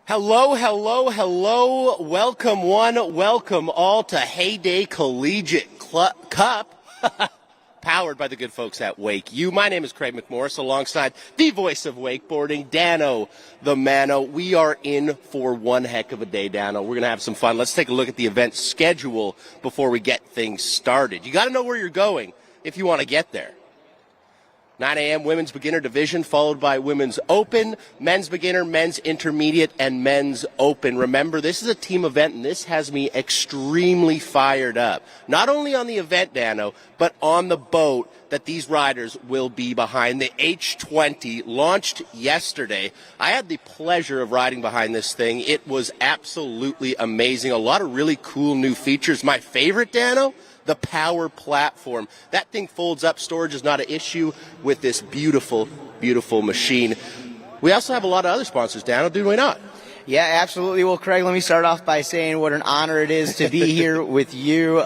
Hello, hello, hello. Welcome one, welcome all to Heyday Collegiate Cup, powered by the good folks at WakeU. My name is Craig McMorris, alongside the voice of wakeboarding, Dano the Mano. We are in for one heck of a day, Dano. We're going to have some fun. Let's take a look at the event schedule before we get things started. You got to know where you're going if you want to get there. 9 a.m. Women's Beginner Division, followed by Women's Open, Men's Beginner, Men's Intermediate, and Men's Open. Remember, this is a team event, and this has me extremely fired up. Not only on the event, Dano, but on the boat that these riders will be behind. The H20 launched yesterday. I had the pleasure of riding behind this thing. It was absolutely amazing. A lot of really cool new features. My favorite, Dano? The power platform. That thing folds up. Storage is not an issue with this beautiful, beautiful machine. We also have a lot of other sponsors, Dano, do we not? Yeah, absolutely. Well, Craig, let me start off by saying what an honor it is to be here with you,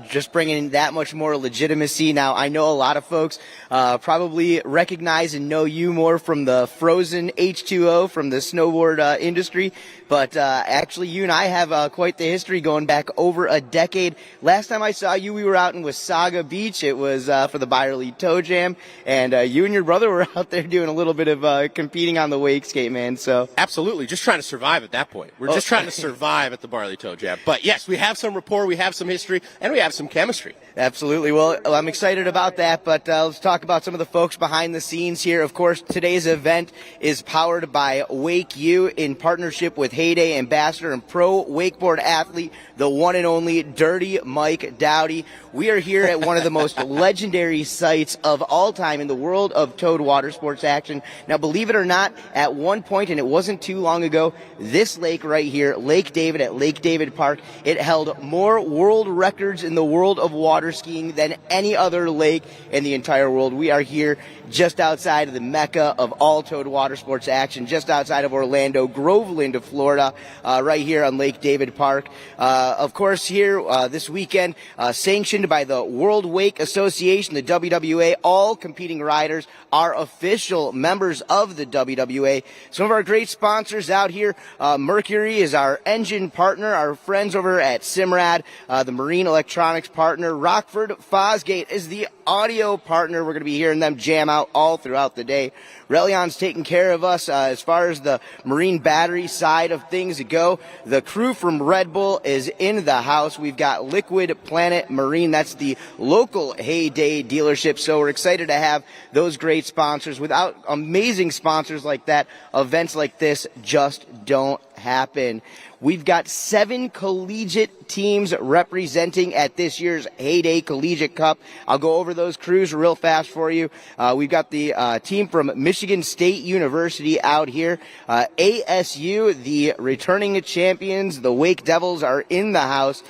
just bringing that much more legitimacy. Now, I know a lot of folks probably recognize and know you more from the frozen H2O from the snowboard industry, but actually you and I have quite the history going back over a decade. Last time I saw you, we were out in Wasaga Beach. It was for the Byerly Toe Jam, and you and your brother were out there doing a little bit of competing on the wake skate, man. So absolutely, just trying to survive at that point. We're just trying to survive at the Barley Toe Jam. But yes, we have some rapport, we have some history, and we have some chemistry. Absolutely. Well, I'm excited about that, but let's talk about some of the folks behind the scenes here. Of course, today's event is powered by WakeU in partnership with Heyday ambassador and pro wakeboard athlete, the one and only Dirty Mike Dowdy. We are here at one of the most legendary sites of all time in the world of towed water sports action. Now, believe it or not, at one point, and it wasn't too long ago, this lake right here, Lake David at Lake David Park, it held more world records in the world of water skiing than any other lake in the entire world. We are here just outside of the mecca of all towed water sports action, just outside of Orlando, Groveland, Florida, right here on Lake David Park. Of course, here this weekend, sanctioned by the World Wake Association, the WWA, all competing riders are official members of the WWA. Some of our great sponsors out here, Mercury is our engine partner, our friends over at Simrad, the marine electronics partner, Rockford Fosgate is the audio partner. We're going to be hearing them jam out all throughout the day. Relion's taking care of us as far as the marine battery side of things go. The crew from Red Bull is in the house. We've got Liquid Planet Marine. That's the local Heyday dealership. So we're excited to have those great sponsors. Without amazing sponsors like that, events like this just don't happen. We've got 7 collegiate teams representing at this year's Heyday Collegiate Cup. I'll go over those crews real fast for you. We've got the team from Michigan State University out here. ASU, the returning champions, the Wake Devils, are in the house.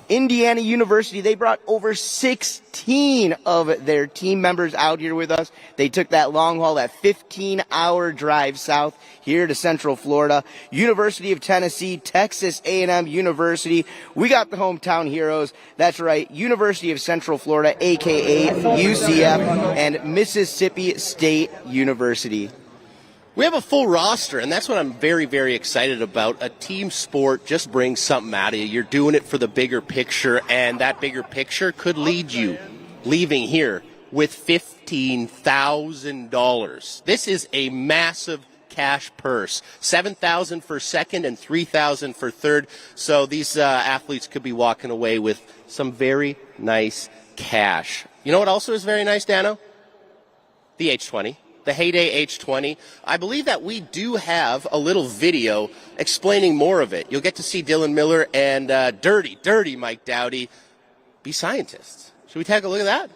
Indiana University, they brought over 16 of their team members out here with us. They took that long haul, that 15-hour drive south here to Central Florida. University of Tennessee, Texas A&M University. We got the hometown heroes. That's right, University of Central Florida, a.k.a. UCF, and Mississippi State University. We have a full roster, and that's what I'm very, very excited about. A team sport just brings something out of you. You're doing it for the bigger picture, and that bigger picture could lead you leaving here with $15,000. This is a massive cash purse. $7,000 for second and $3,000 for third. So these athletes could be walking away with some very nice cash. You know what also is very nice, Dano? The H20. The Heyday H20. I believe that we do have a little video explaining more of it. You'll get to see Dylan Miller and Dirty Mike Dowdy be scientists. Should we take a look at that?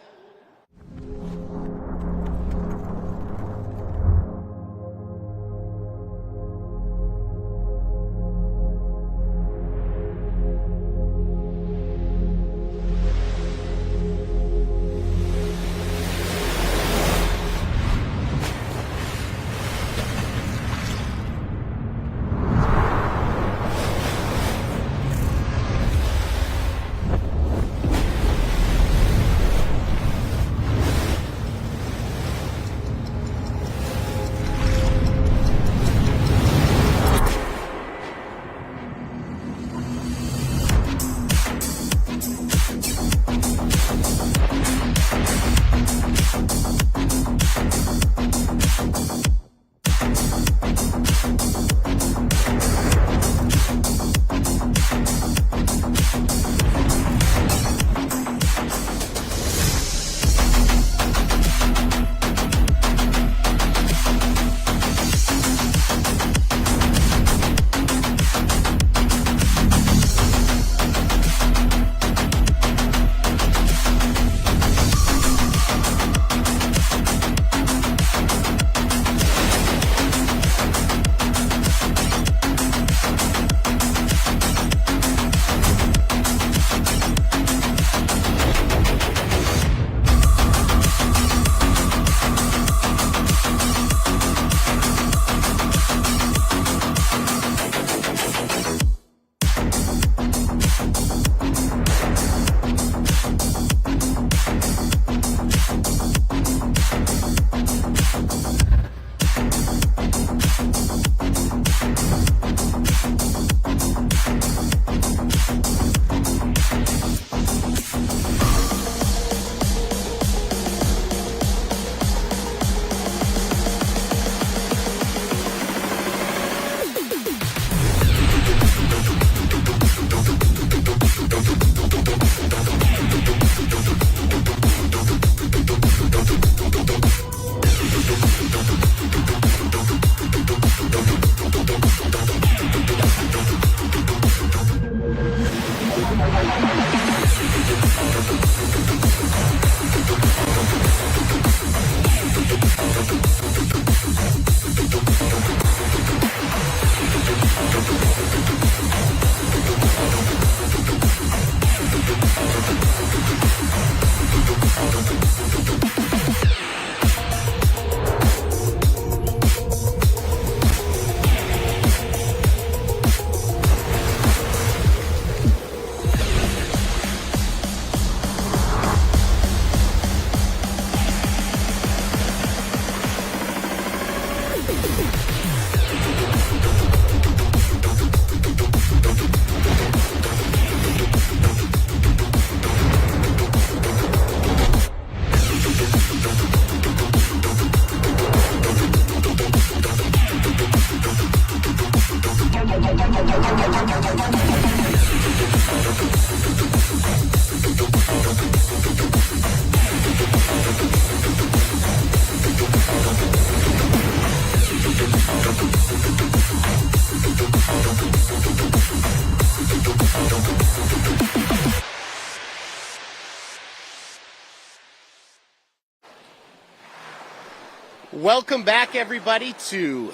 Welcome back, everybody, to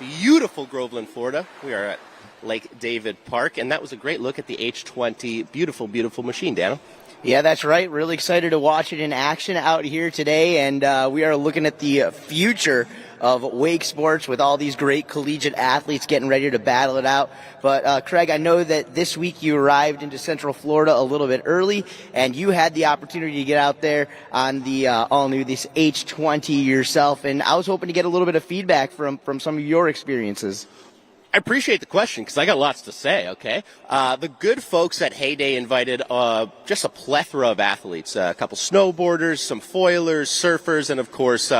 beautiful Groveland, Florida. We are at Lake David Park, and that was a great look at the H20. Beautiful, beautiful machine, Dano. Yeah, that's right. Really excited to watch it in action out here today, and we are looking at the future of wake sports with all these great collegiate athletes getting ready to battle it out. But Craig, I know that this week you arrived into Central Florida a little bit early, and you had the opportunity to get out there on the all-new this H20 yourself, and I was hoping to get a little bit of feedback from some of your experiences. I appreciate the question because I got lots to say, okay? The good folks at Heyday invited just a plethora of athletes, a couple snowboarders, some foilers, surfers, and of course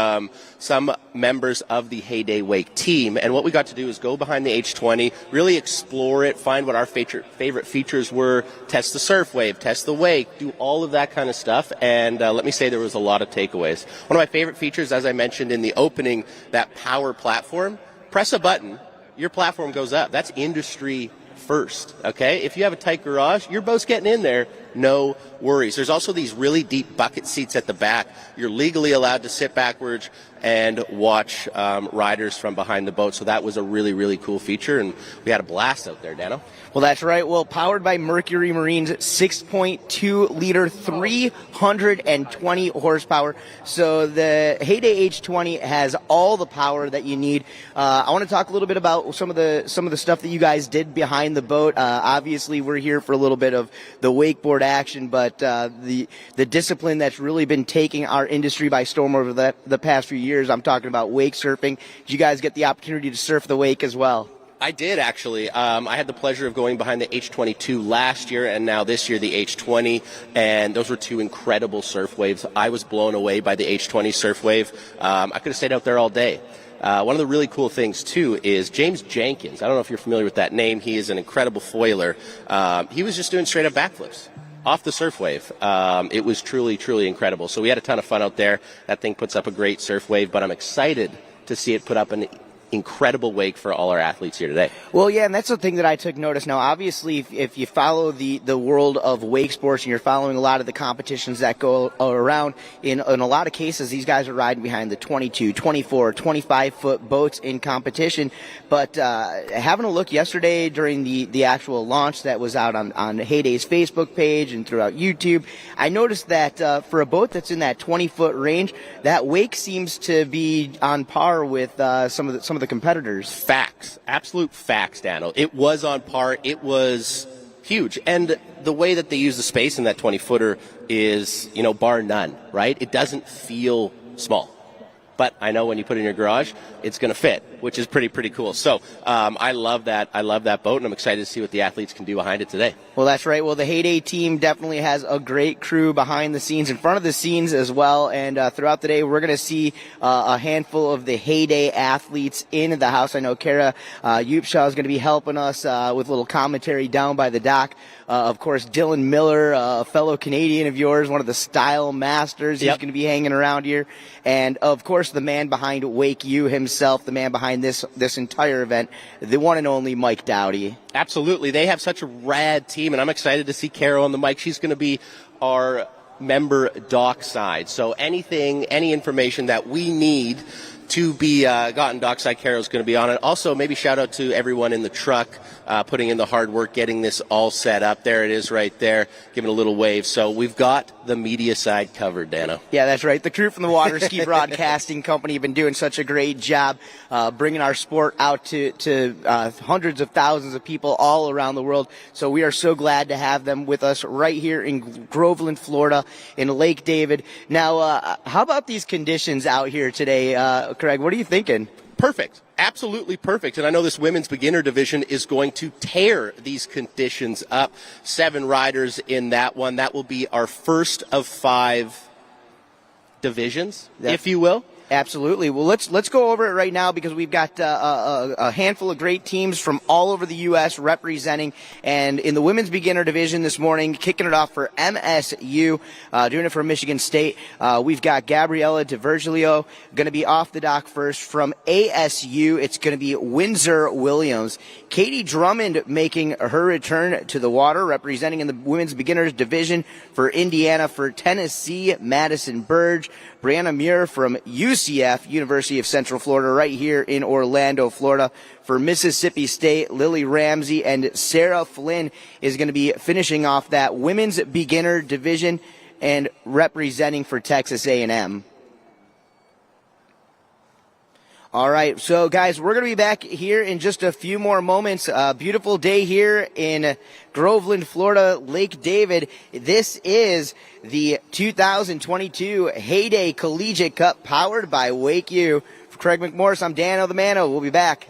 some members of the Heyday Wake team. And what we got to do is go behind the H20, really explore it, find what our favorite features were, test the surf wave, test the wake, do all of that kind of stuff. And let me say there was a lot of takeaways. One of my favorite features, as I mentioned in the opening, that power platform, press a button, your platform goes up. That's industry first, okay? If you have a tight garage, your boat's getting in there, no worries. There's also these really deep bucket seats at the back. You're legally allowed to sit backwards and watch riders from behind the boat. So that was a really, really cool feature, and we had a blast out there, Dano. Well, that's right. Well, powered by Mercury Marine's 6.2-liter, 320 horsepower. So the Heyday H20 has all the power that you need. I want to talk a little bit about some of the stuff that you guys did behind the boat. Obviously, we're here for a little bit of the wakeboard action, but the discipline that's really been taking our industry by storm over the past few years. I'm talking about wake surfing. Did you guys get the opportunity to surf the wake as well? I did, actually. I had the pleasure of going behind the H22 last year and now this year the H20, and those were two incredible surf waves. I was blown away by the H20 surf wave. I could have stayed out there all day. One of the really cool things, too, is James Jenkins. I don't know if you're familiar with that name. He is an incredible foiler. He was just doing straight-up backflips off the surf wave. It was truly, truly incredible. So we had a ton of fun out there. That thing puts up a great surf wave, but I'm excited to see it put up an incredible wake for all our athletes here today. Well, yeah, and that's the thing that I took notice. Now, obviously, if you follow the world of wake sports and you're following a lot of the competitions that go around, in a lot of cases, these guys are riding behind the 22, 24, 25-foot boats in competition. But having a look yesterday during the actual launch that was out on Heyday's Facebook page and throughout YouTube, I noticed that for a boat that's in that 20-foot range, that wake seems to be on par with some of the competitors. Facts. Absolute facts, Dano. It was on par. It was huge. And the way that they use the space in that 20-footer is, bar none, right? It doesn't feel small. But I know when you put it in your garage, it's going to fit, which is pretty cool. So I love that. I love that boat, and I'm excited to see what the athletes can do behind it today. Well, that's right. Well, the Heyday team definitely has a great crew behind the scenes, in front of the scenes as well. And throughout the day, we're going to see a handful of the Heyday athletes in the house. I know Kara Upshaw is going to be helping us with a little commentary down by the dock. Of course, Dylan Miller, a fellow Canadian of yours, one of the style masters. He's going to be hanging around here. And, of course, the man behind WakeU himself, the man behind this entire event, the one and only Mike Dowdy. Absolutely. They have such a rad team, and I'm excited to see Carol on the mic. She's going to be our member dockside. So any information that we need to be gotten dockside, Carol's going to be on it. Also, maybe shout out to everyone in the truck putting in the hard work, getting this all set up. There it is right there, giving a little wave. So we've got the media side covered, Dano. Yeah, that's right. The crew from the Water Ski Broadcasting Company have been doing such a great job bringing our sport out to hundreds of thousands of people all around the world. So we are so glad to have them with us right here in Groveland, Florida, in Lake David. Now, how about these conditions out here today, Craig? What are you thinking? Perfect. Absolutely perfect. And I know this women's beginner division is going to tear these conditions up. 7 riders in that one. That will be our first of 5 divisions, if you will. Absolutely. Well, let's go over it right now because we've got a handful of great teams from all over the U.S. representing. And in the women's beginner division this morning, kicking it off for MSU, doing it for Michigan State, we've got Gabriella DiVirgilio going to be off the dock first. From ASU, it's going to be Windsor Williams. Katie Drummond making her return to the water, representing in the women's beginners division for Indiana. For Tennessee, Madison Burge. Brianna Muir from UCF, University of Central Florida, right here in Orlando, Florida. For Mississippi State, Lily Ramsey and Sarah Flynn is going to be finishing off that women's beginner division and representing for Texas A&M. All right, so guys, we're going to be back here in just a few more moments. Beautiful day here in Groveland, Florida, Lake David. This is the 2022 Heyday Collegiate Cup powered by WakeU. For Craig McMorris, I'm Dan O'Themano. We'll be back.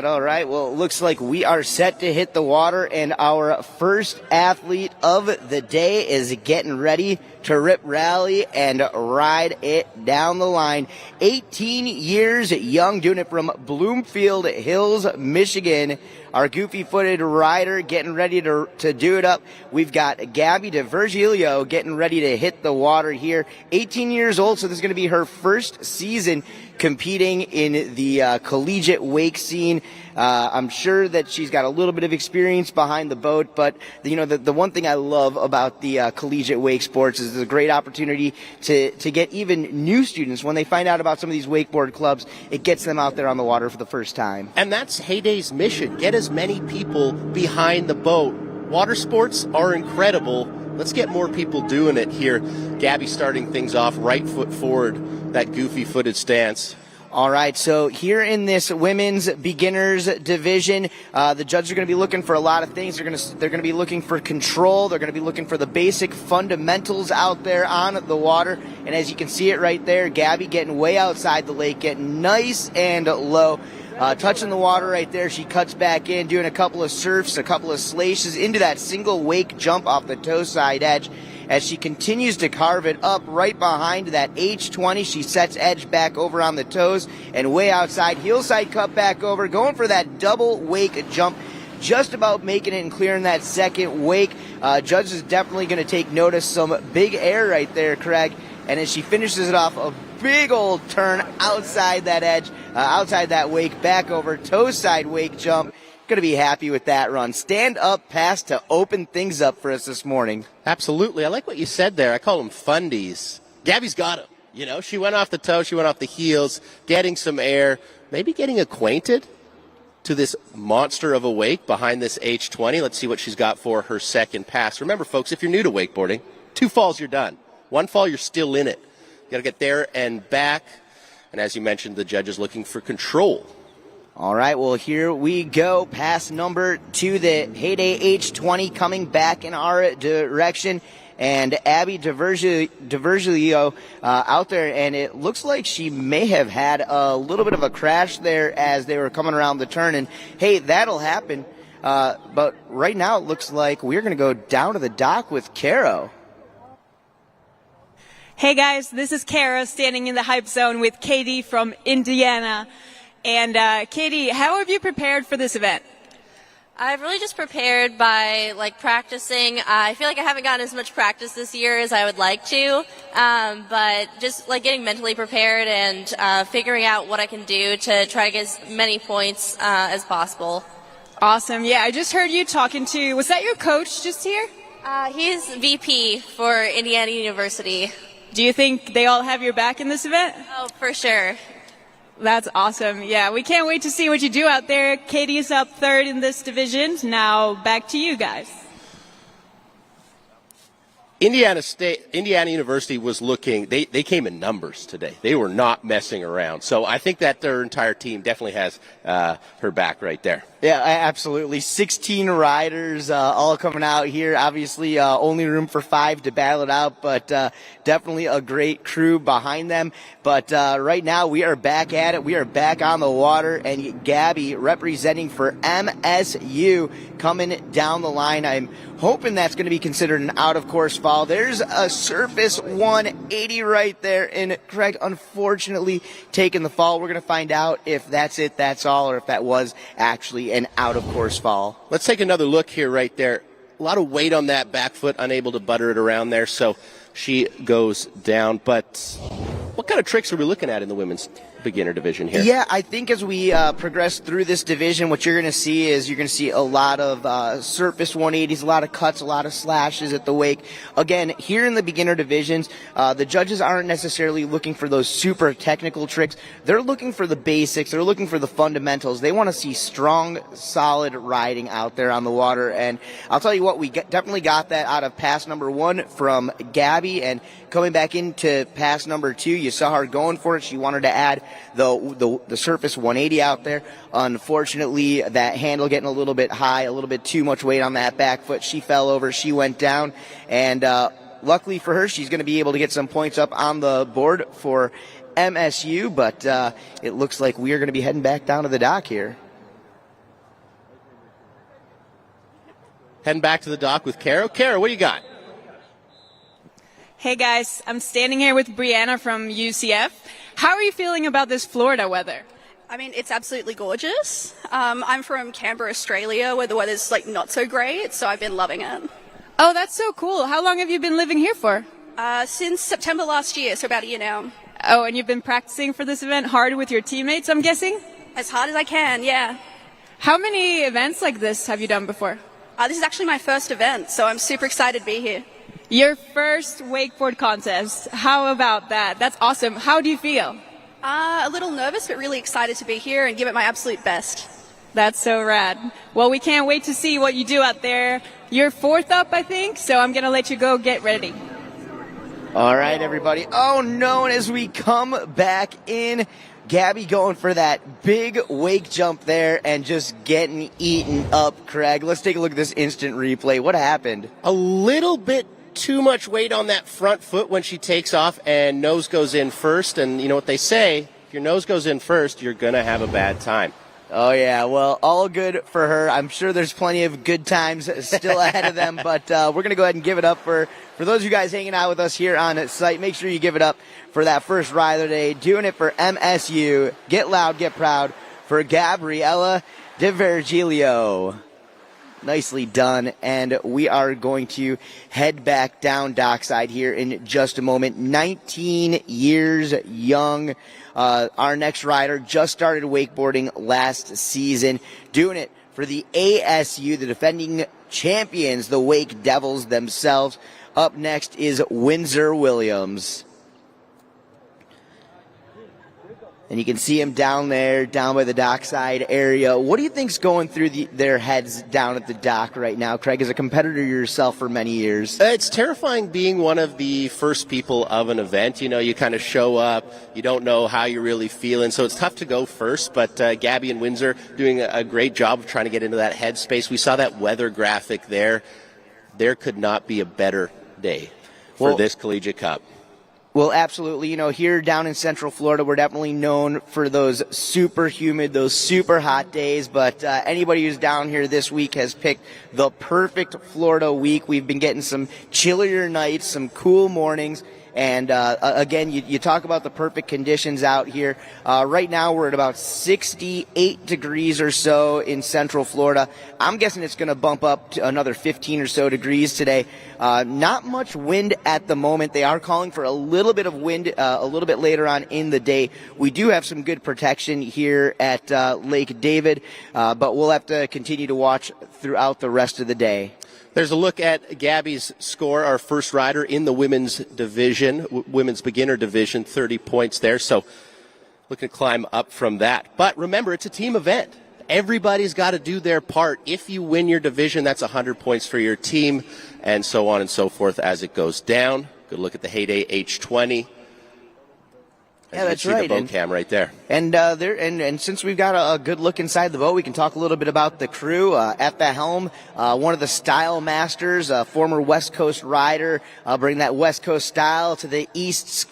All right. Well, it looks like we are set to hit the water, and our first athlete of the day is getting ready to rip rally and ride it down the line. 18 years young, doing it from Bloomfield Hills, Michigan. Our goofy-footed rider getting ready to do it up. We've got Gabby DeVirgilio getting ready to hit the water here. 18 years old, so this is going to be her first season competing in the collegiate wake scene. I'm sure that she's got a little bit of experience behind the boat, but the one thing I love about the collegiate wake sports is it's a great opportunity to get even new students, when they find out about some of these wakeboard clubs, it gets them out there on the water for the first time. And that's Heyday's mission. Get as many people behind the boat. Water sports are incredible. Let's get more people doing it here. Gabby starting things off, right foot forward, that goofy-footed stance. All right, so here in this women's beginners division, the judges are going to be looking for a lot of things. They're going to be looking for control. They're going to be looking for the basic fundamentals out there on the water. And as you can see it right there, Gabby getting way outside the lake, getting nice and low. Touching the water right there, she cuts back in, doing a couple of surfs, a couple of slashes into that single wake jump off the toe side edge. As she continues to carve it up right behind that H20, she sets edge back over on the toes and way outside, heel side cut back over, going for that double wake jump, just about making it and clearing that second wake. Judge is definitely going to take notice. Some big air right there, Craig. And as she finishes it off, a big old turn outside that edge, outside that wake, back over, toe side wake jump. Going to be happy with that run. Stand up pass to open things up for us this morning. Absolutely. I like what you said there. I call them fundies. Gabby's got them. She went off the toe, she went off the heels, getting some air, maybe getting acquainted to this monster of a wake behind this H20. Let's see what she's got for her second pass. Remember, folks, if you're new to wakeboarding, 2 falls, you're done. 1 fall, you're still in it. You got to get there and back. And as you mentioned, the judge is looking for control. All right, well, here we go. Pass number 2, the Heyday H20 coming back in our direction. And Abby DeVirgilio out there, and it looks like she may have had a little bit of a crash there as they were coming around the turn. And, hey, that'll happen. But right now it looks like we're going to go down to the dock with Caro. Hey, guys, this is Kara standing in the hype zone with Katie from Indiana. And Katie, how have you prepared for this event? I've really just prepared by practicing. I feel like I haven't gotten as much practice this year as I would like to, but just getting mentally prepared and figuring out what I can do to try to get as many points as possible. Awesome. Yeah, I just heard you talking to, was that your coach just here? He's VP for Indiana University. Do you think they all have your back in this event? Oh, for sure. That's awesome. Yeah, we can't wait to see what you do out there. Katie's up 3rd in this division. Now back to you guys. Indiana University was looking, they came in numbers today. They were not messing around. So I think that their entire team definitely has her back right there. Yeah, absolutely. 16 riders all coming out here. Obviously, only room for 5 to battle it out, but definitely a great crew behind them. But right now, we are back at it. We are back on the water, and Gabby representing for MSU coming down the line. I'm hoping that's going to be considered an out-of-course fall. There's a surface 180 right there, and Craig, unfortunately, taking the fall. We're going to find out if that's it, that's all, or if that was actually an out-of-course fall. Let's take another look here right there. of weight on that back foot, unable to butter it around there, so she goes down. But what kind of tricks are we looking at in the women's beginner division here? Yeah, I think as we progress through this division, what you're going to see is you're going to see a lot of surface 180s, a lot of cuts, a lot of slashes at the wake. Again, here in the beginner divisions, the judges aren't necessarily looking for those super technical tricks. They're looking for the basics. They're looking for the fundamentals. They want to see strong, solid riding out there on the water. And I'll tell you what, we definitely got that out of pass number 1 from Gabby, and coming back into pass number 2, you saw her going for it. She wanted to add the surface 180 out there. Unfortunately, that handle getting a little bit high, a little bit too much weight on that back foot. She fell over, she went down, and luckily for her, she's going to be able to get some points up on the board for MSU, but it looks like we are going to be heading back down to the dock here. Heading back to the dock with Kara. Kara, what do you got? Hey guys, I'm standing here with Brianna from UCF. How are you feeling about this Florida weather? I mean, it's absolutely gorgeous. I'm from Canberra, Australia, where the weather's like not so great, so I've been loving it. Oh, that's so cool. How long have you been living here for? Since September last year, so about a year now. Oh, and you've been practicing for this event hard with your teammates, I'm guessing? As hard as I can, yeah. How many events like this have you done before? This is actually my first event, so I'm super excited to be here. Your first wakeboard contest. How about that? That's awesome. How do you feel? A little nervous, but really excited to be here and give it my absolute best. That's so rad. Well, we can't wait to see what you do out there. You're 4th up, I think, so I'm going to let you go get ready. All right, everybody. Oh, no, and as we come back in, Gabby going for that big wake jump there and just getting eaten up, Craig. Let's take a look at this instant replay. What happened? A little bit too much weight on that front foot when she takes off, and nose goes in first. And you know what they say, if your nose goes in first, you're going to have a bad time. Oh, yeah. Well, all good for her. I'm sure there's plenty of good times still ahead of them, but we're going to go ahead and give it up for those of you guys hanging out with us here on site. Make sure you give it up for that first rider today. Doing it for MSU. Get loud, get proud for Gabriella DiVergilio. Nicely done, and we are going to head back down dockside here in just a moment. 19 years young. Our next rider just started wakeboarding last season, doing it for the ASU, the defending champions, the Wake Devils themselves. Up next is Windsor Williams. And you can see him down there, down by the dockside area. What do you think's going through their heads down at the dock right now, Craig, as a competitor yourself for many years? It's terrifying being one of the first people of an event. You know, you kind of show up, you don't know how you're really feeling, so it's tough to go first. But Gabby and Windsor doing a great job of trying to get into that headspace. We saw that weather graphic there. There could not be a better day for this Collegiate Cup. Well, absolutely. You know, here down in Central Florida, we're definitely known for those super humid, those super hot days. But anybody who's down here this week has picked the perfect Florida week. We've been getting some chillier nights, some cool mornings. And again, you talk about the perfect conditions out here. Right now, we're at about 68 degrees or so in Central Florida. I'm guessing it's going to bump up to another 15 or so degrees today. Not much wind at the moment. They are calling for a little bit of wind a little bit later on in the day. We do have some good protection here at Lake David, but we'll have to continue to watch throughout the rest of the day. There's a look at Gabby's score, our first rider in the women's division, women's beginner division, 30 points there. So looking to climb up from that. But remember, it's a team event. Everybody's got to do their part. If you win your division, that's 100 points for your team, and so on and so forth as it goes down. Good look at the Heyday H20. Yeah, that's right. The boat cam right there. And since we've got a good look inside the boat, we can talk a little bit about the crew at the helm. One of the style masters, a former West Coast rider, bring that West Coast style to the East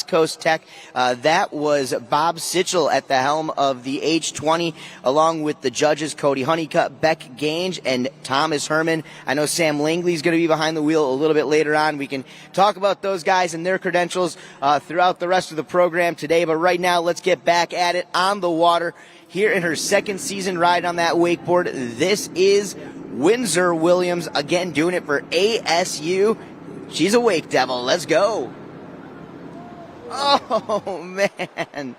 Coast tech. That was Bob Sitchell at the helm of the H20, along with the judges Cody Honeycutt, Beck Gange, and Thomas Herman. I know Sam Langley's going to be behind the wheel a little bit later on. We can talk about those guys and their credentials throughout the rest of the program today, but right now let's get back at it on the water here in her second season ride on that wakeboard. This is Windsor-Williams, again doing it for ASU. She's a Wake Devil. Let's go. Oh, man.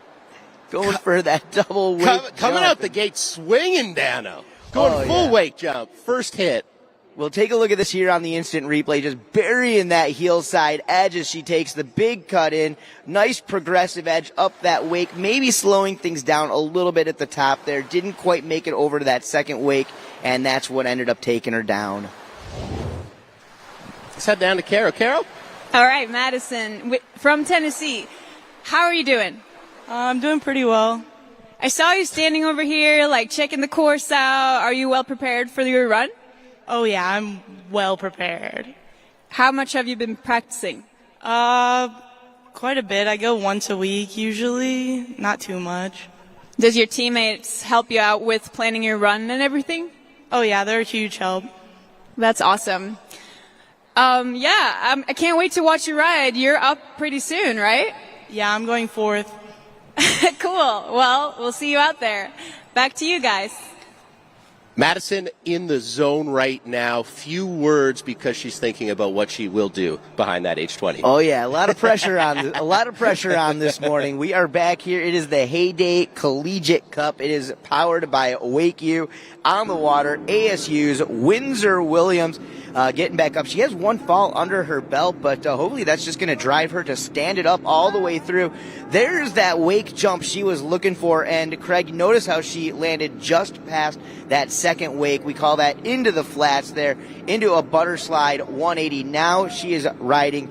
Going for that double Wake jump. Coming out the gate swinging, Dano. Going full Wake jump. First hit. We'll take a look at this here on the instant replay, just burying that heel side edge as she takes the big cut in. Nice progressive edge up that Wake, maybe slowing things down a little bit at the top there. Didn't quite make it over to that second Wake, and that's what ended up taking her down. Let's head down to Carol. Carol? All right, Madison from Tennessee. How are you doing? I'm doing pretty well. I saw you standing over here, like checking the course out. Are you well prepared for your run? Oh, yeah, I'm well prepared. How much have you been practicing? Quite a bit. I go once a week usually, not too much. Does your teammates help you out with planning your run and everything? Oh, yeah, they're a huge help. That's awesome. I can't wait to watch you ride. You're up pretty soon, right? Yeah, I'm going fourth. Cool. Well, we'll see you out there. Back to you guys. Madison in the zone right now. Few words because she's thinking about what she will do behind that H20. Oh yeah, a lot of pressure on this morning. We are back here. It is the Heyday Collegiate Cup. It is powered by WakeU on the water. ASU's Windsor-Williams getting back up. She has one fall under her belt, but hopefully that's just going to drive her to stand it up all the way through. There's that Wake jump she was looking for, and Craig, notice how she landed just past that second Wake. We call that into the flats there, into a butter slide 180. Now she is riding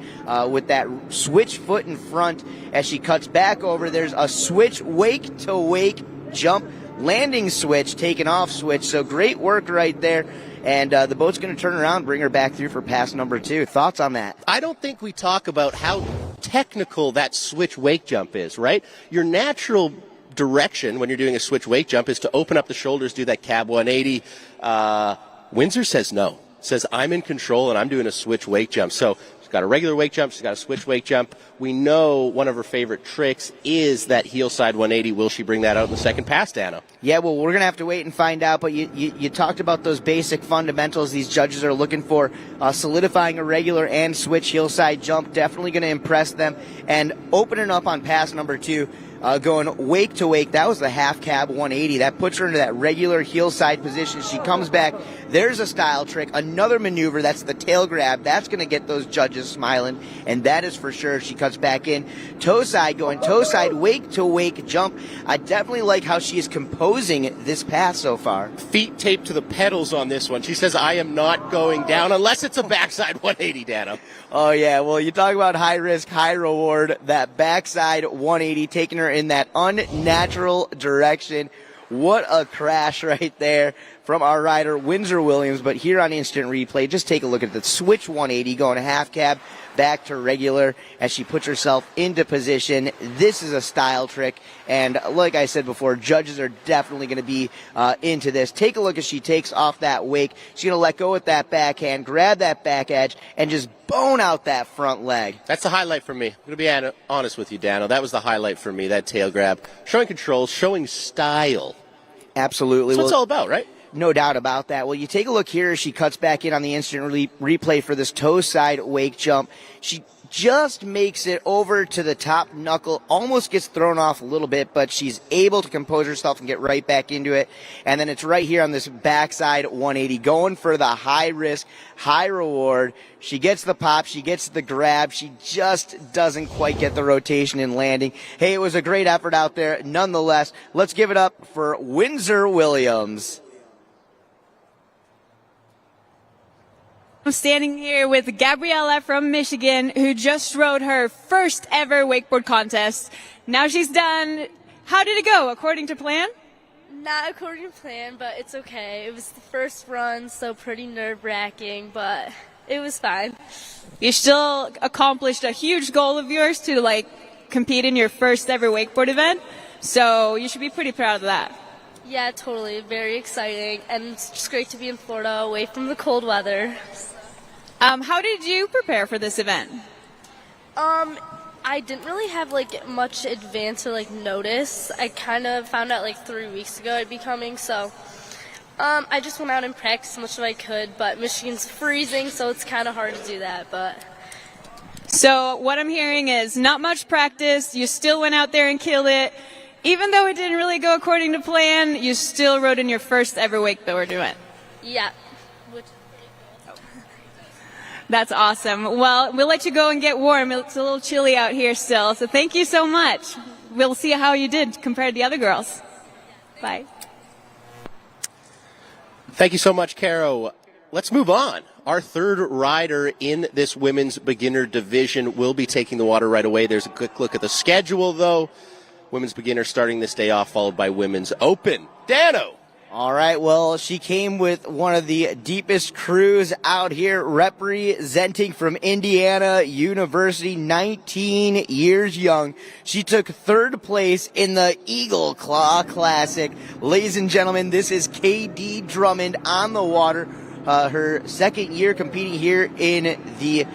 with that switch foot in front as she cuts back over. There's a switch Wake to Wake jump, landing switch, taking off switch. So great work right there. And the boat's going to turn around, bring her back through for pass number 2. Thoughts on that? I don't think we talk about how technical that switch wake jump is, right? Your natural direction when you're doing a switch wake jump is to open up the shoulders, do that cab 180. Windsor says no. Says I'm in control and I'm doing a switch wake jump. So she's got a regular wake jump. She's got a switch wake jump. We know one of her favorite tricks is that heel side 180. Will she bring that out in the second pass, Dano? Yeah, well, we're going to have to wait and find out, but you talked about those basic fundamentals these judges are looking for. Solidifying a regular and switch heel side jump, definitely going to impress them. And opening up on pass number 2, going wake to wake, that was the half cab 180. That puts her into that regular heel side position. She comes back. There's a style trick, another maneuver. That's the tail grab. That's going to get those judges smiling, and that is for sure. She cuts back in. Toe side, going toe side, wake to wake jump. I definitely like how she is composing this pass so far. Feet taped to the pedals on this one. She says, I am not going down unless it's a backside 180, Dano. Oh, yeah. Well, you talk about high risk, high reward. That backside 180 taking her in that unnatural direction. What a crash right there from our rider, Windsor-Williams. But here on instant replay, just take a look at the switch 180 going half cab back to regular as she puts herself into position. This is a style trick, and like I said before, judges are definitely going to be into this. Take a look as she takes off that wake. She's going to let go with that backhand, grab that back edge, and just bone out that front leg. That's the highlight for me. I'm going to be honest with you, Dano. That was the highlight for me, that tail grab. Showing control, showing style. Absolutely. That's what it's all about, right? No doubt about that. Well, you take a look here as she cuts back in on the instant replay for this toe side wake jump. She just makes it over to the top knuckle, almost gets thrown off a little bit, but she's able to compose herself and get right back into it. And then it's right here on this backside 180, going for the high risk, high reward. She gets the pop, she gets the grab, she just doesn't quite get the rotation and landing. Hey, it was a great effort out there nonetheless. Let's give it up for Windsor-Williams. I'm standing here with Gabriella from Michigan, who just rode her first ever wakeboard contest. Now she's done. How did it go, according to plan? Not according to plan, but it's okay. It was the first run, so pretty nerve-wracking, but it was fine. You still accomplished a huge goal of yours to, compete in your first ever wakeboard event, so you should be pretty proud of that. Yeah, totally. Very exciting, and it's just great to be in Florida, away from the cold weather. How did you prepare for this event? I didn't really have much advance or notice. I kind of found out 3 weeks ago I'd be coming, so I just went out and practiced as much as I could, but Michigan's freezing, so it's kind of hard to do that. But So what I'm hearing is not much practice. You still went out there and killed it. Even though it didn't really go according to plan, you still rode in your first ever wake that we're doing. yeah, That's awesome. Well, we'll let you go and get warm. It's a little chilly out here still. So thank you so much. We'll see how you did compared to the other girls. Bye. Thank you so much, Caro. Let's move on. Our third rider in this women's beginner division will be taking the water right away. There's a quick look at the schedule, though. Women's beginner starting this day off, followed by women's open. Dano. All right, well, she came with one of the deepest crews out here, representing from Indiana University, 19 years young. She took third place in the Eagle Claw Classic. Ladies and gentlemen, this is KD Drummond on the water, her second year competing here in the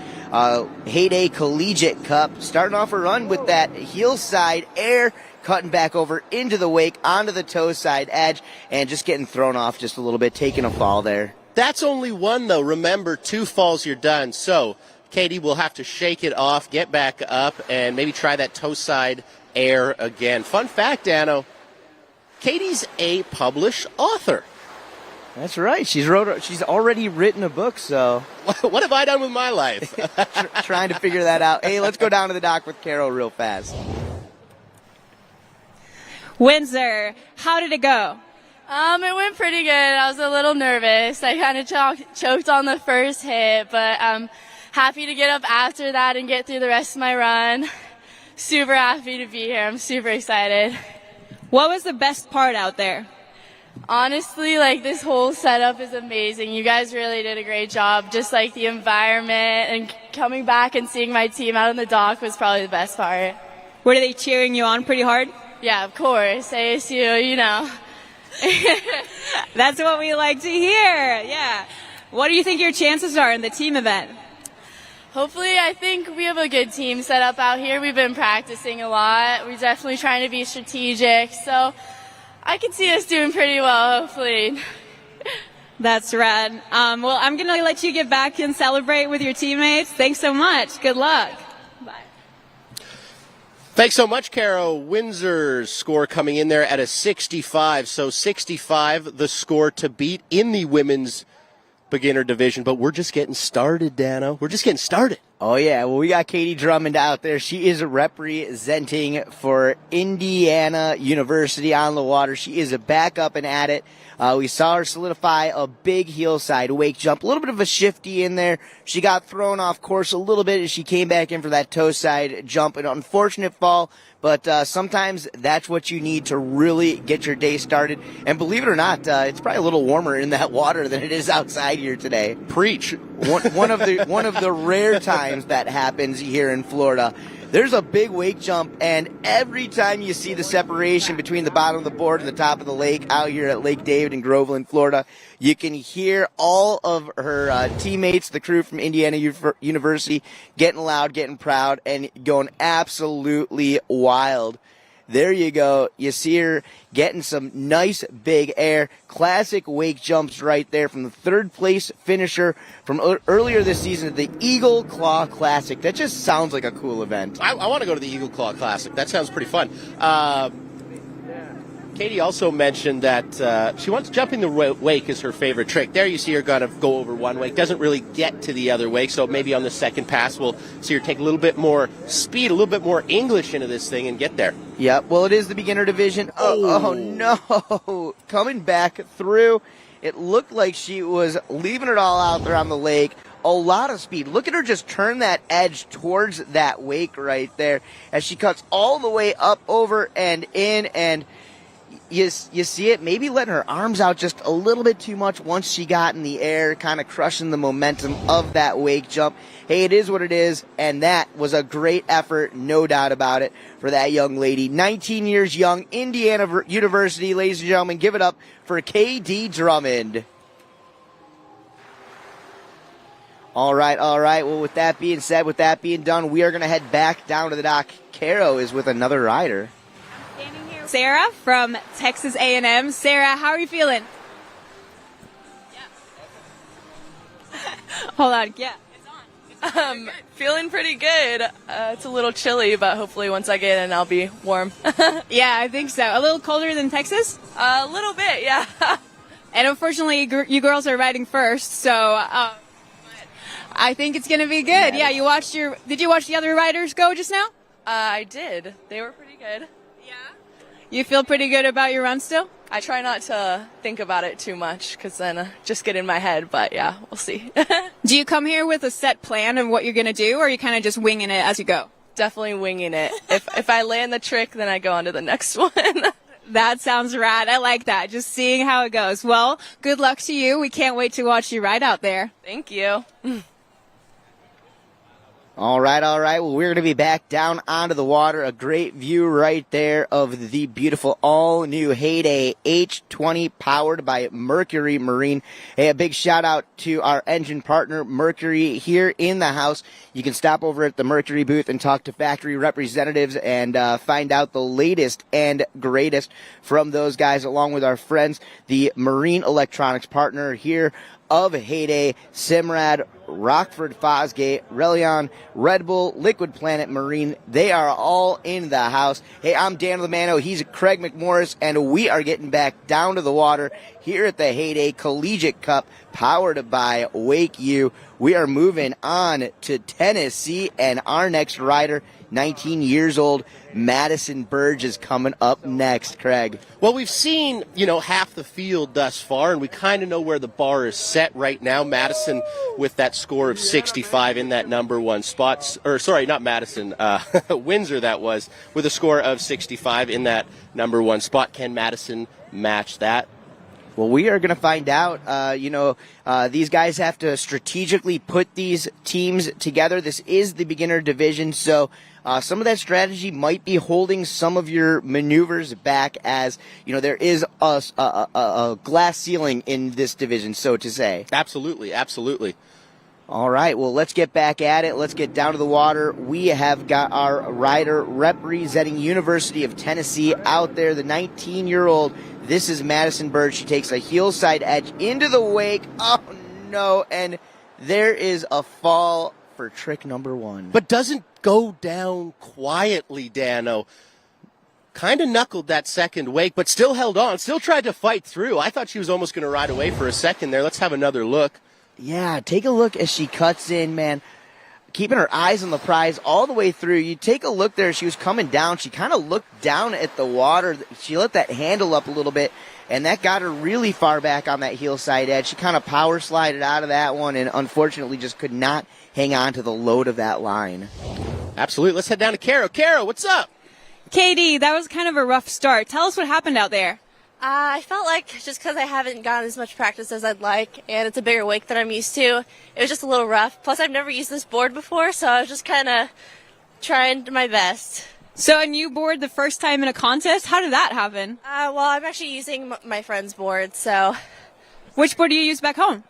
Heyday Collegiate Cup. Starting off her run with that heel side air, cutting back over into the wake, onto the toe side edge, and just getting thrown off just a little bit, taking a fall there. That's only one, though. Remember, 2 falls, you're done. So Katie will have to shake it off, get back up, and maybe try that toe side air again. Fun fact, Dano, Katie's a published author. That's right. She's already written a book, so. What have I done with my life? Trying to figure that out. Hey, let's go down to the dock with Carol real fast. Windsor, how did it go? it went pretty good. I was a little nervous. I kind of choked on the first hit, but I'm happy to get up after that and get through the rest of my run. Super happy to be here. I'm super excited. What was the best part out there? Honestly, this whole setup is amazing. You guys really did a great job. Just the environment and coming back and seeing my team out on the dock was probably the best part. Were they cheering you on pretty hard? Yeah, of course. ASU, you know. That's what we like to hear. Yeah. What do you think your chances are in the team event? Hopefully, I think we have a good team set up out here. We've been practicing a lot. We're definitely trying to be strategic. So I can see us doing pretty well, hopefully. That's rad. Well, I'm going to let you get back and celebrate with your teammates. Thanks so much. Good luck. Bye. Thanks so much, Caro. Windsor's score coming in there at a 65. So 65, the score to beat in the women's beginner division. But we're just getting started, Dano. We're just getting started. Oh, yeah. Well, we got Katie Drummond out there. She is representing for Indiana University on the water. She is back up and at it. We saw her solidify a big heel side wake jump. A little bit of a shifty in there. She got thrown off course a little bit as she came back in for that toe side jump. An unfortunate fall, but sometimes that's what you need to really get your day started. And believe it or not, it's probably a little warmer in that water than it is outside here today. Preach. One of the rare times that happens here in Florida. There's a big wake jump, and every time you see the separation between the bottom of the board and the top of the lake out here at Lake David in Groveland, Florida, you can hear all of her teammates, the crew from Indiana University, getting loud, getting proud, and going absolutely wild. There you go. You see her getting some nice big air. Classic wake jumps right there from the third place finisher from earlier this season at the Eagle Claw Classic. That just sounds like a cool event. I want to go to the Eagle Claw Classic. That sounds pretty fun. Katie also mentioned that she wants jumping the wake is her favorite trick. There you see her going to go over one wake. Doesn't really get to the other wake, so maybe on the second pass we'll see her take a little bit more speed, a little bit more English into this thing and get there. Yep, well, it is the beginner division. Oh no. Coming back through. It looked like she was leaving it all out there on the lake. A lot of speed. Look at her just turn that edge towards that wake right there as she cuts all the way up, over, and in, and you see it, maybe letting her arms out just a little bit too much once she got in the air, kind of crushing the momentum of that wake jump. Hey, it is what it is, and that was a great effort, no doubt about it, for that young lady. 19 years young, Indiana University, ladies and gentlemen, give it up for KD Drummond. All right. Well, with that being said, with that being done, we are going to head back down to the dock. Caro is with another rider. Sarah from Texas A&M. Sarah, how are you feeling? Hold on. Yeah. Feeling pretty good. It's a little chilly, but hopefully once I get in, I'll be warm. Yeah, I think so. A little colder than Texas? A little bit, yeah. And unfortunately, you girls are riding first, so I think it's going to be good. Yeah, did you watch the other riders go just now? I did. They were pretty good. Yeah. You feel pretty good about your run still? I try not to think about it too much because then just get in my head, but yeah, we'll see. Do you come here with a set plan of what you're going to do, or are you kind of just winging it as you go? Definitely winging it. If I land the trick, then I go on to the next one. That sounds rad. I like that. Just seeing how it goes. Well, good luck to you. We can't wait to watch you ride out there. Thank you. All right. Well, we're going to be back down onto the water. A great view right there of the beautiful all-new Heyday H20 powered by Mercury Marine. Hey, a big shout-out to our engine partner, Mercury, here in the house. You can stop over at the Mercury booth and talk to factory representatives and find out the latest and greatest from those guys, along with our friends, the Marine Electronics partner here of Heyday, Simrad, Rockford Fosgate, Relion, Red Bull, Liquid Planet Marine. They are all in the house. Hey, I'm Dan Lamano. He's Craig McMorris, and we are getting back down to the water here at the Heyday Collegiate Cup, powered by WakeU. We are moving on to Tennessee, and our next rider, 19 years old, Madison Burge, is coming up next, Craig. Well, we've seen, half the field thus far, and we kind of know where the bar is set right now. Madison with that score of 65 in that number one spot. Not Madison, Windsor that was, with a score of 65 in that number one spot. Can Madison match that? Well, we are going to find out. These guys have to strategically put these teams together. This is the beginner division, so some of that strategy might be holding some of your maneuvers back, as there is a glass ceiling in this division, so to say. Absolutely. All right, well, let's get back at it. Let's get down to the water. We have got our rider representing University of Tennessee out there, the 19-year-old. This is Madison Burge. She takes a heel side edge into the wake. Oh, no, and there is a fall for trick number one. But doesn't go down quietly, Dano. Kind of knuckled that second wake, but still held on, still tried to fight through. I thought she was almost going to ride away for a second there. Let's have another look. Yeah, take a look as she cuts in, man. Keeping her eyes on the prize all the way through. You take a look there. She was coming down. She kind of looked down at the water. She let that handle up a little bit, and that got her really far back on that heel side edge. She kind of power slided out of that one and unfortunately just could not hang on to the load of that line. Absolutely. Let's head down to Caro. Caro, what's up? Katie, that was kind of a rough start. Tell us what happened out there. I felt like just because I haven't gotten as much practice as I'd like, and it's a bigger wake than I'm used to, it was just a little rough. Plus, I've never used this board before, so I was just kind of trying my best. So a new board the first time in a contest? How did that happen? Well, I'm actually using my friend's board, so. Which board do you use back home?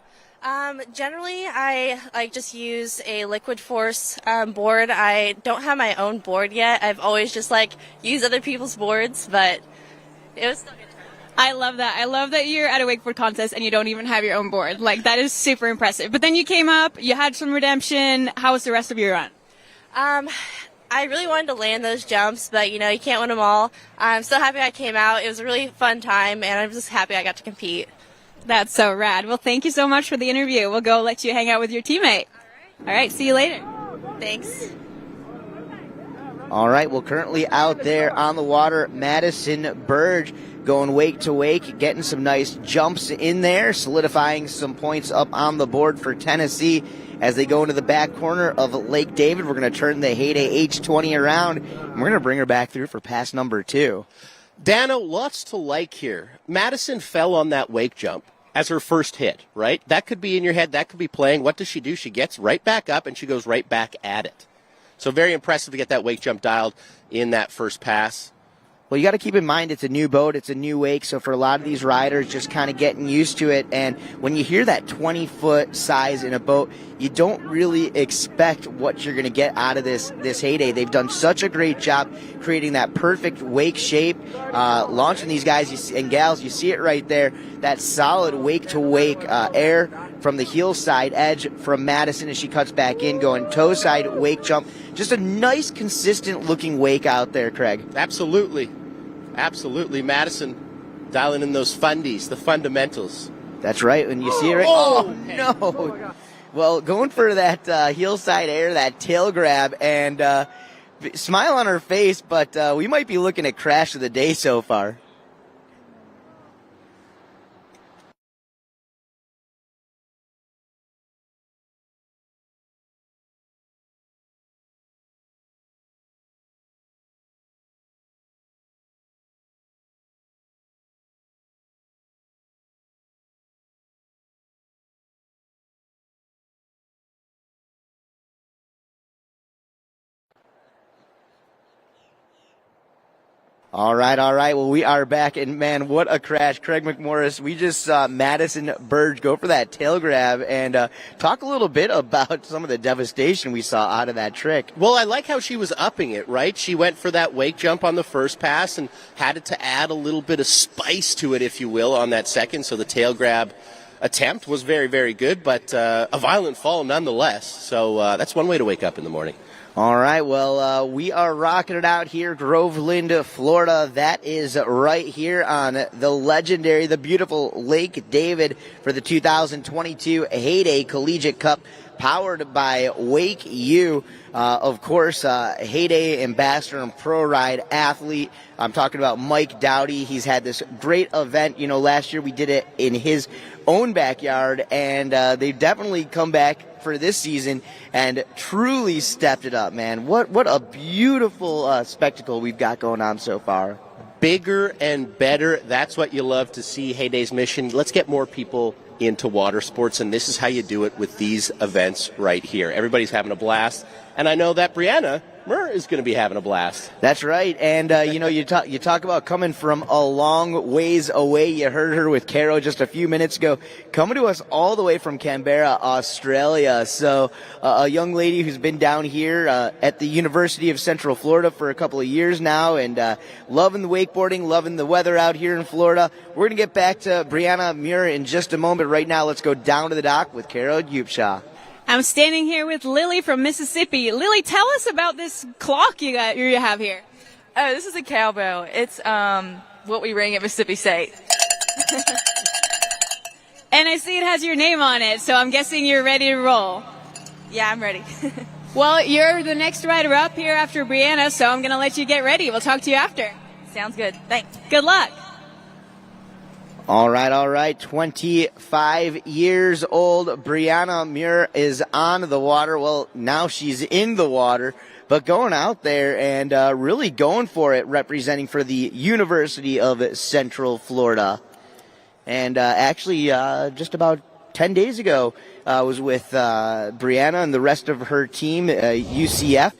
Generally, I just use a Liquid Force board. I don't have my own board yet. I've always just used other people's boards, but it was still good. I love that. I love that you're at a wakeboard contest and you don't even have your own board. That is super impressive. But then you came up, you had some redemption. How was the rest of your run? I really wanted to land those jumps, but you can't win them all. I'm so happy I came out. It was a really fun time, and I'm just happy I got to compete. That's so rad. Well, thank you so much for the interview. We'll go let you hang out with your teammate. All right. See you later. Thanks. All right, well, currently out there on the water, Madison Burge going wake to wake, getting some nice jumps in there, solidifying some points up on the board for Tennessee as they go into the back corner of Lake David. We're going to turn the Heyday H20 around, and we're going to bring her back through for pass number 2. Dano, lots to like here. Madison fell on that wake jump as her first hit, right? That could be in your head. That could be playing. What does she do? She gets right back up, and she goes right back at it. So very impressive to get that wake jump dialed in that first pass. Well, you got to keep in mind it's a new boat, it's a new wake, so for a lot of these riders, just kind of getting used to it. And when you hear that 20-foot size in a boat, you don't really expect what you're going to get out of this Heyday. They've done such a great job creating that perfect wake shape, launching these guys and gals. You see it right there, that solid wake-to-wake air from the heel side edge from Madison as she cuts back in, going toe side wake jump. Just a nice, consistent looking wake out there, Craig. Absolutely. Absolutely. Madison dialing in those fundies, the fundamentals. That's right. When you see it, oh no. Well, going for that heel side air, that tail grab, and smile on her face, but we might be looking at crash of the day so far. All right. Well, we are back, and man, what a crash. Craig McMorris, we just saw Madison Burge go for that tail grab, and talk a little bit about some of the devastation we saw out of that trick. Well, I like how she was upping it, right? She went for that wake jump on the first pass and had it to add a little bit of spice to it, if you will, on that second, so the tail grab attempt was very, very good, but a violent fall nonetheless, so that's one way to wake up in the morning. All right, well, we are rocking it out here, Groveland, Florida. That is right here on the legendary, the beautiful Lake David for the 2022 Heyday Collegiate Cup, powered by WakeU. Of course, Heyday ambassador and pro ride athlete. I'm talking about Mike Dowdy. He's had this great event. You know, last year we did it in his own backyard, and they've definitely come back for this season and truly stepped it up, man. What a beautiful spectacle we've got going on so far. Bigger and better. That's what you love to see. Heyday's mission. Let's get more people into water sports, and this is how you do it with these events right here. Everybody's having a blast, and I know that Brianna Murr is going to be having a blast. That's right, and you know, you talk about coming from a long ways away. You heard her with Caro just a few minutes ago, coming to us all the way from Canberra, Australia. So a young lady who's been down here at the University of Central Florida for a couple of years now, and loving the wakeboarding, loving the weather out here in Florida. We're going to get back to Brianna Muir in just a moment. Right now, let's go down to the dock with Caro Dupshaw. I'm standing here with Lily from Mississippi. Lily, tell us about this clock you have here. Oh, this is a cowbell. It's what we ring at Mississippi State. And I see it has your name on it, so I'm guessing you're ready to roll. Yeah, I'm ready. Well, you're the next rider up here after Brianna, so I'm going to let you get ready. We'll talk to you after. Sounds good. Thanks. Good luck. All right. 25 years old. Brianna Muir is on the water. Well, now she's in the water, but going out there and really going for it, representing for the University of Central Florida. And actually, just about 10 days ago, I was with Brianna and the rest of her team, UCF.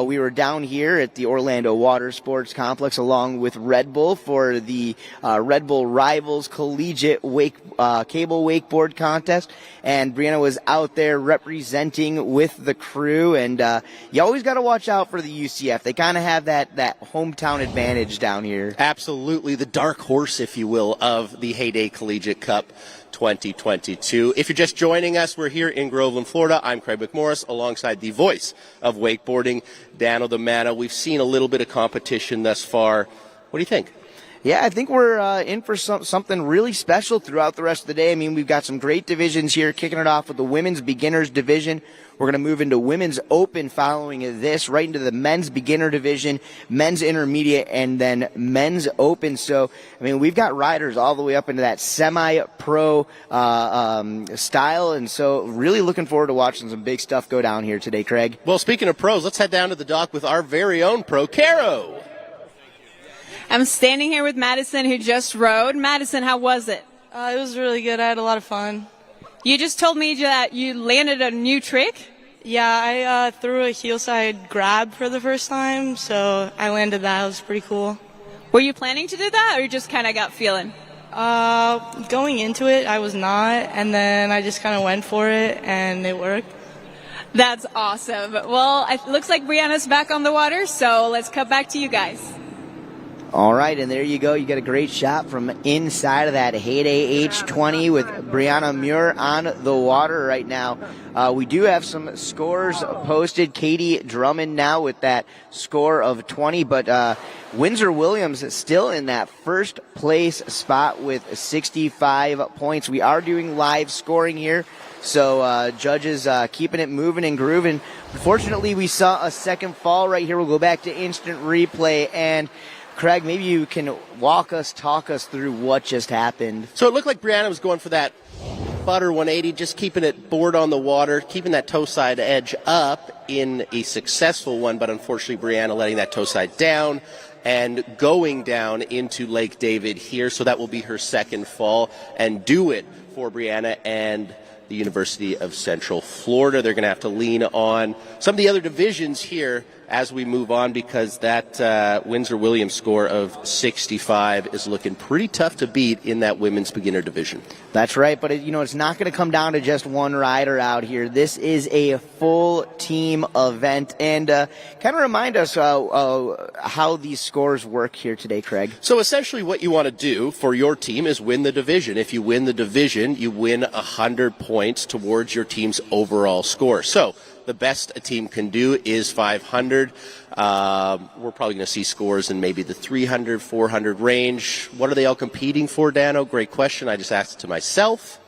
We were down here at the Orlando Watersports Complex along with Red Bull for the Red Bull Rivals Collegiate Cable Wakeboard Contest. And Brianna was out there representing with the crew. And you always got to watch out for the UCF. They kind of have that hometown advantage down here. Absolutely. The dark horse, if you will, of the Heyday Collegiate Cup 2022. If you're just joining us, we're here in Groveland, Florida. I'm Craig McMorris alongside the voice of wakeboarding, Dan O'Damana. We've seen a little bit of competition thus far. What do you think? Yeah, I think we're in for something really special throughout the rest of the day. I mean, we've got some great divisions here, kicking it off with the women's beginners division. We're going to move into women's open following this, right into the men's beginner division, men's intermediate, and then men's open. So, I mean, we've got riders all the way up into that semi-pro style, and so really looking forward to watching some big stuff go down here today, Craig. Well, speaking of pros, let's head down to the dock with our very own pro, Caro. I'm standing here with Madison, who just rode. Madison, how was it? It was really good. I had a lot of fun. You just told me that you landed a new trick? Yeah, I threw a heel side grab for the first time, so I landed that. It was pretty cool. Were you planning to do that, or you just kind of got feeling? Going into it, I was not, and then I just kind of went for it, and it worked. That's awesome. Well, it looks like Brianna's back on the water, so let's cut back to you guys. All right, and there you go. You got a great shot from inside of that Heyday H20 with Brianna Muir on the water right now. We do have some scores posted. Katie Drummond now with that score of 20, but Windsor Williams is still in that first place spot with 65 points. We are doing live scoring here, so judges keeping it moving and grooving. Unfortunately, we saw a second fall right here. We'll go back to instant replay, and Craig, maybe you can talk us through what just happened. So it looked like Brianna was going for that butter 180, just keeping it board on the water, keeping that toe side edge up in a successful one, but unfortunately Brianna letting that toe side down and going down into Lake David here. So that will be her second fall and do it for Brianna and the University of Central Florida. They're going to have to lean on some of the other divisions here as we move on, because that Windsor Williams score of 65 is looking pretty tough to beat in that women's beginner division. That's right, but it's not going to come down to just one rider out here. This is a full team event, and kind of remind us how these scores work here today, Craig. So essentially what you want to do for your team is win the division. If you win the division, you win 100 points towards your team's overall score. So the best a team can do is 500. We're probably going to see scores in maybe the 300, 400 range. What are they all competing for, Dano? Great question. I just asked it to myself.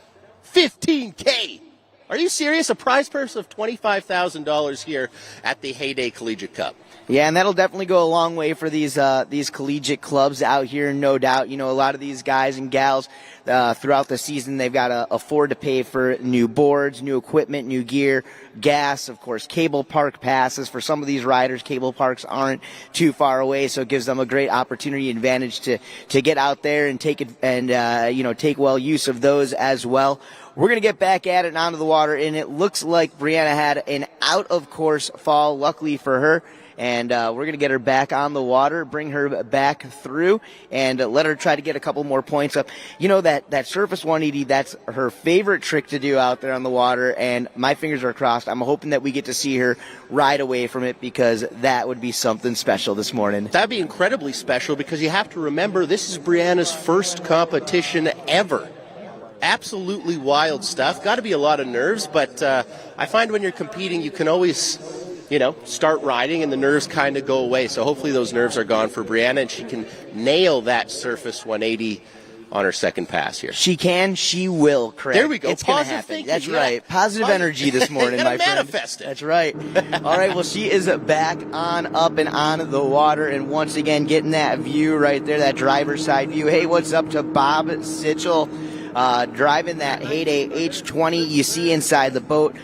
$15K. Are you serious? A prize purse of $25,000 here at the Heyday Collegiate Cup. Yeah, and that'll definitely go a long way for these collegiate clubs out here, no doubt. A lot of these guys and gals throughout the season, they've got to afford to pay for new boards, new equipment, new gear, gas, of course, cable park passes. For some of these riders, cable parks aren't too far away, so it gives them a great opportunity advantage to get out there and take well use of those as well. We're going to get back at it and onto the water, and it looks like Brianna had an out-of-course fall, luckily for her. And we're going to get her back on the water, bring her back through, and let her try to get a couple more points up. That surface 180, that's her favorite trick to do out there on the water, and my fingers are crossed. I'm hoping that we get to see her ride away from it, because that would be something special this morning. That'd be incredibly special, because you have to remember this is Brianna's first competition ever. Absolutely wild stuff. Got to be a lot of nerves, but I find when you're competing, you can always start riding and the nerves kind of go away. So hopefully those nerves are gone for Brianna and she can nail that surface 180 on her second pass here. She can, she will, Craig. There we go. It's going to happen. That's right. Positive energy this morning, my friend. Manifest it. That's right. All right, well, she is back on up and on the water, and once again getting that view right there, that driver's side view. Hey, what's up to Bob Sitchell? Driving that Heyday H20 you see inside the boat.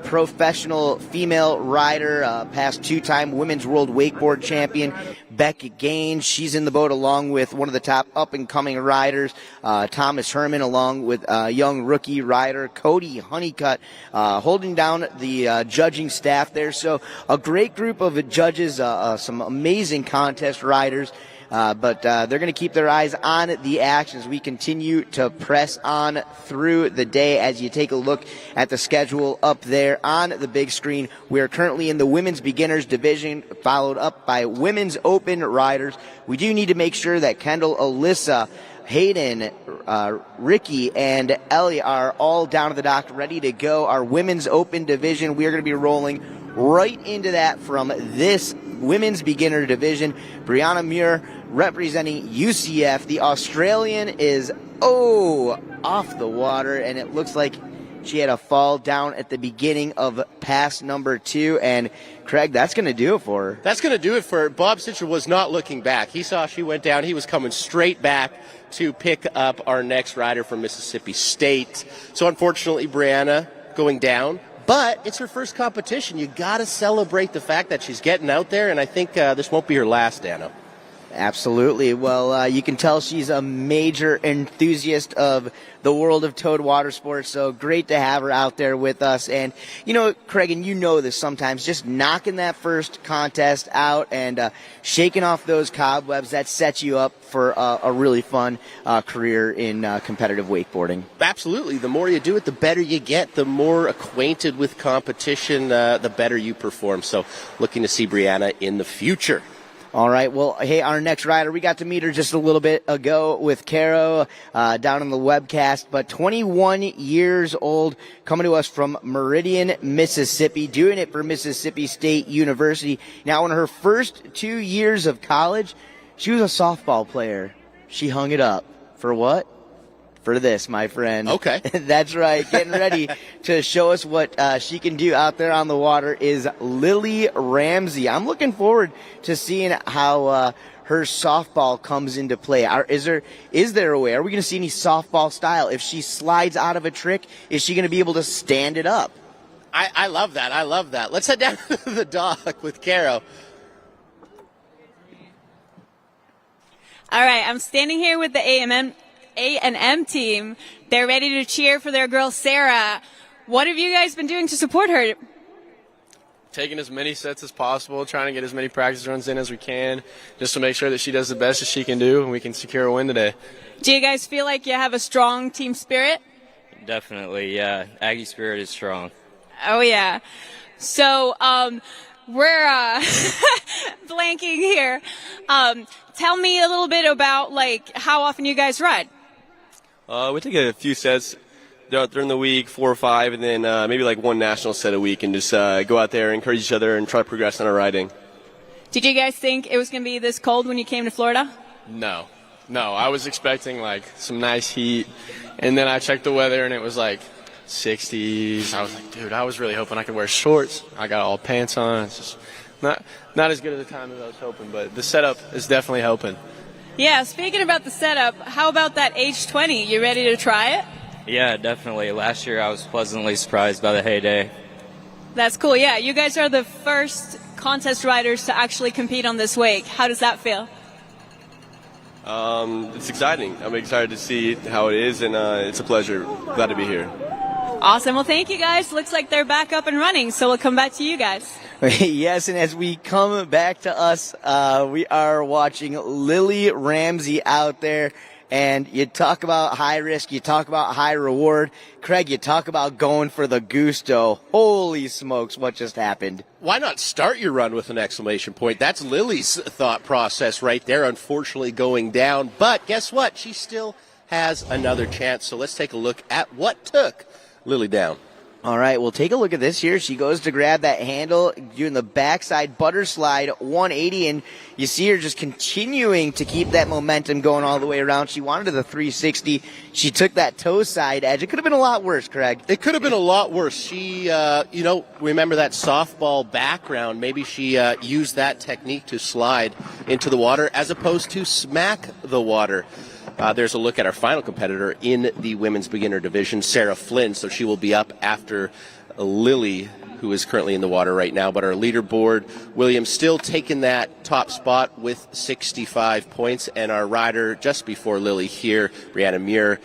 Professional female rider, past two-time women's world wakeboard champion, Becca Gaines. She's in the boat along with one of the top up-and-coming riders, Thomas Herman, along with young rookie rider Cody Honeycutt, holding down the judging staff there. So a great group of judges, some amazing contest riders. But they're going to keep their eyes on the action as we continue to press on through the day. As you take a look at the schedule up there on the big screen, we are currently in the women's beginners division, followed up by women's open riders. We do need to make sure that Kendall, Alyssa, Hayden, Ricky, and Ellie are all down to the dock, ready to go. Our women's open division, we are going to be rolling right into that from this women's beginner division. Brianna Muir representing UCF. The Australian is off the water, and it looks like she had a fall down at the beginning of pass number 2. And Craig, that's going to do it for her. That's going to do it for her. Bob Sitcher was not looking back. He saw she went down. He was coming straight back to pick up our next rider from Mississippi State. So unfortunately, Brianna going down. But it's her first competition. You got to celebrate the fact that she's getting out there, and I think this won't be her last, Dano. Absolutely. Well, you can tell she's a major enthusiast of the world of towed water sports, so great to have her out there with us. And, Craig, and this sometimes, just knocking that first contest out and shaking off those cobwebs, that sets you up for a really fun career in competitive wakeboarding. Absolutely. The more you do it, the better you get. The more acquainted with competition, the better you perform. So looking to see Brianna in the future. All right. Well, hey, our next rider, we got to meet her just a little bit ago with Caro down on the webcast, but 21 years old, coming to us from Meridian, Mississippi, doing it for Mississippi State University. Now, in her first 2 years of college, she was a softball player. She hung it up. For what? For this, my friend. Okay. That's right. Getting ready to show us what she can do out there on the water is Lily Ramsey. I'm looking forward to seeing how her softball comes into play. Is there a way? Are we going to see any softball style? If she slides out of a trick, is she going to be able to stand it up? I love that. I love that. Let's head down to the dock with Caro. All right, I'm standing here with the A&M team. They're ready to cheer for their girl, Sarah. What have you guys been doing to support her? Taking as many sets as possible, trying to get as many practice runs in as we can, just to make sure that she does the best that she can do and we can secure a win today. Do you guys feel like you have a strong team spirit? Definitely, yeah. Aggie spirit is strong. Oh, yeah. So, we're blanking here. Tell me a little bit about, like, how often you guys ride. We take a few sets during the week, 4 or 5, and then maybe like one national set a week, and just go out there, encourage each other, and try to progress on our riding. Did you guys think it was going to be this cold when you came to Florida? No. I was expecting like some nice heat, and then I checked the weather, and it was like 60s. I was like, dude, I was really hoping I could wear shorts. I got all pants on. It's just not as good at the time as I was hoping, but the setup is definitely helping. Yeah, speaking about the setup, how about that H20? You ready to try it? Yeah, definitely. Last year I was pleasantly surprised by the Heyday. That's cool. Yeah, you guys are the first contest riders to actually compete on this wake. How does that feel? It's exciting. I'm excited to see how it is, and it's a pleasure. Glad to be here. Awesome. Well, thank you guys. Looks like they're back up and running, so we'll come back to you guys. Yes, and as we come back to us, we are watching Lily Ramsey out there. And you talk about high risk, you talk about high reward. Craig, you talk about going for the gusto. Holy smokes, what just happened? Why not start your run with an exclamation point? That's Lily's thought process right there, unfortunately going down. But guess what? She still has another chance. So let's take a look at what took Lily down. All right, well, take a look at this here. She goes to grab that handle, doing the backside butter slide 180, and you see her just continuing to keep that momentum going all the way around. She wanted the 360. She took that toe side edge. It could have been a lot worse, Craig. It could have been a lot worse. She, remember that softball background. Maybe she used that technique to slide into the water as opposed to smack the water. There's a look at our final competitor in the women's beginner division, Sarah Flynn. So she will be up after Lily, who is currently in the water right now. But our leaderboard, William, still taking that top spot with 65 points. And our rider just before Lily here, Brianna Muir,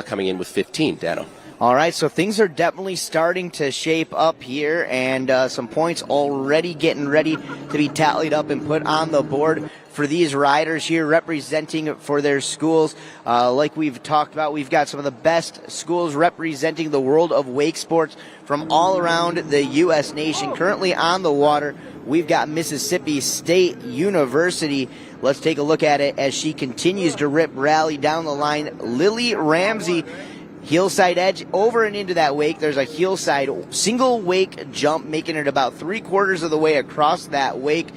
coming in with 15. Dano. All right, so things are definitely starting to shape up here, and some points already getting ready to be tallied up and put on the board for these riders here representing for their schools. Like we've talked about, we've got some of the best schools representing the world of wake sports from all around the U.S. nation. Currently on the water, we've got Mississippi State University. Let's take a look at it as she continues to rip rally down the line. Lily Ramsey, heel-side edge over and into that wake. There's a heel-side single wake jump, making it about 3/4 of the way across that wake,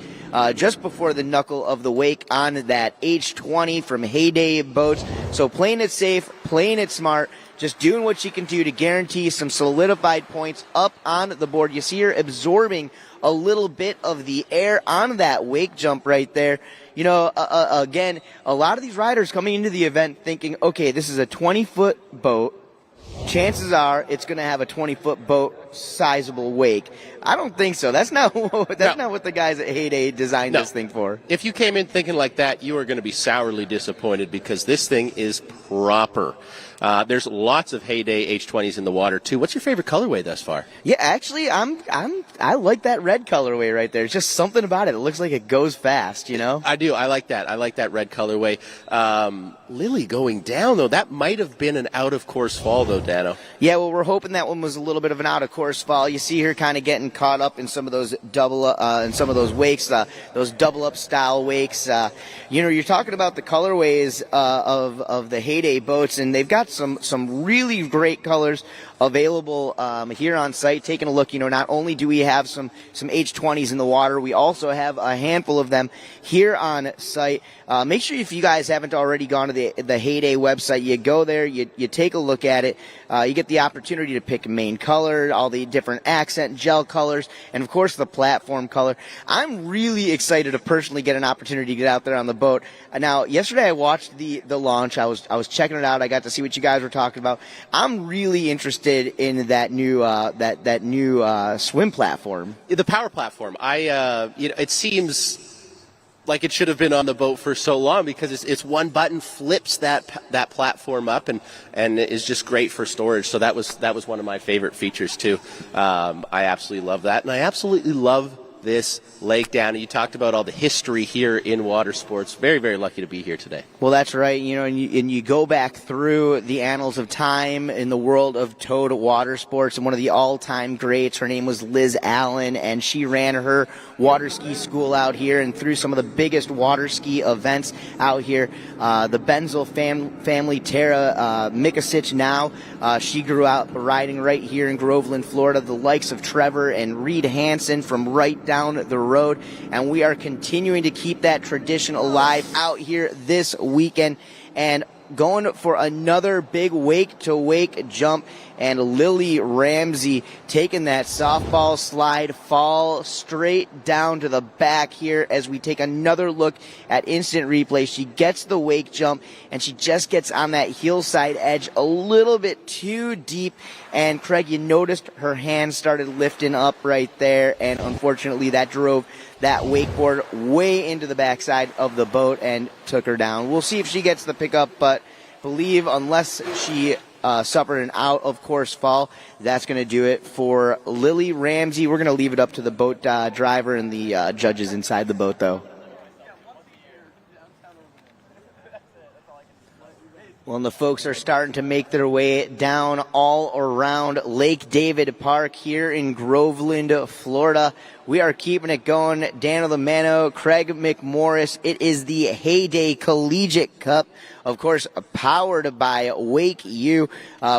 just before the knuckle of the wake on that H20 from Heyday Boats. So playing it safe, playing it smart, just doing what she can do to guarantee some solidified points up on the board. You see her absorbing a little bit of the air on that wake jump right there. You know, again, a lot of these riders coming into the event thinking, okay, this is a 20-foot boat. Chances are it's going to have a 20-foot boat sizable wake. I don't think so. That's not what the guys at Heyday designed this thing for. If you came in thinking like that, you are going to be sourly disappointed because this thing is proper. There's lots of Heyday H20s in the water too. What's your favorite colorway thus far? Yeah, actually, I like that red colorway right there. It's just something about it. It looks like it goes fast, you know? I do. I like that. I like that red colorway. Lily going down, though. That might have been an out-of-course fall, though, Dano. Yeah, well, we're hoping that one was a little bit of an out-of-course fall. You see her kind of getting caught up in some of those wakes, those double-up style wakes. You're talking about the colorways of the Heyday boats, and they've got some really great colors available here on site. Taking a look, not only do we have some H20s in the water, we also have a handful of them here on site. Make sure if you guys haven't already gone to the Heyday website, you go there, you take a look at it. You get the opportunity to pick main color, all the different accent gel colors, and of course the platform color. I'm really excited to personally get an opportunity to get out there on the boat. Now, yesterday I watched the launch. I was checking it out. I got to see what you guys were talking about. I'm really interested in that new that new swim platform, the power platform. It seems like it should have been on the boat for so long because it's one button flips that platform up and is just great for storage. So that was one of my favorite features too. I absolutely love that, and I absolutely love this lake down. You talked about all the history here in water sports. Very, very lucky to be here today. Well, that's right. And you go back through the annals of time in the world of towed water sports, and one of the all-time greats, her name was Liz Allen, and she ran her water ski school out here and through some of the biggest water ski events out here. The Benzel family, Tara Mikasic now, she grew up riding right here in Groveland, Florida. The likes of Trevor and Reed Hansen from right down the road, and we are continuing to keep that tradition alive out here this weekend and going for another big wake-to-wake jump, and Lily Ramsey taking that softball slide fall straight down to the back here as we take another look at instant replay. She gets the wake jump, and she just gets on that hillside edge a little bit too deep, and Craig, you noticed her hands started lifting up right there, and unfortunately that drove that wakeboard way into the backside of the boat and took her down. We'll see if she gets the pickup, but believe unless she suffered an out-of-course fall, that's going to do it for Lily Ramsey. We're going to leave it up to the boat driver and the judges inside the boat, though. Well, and the folks are starting to make their way down all around Lake David Park here in Groveland, Florida. We are keeping it going. Dan Lamano, Craig McMorris. It is the Heyday Collegiate Cup, of course, powered by WakeU.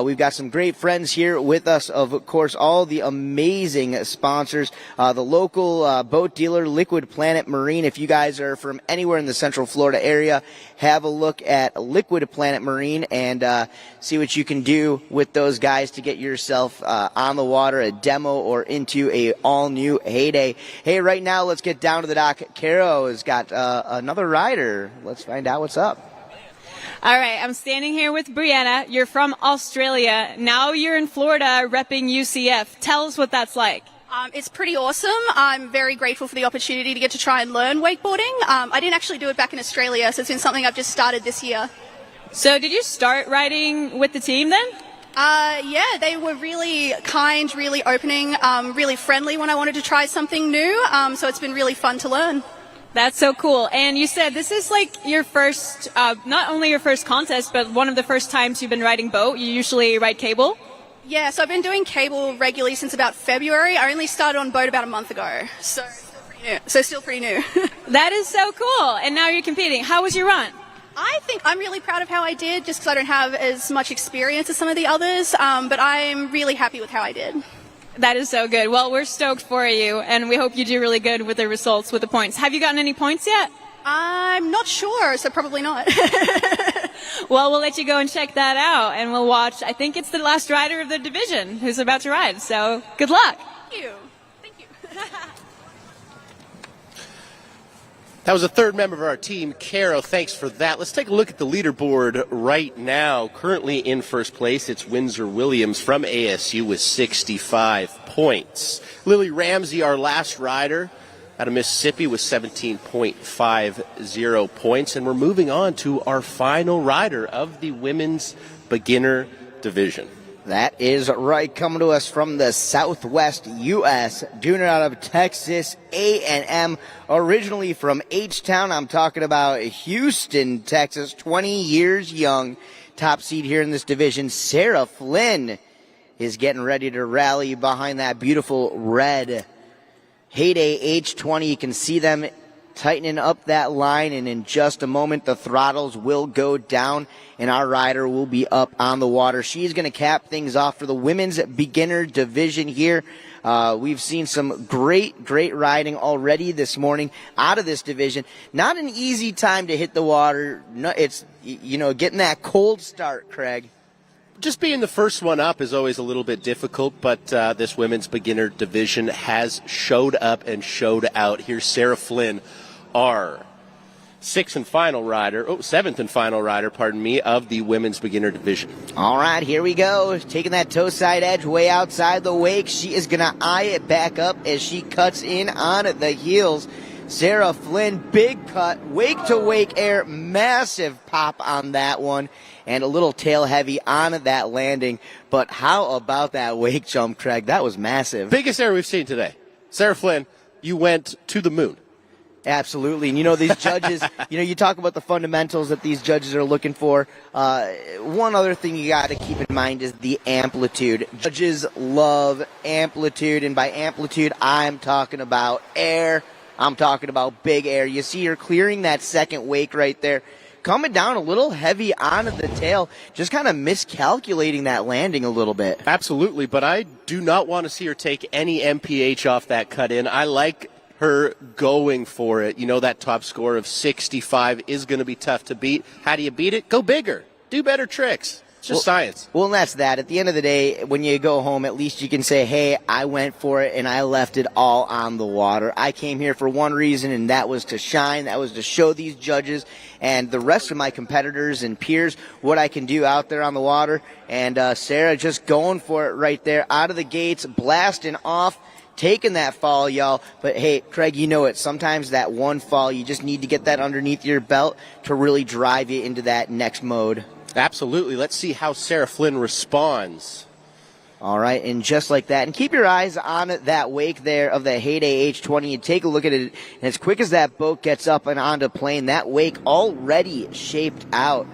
We've got some great friends here with us, of course, all the amazing sponsors. The local boat dealer, Liquid Planet Marine. If you guys are from anywhere in the Central Florida area, have a look at Liquid Planet Marine and see what you can do with those guys to get yourself on the water, a demo, or into a all-new Heyday. Hey, right now, let's get down to the dock. Caro has got another rider. Let's find out what's up. All right, I'm standing here with Brianna. You're from Australia. Now you're in Florida repping UCF. Tell us what that's like. It's pretty awesome. I'm very grateful for the opportunity to get to try and learn wakeboarding. I didn't actually do it back in Australia, so it's been something I've just started this year. So did you start riding with the team then? Yeah, they were really kind, really opening, really friendly when I wanted to try something new. So it's been really fun to learn. That's so cool. And you said this is like your first, not only your first contest, but one of the first times you've been riding boat. You usually ride cable? Yeah, so I've been doing cable regularly since about February. I only started on boat about a month ago. So still pretty new. That is so cool. And now you're competing. How was your run? I think I'm really proud of how I did, just because I don't have as much experience as some of the others, but I'm really happy with how I did. That is so good. Well, we're stoked for you, and we hope you do really good with the results, with the points. Have you gotten any points yet? I'm not sure, so probably not. Well, we'll let you go and check that out, and we'll watch. I think it's the last rider of the division who's about to ride, so good luck. Thank you. That was a third member of our team, Caro. Thanks for that. Let's take a look at the leaderboard right now. Currently in first place, it's Windsor Williams from ASU with 65 points. Lily Ramsey, our last rider, out of Mississippi with 17.50 points. And we're moving on to our final rider of the women's beginner division. That is right, coming to us from the Southwest U.S., doing it out of Texas A&M, originally from H-Town. I'm talking about Houston, Texas, 20 years young, top seed here in this division. Sarah Flynn is getting ready to rally behind that beautiful red Heyday H20. You can see them tightening up that line, and in just a moment the throttles will go down and our rider will be up on the water. She's going to cap things off for the women's beginner division here. We've seen some great riding already this morning out of this division. Not an easy time to hit the water. No, it's, getting that cold start, Craig. Just being the first one up is always a little bit difficult, but this women's beginner division has showed up and showed out. Here's Sarah Flynn, our seventh and final rider, of the women's beginner division. All right, here we go. Taking that toe side edge way outside the wake. She is going to eye it back up as she cuts in on the heels. Sarah Flynn, big cut, wake to wake air, massive pop on that one, and a little tail heavy on that landing. But how about that wake jump, Craig? That was massive. Biggest air we've seen today. Sarah Flynn, you went to the moon. Absolutely. And, these judges, you talk about the fundamentals that these judges are looking for. One other thing you got to keep in mind is the amplitude. Judges love amplitude, and by amplitude, I'm talking about air. I'm talking about big air. You see her clearing that second wake right there, coming down a little heavy onto the tail, just kind of miscalculating that landing a little bit. Absolutely, but I do not want to see her take any MPH off that cut in. I like her going for it. That top score of 65 is going to be tough to beat. How do you beat it? Go bigger. Do better tricks. It's just science. Well, and that's that. At the end of the day, when you go home, at least you can say, hey, I went for it and I left it all on the water. I came here for one reason, and that was to shine. That was to show these judges and the rest of my competitors and peers what I can do out there on the water. And Sarah just going for it right there, out of the gates, blasting off, taking that fall, y'all. But, hey, Craig, you know it. Sometimes that one fall, you just need to get that underneath your belt to really drive you into that next mode. Absolutely. Let's see how Sarah Flynn responds. All right, and just like that. And keep your eyes on that wake there of the Heyday H20 and take a look at it. And as quick as that boat gets up and onto plane, that wake already shaped out.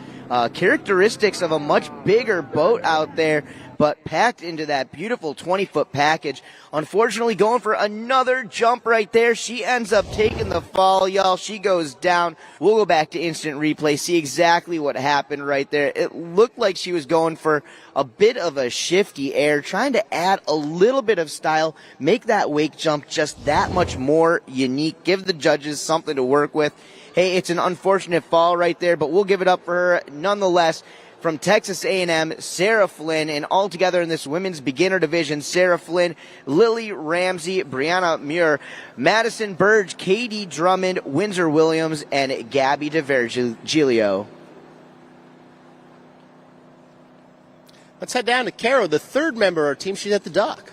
Characteristics of a much bigger boat out there, but packed into that beautiful 20-foot package. Unfortunately, going for another jump right there. She ends up taking the fall, y'all. She goes down. We'll go back to instant replay, see exactly what happened right there. It looked like she was going for a bit of a shifty air, trying to add a little bit of style, make that wake jump just that much more unique, give the judges something to work with. Hey, it's an unfortunate fall right there, but we'll give it up for her nonetheless. From Texas A&M, Sarah Flynn, and all together in this women's beginner division, Sarah Flynn, Lily Ramsey, Brianna Muir, Madison Burge, Katie Drummond, Windsor Williams, and Gabby DeVergilio. Let's head down to Caro, the third member of our team. She's at the dock.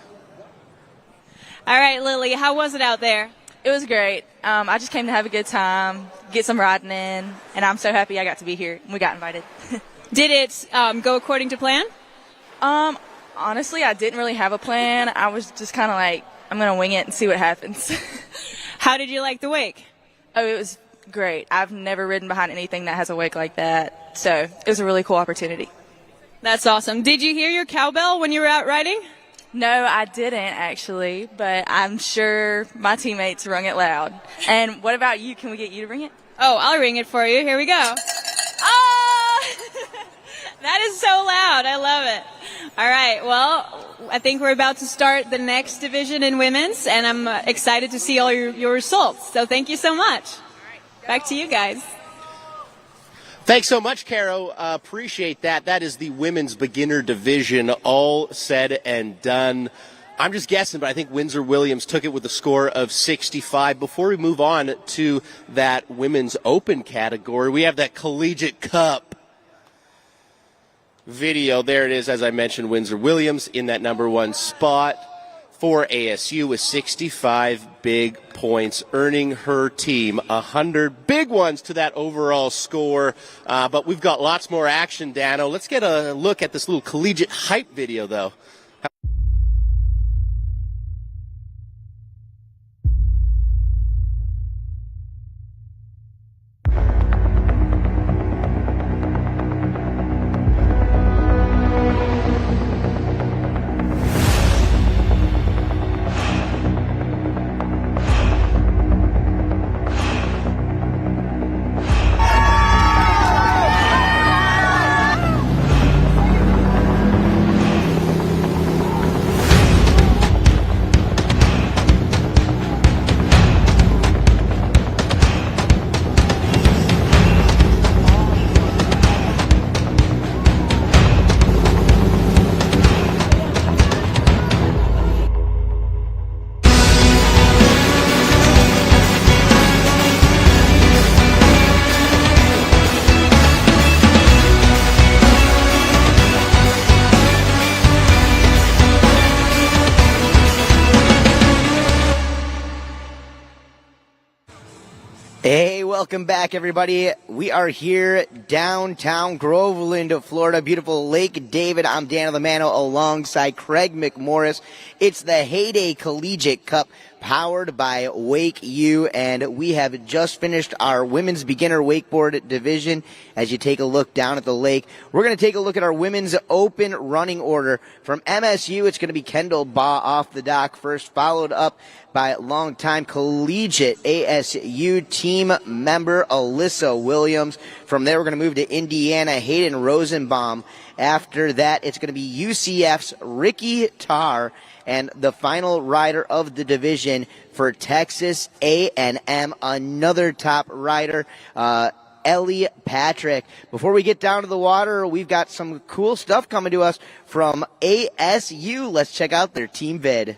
All right, Lily, how was it out there? It was great. I just came to have a good time, get some riding in, and I'm so happy I got to be here. We got invited. Did it go according to plan? Honestly, I didn't really have a plan. I was just kind of like, I'm going to wing it and see what happens. How did you like the wake? Oh, it was great. I've never ridden behind anything that has a wake like that, so it was a really cool opportunity. That's awesome. Did you hear your cowbell when you were out riding? No, I didn't actually, but I'm sure my teammates rung it loud. And what about you? Can we get you to ring it? Oh, I'll ring it for you. Here we go. That is so loud. I love it. All right. Well, I think we're about to start the next division in women's, and I'm excited to see all your results. So thank you so much. Back to you guys. Thanks so much, Caro. Appreciate that. That is the women's beginner division, all said and done. I'm just guessing, but I think Windsor Williams took it with a score of 65. Before we move on to that women's open category, we have that Collegiate Cup video. There it is, as I mentioned, Windsor Williams in that number one spot for ASU with 65 big points, earning her team 100 big ones to that overall score. But we've got lots more action, Dano. Let's get a look at this little collegiate hype video, though. Hey, welcome back, everybody. We are here downtown Groveland, Florida, beautiful Lake David. I'm Dan Lamano alongside Craig McMorris. It's the Heyday Collegiate Cup powered by WakeU, and we have just finished our women's beginner wakeboard division. As you take a look down at the lake, we're going to take a look at our women's open running order. From MSU, it's going to be Kendall Baugh off the dock first, followed up by longtime collegiate ASU team member Alyssa Williams. From there, we're going to move to Indiana, Hayden Rosenbaum. After that, it's going to be UCF's Ricky Tarr. And the final rider of the division for Texas A&M, another top rider, Ellie Patrick. Before we get down to the water, we've got some cool stuff coming to us from ASU. Let's check out their team vid.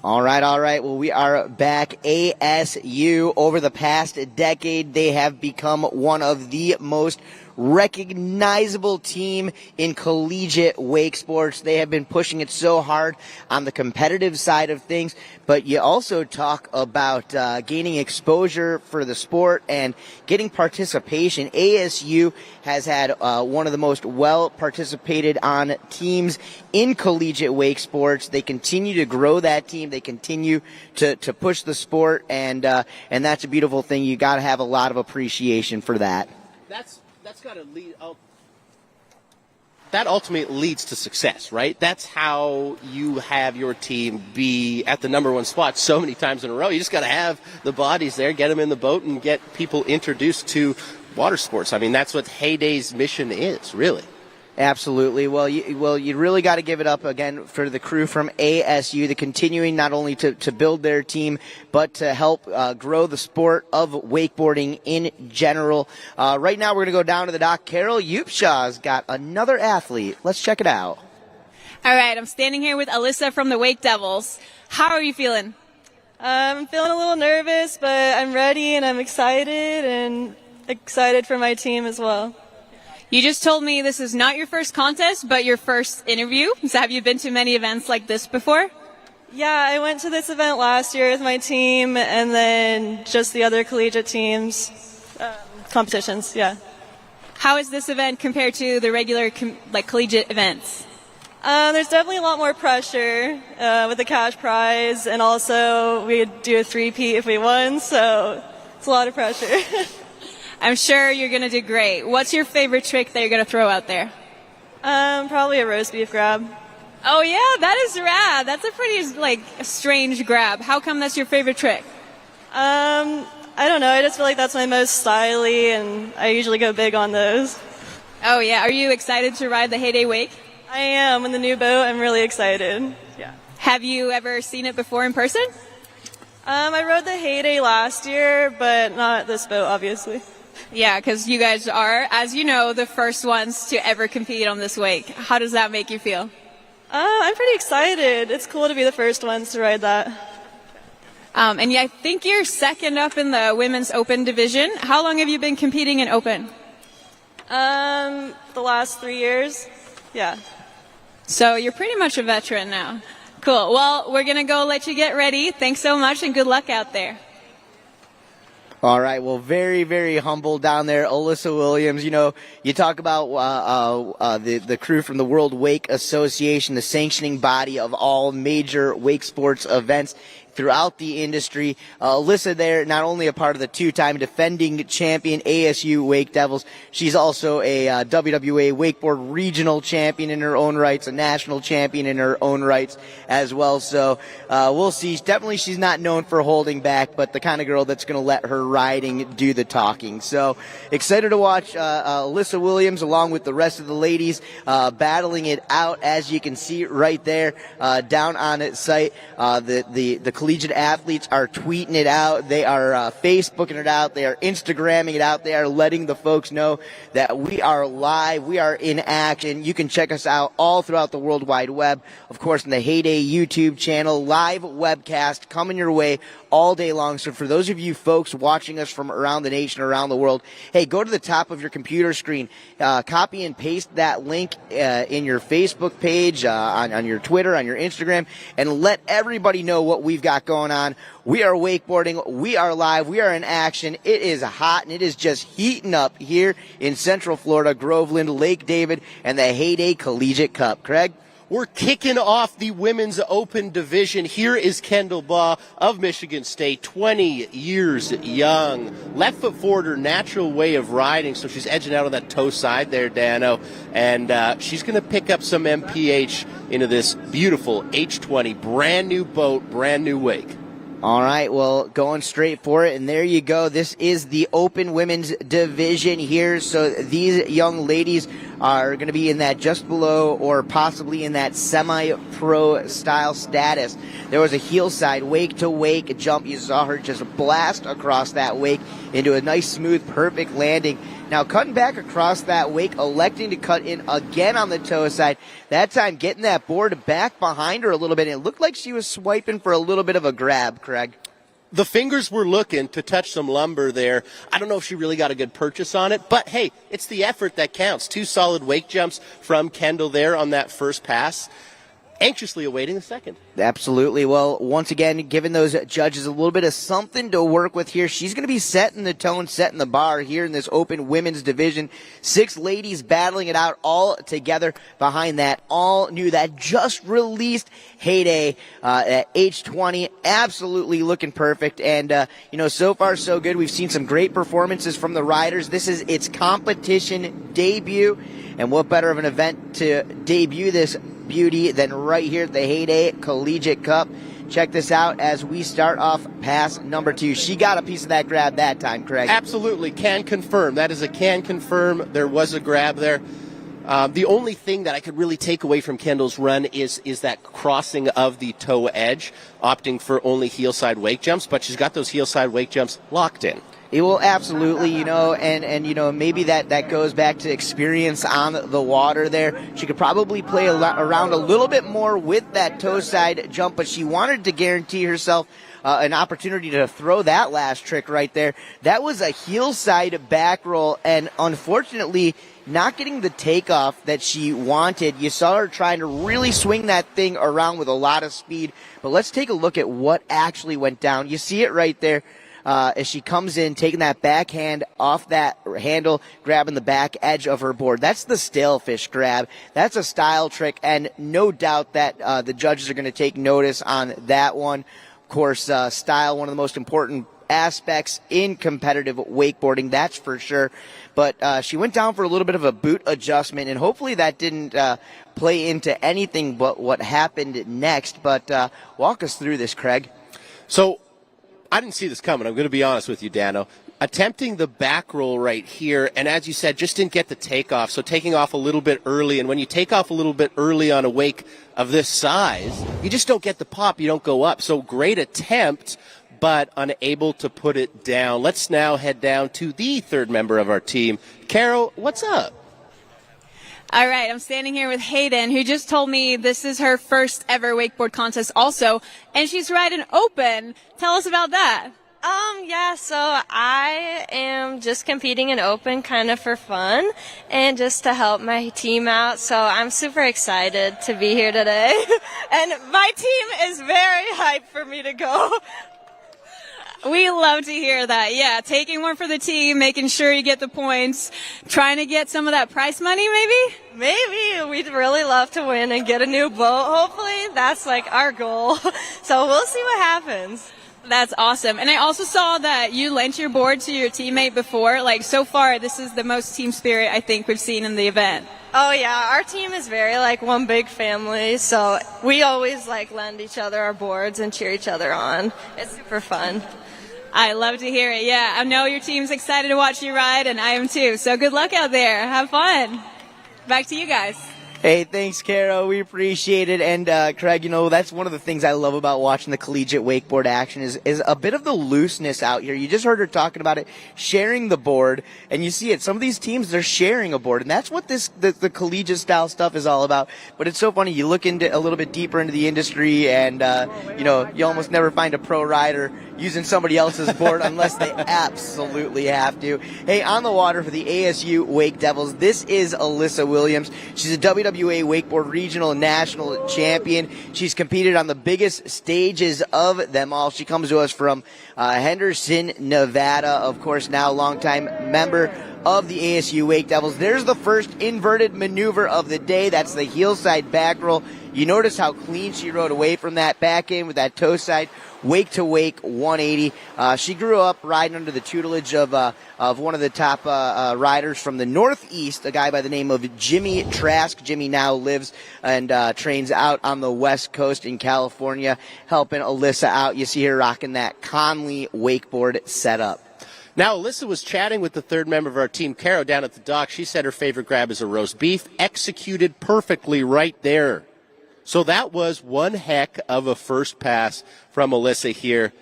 All right. Well, we are back. ASU, over the past decade, they have become one of the most recognizable team in collegiate wake sports. They have been pushing it so hard on the competitive side of things, but you also talk about gaining exposure for the sport and getting participation. ASU has had one of the most well participated on teams in collegiate wake sports. They continue to grow that team. They continue to push the sport, and that's a beautiful thing. You got to have a lot of appreciation for that. That's got to lead. That ultimately leads to success, right? That's how you have your team be at the number one spot so many times in a row. You just got to have the bodies there, get them in the boat, and get people introduced to water sports. I mean, that's what Heyday's mission is, really. Absolutely. Well, you really got to give it up again for the crew from ASU, the continuing not only to build their team, but to help grow the sport of wakeboarding in general. Right now, we're going to go down to the dock. Carol Upshaw's got another athlete. Let's check it out. All right, I'm standing here with Alyssa from the Wake Devils. How are you feeling? I'm feeling a little nervous, but I'm ready and I'm excited for my team as well. You just told me this is not your first contest, but your first interview. So have you been to many events like this before? Yeah, I went to this event last year with my team and then just the other collegiate teams, competitions, yeah. How is this event compared to the regular collegiate events? There's definitely a lot more pressure with the cash prize, and also we'd do a three-peat if we won, so it's a lot of pressure. I'm sure you're going to do great. What's your favorite trick that you're going to throw out there? Probably a roast beef grab. Oh, yeah, that is rad. That's a pretty, strange grab. How come that's your favorite trick? I don't know. I just feel like that's my most styly, and I usually go big on those. Oh, yeah. Are you excited to ride the Heyday Wake? I am. In the new boat, I'm really excited. Yeah. Have you ever seen it before in person? I rode the Heyday last year, but not this boat, obviously. Yeah, because you guys are, as you know, the first ones to ever compete on this wake. How does that make you feel? I'm pretty excited. It's cool to be the first ones to ride that. And yeah, I think you're second up in the women's open division. How long have you been competing in open? The last 3 years. Yeah. So you're pretty much a veteran now. Cool. Well, we're going to go let you get ready. Thanks so much and good luck out there. All right, well, very, very humble down there, Alyssa Williams. You know, you talk about the crew from the World Wake Association, the sanctioning body of all major wake sports events throughout the industry. Alyssa there, not only a part of the two-time defending champion ASU Wake Devils, she's also a WWA wakeboard regional champion in her own rights, a national champion in her own rights as well. So we'll see. Definitely she's not known for holding back, but the kind of girl that's going to let her riding do the talking. So excited to watch Alyssa Williams along with the rest of the ladies battling it out, as you can see right there down on its site. The collegiate athletes are tweeting it out. They are Facebooking it out. They are Instagramming it out. They are letting the folks know that we are live. We are in action. You can check us out all throughout the World Wide Web. Of course, in the Heyday YouTube channel, live webcast coming your way all day long. So for those of you folks watching us from around the nation, around the world, hey, go to the top of your computer screen, copy and paste that link in your Facebook page, on your Twitter, on your Instagram, and let everybody know what we've got going on. We are wakeboarding. We are live. We are in action. It is hot, and it is just heating up here in Central Florida, Groveland, Lake David, and the Heyday Collegiate Cup. Craig? We're kicking off the women's open division. Here is Kendall Baugh of Michigan State, 20 years young. Left foot forward, her natural way of riding, so she's edging out on that toe side there, Dano. And she's going to pick up some MPH into this beautiful H20, brand new boat, brand new wake. All right, well, going straight for it, and there you go. This is the open women's division here. So these young ladies are going to be in that just below or possibly in that semi-pro style status. There was a heel side wake to wake jump. You saw her just blast across that wake into a nice, smooth, perfect landing. Now cutting back across that wake, electing to cut in again on the toe side. That time getting that board back behind her a little bit. It looked like she was swiping for a little bit of a grab, Craig. The fingers were looking to touch some lumber there. I don't know if she really got a good purchase on it, but hey, it's the effort that counts. 2 solid wake jumps from Kendall there on that first pass. Anxiously awaiting the second. Absolutely. Well, once again, giving those judges a little bit of something to work with here. She's going to be setting the tone, setting the bar here in this open women's division. 6 ladies battling it out all together behind that all new, that just released Heyday at H20. Absolutely looking perfect. And, so far so good. We've seen some great performances from the riders. This is its competition debut. And what better of an event to debut this beauty than right here at the Heyday Collegiate Cup. Check this out as we start off pass number 2. She got a piece of that grab that time, Craig. Absolutely. Can confirm. That is a can confirm. There was a grab there. The only thing that I could really take away from Kendall's run is that crossing of the toe edge, opting for only heel side wake jumps, but she's got those heel side wake jumps locked in. It will absolutely, and maybe that goes back to experience on the water there. She could probably play around a little bit more with that toe side jump, but she wanted to guarantee herself an opportunity to throw that last trick right there. That was a heel side back roll, and unfortunately not getting the takeoff that she wanted. You saw her trying to really swing that thing around with a lot of speed, but let's take a look at what actually went down. You see it right there. As she comes in, taking that backhand off that handle, grabbing the back edge of her board. That's the stalefish grab. That's a style trick, and no doubt that the judges are going to take notice on that one. Of course, style, one of the most important aspects in competitive wakeboarding, that's for sure. But she went down for a little bit of a boot adjustment, and hopefully that didn't play into anything but what happened next. But walk us through this, Craig. So, I didn't see this coming. I'm going to be honest with you, Dano. Attempting the back roll right here, and as you said, just didn't get the takeoff. So taking off a little bit early, and when you take off a little bit early on a wake of this size, you just don't get the pop. You don't go up. So great attempt, but unable to put it down. Let's now head down to the third member of our team. Carol, what's up? All right, I'm standing here with Hayden, who just told me this is her first ever wakeboard contest also, and she's riding open. Tell us about that. Yeah, so I am just competing in open kind of for fun and just to help my team out. So I'm super excited to be here today. And my team is very hyped for me to go. We love to hear that. Yeah, taking one for the team, making sure you get the points, trying to get some of that prize money maybe? Maybe. We'd really love to win and get a new boat. Hopefully that's like our goal. So we'll see what happens. That's awesome. And I also saw that you lent your board to your teammate before. Like, so far, this is the most team spirit I think we've seen in the event. Oh, yeah. Our team is very, like, one big family. So we always, like, lend each other our boards and cheer each other on. It's super fun. I love to hear it. Yeah, I know your team's excited to watch you ride, and I am too. So good luck out there. Have fun. Back to you guys. Hey, thanks, Caro. We appreciate it. And, Craig, you know, that's one of the things I love about watching the collegiate wakeboard action is a bit of the looseness out here. You just heard her talking about it, sharing the board, and you see it. Some of these teams, they're sharing a board, and that's what the collegiate style stuff is all about. But it's so funny. You look into a little bit deeper into the industry, and, you know, you almost never find a pro rider using somebody else's board unless they absolutely have to. Hey, on the water for the ASU Wake Devils, this is Alyssa Williams. She's a WWA Wakeboard Regional and National Champion. She's competed on the biggest stages of them all. She comes to us from Henderson, Nevada. Of course, now longtime member of the ASU Wake Devils. There's the first inverted maneuver of the day. That's the heel side back roll. You notice how clean she rode away from that back end with that toe side wake to wake 180. She grew up riding under the tutelage of one of the top riders from the Northeast, a guy by the name of Jimmy Trask. Jimmy now lives and trains out on the West Coast in California, helping Alyssa out. You see her rocking that Conley wakeboard setup. Now, Alyssa was chatting with the third member of our team, Caro, down at the dock. She said her favorite grab is a roast beef, executed perfectly right there. So that was one heck of a first pass from Alyssa here.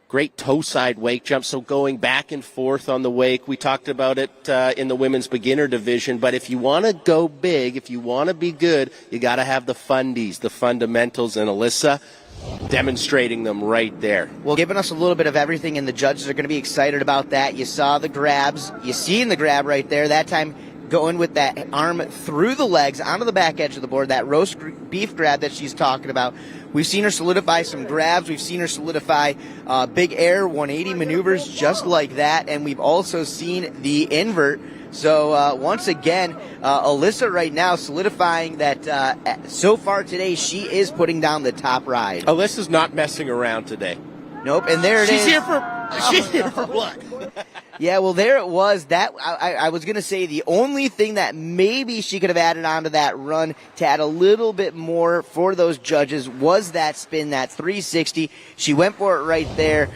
Great toe side wake jump, so going back and forth on the wake. We talked about it in the women's beginner division, but if you want to go big, if you want to be good, you got to have the fundies, the fundamentals, and Alyssa demonstrating them right there. Well, giving us a little bit of everything, and the judges are going to be excited about that. You saw the grabs. You see in the grab right there, that time going with that arm through the legs onto the back edge of the board, that roast beef grab that she's talking about. We've seen her solidify some grabs. We've seen her solidify big air 180 maneuvers just like that, and we've also seen the invert. So once again, Alyssa right now solidifying that so far today she is putting down the top ride. Alyssa's not messing around today. Nope, and there it is. She's here for what? Yeah, well, there it was. That I was going to say the only thing that maybe she could have added onto that run to add a little bit more for those judges was that spin, that 360. She went for it right there.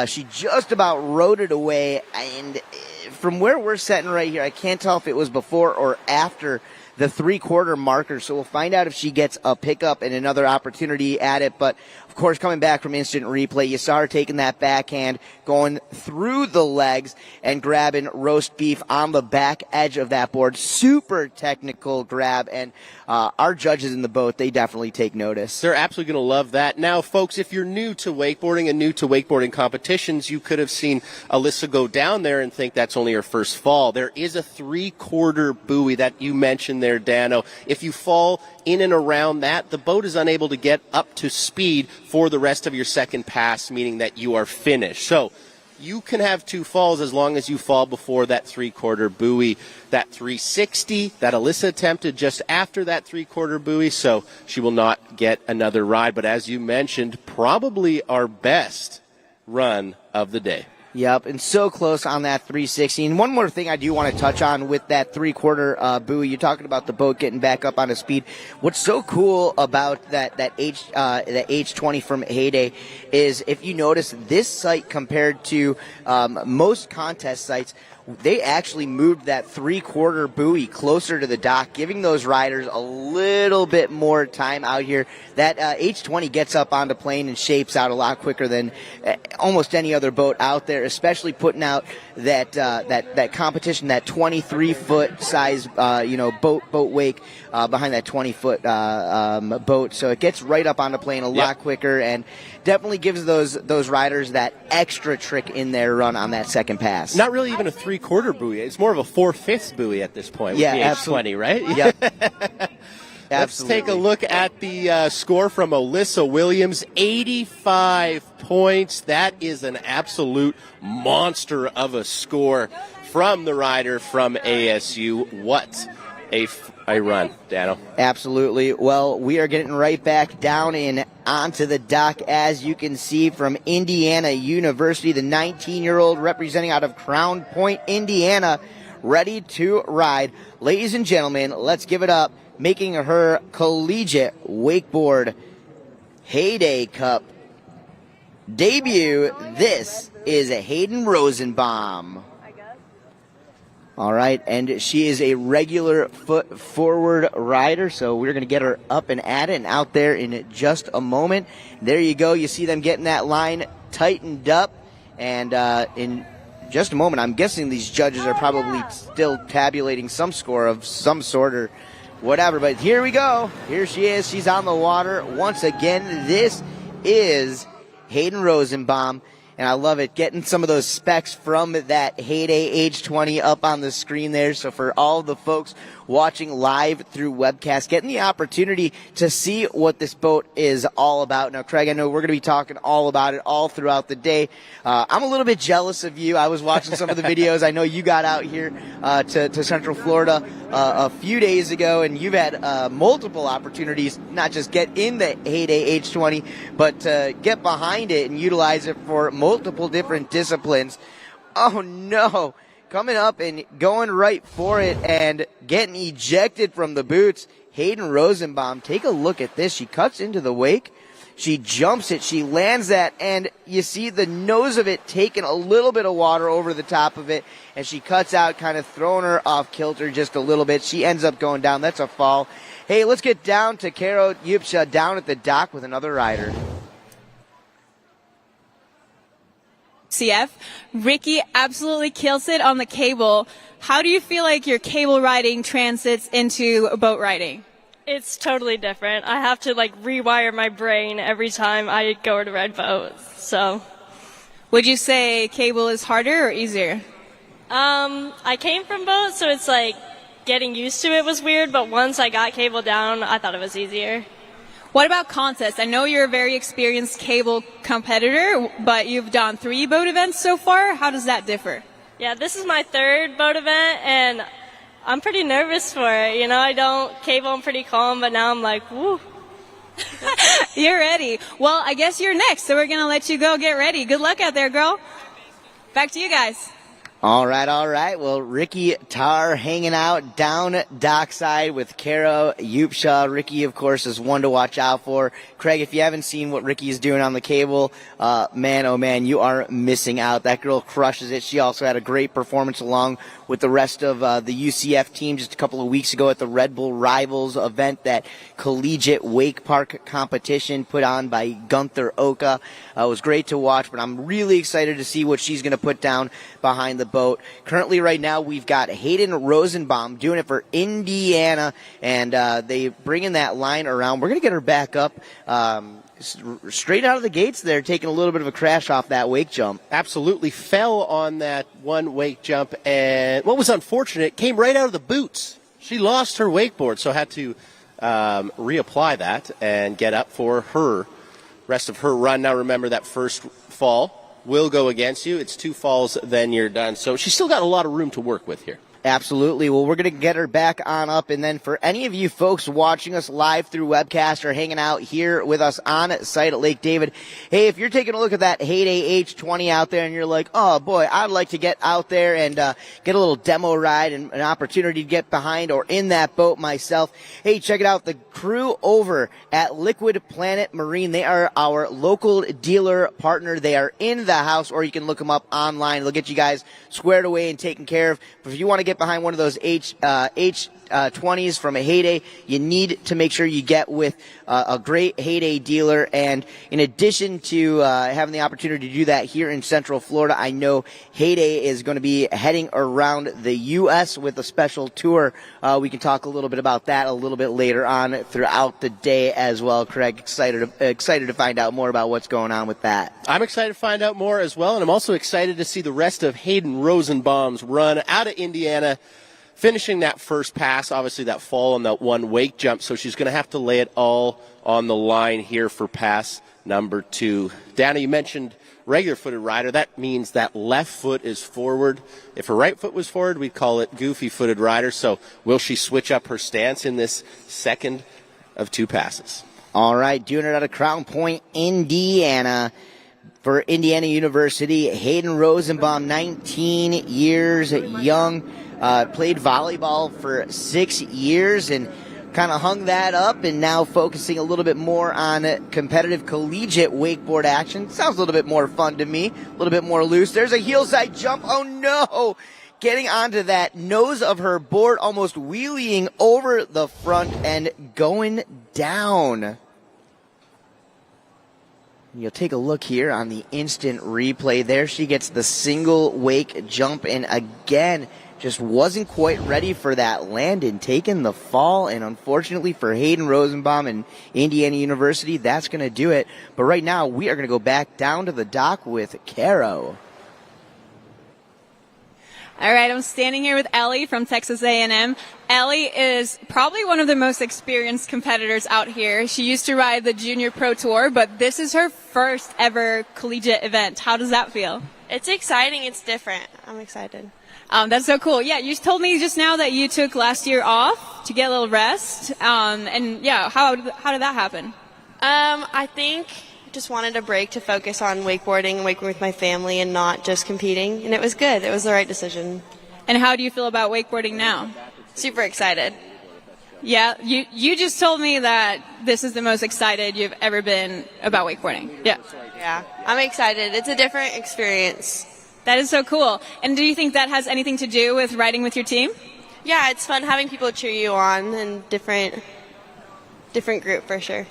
She just about rode it away. And from where we're sitting right here, I can't tell if it was before or after the three-quarter marker. So we'll find out if she gets a pickup and another opportunity at it. But, of course, coming back from instant replay, you saw her taking that backhand, going through the legs and grabbing roast beef on the back edge of that board. Super technical grab, and our judges in the boat, they definitely take notice. They're absolutely going to love that. Now, folks, if you're new to wakeboarding and new to wakeboarding competitions, you could have seen Alyssa go down there and think that's only her first fall. There is a three-quarter buoy that you mentioned there, Dano. If you fall in and around that, the boat is unable to get up to speed for the rest of your second pass, meaning that you are finished. So you can have two falls as long as you fall before that three-quarter buoy. That 360 that Alyssa attempted just after that three-quarter buoy, so she will not get another ride. But as you mentioned, probably our best run of the day. Yep, and so close on that 360. And one more thing I do want to touch on with that three-quarter buoy. You're talking about the boat getting back up on a speed. What's so cool about that H20 from Heyday is if you notice this site compared to most contest sites, they actually moved that 3/4 buoy closer to the dock, giving those riders a little bit more time out here. That H20 gets up on the plane and shapes out a lot quicker than almost any other boat out there, especially putting out that competition, that 23-foot size boat wake behind that 20-foot boat. So it gets right up on the plane a lot quicker, and definitely gives those riders that extra trick in their run on that second pass. Not really even a 3/4 buoy. It's more of a 4/5 buoy at this point with the H20, right? Yep. Let's take a look at the score from Alyssa Williams. 85 points. That is an absolute monster of a score from the rider from ASU. What a run, Dano. Absolutely. Well, we are getting right back down and onto the dock, as you can see, from Indiana University, the 19-year-old representing out of Crown Point, Indiana, ready to ride. Ladies and gentlemen, let's give it up, making her collegiate wakeboard Heyday Cup debut. This is Hayden Rosenbaum. All right, and she is a regular foot forward rider, so we're going to get her up and at it and out there in just a moment. There you go. You see them getting that line tightened up, and in just a moment, I'm guessing these judges are probably still tabulating some score of some sort or whatever, but here we go. Here she is. She's on the water once again. This is Hayden Rosenbaum. And I love it, getting some of those specs from that Heyday H20 up on the screen there. So for all the folks watching live through webcast, getting the opportunity to see what this boat is all about. Now, Craig, I know we're going to be talking all about it all throughout the day. I'm a little bit jealous of you. I was watching some of the videos. I know you got out here to Central Florida a few days ago, and you've had multiple opportunities, not just get in the Heyday H20, but get behind it and utilize it for multiple different disciplines. Oh, no. Coming up and going right for it and getting ejected from the boots. Hayden Rosenbaum, take a look at this. She cuts into the wake. She jumps it. She lands that, and you see the nose of it taking a little bit of water over the top of it, and she cuts out, kind of throwing her off kilter just a little bit. She ends up going down. That's a fall. Hey, let's get down to Karo Yupsha down at the dock with another rider. CF, Ricky absolutely kills it on the cable. How do you feel like your cable riding transits into boat riding? It's totally different. I have to rewire my brain every time I go to ride boats. So, would you say cable is harder or easier? I came from boats, so it's getting used to it was weird, but once I got cable down, I thought it was easier. What about contests? I know you're a very experienced cable competitor, but you've done 3 boat events so far. How does that differ? Yeah, this is my 3rd boat event, and I'm pretty nervous for it. I don't cable, I'm pretty calm, but now I'm like, woo. You're ready. Well, I guess you're next, so we're going to let you go get ready. Good luck out there, girl. Back to you guys. All right. Well, Ricky Tarr hanging out down dockside with Karo Yupsha. Ricky, of course, is one to watch out for. Craig, if you haven't seen what Ricky is doing on the cable, man, oh man, you are missing out. That girl crushes it. She also had a great performance along with the rest of the UCF team just a couple of weeks ago at the Red Bull Rivals event, that collegiate wake park competition put on by Gunther Oka. It was great to watch, but I'm really excited to see what she's going to put down behind the boat. Currently right now we've got Hayden Rosenbaum doing it for Indiana, and they bringing that line around. We're going to get her back up straight out of the gates there, taking a little bit of a crash off that wake jump. Absolutely fell on that one wake jump, and what was unfortunate, came right out of the boots. She lost her wakeboard, so had to reapply that and get up for her rest of her run. Now remember, that first fall will go against you. It's 2 falls, then you're done. So she's still got a lot of room to work with here. Absolutely. Well, we're going to get her back on up. And then for any of you folks watching us live through webcast or hanging out here with us on site at Lake David, hey, if you're taking a look at that Heyday H20 out there and you're like, oh boy, I'd like to get out there and get a little demo ride and an opportunity to get behind or in that boat myself, hey, check it out. The crew over at Liquid Planet Marine, they are our local dealer partner. They are in the house, or you can look them up online. They'll get you guys squared away and taken care of. But if you want to get behind one of those H20s from a Heyday, you need to make sure you get with a great Heyday dealer. And in addition to having the opportunity to do that here in Central Florida, I know Heyday is going to be heading around the U.S. with a special tour. We can talk a little bit about that a little bit later on throughout the day as well. Craig, excited to find out more about what's going on with that. I'm excited to find out more as well, and I'm also excited to see the rest of Hayden Rosenbaum's run out of Indiana, finishing that first pass, obviously that fall on that one wake jump, so she's going to have to lay it all on the line here for pass number 2. Dana, you mentioned regular-footed rider. That means that left foot is forward. If her right foot was forward, we'd call it goofy-footed rider. So will she switch up her stance in this second of 2 passes? All right, doing it out of Crown Point, Indiana. For Indiana University, Hayden Rosenbaum, 19 years young, played volleyball for 6 years and kind of hung that up, and now focusing a little bit more on competitive collegiate wakeboard action. Sounds a little bit more fun to me, a little bit more loose. There's a heel side jump. Oh no! Getting onto that nose of her board, almost wheeling over the front and going down. You'll take a look here on the instant replay. There she gets the single wake jump, and again, just wasn't quite ready for that land and taking the fall. And unfortunately for Hayden Rosenbaum and Indiana University, that's going to do it. But right now, we are going to go back down to the dock with Caro. All right, I'm standing here with Ellie from Texas A&M. Ellie is probably one of the most experienced competitors out here. She used to ride the Junior Pro Tour, but this is her first ever collegiate event. How does that feel? It's exciting. It's different. I'm excited. That's so cool. Yeah, you told me just now that you took last year off to get a little rest. And yeah, how did that happen? I think just wanted a break to focus on wakeboarding and wakeboarding with my family and not just competing. And it was good. It was the right decision. And how do you feel about wakeboarding now? Super excited. Yeah, you just told me that this is the most excited you've ever been about wakeboarding. Yeah. Yeah, I'm excited. It's a different experience. That is so cool. And do you think that has anything to do with riding with your team? Yeah, it's fun having people cheer you on and different group for sure.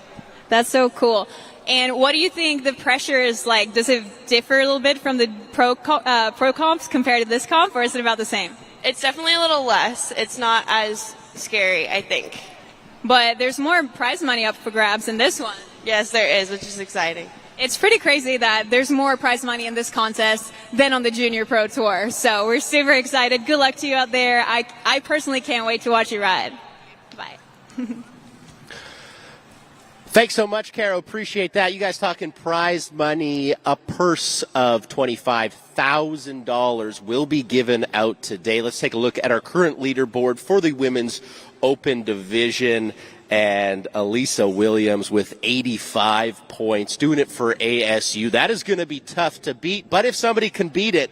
That's so cool. And what do you think the pressure is like? Does it differ a little bit from the pro comps compared to this comp, or is it about the same? It's definitely a little less. It's not as scary, I think. But there's more prize money up for grabs in this one. Yes, there is, which is exciting. It's pretty crazy that there's more prize money in this contest than on the Junior Pro Tour. So we're super excited. Good luck to you out there. I personally can't wait to watch you ride. Bye. Thanks so much, Caro. Appreciate that. You guys talking prize money, a purse of $25,000 will be given out today. Let's take a look at our current leaderboard for the Women's Open Division. And Elisa Williams with 85 points, doing it for ASU. That is going to be tough to beat, but if somebody can beat it,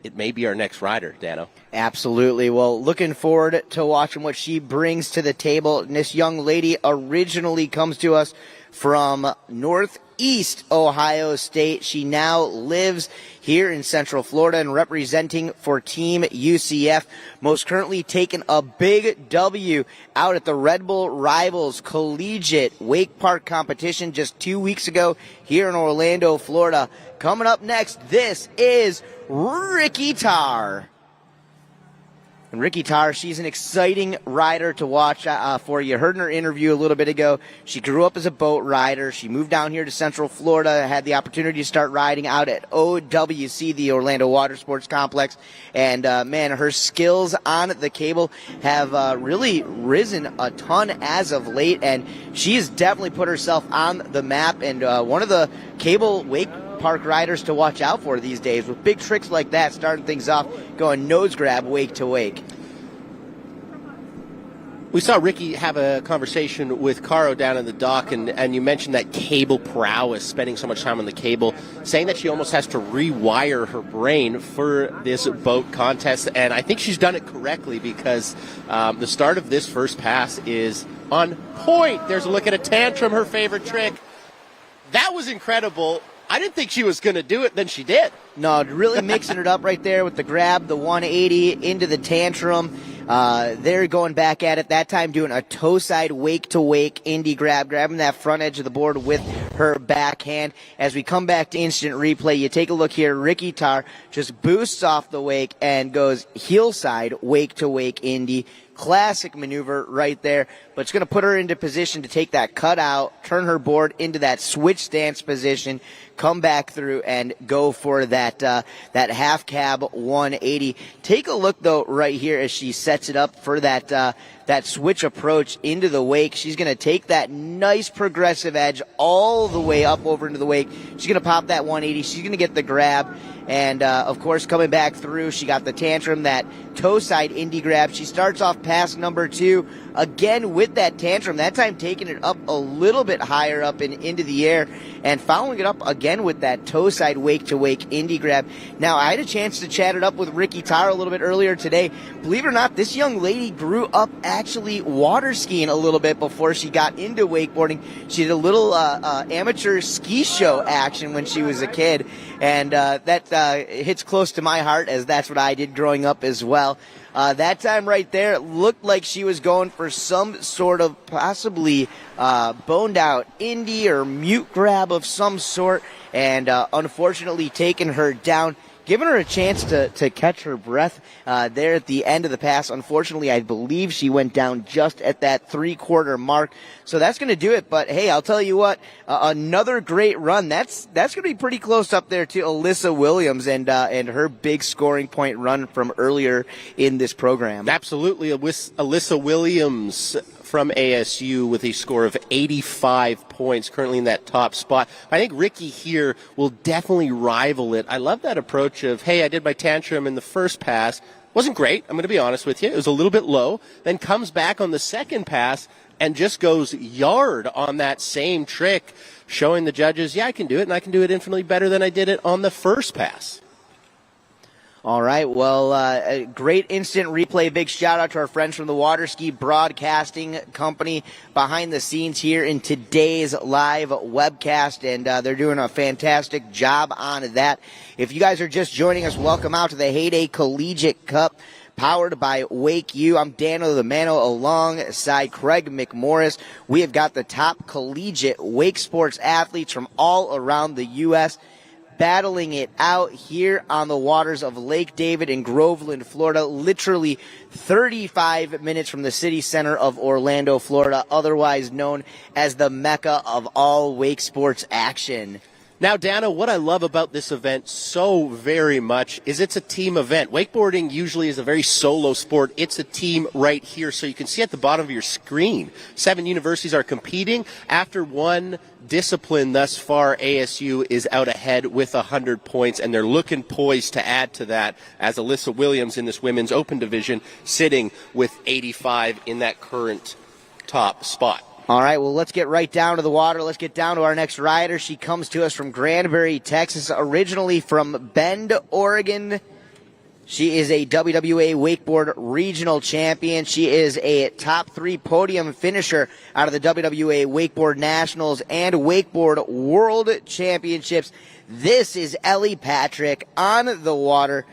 it may be our next rider, Dano. Absolutely. Well, looking forward to watching what she brings to the table. And this young lady originally comes to us from Northeast Ohio State. She now lives here in Central Florida and representing for Team UCF. Most currently taking a big W out at the Red Bull Rivals Collegiate Wake Park competition just 2 weeks ago here in Orlando, Florida. Coming up next, this is Ricky Tarr. And Ricky Tarr, she's an exciting rider to watch for. You heard in her interview a little bit ago. She grew up as a boat rider. She moved down here to Central Florida, had the opportunity to start riding out at OWC, the Orlando Watersports Complex. And, man, her skills on the cable have really risen a ton as of late. And she has definitely put herself on the map and one of the cable wake park riders to watch out for these days with big tricks like that, starting things off, going nose grab wake to wake. We saw Ricky have a conversation with Caro down in the dock, and you mentioned that cable prowess, spending so much time on the cable, saying that she almost has to rewire her brain for this boat contest. And I think she's done it correctly, because the start of this first pass is on point. There's a look at a tantrum, her favorite trick. That was incredible. I didn't think she was going to do it, then she did. No, really mixing it up right there with the grab, the 180 into the tantrum. They're going back at it, that time doing a toe side wake to wake indie grab, grabbing that front edge of the board with her backhand. As we come back to instant replay, you take a look here, Ricky Tarr just boosts off the wake and goes heel side wake to wake indie. Classic maneuver right there, but it's going to put her into position to take that cut out, turn her board into that switch stance position, come back through and go for that half cab 180. Take a look though right here as she sets it up for that switch approach into the wake. She's going to take that nice progressive edge all the way up over into the wake. She's going to pop that 180. She's going to get the grab. And, of course, coming back through, she got the tantrum, that toe side indie grab. She starts off pass number 2, again with that tantrum, that time taking it up a little bit higher up and into the air, and following it up again with that toe side wake to wake indie grab. Now, I had a chance to chat it up with Ricky Tarr a little bit earlier today. Believe it or not, this young lady grew up actually water skiing a little bit before she got into wakeboarding. She did a little amateur ski show action when she was a kid, and that hits close to my heart, as that's what I did growing up as well. That time right there, it looked like she was going for some sort of possibly boned out indie or mute grab of some sort, and unfortunately taking her down, giving her a chance to catch her breath there at the end of the pass. Unfortunately, I believe she went down just at that 3/4 mark. So that's going to do it. But, hey, I'll tell you what, another great run. That's going to be pretty close up there to Alyssa Williams and her big scoring point run from earlier in this program. Absolutely. Alyssa Williams from ASU with a score of 85 points, currently in that top spot. I think Ricky here will definitely rival it. I love that approach of, hey, I did my tantrum in the first pass. Wasn't great, I'm going to be honest with you. It was a little bit low. Then comes back on the second pass and just goes yard on that same trick, showing the judges, yeah, I can do it, and I can do it infinitely better than I did it on the first pass. All right, well, a great instant replay. Big shout out to our friends from the Water Ski Broadcasting Company behind the scenes here in today's live webcast, and they're doing a fantastic job on that. If you guys are just joining us, welcome out to the Heyday Collegiate Cup, powered by WakeU. I'm Dano the Mano alongside Craig McMorris. We have got the top collegiate wake sports athletes from all around the U.S. battling it out here on the waters of Lake David in Groveland, Florida, literally 35 minutes from the city center of Orlando, Florida, otherwise known as the Mecca of all wake sports action. Now, Dana, what I love about this event so very much is it's a team event. Wakeboarding usually is a very solo sport. It's a team right here. So you can see at the bottom of your screen, 7 universities are competing. After one discipline thus far, ASU is out ahead with 100 points, and they're looking poised to add to that as Alyssa Williams in this women's open division sitting with 85 in that current top spot. All right, well, let's get right down to the water. Let's get down to our next rider. She comes to us from Granbury, Texas, originally from Bend, Oregon. She is a WWA Wakeboard Regional Champion. She is a top 3 podium finisher out of the WWA Wakeboard Nationals and Wakeboard World Championships. This is Ellie Patrick on the water.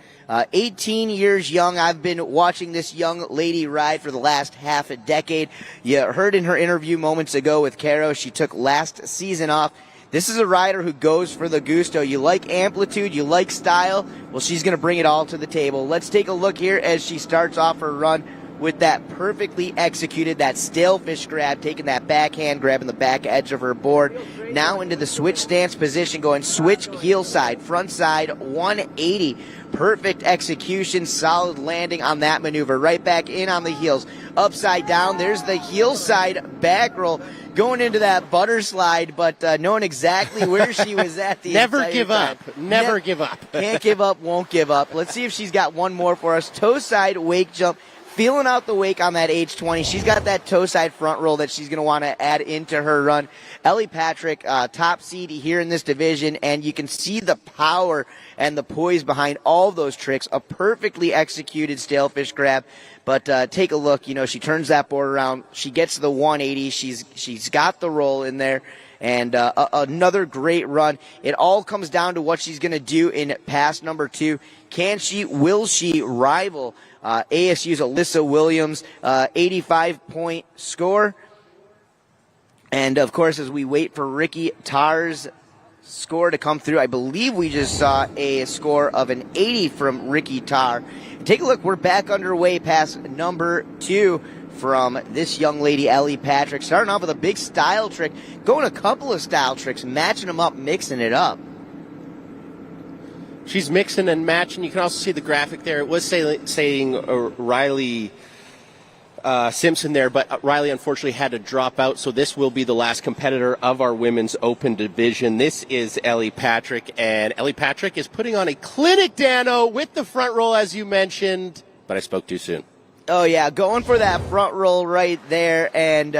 18 years young. I've been watching this young lady ride for the last half a decade. You heard in her interview moments ago with Caro, she took last season off. This is a rider who goes for the gusto. You like amplitude, you like style. Well, she's going to bring it all to the table. Let's take a look here as she starts off her run with that perfectly executed, that stalefish grab, taking that backhand, grabbing the back edge of her board. Now into the switch stance position, going switch heel side, front side, 180. Perfect execution, solid landing on that maneuver. Right back in on the heels, upside down. There's the heel side back roll, going into that butter slide, but knowing exactly where she was at the Never entire give time. up. Never give up. Can't give up, won't give up. Let's see if she's got one more for us. Toe side wake jump, feeling out the wake on that H20. She's got that toe side front roll that she's going to want to add into her run. Ellie Patrick, top seed here in this division, and you can see the power and the poise behind all of those tricks. A perfectly executed stalefish grab. But take a look. You know, she turns that board around. She gets to the 180. She's got the roll in there. And another great run. It all comes down to what she's going to do in pass number 2. Will she rival ASU's Alyssa Williams' 85-point score? And, of course, as we wait for Ricky Tarr's score to come through, I believe we just saw a score of an 80 from Ricky Tarr. Take a look. We're back underway past number 2 from this young lady, Ellie Patrick. Starting off with a big style trick, going a couple of style tricks, matching them up, mixing it up. She's mixing and matching. You can also see the graphic there. It was saying Riley Simpson there, but Riley unfortunately had to drop out, so this will be the last competitor of our women's open division. This is Ellie Patrick, and Ellie Patrick is putting on a clinic, Dano, with the front roll, as you mentioned, but I spoke too soon. Oh, yeah, going for that front roll right there. And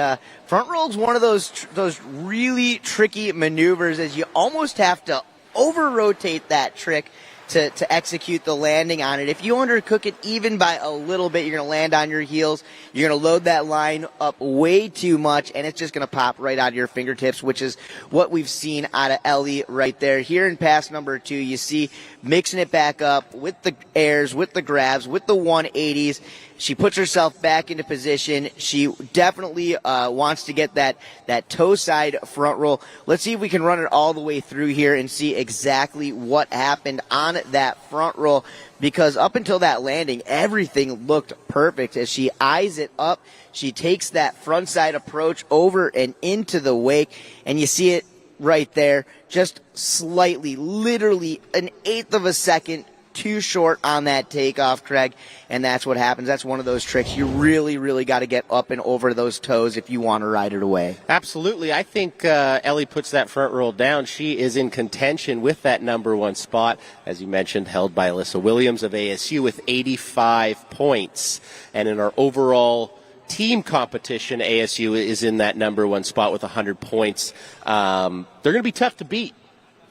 front roll's one of those really tricky maneuvers, as you almost have to over-rotate that trick to execute the landing on it. If you undercook it even by a little bit, you're going to land on your heels. You're going to load that line up way too much, and it's just going to pop right out of your fingertips, which is what we've seen out of Ellie right there. Here in pass number 2, you see mixing it back up with the airs, with the grabs, with the 180s. She puts herself back into position. She definitely wants to get that toe side front roll. Let's see if we can run it all the way through here and see exactly what happened on that front roll, because up until that landing, everything looked perfect. As she eyes it up, she takes that front side approach over and into the wake, and you see it right there, just slightly, literally an eighth of a second too short on that takeoff, Craig, and that's what happens. That's one of those tricks. You really, really got to get up and over those toes if you want to ride it away. Absolutely. I think Ellie puts that front roll down. She is in contention with that number 1 spot, as you mentioned, held by Alyssa Williams of ASU with 85 points. And in our overall team competition, ASU is in that number 1 spot with 100 points. They're going to be tough to beat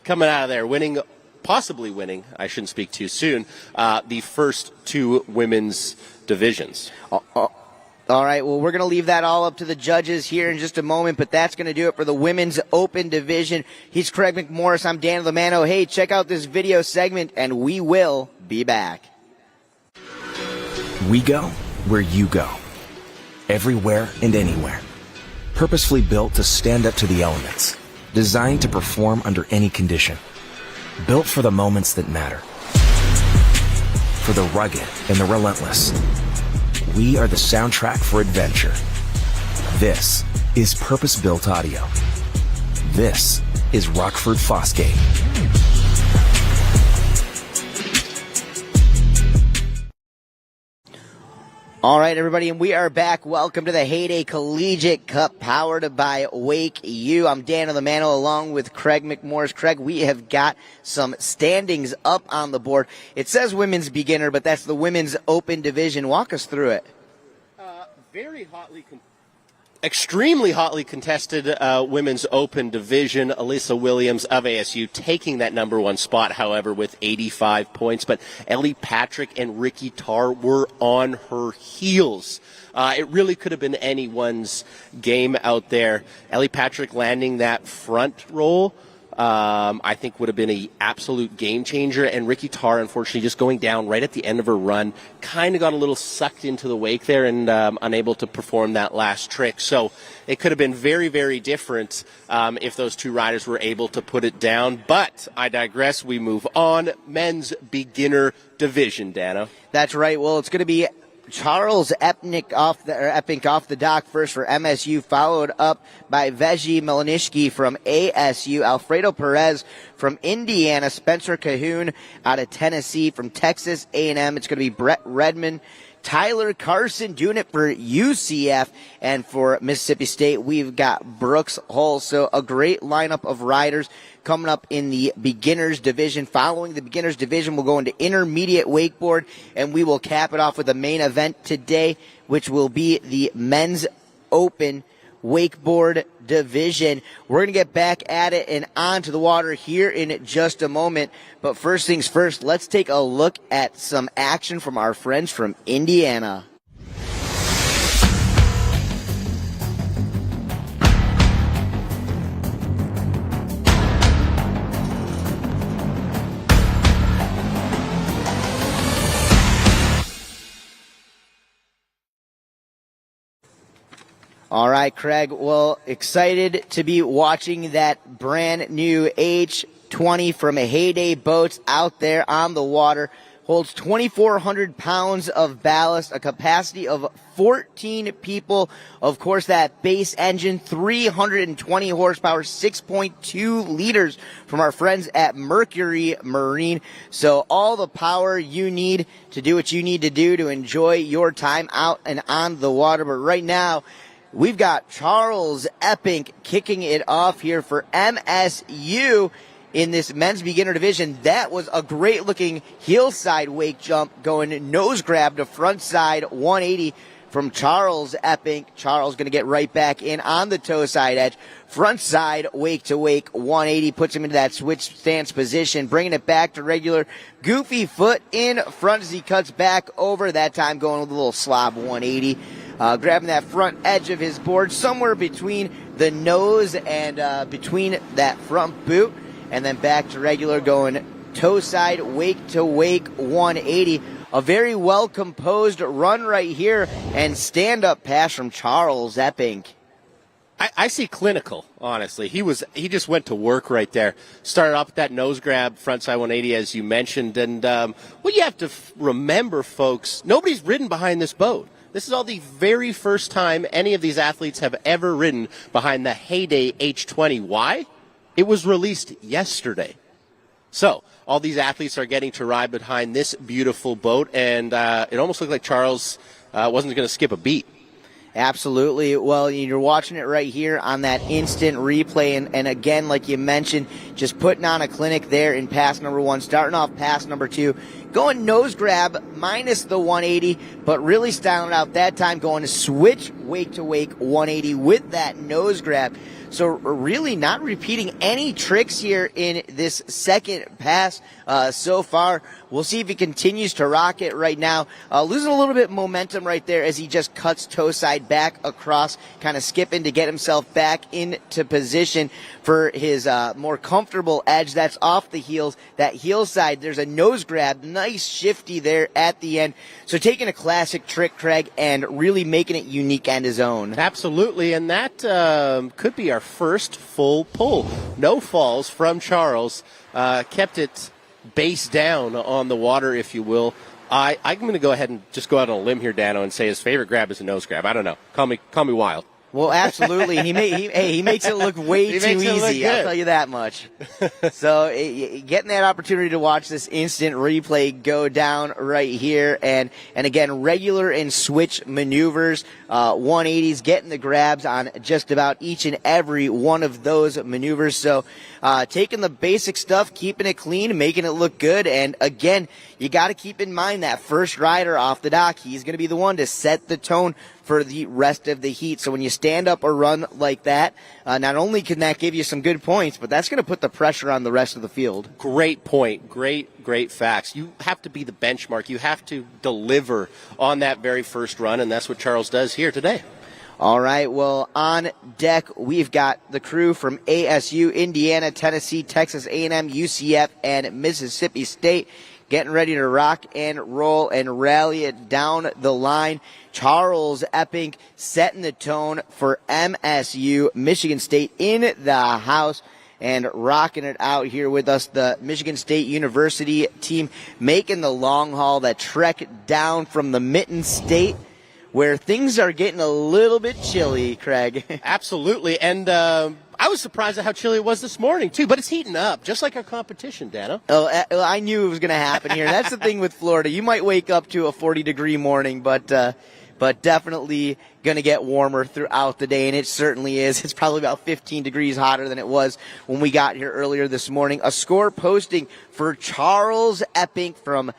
coming out of there, possibly winning, I shouldn't speak too soon, the first 2 women's divisions. All right, well, we're going to leave that all up to the judges here in just a moment, but that's going to do it for the women's open division. He's Craig McMorris. I'm Dan Lamano. Hey, check out this video segment, and we will be back. We go where you go. Everywhere and anywhere. Purposefully built to stand up to the elements. Designed to perform under any condition. Built for the moments that matter. For the rugged and the relentless. We are the soundtrack for adventure. This is purpose-built audio. This is Rockford Fosgate. All right, everybody, and we are back. Welcome to the Heyday Collegiate Cup, powered by WakeU. I'm Dan Lamano along with Craig McMorris. Craig, we have got some standings up on the board. It says women's beginner, but that's the women's open division. Walk us through it. Extremely hotly contested women's open division. Alyssa Williams of ASU taking that number 1 spot, however, with 85 points. But Ellie Patrick and Ricky Tarr were on her heels. It really could have been anyone's game out there. Ellie Patrick landing that front roll, I think would have been an absolute game changer. And Ricky Tarr, unfortunately, just going down right at the end of her run, kind of got a little sucked into the wake there and unable to perform that last trick. So it could have been very, very different if those 2 riders were able to put it down. But I digress. We move on. Men's beginner division, Dano. That's right. Well, it's going to be Charles Epink off the dock first for MSU, followed up by Veji Melanishki from ASU, Alfredo Perez from Indiana, Spencer Cahoon out of Tennessee, from Texas A&M. It's going to be Brett Redmond, Tyler Carson doing it for UCF. And for Mississippi State, we've got Brooks Hull. So a great lineup of riders coming up in the beginners division. Following the beginners division, we'll go into intermediate wakeboard, and we will cap it off with the main event today, which will be the men's open wakeboard division. We're going to get back at it and onto the water here in just a moment. But first things first, let's take a look at some action from our friends from Indiana. All right, Craig. Well, excited to be watching that brand new H20 from Heyday Boats out there on the water. Holds 2,400 pounds of ballast, a capacity of 14 people. Of course, that base engine, 320 horsepower, 6.2 liters from our friends at Mercury Marine. So all the power you need to do what you need to do to enjoy your time out and on the water. But right now, we've got Charles Epping kicking it off here for MSU in this men's beginner division. That was a great looking hillside wake jump going nose grab to front side 180 from Charles Epping. Charles going to get right back in on the toe side edge. Front side wake to wake 180 puts him into that switch stance position, bringing it back to regular. Goofy foot in front as he cuts back over, that time going with a little slob 180. Grabbing that front edge of his board somewhere between the nose and between that front boot, and then back to regular going toe side wake to wake 180. A very well composed run right here, and stand up pass from Charles Epping. I see clinical, honestly. He just went to work right there. Started off with that nose grab, frontside 180, as you mentioned. And what you have to remember, folks, nobody's ridden behind this boat. This is all the very first time any of these athletes have ever ridden behind the Heyday H20. Why? It was released yesterday. So all these athletes are getting to ride behind this beautiful boat, and it almost looked like Charles wasn't going to skip a beat. Absolutely. Well, you're watching it right here on that instant replay. And again, like you mentioned, just putting on a clinic there in pass number one, starting off pass number two, going nose grab minus the 180, but really styling out that time, going to switch wake to wake 180 with that nose grab. So really not repeating any tricks here in this second pass so far. We'll see if he continues to rock it right now. Losing a little bit of momentum right there as he just cuts toe side back across, kind of skipping to get himself back into position for his more comfortable edge. That's off the heels. That heel side, there's a nose grab. Nice shifty there at the end. So taking a classic trick, Craig, and really making it unique and his own. Absolutely, and that could be our first full pull. No falls from Charles. Kept it base down on the water, if you will. I'm going to go ahead and just go out on a limb here, Dano, and say his favorite grab is a nose grab. I don't know. Call me wild. Well, absolutely. He makes it look way too easy. I'll tell you that much. So getting that opportunity to watch this instant replay go down right here, and again, regular and switch maneuvers, 180s, getting the grabs on just about each and every one of those maneuvers. So taking the basic stuff, keeping it clean, making it look good, and again, you got to keep in mind that first rider off the dock, he's going to be the one to set the tone for the rest of the heat. So when you stand up or run like that, not only can that give you some good points, but that's going to put the pressure on the rest of the field. Great point. Great facts. You have to be the benchmark. You have to deliver on that very first run, and that's what Charles does here today. All right, well, on deck, we've got the crew from ASU, Indiana, Tennessee, Texas A&M, UCF, and Mississippi State, getting ready to rock and roll and rally it down the line. Charles Epping setting the tone for MSU, Michigan State in the house, and rocking it out here with us. The Michigan State University team making the long haul, that trek down from the Mitten State, where things are getting a little bit chilly, Craig. Absolutely, and I was surprised at how chilly it was this morning, too, but it's heating up, just like our competition, Dano. Oh, I knew it was going to happen here. That's the thing with Florida. You might wake up to a 40-degree morning, but definitely going to get warmer throughout the day, and it certainly is. It's probably about 15 degrees hotter than it was when we got here earlier this morning. A score posting for Charles Epping from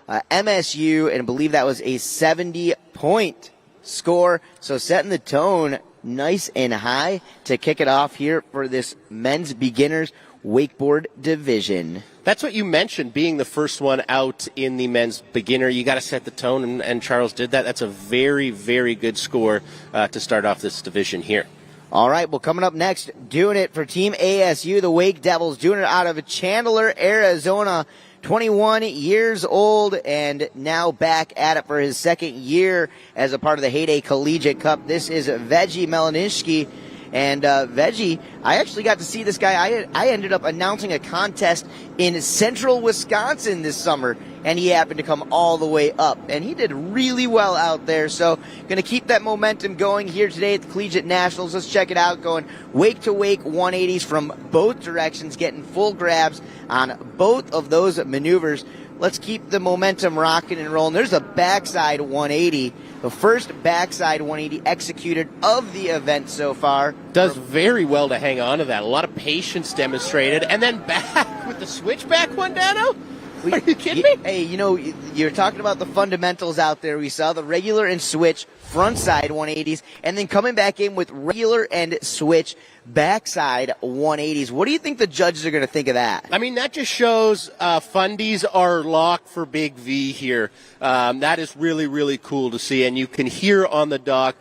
MSU, and I believe that was a 70-point score. So setting the tone nice and high to kick it off here for this men's beginners wakeboard division. That's what you mentioned, being the first one out in the men's beginner. You got to set the tone, and Charles did that. That's a very, very good score to start off this division here. All right, well, coming up next, doing it for Team ASU, the Wake Devils, doing it out of Chandler, Arizona. 21 years old and now back at it for his second year as a part of the Heyday Collegiate Cup. This is Veggie Melaniszki. And Veggie, I actually got to see this guy. I ended up announcing a contest in central Wisconsin this summer, and he happened to come all the way up. And he did really well out there. So going to keep that momentum going here today at the Collegiate Nationals. Let's check it out. Going wake to wake 180s from both directions, getting full grabs on both of those maneuvers. Let's keep the momentum rocking and rolling. There's a backside 180. The first backside 180 executed of the event so far. Does very well to hang on to that. A lot of patience demonstrated. And then back with the switchback one, Dano? Are you kidding me? Hey, you know, you're talking about the fundamentals out there. We saw the regular and switch frontside 180s, and then coming back in with regular and switch backside 180s. What do you think the judges are going to think of that? I mean, that just shows fundies are locked for Big V here. That is really, really cool to see, and you can hear on the dock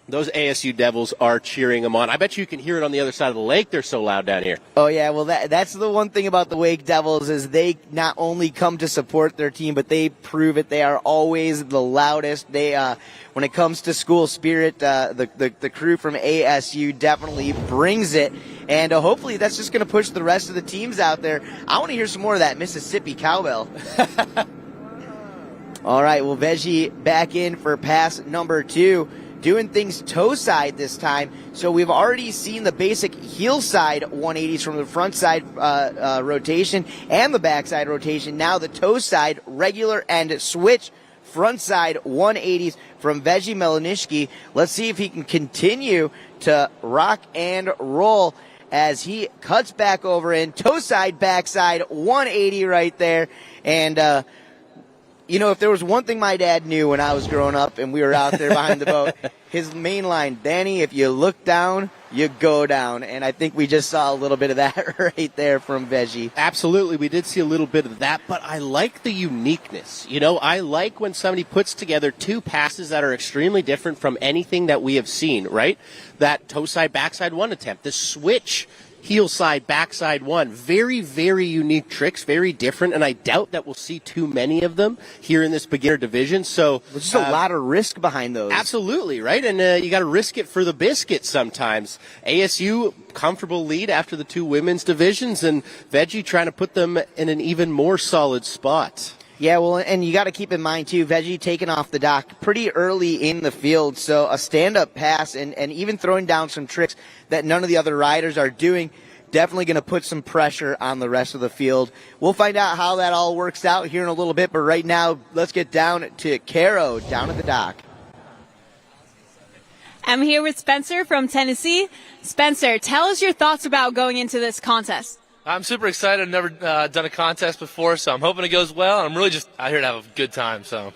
those ASU Devils are cheering them on. I bet you can hear it on the other side of the lake. They're so loud down here. Oh, yeah. Well, that's the one thing about the Wake Devils is they not only come to support their team, but they prove it. They are always the loudest. They, when it comes to school spirit, the crew from ASU definitely brings it. And hopefully that's just going to push the rest of the teams out there. I want to hear some more of that Mississippi cowbell. All right. Well, Veggie back in for pass number 2. Doing things toe side this time. So we've already seen the basic heel side 180s from the front side rotation and the back side rotation. Now the toe side regular and switch front side 180s from Veggie Melaniszki. Let's see if he can continue to rock and roll as he cuts back over in toe side, back side 180 right there. And you know, if there was one thing my dad knew when I was growing up and we were out there behind the boat, his main line, Danny, if you look down, you go down. And I think we just saw a little bit of that right there from Veggie. Absolutely. We did see a little bit of that, but I like the uniqueness. You know, I like when somebody puts together two passes that are extremely different from anything that we have seen, right? That toe side, backside one attempt, the switch heel side, backside one. Very, very unique tricks, very different, and I doubt that we'll see too many of them here in this beginner division. So there's just a lot of risk behind those. Absolutely, right? And you got to risk it for the biscuit sometimes. ASU, comfortable lead after the two women's divisions, and Veggie trying to put them in an even more solid spot. Yeah, well, and you got to keep in mind, too, Veggie taking off the dock pretty early in the field. So a stand-up pass and even throwing down some tricks that none of the other riders are doing, definitely going to put some pressure on the rest of the field. We'll find out how that all works out here in a little bit. But right now, let's get down to Caro down at the dock. I'm here with Spencer from Tennessee. Spencer, tell us your thoughts about going into this contest. I'm super excited. I've never done a contest before, so I'm hoping it goes well. I'm really just out here to have a good time. So,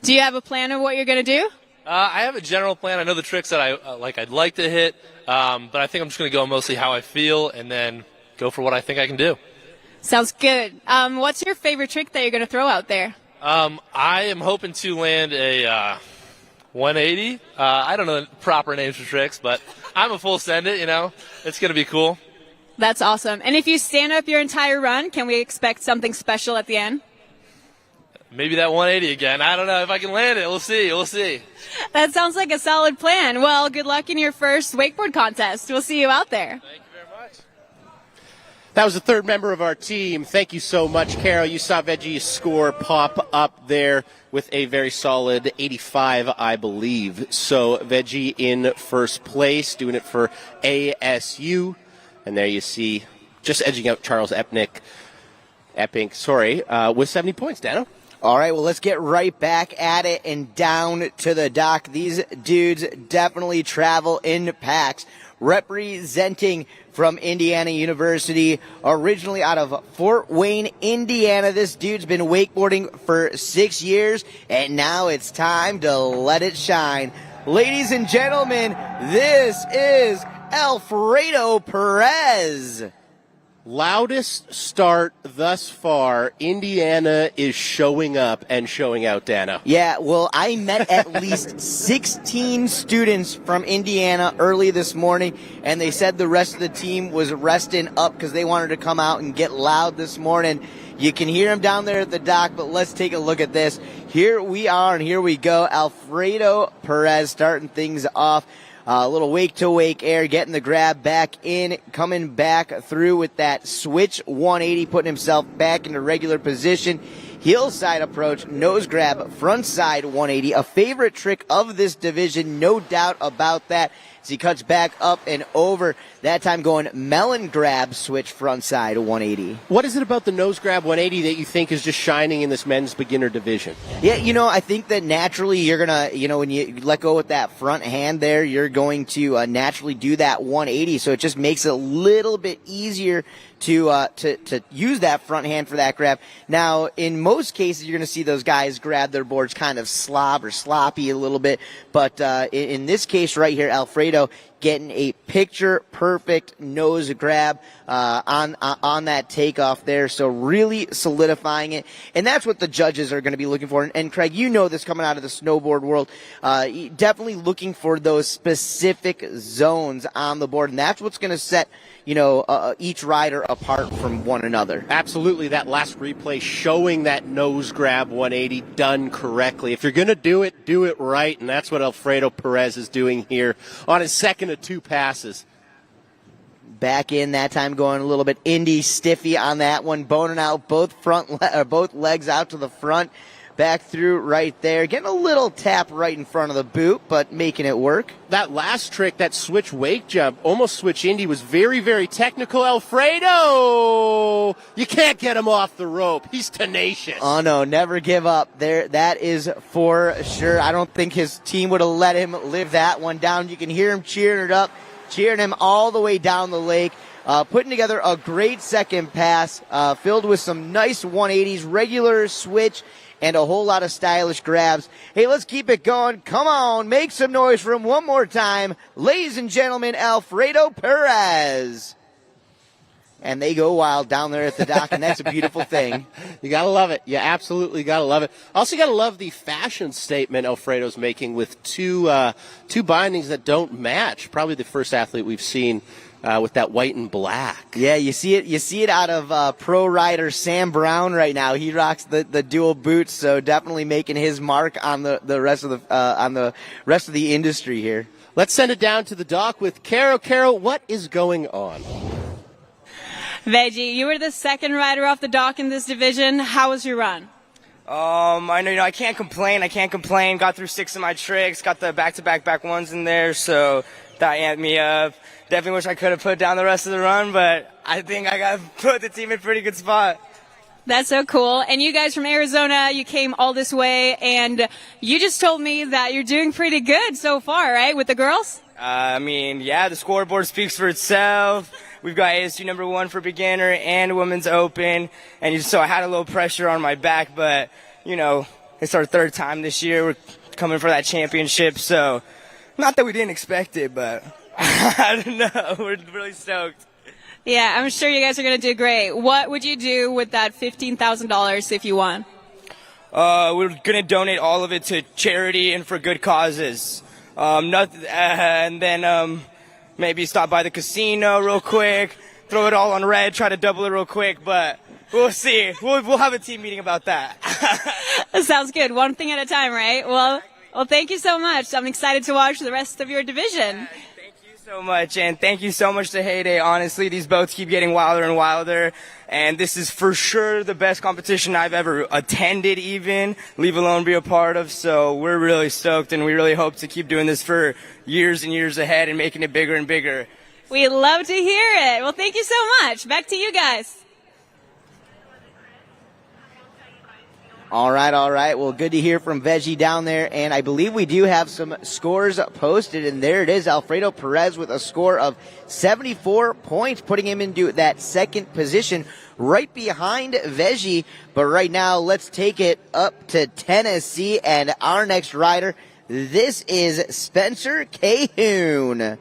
do you have a plan of what you're going to do? I have a general plan. I know the tricks that I'd like to hit, but I think I'm just going to go mostly how I feel and then go for what I think I can do. Sounds good. What's your favorite trick that you're going to throw out there? I am hoping to land a 180. I don't know the proper names for tricks, but I'm a full send it. You know, it's going to be cool. That's awesome. And if you stand up your entire run, can we expect something special at the end? Maybe that 180 again. I don't know if I can land it. We'll see. We'll see. That sounds like a solid plan. Well, good luck in your first wakeboard contest. We'll see you out there. Thank you very much. That was the third member of our team. Thank you so much, Carol. You saw Veggie's score pop up there with a very solid 85, I believe. So Veggie in first place, doing it for ASU. And there you see, just edging out Charles Epping, with 70 points, Dano. All right, well, let's get right back at it and down to the dock. These dudes definitely travel in packs. Representing from Indiana University, originally out of Fort Wayne, Indiana. This dude's been wakeboarding for 6 years, and now it's time to let it shine. Ladies and gentlemen, this is Alfredo Perez. Loudest start thus far. Indiana is showing up and showing out, Dano. Yeah, well, I met at least 16 students from Indiana early this morning, and they said the rest of the team was resting up because they wanted to come out and get loud this morning. You can hear them down there at the dock, but let's take a look at this. Here we are, and here we go. Alfredo Perez starting things off. A little wake-to-wake air, getting the grab back in, coming back through with that switch 180, putting himself back into regular position. Hillside approach, nose grab, front side 180. A favorite trick of this division, no doubt about that, as he cuts back up and over. That time going melon grab, switch front side 180. What is it about the nose grab 180 that you think is just shining in this men's beginner division? Yeah, I think that naturally you're going to, when you let go with that front hand there, you're going to naturally do that 180. So it just makes it a little bit easier to use that front hand for that grab. Now, in most cases, you're going to see those guys grab their boards kind of sloppy a little bit. But in this case right here, Alfredo getting a picture-perfect nose grab on that takeoff there. So really solidifying it. And that's what the judges are going to be looking for. And Craig, you know this coming out of the snowboard world. Definitely looking for those specific zones on the board. And that's what's going to set each rider apart from one another. Absolutely. That last replay showing that nose grab 180 done correctly. If you're going to do it right. And that's what Alfredo Perez is doing here on his second of two passes. Back in that time, going a little bit Indy stiffy on that one, boning out both legs out to the front, back through right there, getting a little tap right in front of the boot, but making it work. That last trick, that switch wake jump, almost switch Indy, was very, very technical. Alfredo, you can't get him off the rope. He's tenacious. Oh no, never give up. There, that is for sure. I don't think his team would have let him live that one down. You can hear him cheering it up, cheering him all the way down the lake. Putting together a great second pass, filled with some nice 180s, regular switch, and a whole lot of stylish grabs. Hey, let's keep it going. Come on, make some noise for him one more time. Ladies and gentlemen, Alfredo Perez. And they go wild down there at the dock, and that's a beautiful thing. You got to love it. You absolutely got to love it. Also got to love the fashion statement Alfredo's making with two bindings that don't match. Probably the first athlete we've seen with that white and black. Yeah, you see it out of pro rider Sam Brown right now. He rocks the dual boots, so definitely making his mark on the rest of the industry here. Let's send it down to the dock with Carol. Carol, what is going on? Veggie, you were the second rider off the dock in this division. How was your run? I can't complain. Got through 6 of my tricks. Got the back-to-back back ones in there, so that amped me up. Definitely wish I could have put down the rest of the run, but I think I got put the team in a pretty good spot. That's so cool. And you guys from Arizona, you came all this way, and you just told me that you're doing pretty good so far, right, with the girls? The scoreboard speaks for itself. We've got ASU number 1 for beginner and women's open, and so I had a little pressure on my back, but, it's our third time this year. We're coming for that championship, so not that we didn't expect it, but I don't know. We're really stoked. Yeah, I'm sure you guys are going to do great. What would you do with that $15,000 if you won? We're going to donate all of it to charity and for good causes. And then maybe stop by the casino real quick, throw it all on red, try to double it real quick, but we'll see. We'll have a team meeting about that. That sounds good. One thing at a time, right? Well, thank you so much. I'm excited to watch the rest of your division. Thank you So much, and thank you so much to Heyday. Honestly, these boats keep getting wilder and wilder, and this is for sure the best competition I've ever attended, even, leave alone be a part of. So we're really stoked, and we really hope to keep doing this for years and years ahead and making it bigger and bigger. We love to hear it. Well, thank you so much. Back to you guys. All right. Well, good to hear from Veggie down there. And I believe we do have some scores posted. And there it is, Alfredo Perez with a score of 74 points, putting him into that second position right behind Veggie. But right now, let's take it up to Tennessee and our next rider. This is Spencer Cahoon.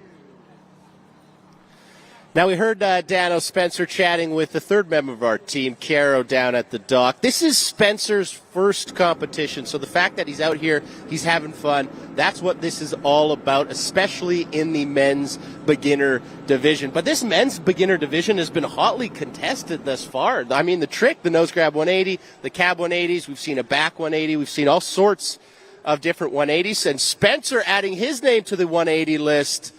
Now, we heard Dano Spencer chatting with the third member of our team, Caro, down at the dock. This is Spencer's first competition, so the fact that he's out here, he's having fun, that's what this is all about, especially in the men's beginner division. But this men's beginner division has been hotly contested thus far. I mean, the trick, the nose grab 180, the cab 180s, we've seen a back 180, we've seen all sorts of different 180s, and Spencer adding his name to the 180 list.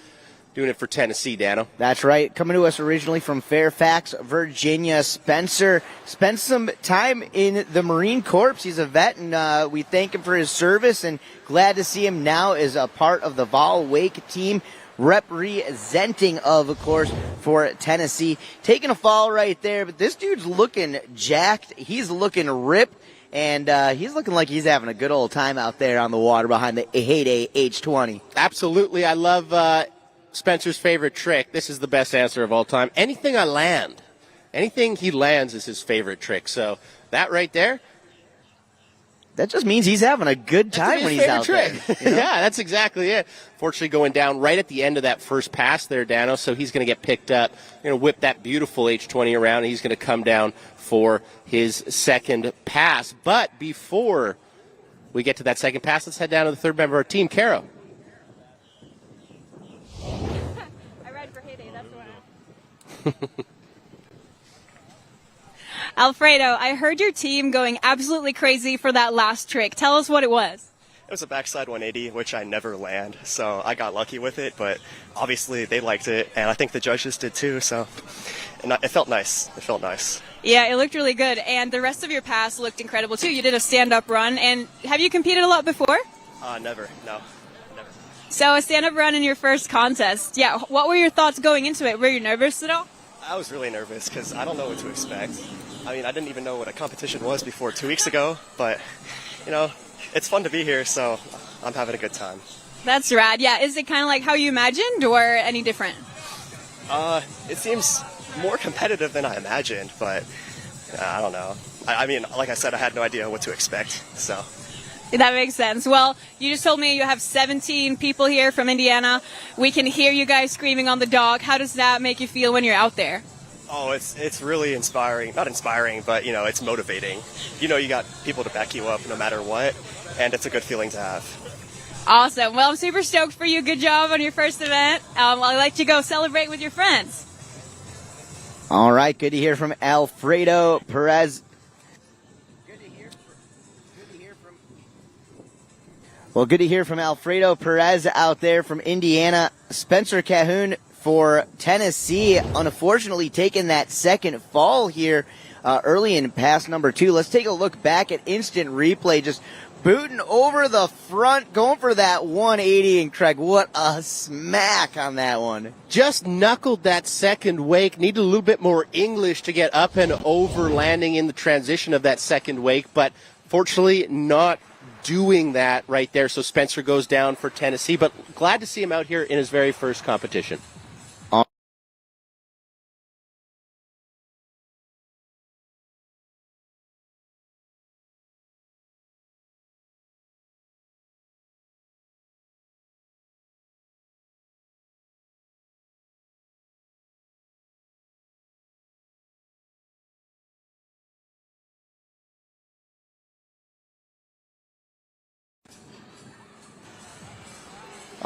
Doing it for Tennessee, Dano. That's right. Coming to us originally from Fairfax, Virginia. Spencer spent some time in the Marine Corps. He's a vet, and we thank him for his service, and glad to see him now as a part of the Vol Wake team, representing, of course, for Tennessee. Taking a fall right there, but this dude's looking jacked. He's looking ripped, and he's looking like he's having a good old time out there on the water behind the Heyday H20. Absolutely. I love Spencer's favorite trick. This is the best answer of all time. Anything I land. Anything he lands is his favorite trick. So that right there. That just means he's having a good time when he's out there. You know? Yeah, that's exactly it. Fortunately, going down right at the end of that first pass there, Dano, so he's going to get picked up. Going to whip that beautiful H20 around, and he's going to come down for his second pass. But before we get to that second pass, let's head down to the third member of our team, Caro. I ride for Heyday, that's why. Alfredo, I heard your team going absolutely crazy for that last trick. Tell us what it was. It was a backside 180, which I never land, so I got lucky with it, but obviously they liked it, and I think the judges did too, so it felt nice. It felt nice. Yeah, it looked really good, and the rest of your pass looked incredible too. You did a stand-up run, and have you competed a lot before? Never, no. Never. So a stand-up run in your first contest. Yeah, what were your thoughts going into it? Were you nervous at all? I was really nervous because I don't know what to expect. I mean, I didn't even know what a competition was before 2 weeks ago, but, you know, it's fun to be here, so I'm having a good time. That's rad. Yeah, is it kind of like how you imagined or any different? It seems more competitive than I imagined, but I don't know. I mean, like I said, I had no idea what to expect, so. That makes sense. Well, you just told me you have 17 people here from Indiana. We can hear you guys screaming on the dock. How does that make you feel when you're out there? Oh, it's really inspiring. Not inspiring, but, you know, it's motivating. You know you got people to back you up no matter what, and it's a good feeling to have. Awesome. Well, I'm super stoked for you. Good job on your first event. I'll let you go celebrate with your friends. All right, good to hear from Alfredo Perez. Well, good to hear from Alfredo Perez out there from Indiana. Spencer Cahoon for Tennessee, unfortunately taking that second fall here early in pass number 2. Let's take a look back at instant replay. Just booting over the front, going for that 180. And Craig, what a smack on that one. Just knuckled that second wake. Needed a little bit more English to get up and over landing in the transition of that second wake, but fortunately not doing that right there. So Spencer goes down for Tennessee, but glad to see him out here in his very first competition.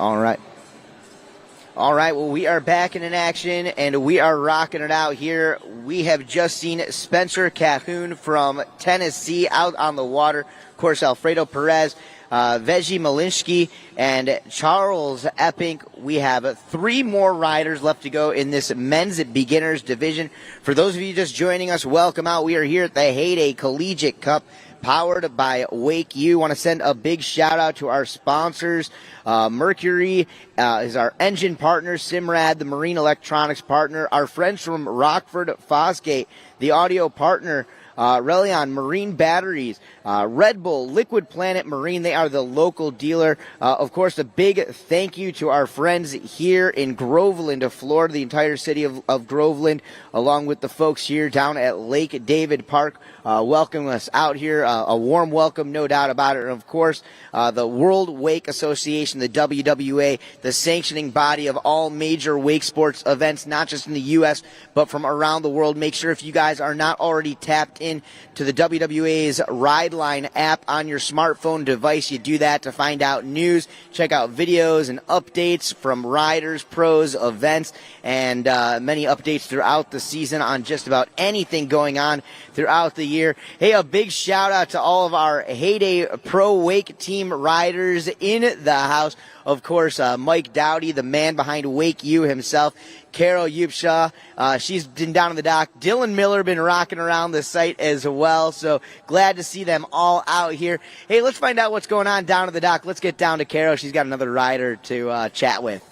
All right. Well, we are back in action, and we are rocking it out here. We have just seen Spencer Cahoon from Tennessee out on the water. Of course, Alfredo Perez Veji Malinsky, and Charles Epping. We have 3 more riders left to go in this men's beginners division. For those of you just joining us, welcome out. We are here at the Heyday Collegiate Cup, powered by WakeU. Want to send a big shout out to our sponsors. Mercury is our engine partner, Simrad, the marine electronics partner, our friends from Rockford Fosgate, the audio partner, Relion Marine Batteries, Red Bull, Liquid Planet Marine. They are the local dealer. Of course, a big thank you to our friends here in Groveland, Florida, the entire city of Groveland, along with the folks here down at Lake David Park, welcoming us out here. A warm welcome, no doubt about it. And of course, the World Wake Association, the WWA, the sanctioning body of all major wake sports events, not just in the U.S., but from around the world. Make sure if you guys are not already tapped in to the WWA's Ride Line app on your smartphone device, you do that to find out news, check out videos and updates from riders, pros, events, and many updates throughout the season on just about anything going on throughout the year. Hey, a big shout out to all of our Heyday Pro Wake Team riders in the house. Of course, Mike Dowdy, the man behind WakeU himself. Carol Yupshaw, she's been down on the dock. Dylan Miller been rocking around the site as well. So glad to see them all out here. Hey, let's find out what's going on down at the dock. Let's get down to Carol. She's got another rider to chat with.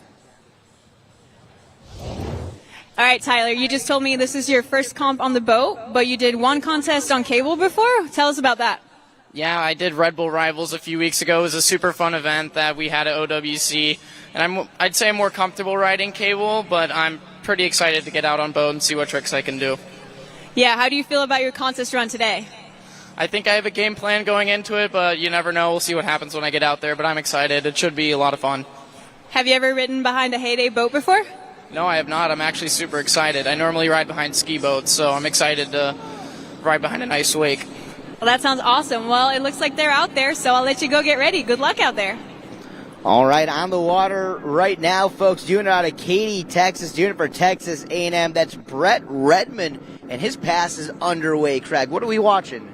All right, Tyler, you just told me this is your first comp on the boat, but you did one contest on cable before. Tell us about that. Yeah, I did Red Bull Rivals a few weeks ago. It was a super fun event that we had at OWC, and I'd say I'm more comfortable riding cable, but I'm pretty excited to get out on boat and see what tricks I can do. Yeah, how do you feel about your contest run today? I think I have a game plan going into it, but you never know. We'll see what happens when I get out there, but I'm excited. It should be a lot of fun. Have you ever ridden behind a Heyday boat before? No, I have not. I'm actually super excited. I normally ride behind ski boats, so I'm excited to ride behind a nice wake. Well, that sounds awesome. Well, it looks like they're out there, so I'll let you go get ready. Good luck out there. All right, on the water right now, folks, doing it out of Katy, Texas, doing it for Texas A&M. That's Brett Redmond, and his pass is underway. Craig, what are we watching?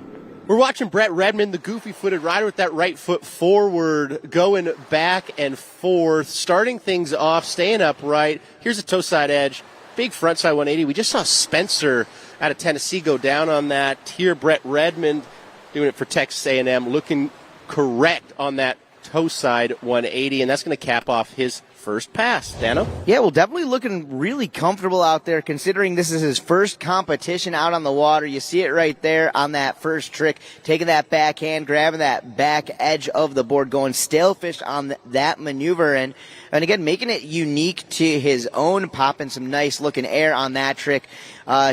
We're watching Brett Redmond, the goofy-footed rider with that right foot forward, going back and forth, starting things off, staying upright. Here's a toe side edge, big front side 180. We just saw Spencer out of Tennessee go down on that. Here, Brett Redmond doing it for Texas A&M, looking correct on that toe side 180, and that's going to cap off his first pass. Dano? Yeah, well, definitely looking really comfortable out there considering this is his first competition out on the water. You see it right there on that first trick, taking that backhand, grabbing that back edge of the board, going stalefish on that maneuver, and again, making it unique to his own, popping some nice looking air on that trick.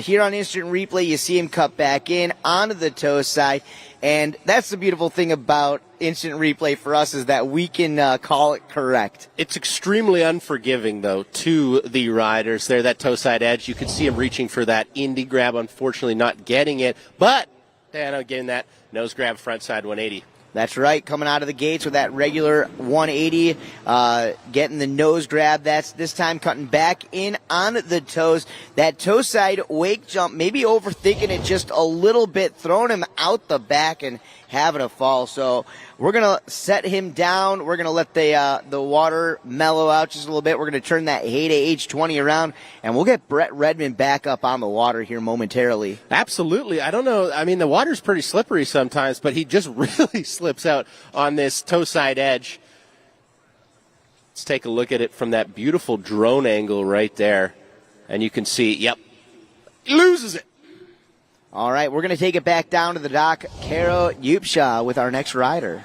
Here on instant replay, you see him cut back in onto the toe side. And that's the beautiful thing about instant replay for us is that we can call it correct. It's extremely unforgiving, though, to the riders there. That toe side edge, you could see him reaching for that indie grab, unfortunately not getting it. But Dano getting that nose grab front side 180. That's right, coming out of the gates with that regular 180, getting the nose grab. That's this time cutting back in on the toes. That toe side wake jump, maybe overthinking it just a little bit, throwing him out the back and having a fall. So we're going to set him down. We're going to let the water mellow out just a little bit. We're going to turn that Heyday H20 around, and we'll get Brett Redmond back up on the water here momentarily. Absolutely. I don't know. I mean, the water's pretty slippery sometimes, but he just really slips out on this toe side edge. Let's take a look at it from that beautiful drone angle right there. And you can see, yep, he loses it. All right, we're going to take it back down to the dock. Carol Yupshaw with our next rider.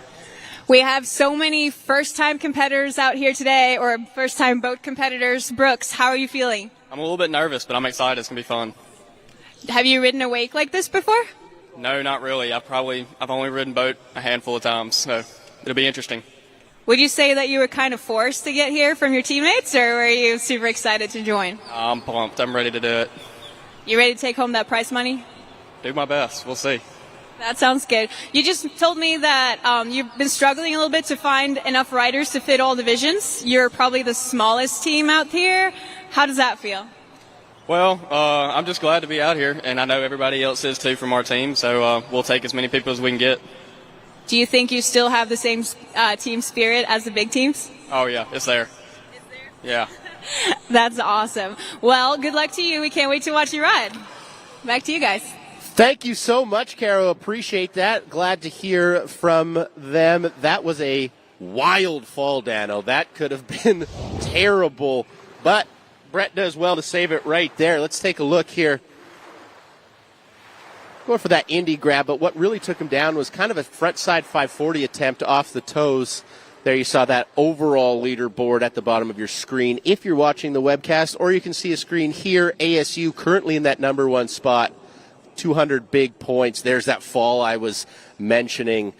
We have so many first-time competitors out here today, or first-time boat competitors. Brooks, how are you feeling? I'm a little bit nervous, but I'm excited. It's going to be fun. Have you ridden a wake like this before? No, not really. I've only ridden boat a handful of times, so it'll be interesting. Would you say that you were kind of forced to get here from your teammates, or were you super excited to join? I'm pumped. I'm ready to do it. You ready to take home that prize money? Do my best. We'll see. That sounds good. You just told me that you've been struggling a little bit to find enough riders to fit all divisions. You're probably the smallest team out here. How does that feel? Well, I'm just glad to be out here, and I know everybody else is too from our team, so we'll take as many people as we can get. Do you think you still have the same team spirit as the big teams? Oh, yeah, it's there. Yeah. That's awesome. Well, good luck to you. We can't wait to watch you ride. Back to you guys. Thank you so much, Caro. Appreciate that. Glad to hear from them. That was a wild fall, Dano. That could have been terrible, but Brett does well to save it right there. Let's take a look here. Going for that Indy grab, but what really took him down was kind of a frontside 540 attempt off the toes. There you saw that overall leaderboard at the bottom of your screen if you're watching the webcast, or you can see a screen here. ASU currently in that number one spot, 200 big points. There's that fall I was mentioning.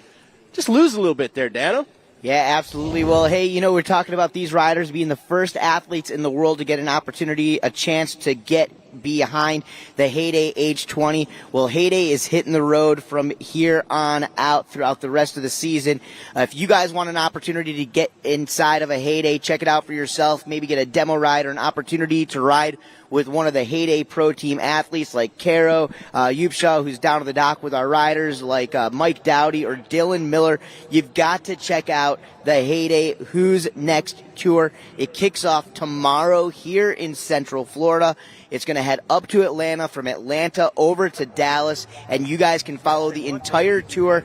Just lose a little bit there, Dano. Yeah, absolutely. Well, hey, you know, we're talking about these riders being the first athletes in the world to get an opportunity, a chance to get behind the Heyday age 20. Well, Heyday is hitting the road from here on out throughout the rest of the season. If you guys want an opportunity to get inside of a Heyday, check it out for yourself. Maybe get a demo ride or an opportunity to ride with one of the Heyday Pro Team athletes like Caro Upshaw, who's down to the dock with our riders, like Mike Dowdy or Dylan Miller. You've got to check out the Heyday Who's Next tour. It kicks off tomorrow here in Central Florida. It's going to head up to Atlanta, from Atlanta over to Dallas, and you guys can follow the entire tour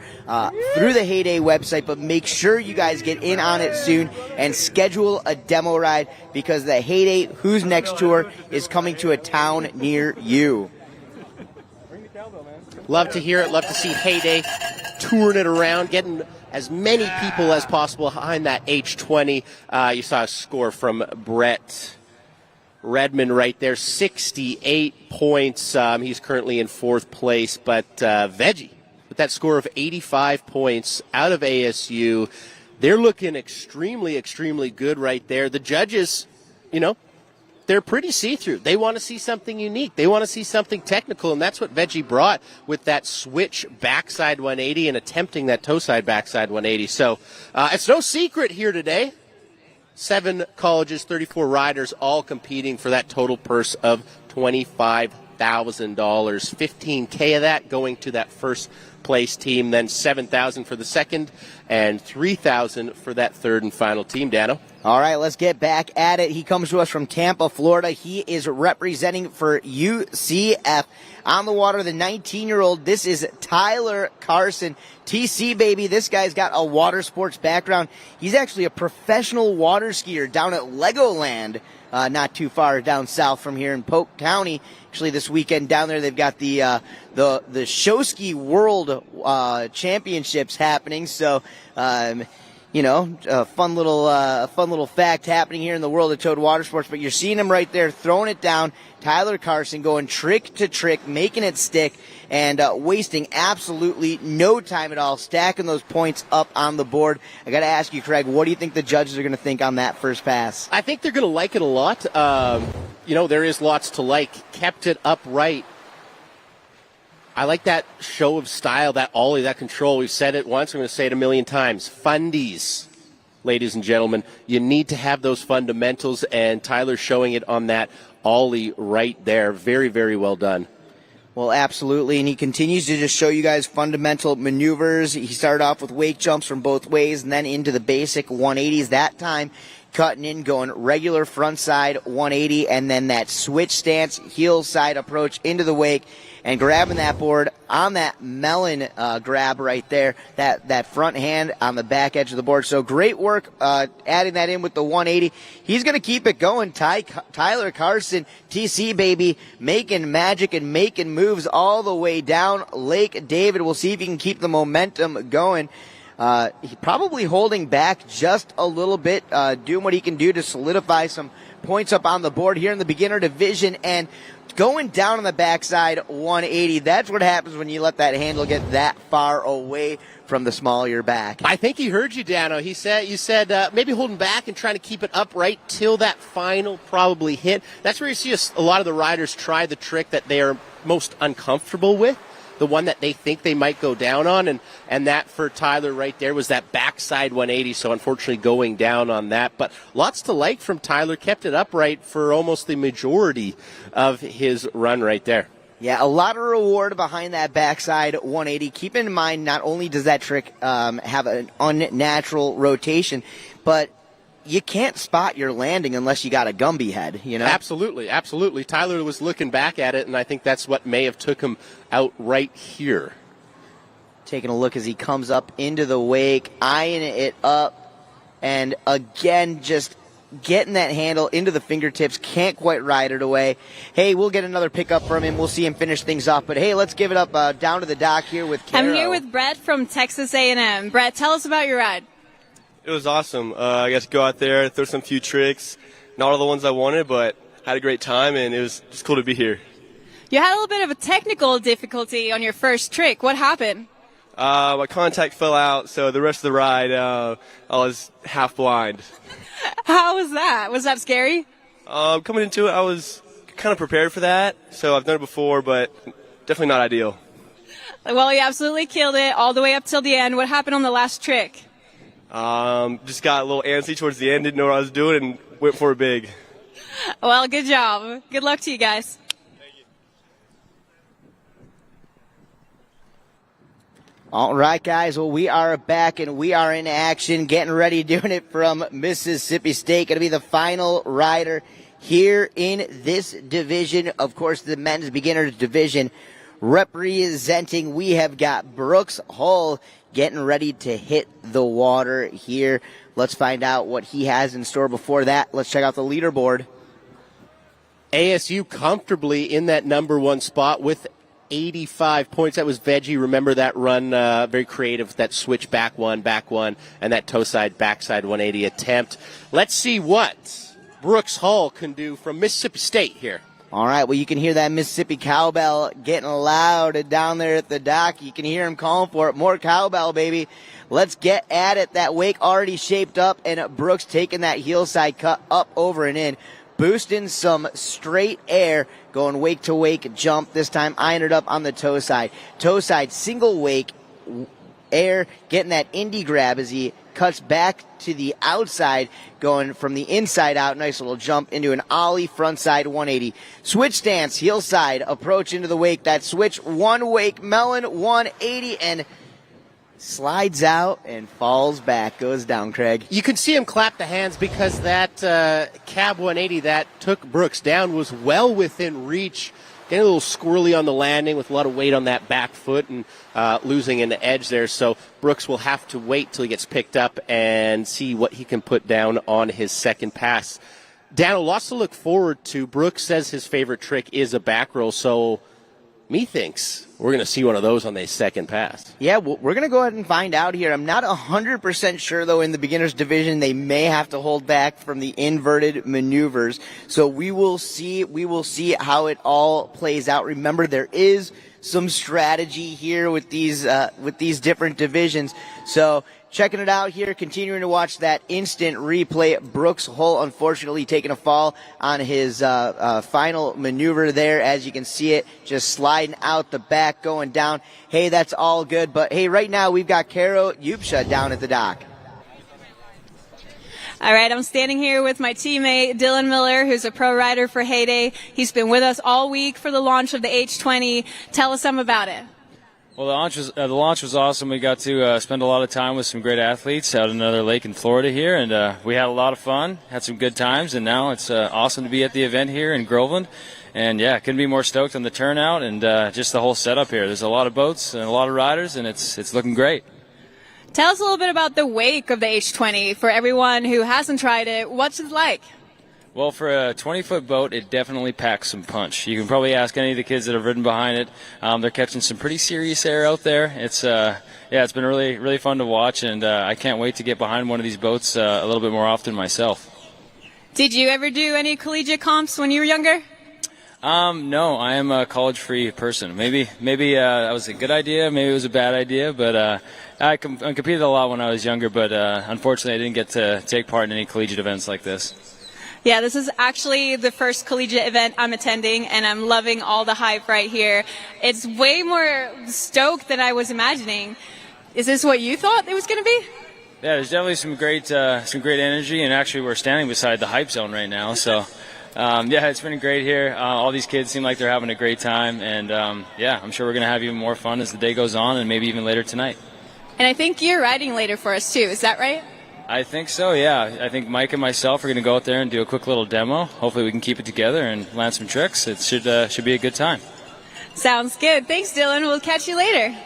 through the Heyday website, but make sure you guys get in on it soon and schedule a demo ride, because the Heyday Who's Next tour is coming to a town near you. Love to hear it. Love to see Heyday touring it around, getting as many people as possible behind that H20. You saw a score from Brett Redmond right there, 68 points. He's currently in fourth place, but Veggie, with that score of 85 points out of ASU, they're looking extremely, extremely good right there. The judges, you know, they're pretty see-through. They want to see something unique. They want to see something technical, and that's what Veggie brought with that switch backside 180 and attempting that toe-side backside 180. So it's no secret here today. 7 colleges, 34 riders, all competing for that total purse of $25,000. $15K of that going to that first place team, then $7,000 for the second, and $3,000 for that third and final team, Dano. All right, let's get back at it. He comes to us from Tampa, Florida. He is representing for UCF. On the water, the 19-year-old, this is Tyler Carson. TC, baby, this guy's got a water sports background. He's actually a professional water skier down at Legoland, not too far down south from here in Polk County. Actually, this weekend down there, they've got the Show Ski World Championships happening. So, you know, a fun little fact happening here in the world of Toad Water Sports. But you're seeing him right there throwing it down. Tyler Carson going trick to trick, making it stick, and wasting absolutely no time at all, stacking those points up on the board. I got to ask you, Craig, what do you think the judges are going to think on that first pass? I think they're going to like it a lot. You know, there is lots to like. Kept it upright. I like that show of style, that ollie, that control. We've said it once. I'm going to say it a million times. Fundies, ladies and gentlemen. You need to have those fundamentals, and Tyler's showing it on that ollie right there. Very, very well done. Well, absolutely, and he continues to just show you guys fundamental maneuvers. He started off with wake jumps from both ways and then into the basic 180s. That time, cutting in, going regular front side 180, and then that switch stance, heel side approach into the wake, and grabbing that board on that melon grab right there, that front hand on the back edge of the board. So great work adding that in with the 180. He's going to keep it going. Tyler Carson, TC baby, making magic and making moves all the way down Lake David. We'll see if he can keep the momentum going. He probably holding back just a little bit, doing what he can do to solidify some points up on the board here in the beginner division, and going down on the backside 180. That's what happens when you let that handle get that far away from the small of your back. I think he heard you, Dano. You said maybe holding back and trying to keep it upright till that final probably hit. That's where you see a lot of the riders try the trick that they are most uncomfortable with, the one that they think they might go down on, and that for Tyler right there was that backside 180, so unfortunately going down on that. But lots to like from Tyler, kept it upright for almost the majority of his run right there. Yeah, a lot of reward behind that backside 180. Keep in mind, not only does that trick have an unnatural rotation, but you can't spot your landing unless you got a Gumby head, you know? Absolutely, absolutely. Tyler was looking back at it, and I think that's what may have took him out right here. Taking a look as he comes up into the wake, eyeing it up, and again, just getting that handle into the fingertips, can't quite ride it away. Hey, we'll get another pickup from him. We'll see him finish things off. But hey, let's give it up down to the dock here with Caro. I'm here with Brett from Texas A&M. Brett, tell us about your ride. It was awesome. I got to go out there, throw some few tricks. Not all the ones I wanted, but had a great time, and it was just cool to be here. You had a little bit of a technical difficulty on your first trick. What happened? My contact fell out, so the rest of the ride, I was half blind. How was that? Was that scary? Coming into it, I was kind of prepared for that, so I've done it before, but definitely not ideal. Well, you absolutely killed it all the way up till the end. What happened on the last trick? Just got a little antsy towards the end, didn't know what I was doing, and went for it big. Well, good job. Good luck to you guys. All right, guys. Well, we are back and we are in action, getting ready, doing it from Mississippi State. Going to be the final rider here in this division. Of course, the men's beginners division representing. We have got Brooks Hull getting ready to hit the water here. Let's find out what he has in store. Before that, let's check out the leaderboard. ASU comfortably in that number one spot with 85 points. That was Veggie. Remember that run, very creative, that switch back one, and that toe side, backside 180 attempt. Let's see what Brooks Hull can do from Mississippi State here. All right, well, you can hear that Mississippi cowbell getting loud down there at the dock. You can hear him calling for it. More cowbell, baby. Let's get at it. That wake already shaped up, and Brooks taking that heel side cut up, over, and in. Boosting some straight air, going wake to wake jump. This time eyeing it up on the toe side. Toe side, single wake, air, getting that indie grab as he cuts back to the outside, going from the inside out. Nice little jump into an ollie, front side 180. Switch stance, heel side, approach into the wake. That switch, one wake, melon 180, and slides out and falls back, goes down, Craig. You can see him clap the hands because that cab 180 that took Brooks down was well within reach. Getting a little squirrely on the landing with a lot of weight on that back foot and losing an edge there. So Brooks will have to wait till he gets picked up and see what he can put down on his second pass. Daniel, lots to look forward to. Brooks says his favorite trick is a back roll, so methinks we're going to see one of those on the second pass. Yeah, we're going to go ahead and find out here. I'm not 100% sure, though, in the beginners division. They may have to hold back from the inverted maneuvers. So we will see how it all plays out. Remember, there is some strategy here with these different divisions. So checking it out here, continuing to watch that instant replay. Brooks Hull, unfortunately, taking a fall on his final maneuver there. As you can see it, just sliding out the back, going down. Hey, that's all good. But, hey, right now we've got Caro Yupsha down at the dock. All right, I'm standing here with my teammate, Dylan Miller, who's a pro rider for Heyday. He's been with us all week for the launch of the H20. Tell us some about it. Well, the launch was awesome. We got to spend a lot of time with some great athletes out at another lake in Florida here, and we had a lot of fun, had some good times, and now it's awesome to be at the event here in Groveland. And, yeah, couldn't be more stoked on the turnout and just the whole setup here. There's a lot of boats and a lot of riders, and it's looking great. Tell us a little bit about the wake of the H20 for everyone who hasn't tried it. What's it like? Well, for a 20-foot boat, it definitely packs some punch. You can probably ask any of the kids that have ridden behind it. They're catching some pretty serious air out there. It's been really, really fun to watch, and I can't wait to get behind one of these boats a little bit more often myself. Did you ever do any collegiate comps when you were younger? No, I am a college-free person. Maybe that was a good idea, maybe it was a bad idea, but I competed a lot when I was younger, but unfortunately I didn't get to take part in any collegiate events like this. Yeah, this is actually the first collegiate event I'm attending, and I'm loving all the hype right here. It's way more stoked than I was imagining. Is this what you thought it was going to be? Yeah, there's definitely some great energy, and actually we're standing beside the hype zone right now, so Yeah, it's been great here. All these kids seem like they're having a great time, and yeah, I'm sure we're going to have even more fun as the day goes on, and maybe even later tonight. And I think you're riding later for us too. Is that right? I think so, yeah. I think Mike and myself are going to go out there and do a quick little demo. Hopefully we can keep it together and land some tricks. It should be a good time. Sounds good. Thanks, Dylan. We'll catch you later.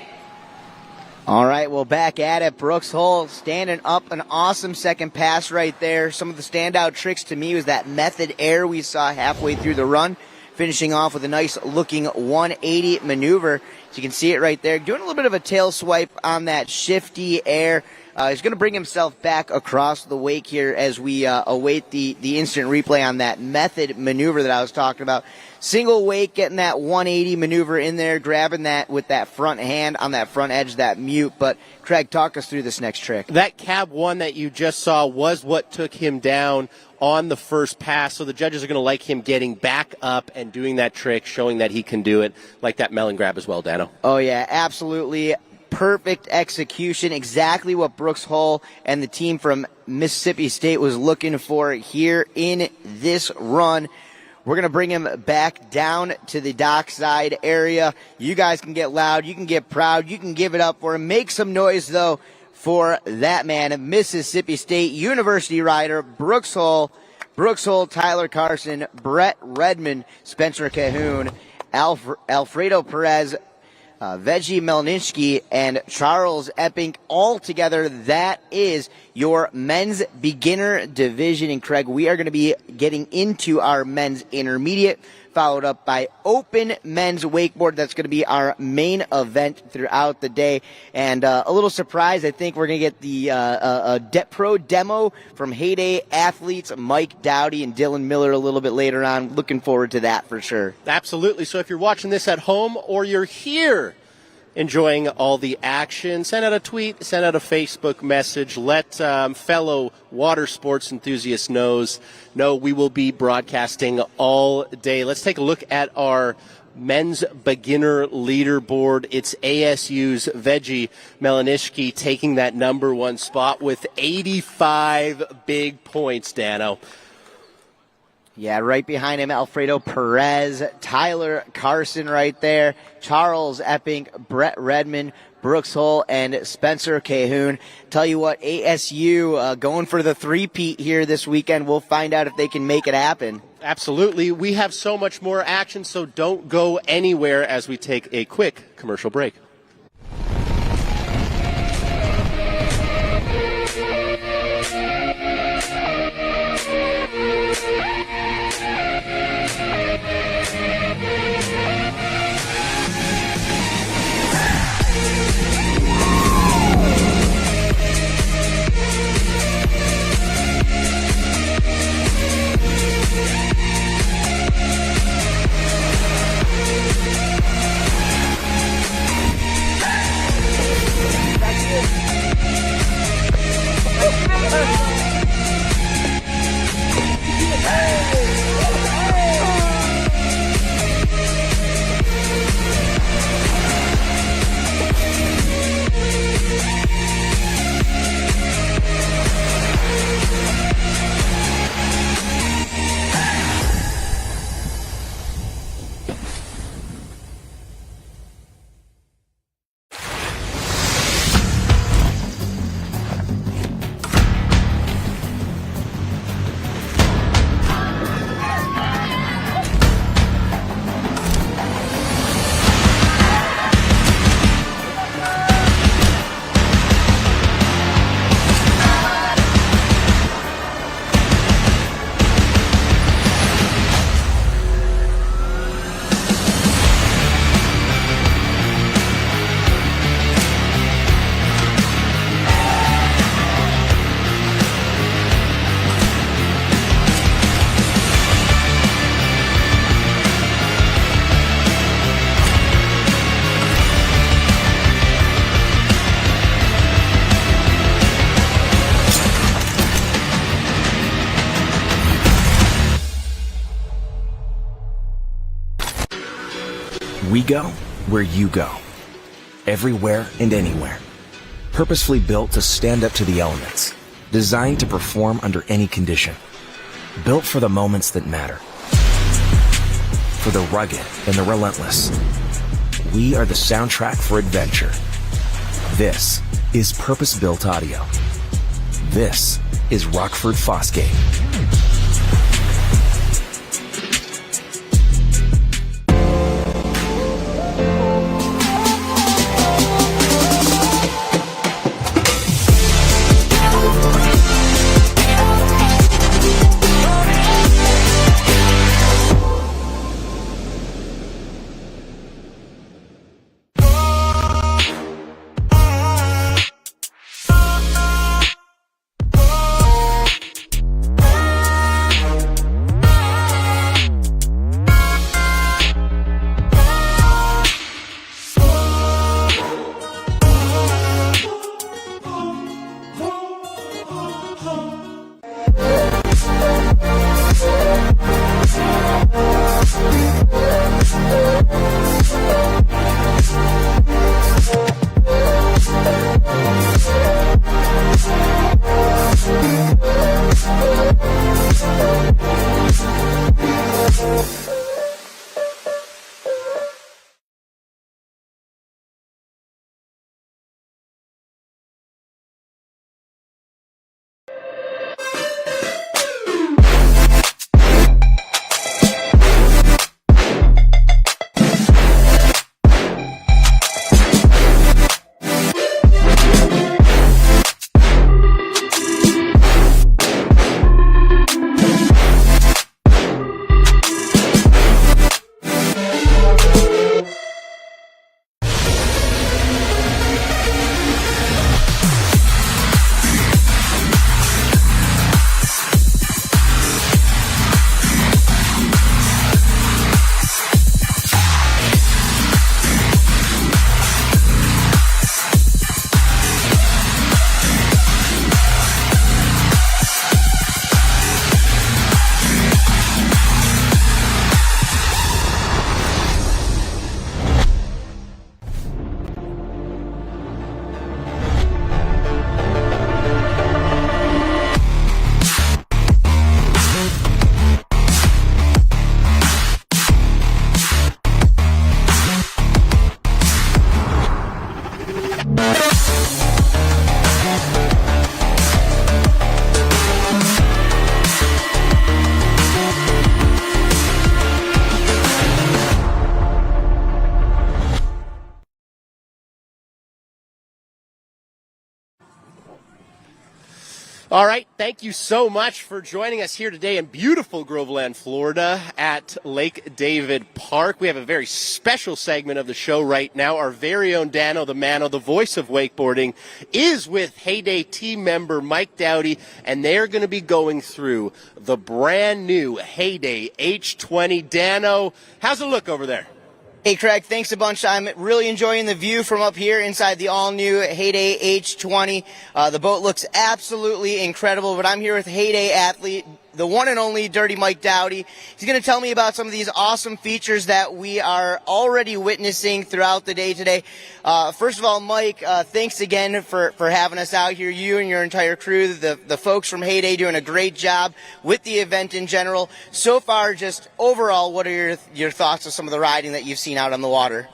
All right, well, back at it. Brooks Hull standing up, an awesome second pass right there. Some of the standout tricks to me was that method air we saw halfway through the run, finishing off with a nice-looking 180 maneuver. So you can see it right there. Doing a little bit of a tail swipe on that shifty air. He's going to bring himself back across the wake here as we await the instant replay on that method maneuver that I was talking about. Single wake, getting that 180 maneuver in there, grabbing that with that front hand on that front edge, that mute. But, Craig, talk us through this next trick. That cab one that you just saw was what took him down on the first pass, so the judges are going to like him getting back up and doing that trick, showing that he can do it, like that melon grab as well, Dano. Oh, yeah, absolutely. Perfect execution, exactly what Brooks Hull and the team from Mississippi State was looking for here in this run. We're going to bring him back down to the dockside area. You guys can get loud. You can get proud. You can give it up for him. Make some noise, though, for that man, Mississippi State University rider, Brooks Hull. Brooks Hull, Tyler Carson, Brett Redmond, Spencer Cahoon, Alfredo Perez, Veggie Melninsky, and Charles Epping. All together, that is your men's beginner division. And Craig, we are going to be getting into our men's intermediate, followed up by open men's wakeboard. That's going to be our main event throughout the day. And a little surprise, I think we're going to get the pro demo from Heyday athletes Mike Dowdy and Dylan Miller a little bit later on. Looking forward to that for sure. Absolutely. So if you're watching this at home or you're here enjoying all the action, send out a tweet, send out a Facebook message. Let fellow water sports enthusiasts know we will be broadcasting all day. Let's take a look at our men's beginner leaderboard. It's ASU's Veggie Melninsky taking that number one spot with 85 big points, Dano. Yeah, right behind him, Alfredo Perez, Tyler Carson right there, Charles Epping, Brett Redmond, Brooks Hull, and Spencer Cahoon. Tell you what, ASU going for the three-peat here this weekend. We'll find out if they can make it happen. Absolutely. We have so much more action, so don't go anywhere as we take a quick commercial break. We go where you go. Everywhere and anywhere. Purposefully built to stand up to the elements. Designed to perform under any condition. Built for the moments that matter. for the rugged and the relentless. We are the soundtrack for adventure. This is purpose-built audio. This is Rockford Fosgate. All right, thank you so much for joining us here today in beautiful Groveland, Florida at Lake David Park. We have a very special segment of the show right now. Our very own Dano the Mano, the voice of wakeboarding, is with Heyday team member Mike Dowdy, and they're going to be going through the brand new Heyday H20. Dano, how's it look over there? Hey, Craig, thanks a bunch. I'm really enjoying the view from up here inside the all-new Heyday H20. The boat looks absolutely incredible, but I'm here with Heyday athlete, the one and only Dirty Mike Dowdy. He's going to tell me about some of these awesome features that we are already witnessing throughout the day today. First of all, Mike, thanks again for having us out here. You and your entire crew, the folks from Heyday doing a great job with the event in general. So far, just overall, what are your thoughts of some of the riding that you've seen out on the water?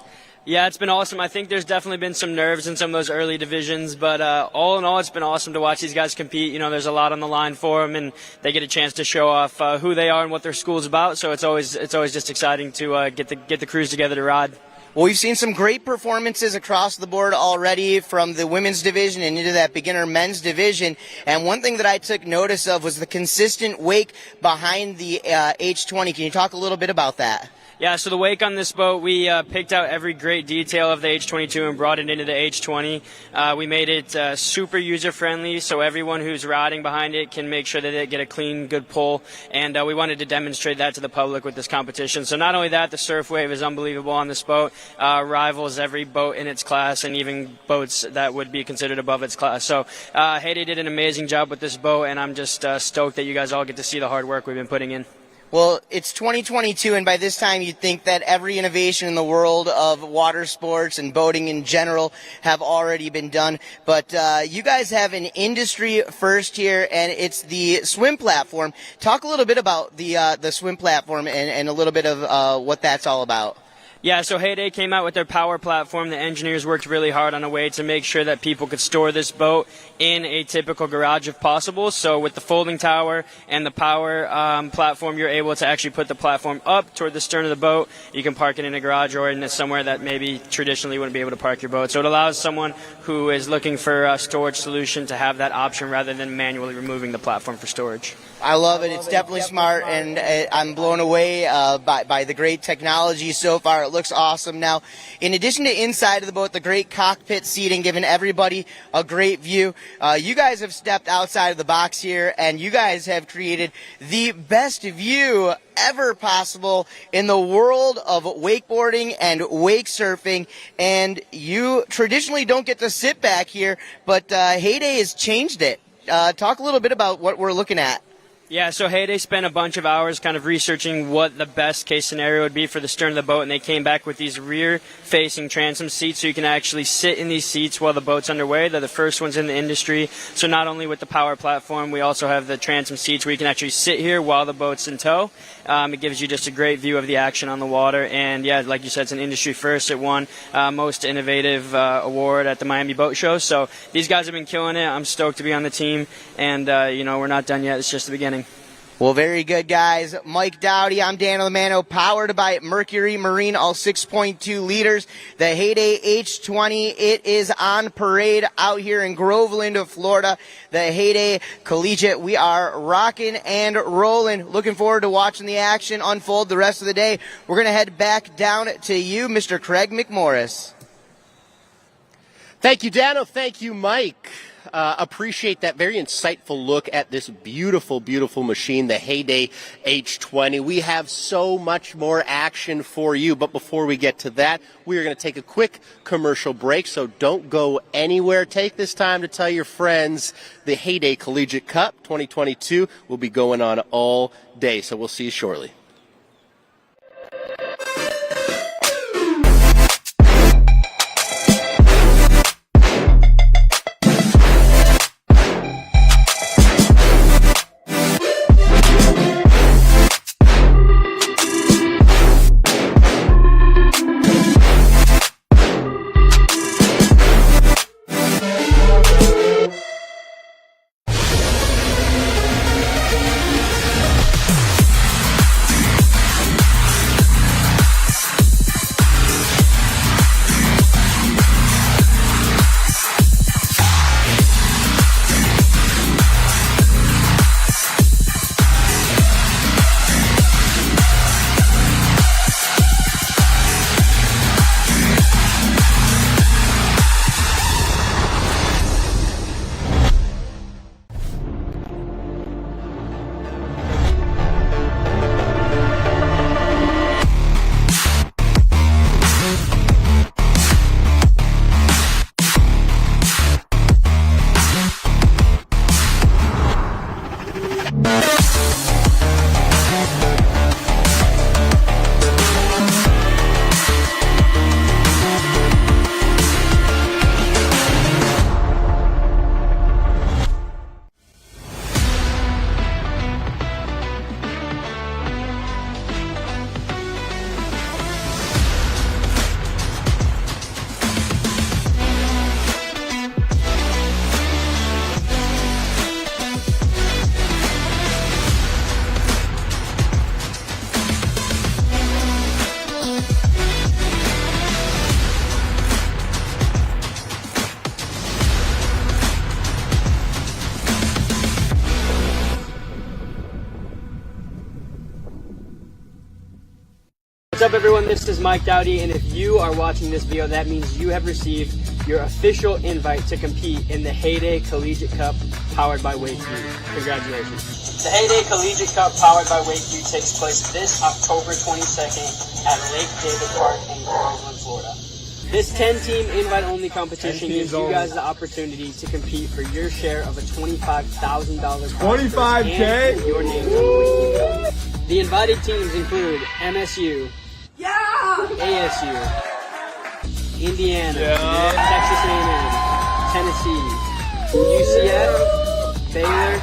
Yeah, it's been awesome. I think there's definitely been some nerves in some of those early divisions, but all in all, it's been awesome to watch these guys compete. You know, there's a lot on the line for them, and they get a chance to show off who they are and what their school's about. So it's always just exciting to get the crews together to ride. Well, we've seen some great performances across the board already from the women's division and into that beginner men's division. And one thing that I took notice of was the consistent wake behind the H20. Can you talk a little bit about that? Yeah, so the wake on this boat, we picked out every great detail of the H22 and brought it into the H20. We made it super user-friendly, so everyone who's riding behind it can make sure that they get a clean, good pull. And we wanted to demonstrate that to the public with this competition. So not only that, the surf wave is unbelievable on this boat. Rivals every boat in its class and even boats that would be considered above its class. So Heyday did an amazing job with this boat, and I'm just stoked that you guys all get to see the hard work we've been putting in. Well, it's 2022, and by this time you'd think that every innovation in the world of water sports and boating in general have already been done. But you guys have an industry first here, and it's the swim platform. Talk a little bit about the swim platform and a little bit of what that's all about. Yeah, so Heyday came out with their power platform. The engineers worked really hard on a way to make sure that people could store this boat in a typical garage if possible. So with the folding tower and the power platform, you're able to actually put the platform up toward the stern of the boat. You can park it in a garage or in somewhere that maybe traditionally wouldn't be able to park your boat. So it allows someone who is looking for a storage solution to have that option rather than manually removing the platform for storage. I love it. It's definitely smart, and I'm blown away by the great technology so far. It looks awesome. Now, in addition to inside of the boat, the great cockpit seating, giving everybody a great view, you guys have stepped outside of the box here, and you guys have created the best view ever possible in the world of wakeboarding and wake surfing. And you traditionally don't get to sit back here, but Heyday has changed it. Talk a little bit about what we're looking at. Yeah, so Heyday spent a bunch of hours kind of researching what the best case scenario would be for the stern of the boat, and they came back with these rear-facing transom seats, so you can actually sit in these seats while the boat's underway. They're the first ones in the industry. So not only with the power platform, we also have the transom seats where you can actually sit here while the boat's in tow. It gives you just a great view of the action on the water, and yeah, like you said, it's an industry first. It won Most Innovative award at the Miami Boat Show. So these guys have been killing it. I'm stoked to be on the team, and we're not done yet. It's just the beginning. Well, very good, guys. Mike Dowdy, I'm Dan Lamano, powered by Mercury Marine, all 6.2 liters. The Heyday H20, it is on parade out here in Groveland, Florida. The Heyday Collegiate, we are rocking and rolling. Looking forward to watching the action unfold the rest of the day. We're going to head back down to you, Mr. Craig McMorris. Thank you, Dano. Thank you, Mike. Appreciate that very insightful look at this beautiful, beautiful machine, the Heyday H20. We have so much more action for you, but before we get to that, we are going to take a quick commercial break, so don't go anywhere. Take this time to tell your friends the Heyday Collegiate Cup 2022 will be going on all day, so we'll see you shortly. What's up, everyone? This is Mike Dowdy, and if you are watching this video, that means you have received your official invite to compete in the Heyday Collegiate Cup powered by WakeU. Congratulations. The Heyday Collegiate Cup powered by WakeU takes place this October 22nd at Lake David Park in Groveland, Florida. This 10-team invite-only competition gives you guys the opportunity to compete for your share of a $25,000 prize. $25K? And your name on the WakeU Cup. The invited teams include MSU, ASU, Indiana, Texas A&M, Tennessee, UCF, Baylor,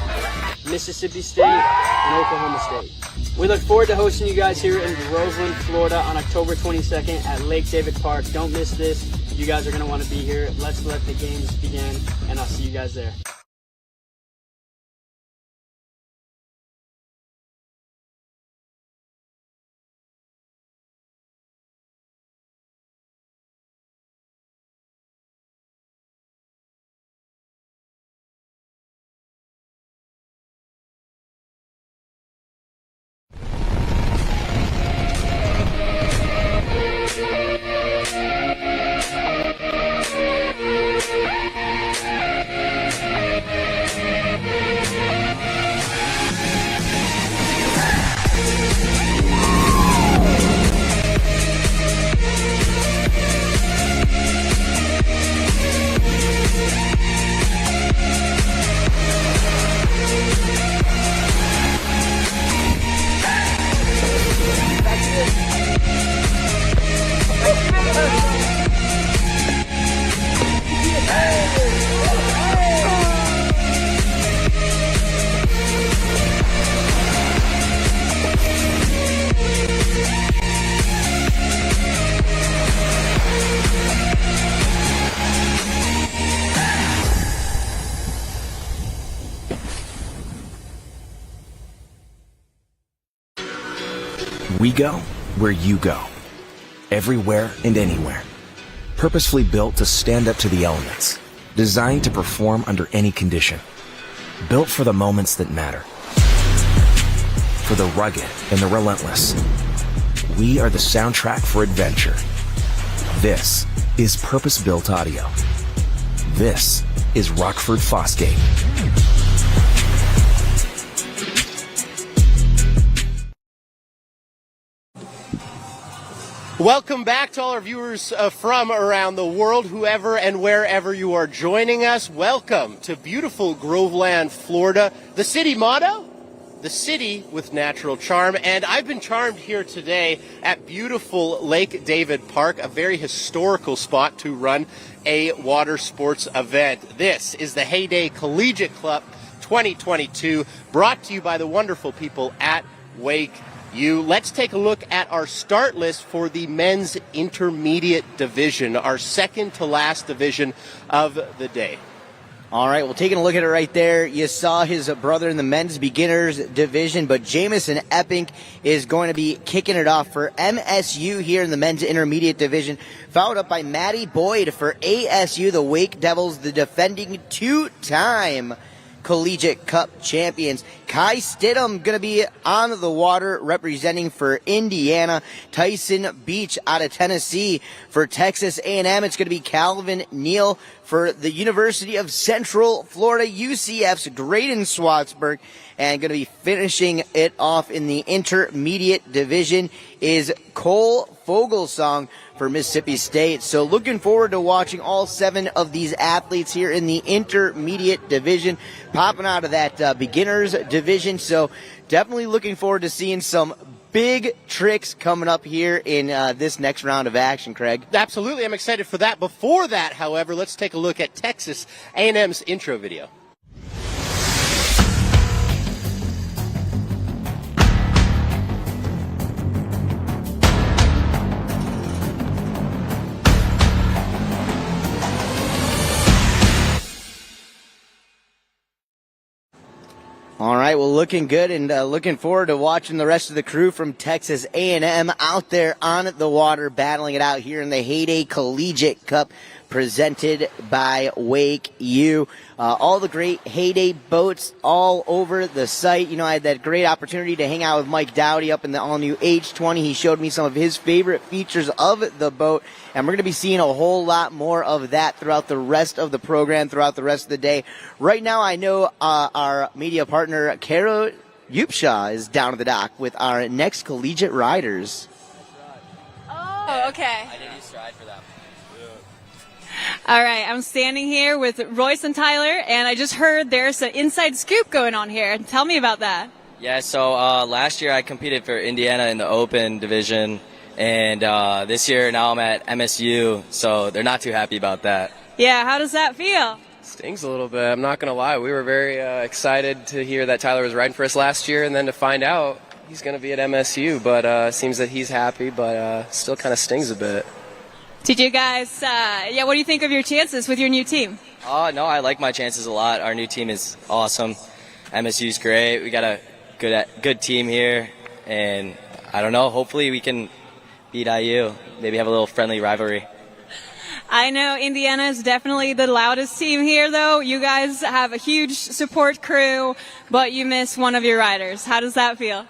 Mississippi State, and Oklahoma State. We look forward to hosting you guys here in Groveland, Florida on October 22nd at Lake David Park. Don't miss this. You guys are going to want to be here. Let's let the games begin, and I'll see you guys there. We go where you go. Everywhere and anywhere. Purposefully built to stand up to the elements. Designed to perform under any condition. Built for the moments that matter. For the rugged and the relentless. We are the soundtrack for adventure. This is purpose-built audio. This is Rockford Fosgate. Welcome back to all our viewers from around the world, whoever and wherever you are joining us. Welcome to beautiful Groveland, Florida. The city motto? The city with natural charm. And I've been charmed here today at beautiful Lake David Park, a very historical spot to run a water sports event. This is the Heyday Collegiate Cup 2022, brought to you by the wonderful people at WakeU. Let's take a look at our start list for the men's intermediate division, our second to last division of the day. All right, well, taking a look at it right there, you saw his brother in the men's beginners division, but Jamison Epping is going to be kicking it off for MSU here in the men's intermediate division, followed up by Matty Boyd for ASU, the Wake Devils, the defending two-time Collegiate Cup champions. Kai Stidham going to be on the water representing for Indiana. Tyson Beach out of Tennessee for Texas A&M. It's going to be Calvin Neal for the University of Central Florida, UCF's Graydon Swartzberg. And going to be finishing it off in the intermediate division is Cole Fogelsong for Mississippi State. So looking forward to watching all 7 of these athletes here in the intermediate division popping out of that beginners division. So definitely looking forward to seeing some big tricks coming up here in this next round of action, Craig. Absolutely, I'm excited for that. Before that, however, let's take a look at Texas A&M's intro video. All right, well, looking good and looking forward to watching the rest of the crew from Texas A&M out there on the water, battling it out here in the Heyday Collegiate Cup, presented by WakeU. All the great Heyday boats all over the site. You know, I had that great opportunity to hang out with Mike Dowdy up in the all-new H20. He showed me some of his favorite features of the boat, and we're going to be seeing a whole lot more of that throughout the rest of the program, throughout the rest of the day. Right now, I know our media partner, Kara Yupshaw, is down at the dock with our next collegiate riders. Oh, okay. I didn't stride for that. All right, I'm standing here with Royce and Tyler, and I just heard there's an inside scoop going on here. Tell me about that. Yeah, so last year I competed for Indiana in the Open division, and this year now I'm at MSU, so they're not too happy about that. Yeah, how does that feel? Stings a little bit. I'm not going to lie. We were very excited to hear that Tyler was riding for us last year, and then to find out he's going to be at MSU. But seems that he's happy, but still kind of stings a bit. Did you guys, what do you think of your chances with your new team? No, I like my chances a lot. Our new team is awesome. MSU's great. We got a good team here, and I don't know, hopefully we can beat IU. Maybe have a little friendly rivalry. I know Indiana is definitely the loudest team here, though. You guys have a huge support crew, but you miss one of your riders. How does that feel?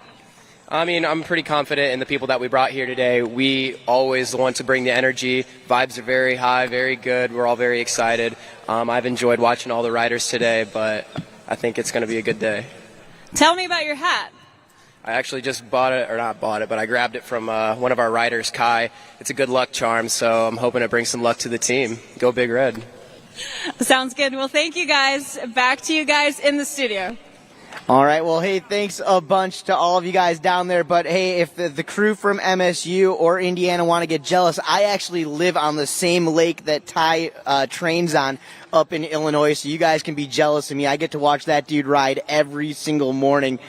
I mean, I'm pretty confident in the people that we brought here today. We always want to bring the energy. Vibes are very high, very good. We're all very excited. I've enjoyed watching all the riders today, but I think it's going to be a good day. Tell me about your hat. I actually just bought it, or not bought it, but I grabbed it from one of our riders, Kai. It's a good luck charm, so I'm hoping to bring some luck to the team. Go Big Red. Sounds good. Well, thank you guys. Back to you guys in the studio. All right. Well, hey, thanks a bunch to all of you guys down there. But, hey, if the crew from MSU or Indiana want to get jealous, I actually live on the same lake that Ty trains on up in Illinois, so you guys can be jealous of me. I get to watch that dude ride every single morning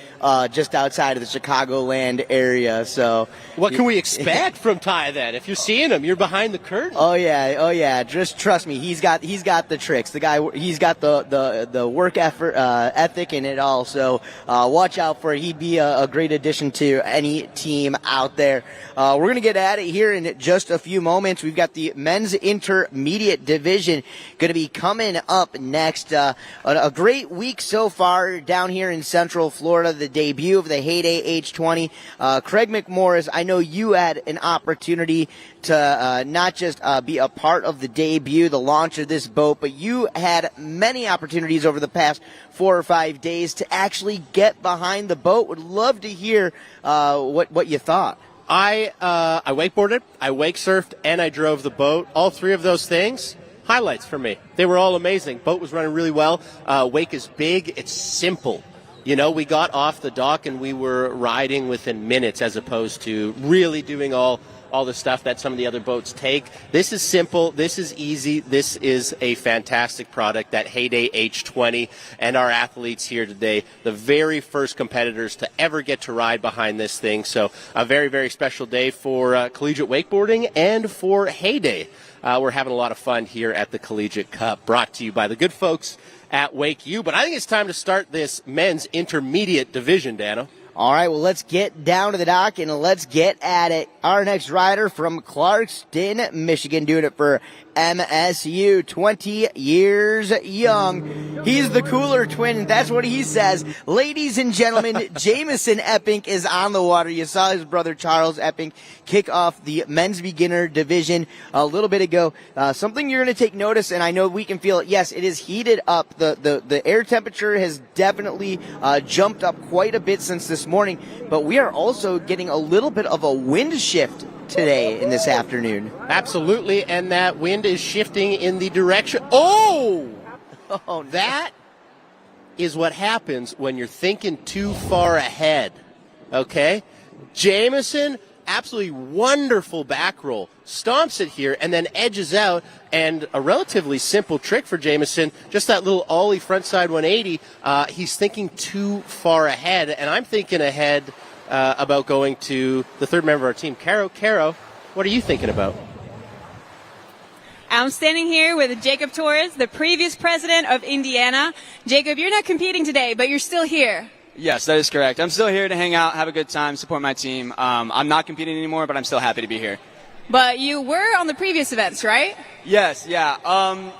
just outside of the Chicagoland area. So what can we expect from Ty then? If you're seeing him, you're behind the curtain. Oh yeah. Just trust me. He's got the tricks. The guy, he's got the work ethic in it all. So watch out for it. He'd be a great addition to any team out there. We're gonna get at it here in just a few moments. We've got the men's intermediate division gonna be coming up next. A great week so far down here in Central Florida. The debut of the Heyday H20. Craig McMorris, I know you had an opportunity to not just be a part of the debut, the launch of this boat, but you had many opportunities over the past 4 or 5 days to actually get behind the boat. Would love to hear what you thought. I wakeboarded, I wake surfed, and I drove the boat. All three of those things, highlights for me. They were all amazing. Boat was running really well. Wake is big. It's simple. You know, we got off the dock and we were riding within minutes as opposed to really doing all the stuff that some of the other boats take. This is simple. This is easy. This is a fantastic product, that Heyday H20, and our athletes here today, the very first competitors to ever get to ride behind this thing. So a very, very special day for collegiate wakeboarding and for Heyday. We're having a lot of fun here at the Collegiate Cup, brought to you by the good folks at WakeU. But I think it's time to start this men's intermediate division, Dano. All right, well, let's get down to the dock and let's get at it. Our next rider from Clarkston, Michigan, doing it for MSU, 20 years young. He's the cooler twin. That's what he says. Ladies and gentlemen, Jamison Epping is on the water. You saw his brother Charles Epping kick off the men's beginner division a little bit ago. Something you're going to take notice, and I know we can feel it. Yes, it is heated up. The air temperature has definitely jumped up quite a bit since this morning, but we are also getting a little bit of a wind shift today in this afternoon. Absolutely, and that wind is shifting in the direction. Oh, that is what happens when you're thinking too far ahead. Okay? Jamison, absolutely wonderful back roll. Stomps it here and then edges out, and a relatively simple trick for Jamison, just that little ollie frontside 180. He's thinking too far ahead, and I'm thinking ahead about going to the third member of our team, Caro. Caro, what are you thinking about? I'm standing here with Jacob Torres, the previous president of Indiana. Jacob, you're not competing today, but you're still here. Yes, that is correct. I'm still here to hang out, have a good time, support my team. I'm not competing anymore, but I'm still happy to be here. But you were on the previous events, right? Yes, yeah.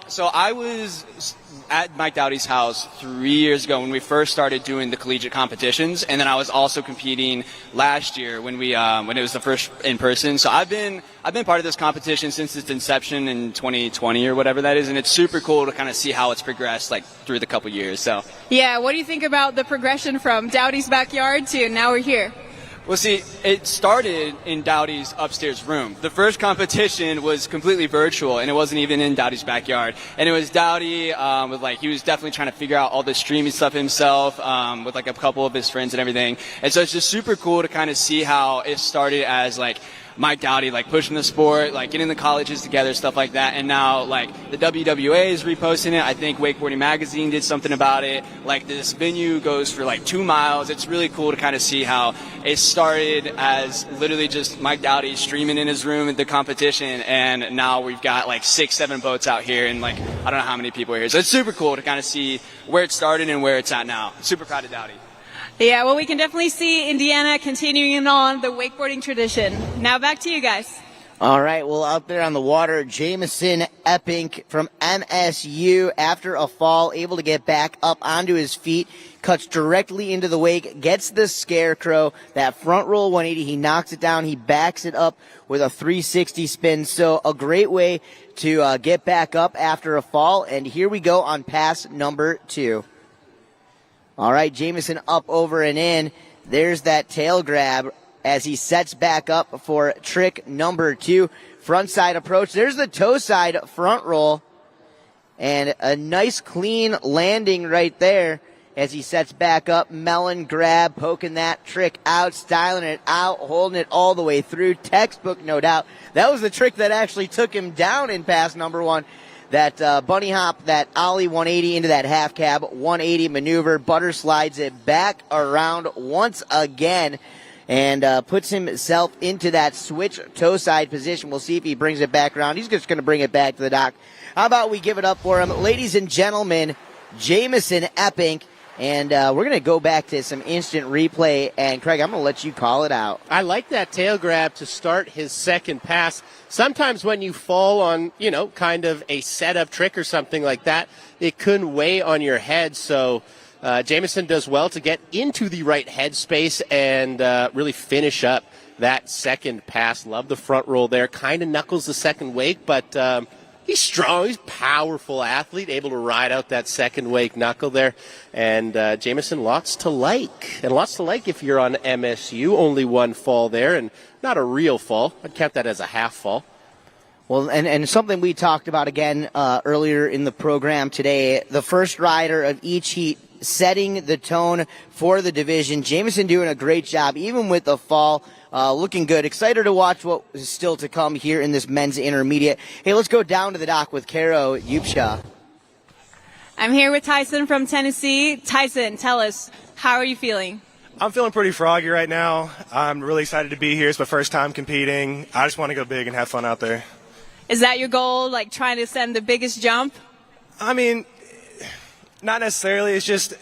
So I was at Mike Dowdy's house 3 years ago when we first started doing the collegiate competitions, and then I was also competing last year when it was the first in person. So I've been part of this competition since its inception in 2020 or whatever that is, and it's super cool to kind of see how it's progressed like through the couple years. So yeah, what do you think about the progression from Dowdy's backyard to now we're here? Well, see, it started in Dowdy's upstairs room. The first competition was completely virtual, and it wasn't even in Dowdy's backyard. And it was Dowdy he was definitely trying to figure out all the streaming stuff himself with like a couple of his friends and everything. And so it's just super cool to kind of see how it started as like Mike Dowdy, like pushing the sport, like getting the colleges together, stuff like that. And now, like, the WWA is reposting it. I think Wakeboarding Magazine did something about it. Like, this venue goes for like 2 miles. It's really cool to kind of see how it started as literally just Mike Dowdy streaming in his room at the competition. And now we've got like 6-7 boats out here and like, I don't know how many people are here. So it's super cool to kind of see where it started and where it's at now. Super proud of Dowdy. Yeah, well, we can definitely see Indiana continuing on the wakeboarding tradition. Now back to you guys. All right, well, out there on the water, Jamison Epping from MSU, after a fall, able to get back up onto his feet, cuts directly into the wake, gets the scarecrow, that front roll 180, he knocks it down, he backs it up with a 360 spin. So a great way to get back up after a fall. And here we go on pass number 2. All right, Jamison up, over, and in. There's that tail grab as he sets back up for trick number 2. Front side approach. There's the toe side front roll. And a nice clean landing right there as he sets back up. Melon grab, poking that trick out, styling it out, holding it all the way through. Textbook, no doubt. That was the trick that actually took him down in pass number 1. That bunny hop, that ollie 180 into that half cab 180 maneuver. Butter slides it back around once again and puts himself into that switch toe side position. We'll see if he brings it back around. He's just going to bring it back to the dock. How about we give it up for him? Ladies and gentlemen, Jamison Epping. And we're going to go back to some instant replay. And, Craig, I'm going to let you call it out. I like that tail grab to start his second pass. Sometimes when you fall on, kind of a setup trick or something like that, it can weigh on your head. So Jamison does well to get into the right headspace and really finish up that second pass. Love the front roll there. Kind of knuckles the second wake, but he's strong. He's a powerful athlete, able to ride out that second wake knuckle there. And Jamison, lots to like. And lots to like if you're on MSU. Only one fall there, and not a real fall. I'd count that as a half fall. Well, and something we talked about again earlier in the program today, the first rider of each heat setting the tone for the division. Jamison doing a great job, even with the fall. Looking good. Excited to watch what is still to come here in this men's intermediate. Hey, let's go down to the dock with Caro Yupsha. I'm here with Tyson from Tennessee. Tyson, tell us, how are you feeling? I'm feeling pretty froggy right now. I'm really excited to be here. It's my first time competing. I just want to go big and have fun out there. Is that your goal, like trying to send the biggest jump? I mean, not necessarily. It's just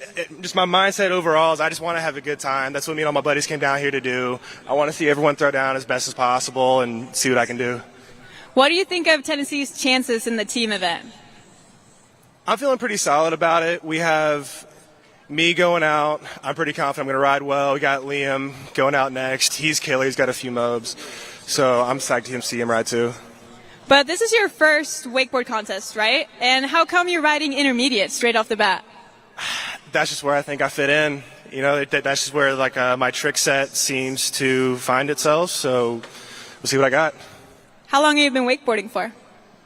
my mindset overall is I just want to have a good time. That's what me and all my buddies came down here to do. I want to see everyone throw down as best as possible and see what I can do. What do you think of Tennessee's chances in the team event? I'm feeling pretty solid about it. We have me going out. I'm pretty confident I'm going to ride well. We got Liam going out next. He's killer. He's got a few mobs. So I'm psyched to see him ride too. But this is your first wakeboard contest, right? And how come you're riding intermediate straight off the bat? That's just where I think I fit in. That's just where my trick set seems to find itself. So we'll see what I got. How long have you been wakeboarding for?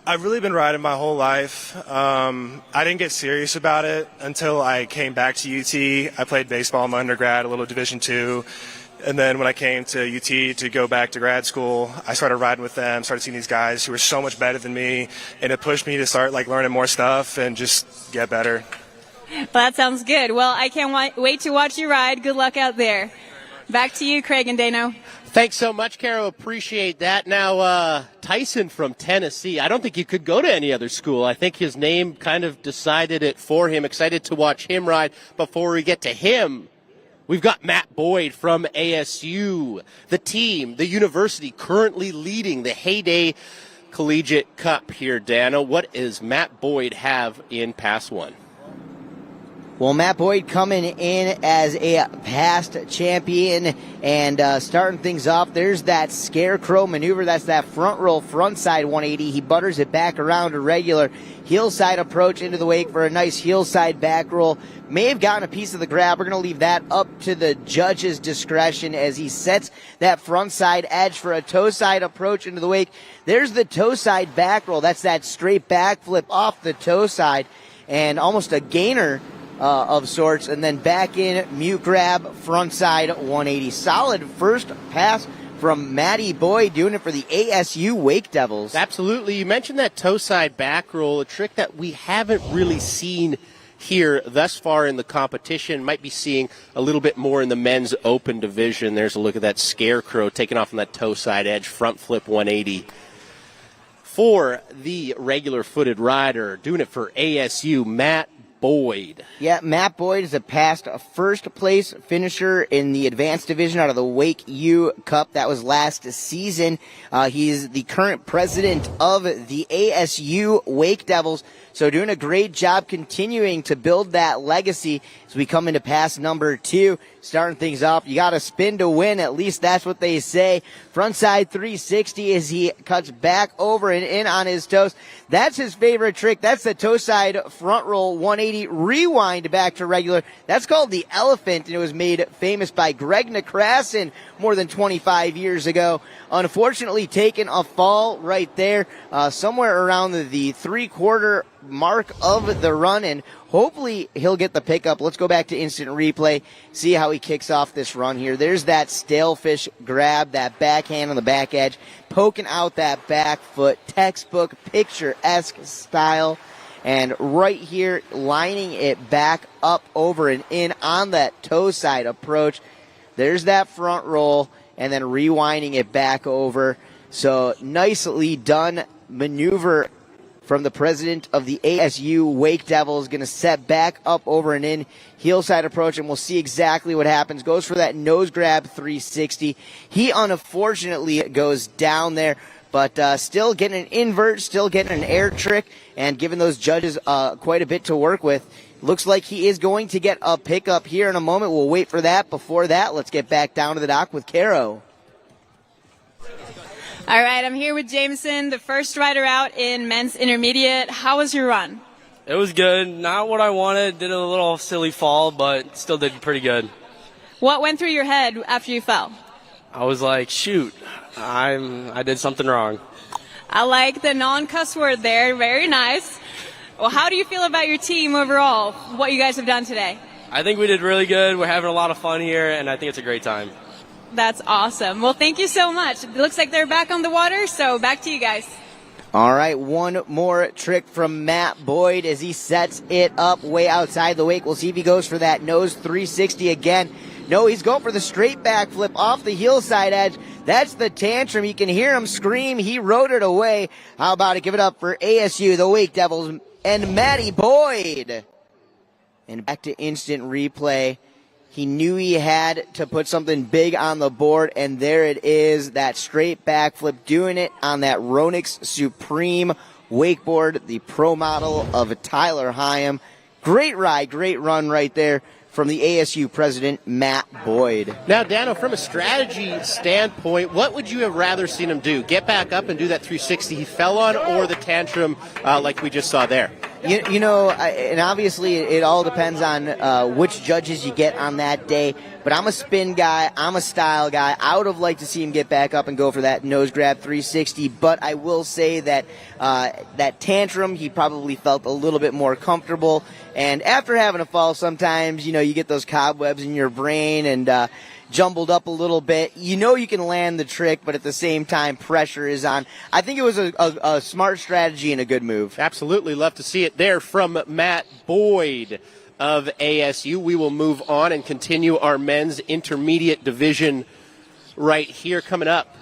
I've really been riding my whole life. I didn't get serious about it until I came back to UT. I played baseball in my undergrad, a little Division II. And then when I came to UT to go back to grad school, I started riding with them, started seeing these guys who were so much better than me, and it pushed me to start learning more stuff and just get better. Well, that sounds good. Well, I can't wait to watch you ride. Good luck out there. Back to you, Craig and Dano. Thanks so much, Caro. Appreciate that. Now, Tyson from Tennessee. I don't think he could go to any other school. I think his name kind of decided it for him. Excited to watch him ride. Before we get to him, we've got Matt Boyd from ASU, the team, the university currently leading the Heyday Collegiate Cup here, Dano. What does Matt Boyd have in Pass 1? Well, Matt Boyd coming in as a past champion and starting things off. There's that scarecrow maneuver. That's that front roll, front side 180. He butters it back around a regular heel side approach into the wake for a nice heel side back roll. May have gotten a piece of the grab. We're going to leave that up to the judge's discretion as he sets that front side edge for a toe side approach into the wake. There's the toe side back roll. That's that straight back flip off the toe side and almost a gainer of sorts, and then back in, mute grab, front side 180. Solid first pass from Matty Boyd, doing it for the ASU Wake Devils. Absolutely. You mentioned that toe side back roll, a trick that we haven't really seen here thus far in the competition. Might be seeing a little bit more in the men's open division. There's a look at that scarecrow taking off on that toe side edge, front flip 180. For the regular footed rider, doing it for ASU, Matt Boyd. Yeah, Matt Boyd is a past first place finisher in the advanced division out of the WakeU Cup. That was last season. He's the current president of the ASU Wake Devils. So doing a great job continuing to build that legacy as we come into pass number 2. Starting things off, you got to spin to win. At least that's what they say. Frontside 360 as he cuts back over and in on his toes. That's his favorite trick. That's the toe side front roll 180 rewind back to regular. That's called the elephant, and it was made famous by Greg Nekrasin more than 25 years ago. Unfortunately, taking a fall right there, somewhere around the 3/4 mark of the run, and hopefully he'll get the pickup. Let's go back to instant replay, see how he kicks off this run here. There's that stalefish grab, that backhand on the back edge, poking out that back foot, textbook picture-esque style, and right here lining it back up over and in on that toe side approach. There's that front roll, and then rewinding it back over. So nicely done maneuver from the president of the ASU Wake Devils. Going to set back up over and in, heel side approach, and we'll see exactly what happens. Goes for that nose grab 360. He unfortunately goes down there, but still getting an invert, still getting an air trick, and giving those judges quite a bit to work with. Looks like he is going to get a pickup here in a moment. We'll wait for that. Before that, let's get back down to the dock with Caro. All right, I'm here with Jameson, the first rider out in men's intermediate. How was your run? It was good. Not what I wanted. Did a little silly fall, but still did pretty good. What went through your head after you fell? I was like, shoot, I did something wrong. I like the non-cuss word there. Very nice. Well, how do you feel about your team overall, what you guys have done today? I think we did really good. We're having a lot of fun here, and I think it's a great time. That's awesome. Well, thank you so much. It looks like they're back on the water, so back to you guys. All right, one more trick from Matt Boyd as he sets it up way outside the wake. We'll see if he goes for that nose 360 again. No, he's going for the straight back flip off the heel side edge. That's the tantrum. You can hear him scream. He rode it away. How about it? Give it up for ASU, the Wake Devils, and Matty Boyd. And back to instant replay. He knew he had to put something big on the board, and there it is, that straight backflip, doing it on that Ronix Supreme wakeboard, the pro model of Tyler Hyam. Great ride, great run right there from the ASU president, Matt Boyd. Now, Dano, from a strategy standpoint, what would you have rather seen him do? Get back up and do that 360 he fell on, or the tantrum like we just saw there? You know, and obviously it all depends on which judges you get on that day. But I'm a spin guy. I'm a style guy. I would have liked to see him get back up and go for that nose grab 360. But I will say that that tantrum, he probably felt a little bit more comfortable. And after having a fall, sometimes, you know, you get those cobwebs in your brain and jumbled up a little bit. You know you can land the trick, but at the same time, pressure is on. I think it was a smart strategy and a good move. Absolutely. Love to see it there from Matt Boyd of ASU. We will move on and continue our men's intermediate division right here coming up.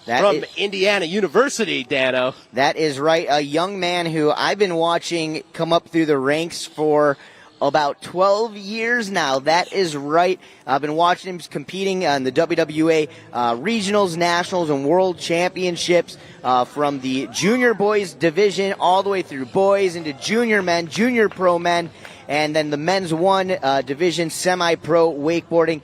From Indiana University, Dano. That is right. A young man who I've been watching come up through the ranks for about 12 years now. That is right. I've been watching him competing in the WWA regionals, nationals, and world championships from the junior boys division all the way through boys into junior men, junior pro men. And then the men's 1 division semi-pro wakeboarding.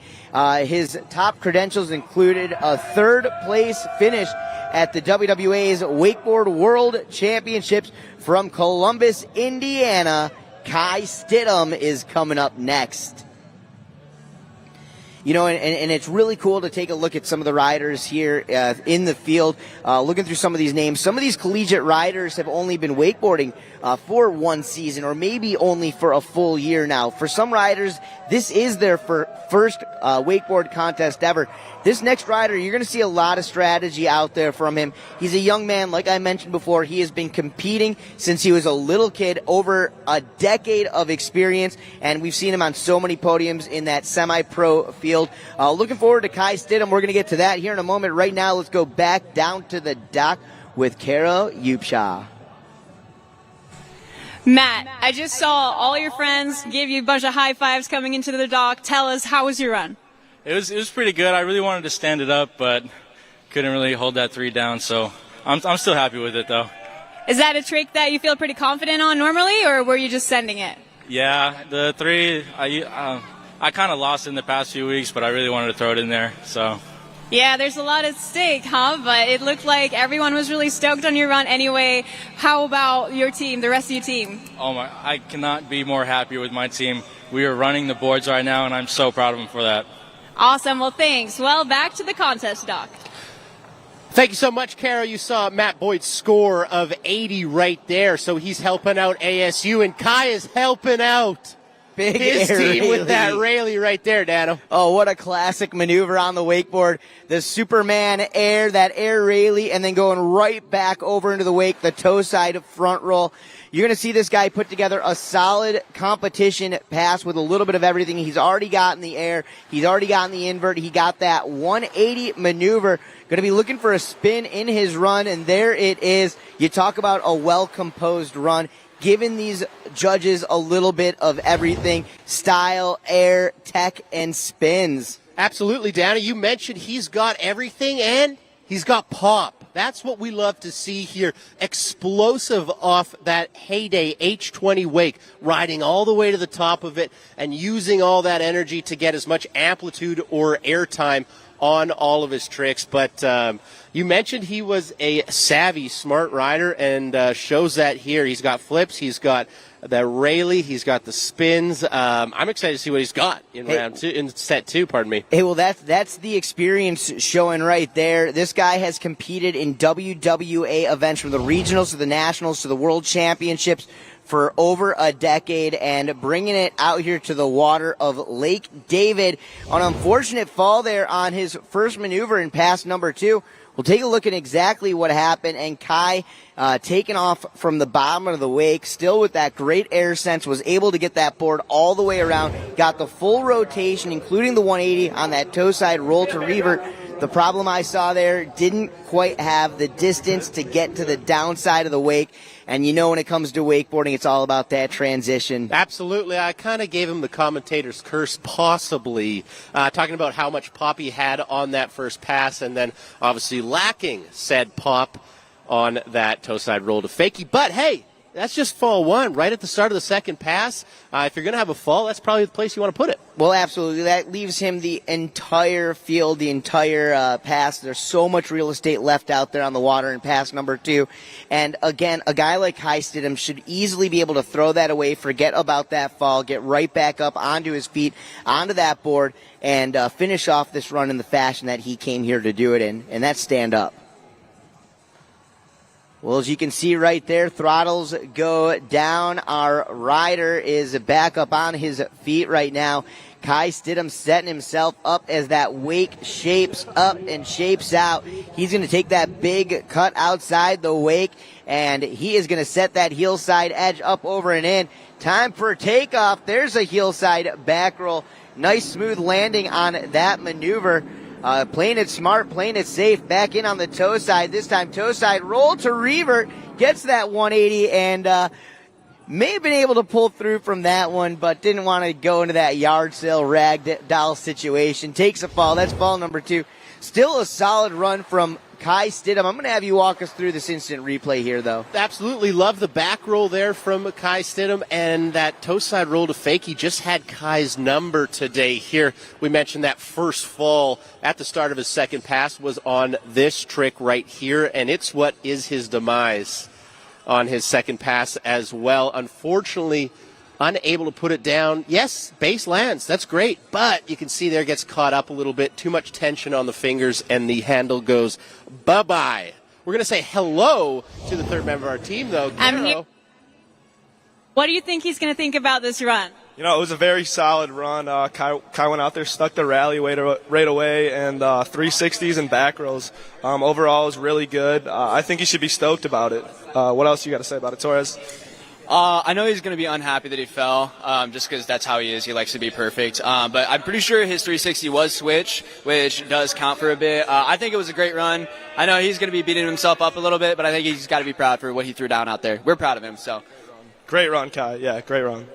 His top credentials included a 3rd place finish at the WWA's Wakeboard World Championships from Columbus, Indiana. Kai Stidham is coming up next. You know, and it's really cool to take a look at some of the riders here in the field, looking through some of these names. Some of these collegiate riders have only been wakeboarding for 1 season or maybe only for a full year now. For some riders, this is their first wakeboard contest ever. This next rider, you're going to see a lot of strategy out there from him. He's a young man, like I mentioned before. He has been competing since he was a little kid, over a decade of experience, and we've seen him on so many podiums in that semi-pro field. Looking forward to Kai Stidham. We're going to get to that here in a moment. Right now, let's go back down to the dock with Kara Upshaw. Matt, I just saw all your friends give you a bunch of high fives coming into the dock. Tell us, how was your run? It was pretty good. I really wanted to stand it up, but couldn't really hold that 3 down. So I'm still happy with it, though. Is that a trick that you feel pretty confident on normally, or were you just sending it? Yeah, the 3, I kind of lost in the past few weeks, but I really wanted to throw it in there. So. Yeah, there's a lot at stake, huh? But it looked like everyone was really stoked on your run anyway. How about your team, the rest of your team? Oh my, I cannot be more happy with my team. We are running the boards right now, and I'm so proud of them for that. Awesome. Well, thanks. Well, back to the contest, Doc. Thank you so much, Carol. You saw Matt Boyd's score of 80 right there, so he's helping out ASU, and Kai is helping out his team with that Rayleigh right there, Dano. Oh, what a classic maneuver on the wakeboard. The Superman air, that air Rayleigh, and then going right back over into the wake, the toe side front roll. You're going to see this guy put together a solid competition pass with a little bit of everything. He's already gotten the air. He's already gotten the invert. He got that 180 maneuver. Going to be looking for a spin in his run, and there it is. You talk about a well-composed run, giving these judges a little bit of everything: style, air, tech, and spins. Absolutely, Dana. You mentioned he's got everything, and he's got pop. That's what we love to see here. Explosive off that Heyday H20 wake, riding all the way to the top of it and using all that energy to get as much amplitude or airtime on all of his tricks. But you mentioned he was a savvy, smart rider, and shows that here. He's got flips, he's got the Rayleigh, he's got the spins. I'm excited to see what he's got in in set 2. Pardon me. Hey, well, that's the experience showing right there. This guy has competed in WWA events, from the regionals to the nationals to the world championships, for over a decade, and bringing it out here to the water of Lake David. An unfortunate fall there on his first maneuver in pass number 2. We'll take a look at exactly what happened, and Kai taking off from the bottom of the wake, still with that great air sense, was able to get that board all the way around, got the full rotation, including the 180 on that toe side roll to revert. The problem I saw there, didn't quite have the distance to get to the downside of the wake. And you know, when it comes to wakeboarding, it's all about that transition. Absolutely. I kind of gave him the commentator's curse, possibly, talking about how much pop he had on that first pass, and then obviously lacking said pop on that toe side roll to fakie. But hey, that's just fall 1, right at the start of the second pass. If you're going to have a fall, that's probably the place you want to put it. Well, absolutely. That leaves him the entire field, the entire pass. There's so much real estate left out there on the water in pass number 2. And again, a guy like Kai Stidham should easily be able to throw that away, forget about that fall, get right back up onto his feet, onto that board, and finish off this run in the fashion that he came here to do it in, and that's stand up. Well, as you can see right there, throttles go down. Our rider is back up on his feet right now. Kai Stidham setting himself up as that wake shapes up and shapes out. He's going to take that big cut outside the wake, and he is going to set that heel side edge up over and in. Time for takeoff. There's a heel side back roll. Nice smooth landing on that maneuver. Playing it smart, playing it safe, back in on the toe side. This time toe side roll to revert, gets that 180, and may have been able to pull through from that one, but didn't want to go into that yard sale rag doll situation. Takes a fall. That's fall number 2. Still a solid run from Kai Stidham. I'm going to have you walk us through this instant replay here, though. Absolutely love the back roll there from Kai Stidham, and that toe side roll to fake. He just had Kai's number today here. We mentioned that first fall at the start of his second pass was on this trick right here, and it's what is his demise on his second pass as well. Unfortunately, unable to put it down. Yes, base lands. That's great. But you can see there gets caught up a little bit. Too much tension on the fingers, and the handle goes bye-bye. We're going to say hello to the third member of our team, though. I'm here. What do you think he's going to think about this run? You know, it was a very solid run. Kai went out there, stuck the rally right away, and 360s and back rolls. Overall, it was really good. I think he should be stoked about it. What else you got to say about it, Torres? I know he's going to be unhappy that he fell, just because that's how he is. He likes to be perfect. But I'm pretty sure his 360 was switch, which does count for a bit. I think it was a great run. I know he's going to be beating himself up a little bit, but I think he's got to be proud for what he threw down out there. We're proud of him. So, great run, Kai. Yeah, great run.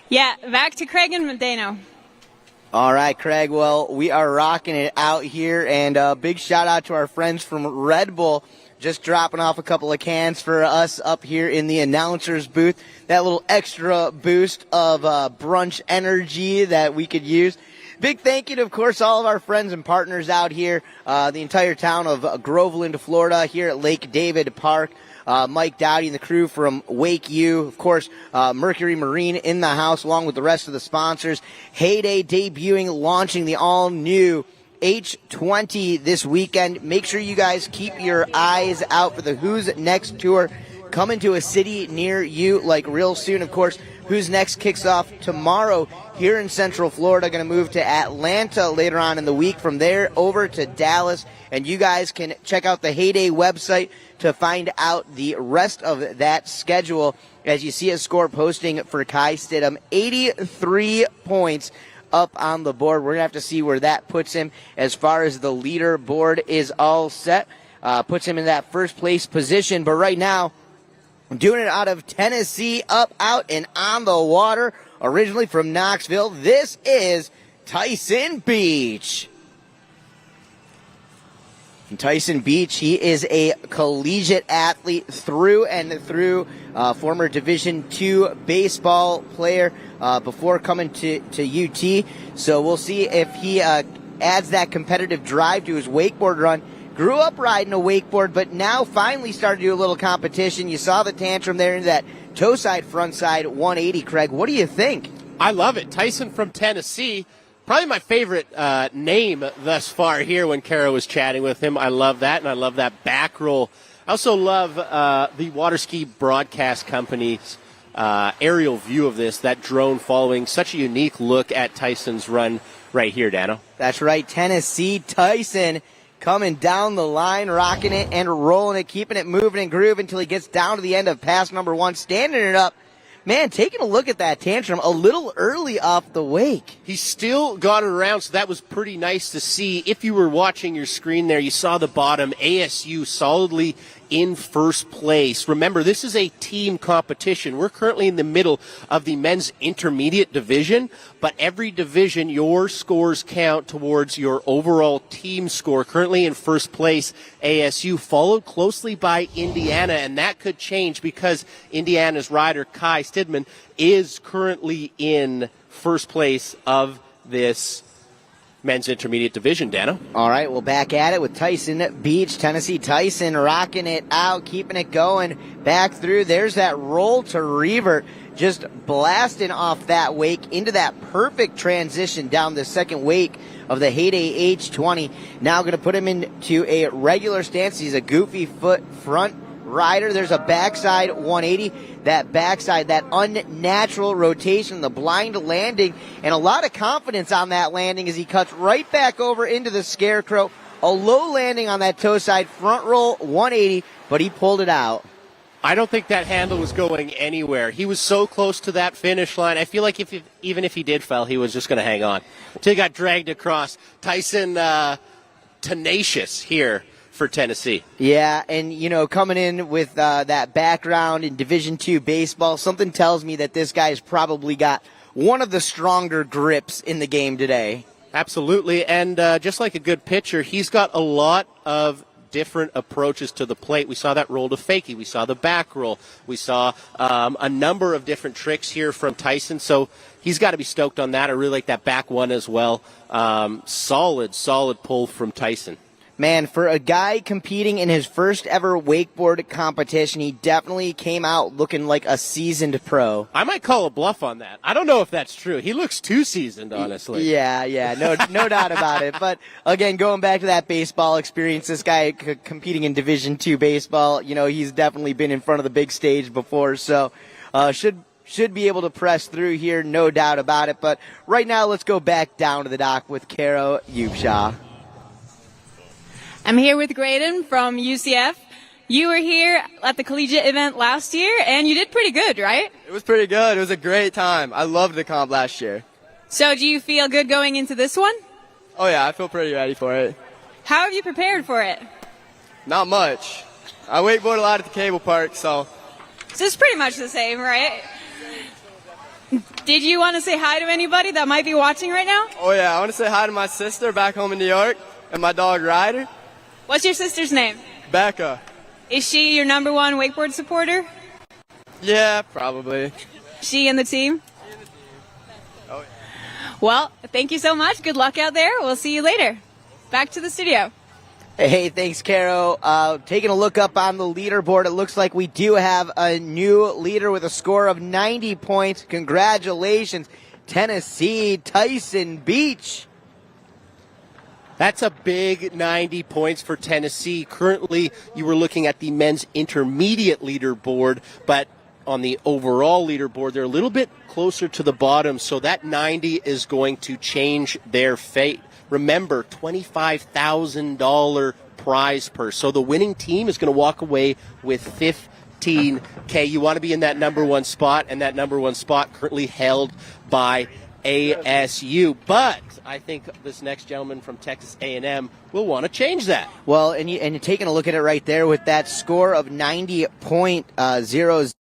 Yeah, back to Craig and Medano. All right, Craig. Well, we are rocking it out here, and big shout out to our friends from Red Bull. Just dropping off a couple of cans for us up here in the announcer's booth. That little extra boost of brunch energy that we could use. Big thank you to, of course, all of our friends and partners out here, the entire town of Groveland, Florida, here at Lake David Park. Mike Dowdy and the crew from WakeU, of course, Mercury Marine in the house, along with the rest of the sponsors. Heyday debuting, launching the all-new H20 this weekend. Make sure you guys keep your eyes out for the Who's Next tour coming to a city near you, like real soon. Of course, Who's Next kicks off tomorrow here in Central Florida. Going to move to Atlanta later on in the week. From there over to Dallas. And you guys can check out the Heyday website to find out the rest of that schedule. As you see a score posting for Kai Stidham, 83 points up on the board. We're going to have to see where that puts him as far as the leaderboard is all set. Puts him in that first place position. But right now, doing it out of Tennessee, up, out, and on the water. Originally from Knoxville, this is Tyson Beach. Tyson Beach, he is a collegiate athlete through and through, former Division II baseball player before coming to UT. So we'll see if he adds that competitive drive to his wakeboard run. Grew up riding a wakeboard, but now finally started to do a little competition. You saw the tantrum there in that toe side, front side 180, Craig. What do you think? I love it. Tyson from Tennessee. Probably my favorite name thus far here when Kara was chatting with him. I love that, and I love that back roll. I also love the Water Ski Broadcast Company's aerial view of this, that drone following. Such a unique look at Tyson's run right here, Dano. That's right, Tennessee Tyson coming down the line, rocking it and rolling it, keeping it moving and grooving until he gets down to the end of pass number one, standing it up. Man, taking a look at that tantrum a little early off the wake. He still got it around, so that was pretty nice to see. If you were watching your screen there, you saw the bottom. ASU solidly in first place. Remember, this is a team competition. We're currently in the middle of the men's intermediate division, but every division, your scores count towards your overall team score. Currently in first place, ASU, followed closely by Indiana, and that could change because Indiana's rider, Kai Stidham, is currently in first place of this men's intermediate division, Dano. All right, well, back at it with Tyson Beach. Tennessee Tyson rocking it out, keeping it going. Back through. There's that roll to revert, just blasting off that wake into that perfect transition down the second wake of the Heyday H20. Now going to put him into a regular stance. He's a goofy foot front rider. There's a backside 180. That backside, that unnatural rotation, the blind landing, and a lot of confidence on that landing as he cuts right back over into the scarecrow. A low landing on that toe side, front roll 180, but he pulled it out. I don't think that handle was going anywhere. He was so close to that finish line. I feel like even if he did fall, he was just going to hang on until he got dragged across. Tyson, tenacious here for Tennessee. Yeah, and, you know, coming in with that background in Division II baseball, something tells me that this guy's probably got one of the stronger grips in the game today. Absolutely, and just like a good pitcher, he's got a lot of different approaches to the plate. We saw that roll to fakie. We saw the back roll. We saw a number of different tricks here from Tyson. So he's got to be stoked on that. I really like that back one as well. Solid pull from Tyson. Man, for a guy competing in his first ever wakeboard competition, he definitely came out looking like a seasoned pro. I might call a bluff on that. I don't know if that's true. He looks too seasoned, honestly. Yeah, no doubt about it. But again, going back to that baseball experience, this guy competing in Division II baseball, he's definitely been in front of the big stage before, so should be able to press through here, no doubt about it. But right now, let's go back down to the dock with Kara Upshaw. I'm here with Graydon from UCF. You were here at the collegiate event last year, and you did pretty good, right? It was pretty good. It was a great time. I loved the comp last year. So do you feel good going into this one? Oh, yeah, I feel pretty ready for it. How have you prepared for it? Not much. I wakeboard a lot at the cable park, so. So it's pretty much the same, right? Did you want to say hi to anybody that might be watching right now? Oh, yeah, I want to say hi to my sister back home in New York and my dog Ryder. What's your sister's name? Becca. Is she your number one wakeboard supporter? Yeah, probably. She and the team? Oh, yeah. Well, thank you so much. Good luck out there. We'll see you later. Back to the studio. Hey, thanks, Caro. Taking a look up on the leaderboard, it looks like we do have a new leader with a score of 90 points. Congratulations, Tennessee, Tyson Beach. That's a big 90 points for Tennessee. Currently, you were looking at the men's intermediate leaderboard, but on the overall leaderboard, they're a little bit closer to the bottom, so that 90 is going to change their fate. Remember, $25,000 prize purse. So the winning team is going to walk away with $15K. You want to be in that number one spot, and that number one spot currently held by ASU. But I think this next gentleman from Texas A&M will want to change that. Well, and you're taking a look at it right there with that score of 90.00.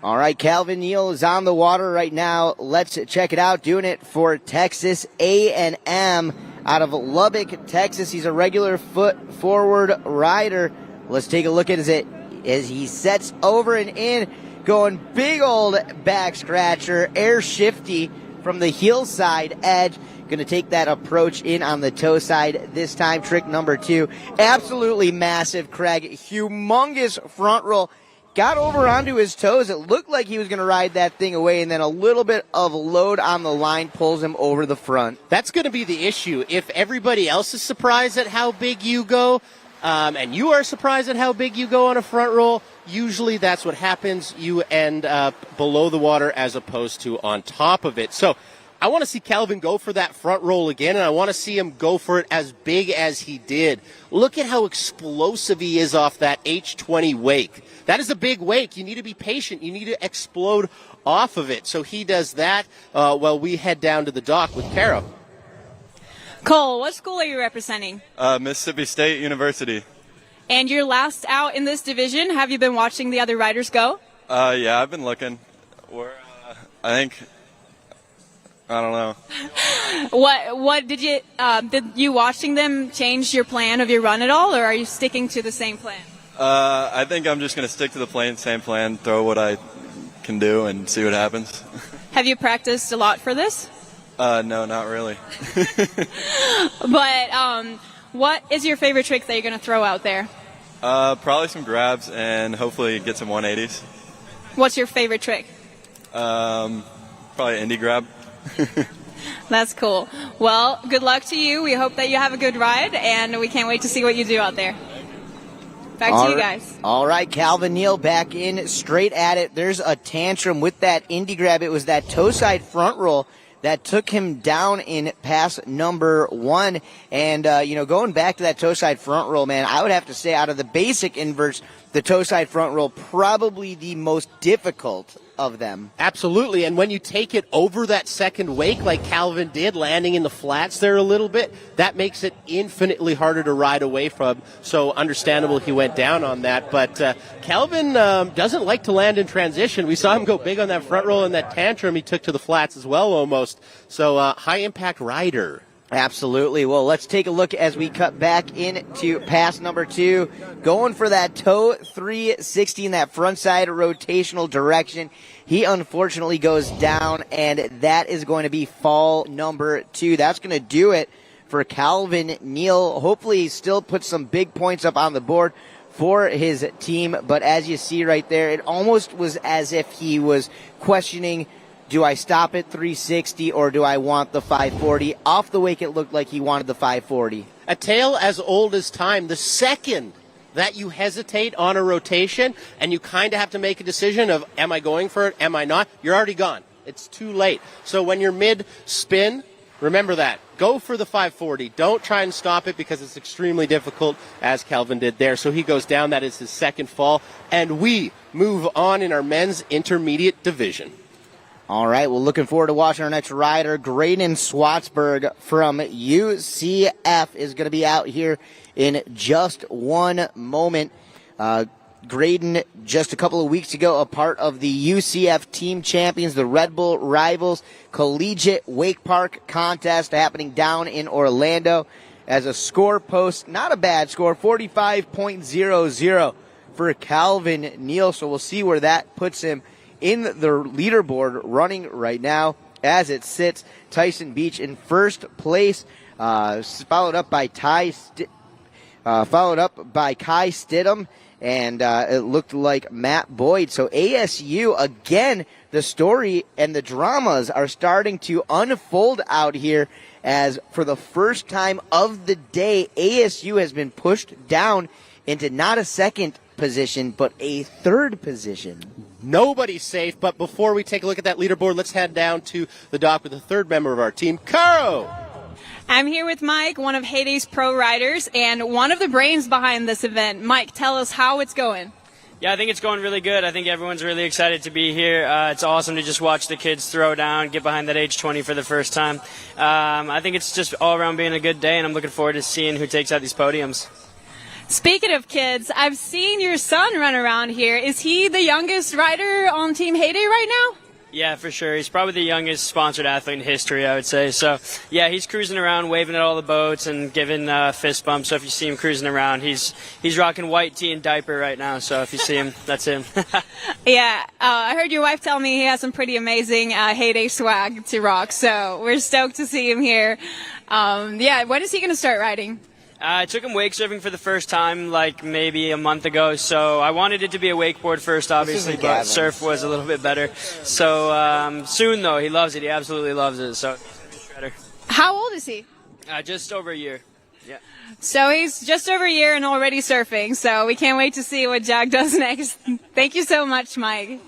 All right, Calvin Neal is on the water right now. Let's check it out. Doing it for Texas A&M out of Lubbock, Texas. He's a regular foot forward rider. Let's take a look at it as he sets over and in, going big old back scratcher, air shifty from the heel side edge. Going to take that approach in on the toe side this time. Trick number 2. Absolutely massive, Craig. Humongous front roll. Got over onto his toes. It looked like he was going to ride that thing away, and then a little bit of load on the line pulls him over the front. That's going to be the issue. If everybody else is surprised at how big you go, and you are surprised at how big you go on a front roll, usually that's what happens. You end up below the water as opposed to on top of it. So I want to see Calvin go for that front roll again, and I want to see him go for it as big as he did. Look at how explosive he is off that H20 wake. That is a big wake. You need to be patient. You need to explode off of it. So he does that while we head down to the dock with Caro. Cole, what school are you representing? Mississippi State University. And you're last out in this division. Have you been watching the other riders go? Yeah, I've been looking. We're, I don't know. What did you watching them change your plan of your run at all, or are you sticking to the same plan? I think I'm just going to stick to the same plan, throw what I can do, and see what happens. Have you practiced a lot for this? No, not really. But what is your favorite trick that you're going to throw out there? Probably some grabs and hopefully get some 180s. What's your favorite trick? Probably indie grab. That's cool. Well, good luck to you. We hope that you have a good ride, and we can't wait to see what you do out there. Back to you guys. All right, Calvin Neal back in, straight at it. There's a tantrum with that indie grab. It was that toe side front roll that took him down in pass number 1. And, going back to that toe side front roll, man, I would have to say out of the basic inverts, the toe side front roll probably the most difficult of them. Absolutely, and when you take it over that second wake like Calvin did, landing in the flats there a little bit, that makes it infinitely harder to ride away from. So understandable he went down on that. But Calvin doesn't like to land in transition. We saw him go big on that front roll and that tantrum he took to the flats as well almost. So high-impact rider. Absolutely. Well, let's take a look as we cut back into pass number 2. Going for that toe 360 in that front side rotational direction. He unfortunately goes down, and that is going to be fall number 2. That's going to do it for Calvin Neal. Hopefully he still puts some big points up on the board for his team. But as you see right there, it almost was as if he was questioning, do I stop at 360 or do I want the 540? Off the wake, it looked like he wanted the 540. A tale as old as time. The second that you hesitate on a rotation and you kind of have to make a decision of, am I going for it, am I not, you're already gone. It's too late. So when you're mid-spin, remember that. Go for the 540. Don't try and stop it because it's extremely difficult, as Calvin did there. So he goes down. That is his second fall. And we move on in our men's intermediate division. All right, well, looking forward to watching our next rider. Graydon Swatsburg from UCF is going to be out here in just one moment. Graydon, just a couple of weeks ago, a part of the UCF team champions, the Red Bull Rivals Collegiate Wake Park contest happening down in Orlando. As a score post, not a bad score, 45.00 for Calvin Neal. So we'll see where that puts him in the leaderboard running right now. As it sits, Tyson Beach in first place, followed up by Kai Stidham, and it looked like Matt Boyd. So ASU, again, the story and the dramas are starting to unfold out here, as for the first time of the day, ASU has been pushed down into not a second position, but a third position. Nobody's safe, but before we take a look at that leaderboard, let's head down to the dock with the third member of our team, Caro. I'm here with Mike, one of Heyday's pro riders and one of the brains behind this event. Mike, tell us how it's going. Yeah, I think it's going really good. I think everyone's really excited to be here. It's awesome to just watch the kids throw down, get behind that age 20 for the first time. I think it's just all around being a good day, and I'm looking forward to seeing who takes out these podiums. Speaking of kids, I've seen your son run around here. Is he the youngest rider on Team Heyday right now? Yeah, for sure. He's probably the youngest sponsored athlete in history, I would say. So, yeah, he's cruising around, waving at all the boats and giving fist bumps. So if you see him cruising around, he's rocking white tee and diaper right now. So if you see him, that's him. Yeah, I heard your wife tell me he has some pretty amazing Heyday swag to rock. So we're stoked to see him here. Yeah, when is he going to start riding? I took him wake surfing for the first time like maybe a month ago, so I wanted it to be a wakeboard first, obviously, but surf was a little bit better. So soon, though, he loves it. He absolutely loves it. So how old is he? Just over a year. Yeah. So he's just over a year and already surfing, so we can't wait to see what Jack does next. Thank you so much, Mike.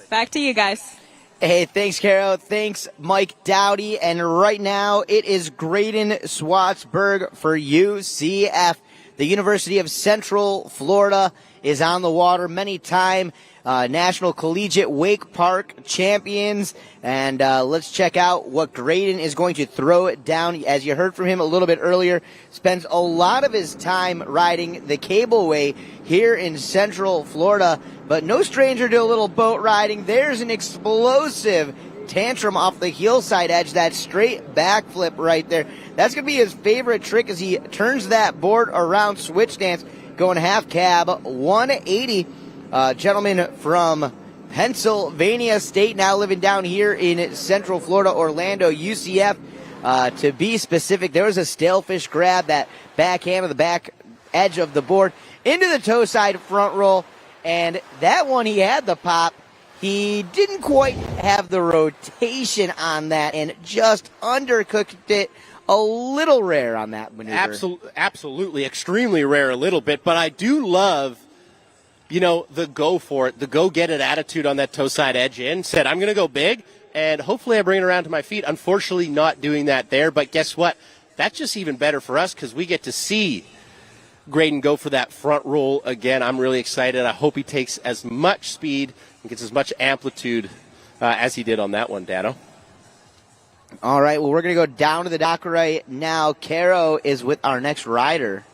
Back to you guys. Hey, thanks, Caro. Thanks, Mike Dowdy. And right now, it is Graydon Swatsburg for UCF. The University of Central Florida is on the water. Many-time National Collegiate Wake Park champions. And let's check out what Graydon is going to throw it down. As you heard from him a little bit earlier, spends a lot of his time riding the cableway here in Central Florida. But no stranger to a little boat riding. There's an explosive tantrum off the hillside edge, that straight backflip right there. That's going to be his favorite trick as he turns that board around, switch stance, going half cab, 180. Gentleman from Pennsylvania State, now living down here in Central Florida, Orlando, UCF. To be specific, there was a stalefish grab, that backhand of the back edge of the board into the toe side front roll. And that one, he had the pop. He didn't quite have the rotation on that and just undercooked it. A little rare on that maneuver. Absolutely, extremely rare a little bit. But I do love, the go for it, the go get it attitude on that toe side edge in. Said, I'm going to go big, and hopefully I bring it around to my feet. Unfortunately, not doing that there. But guess what? That's just even better for us because we get to see Graydon go for that front roll again. I'm really excited. I hope he takes as much speed and gets as much amplitude as he did on that one, Dano. All right, well, we're going to go down to the dock right now. Caro is with our next rider.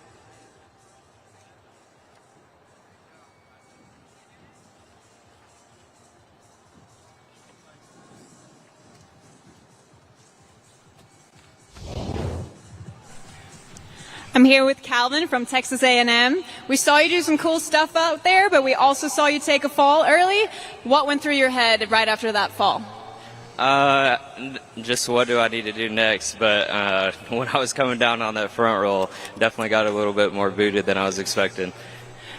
I'm here with Calvin from Texas A&M. We saw you do some cool stuff out there, but we also saw you take a fall early. What went through your head right after that fall? Just what do I need to do next? But when I was coming down on that front roll, definitely got a little bit more booted than I was expecting.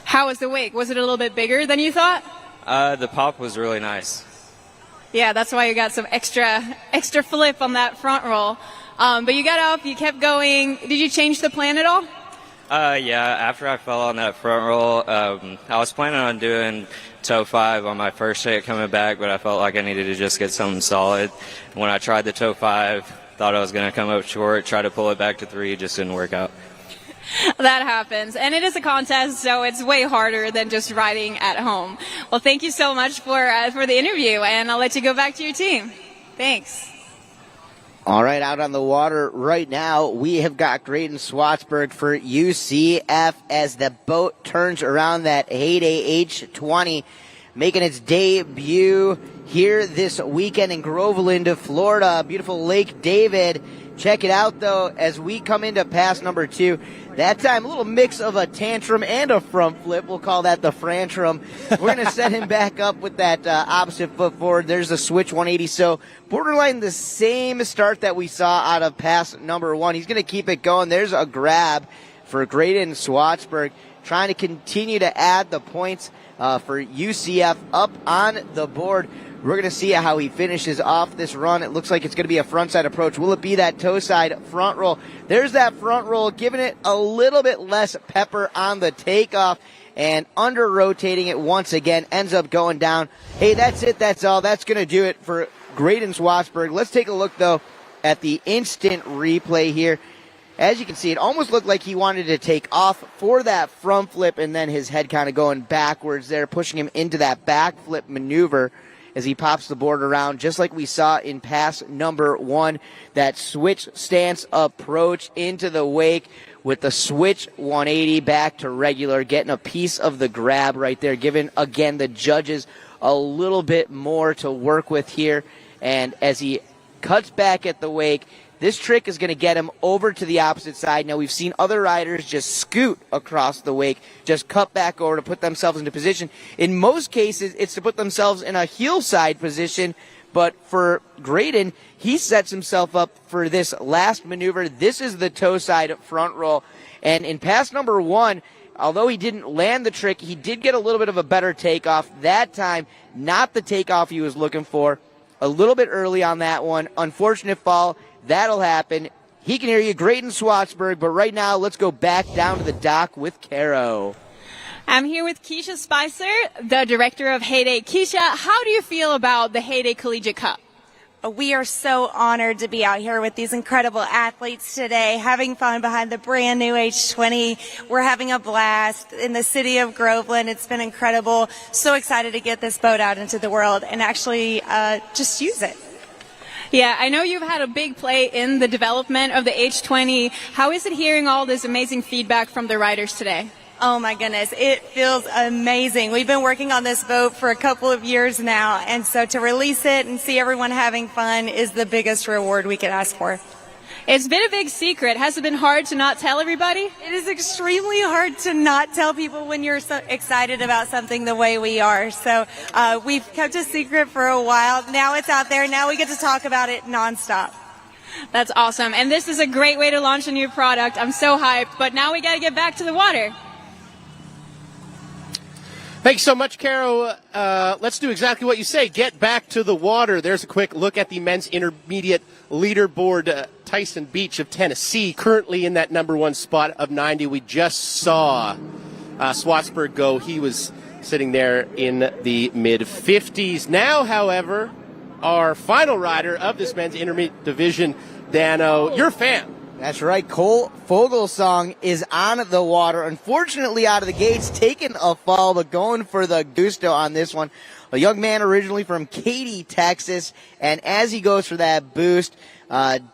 How was the wake? Was it a little bit bigger than you thought? The pop was really nice. Yeah, that's why you got some extra flip on that front roll. But you got up, you kept going. Did you change the plan at all? Yeah, after I fell on that front roll, I was planning on doing toe 5 on my first hit coming back, but I felt like I needed to just get something solid. When I tried the toe 5, thought I was going to come up short, tried to pull it back to 3, just didn't work out. That happens. And it is a contest, so it's way harder than just riding at home. Well, thank you so much for the interview, and I'll let you go back to your team. Thanks. All right, out on the water right now, we have got Graydon Swatsburg for UCF as the boat turns around that Heyday H20, making its debut here this weekend in Groveland, Florida. Beautiful Lake David. Check it out, though, as we come into pass number 2. That time, a little mix of a tantrum and a front flip. We'll call that the frantrum. We're going to set him back up with that opposite foot forward. There's a switch 180. So borderline the same start that we saw out of pass number 1. He's going to keep it going. There's a grab for Graydon Swatsburg, trying to continue to add the points for UCF up on the board. We're going to see how he finishes off this run. It looks like it's going to be a frontside approach. Will it be that toe side front roll? There's that front roll, giving it a little bit less pepper on the takeoff and under rotating it once again. Ends up going down. Hey, that's it. That's all. That's going to do it for Graydon Swatsburg. Let's take a look, though, at the instant replay here. As you can see, it almost looked like he wanted to take off for that front flip and then his head kind of going backwards there, pushing him into that back flip maneuver as he pops the board around, just like we saw in pass number 1, that switch stance approach into the wake with the switch 180 back to regular, getting a piece of the grab right there, giving, again, the judges a little bit more to work with here. And as he cuts back at the wake, this trick is going to get him over to the opposite side. Now, we've seen other riders just scoot across the wake, just cut back over to put themselves into position. In most cases, it's to put themselves in a heel side position. But for Graydon, he sets himself up for this last maneuver. This is the toe side front roll. And in pass number 1, although he didn't land the trick, he did get a little bit of a better takeoff. That time, not the takeoff he was looking for. A little bit early on that one. Unfortunate fall. That'll happen. He can hear you, Graydon Swatsburg, but right now let's go back down to the dock with Caro. I'm here with Keisha Spicer, the director of Heyday. Keisha, how do you feel about the Heyday Collegiate Cup? We are so honored to be out here with these incredible athletes today, having fun behind the brand new H20. We're having a blast in the city of Groveland. It's been incredible. So excited to get this boat out into the world and actually just use it. Yeah, I know you've had a big play in the development of the H20. How is it hearing all this amazing feedback from the riders today? Oh my goodness, it feels amazing. We've been working on this boat for a couple of years now, and so to release it and see everyone having fun is the biggest reward we could ask for. It's been a big secret. Has it been hard to not tell everybody? It is extremely hard to not tell people when you're so excited about something the way we are. So we've kept a secret for a while. Now it's out there. Now we get to talk about it nonstop. That's awesome. And this is a great way to launch a new product. I'm so hyped. But now we got to get back to the water. Thanks so much, Caro. Let's do exactly what you say. Get back to the water. There's a quick look at the men's intermediate leaderboard. Tyson Beach of Tennessee, currently in that number 1 spot of 90. We just saw Swatsburg go. He was sitting there in the mid-50s. Now, however, our final rider of this men's intermediate division, Dano, you're a fan. That's right. Cole Fogelsong is on the water. Unfortunately, out of the gates, taking a fall, but going for the gusto on this one. A young man originally from Katy, Texas, and as he goes for that boost,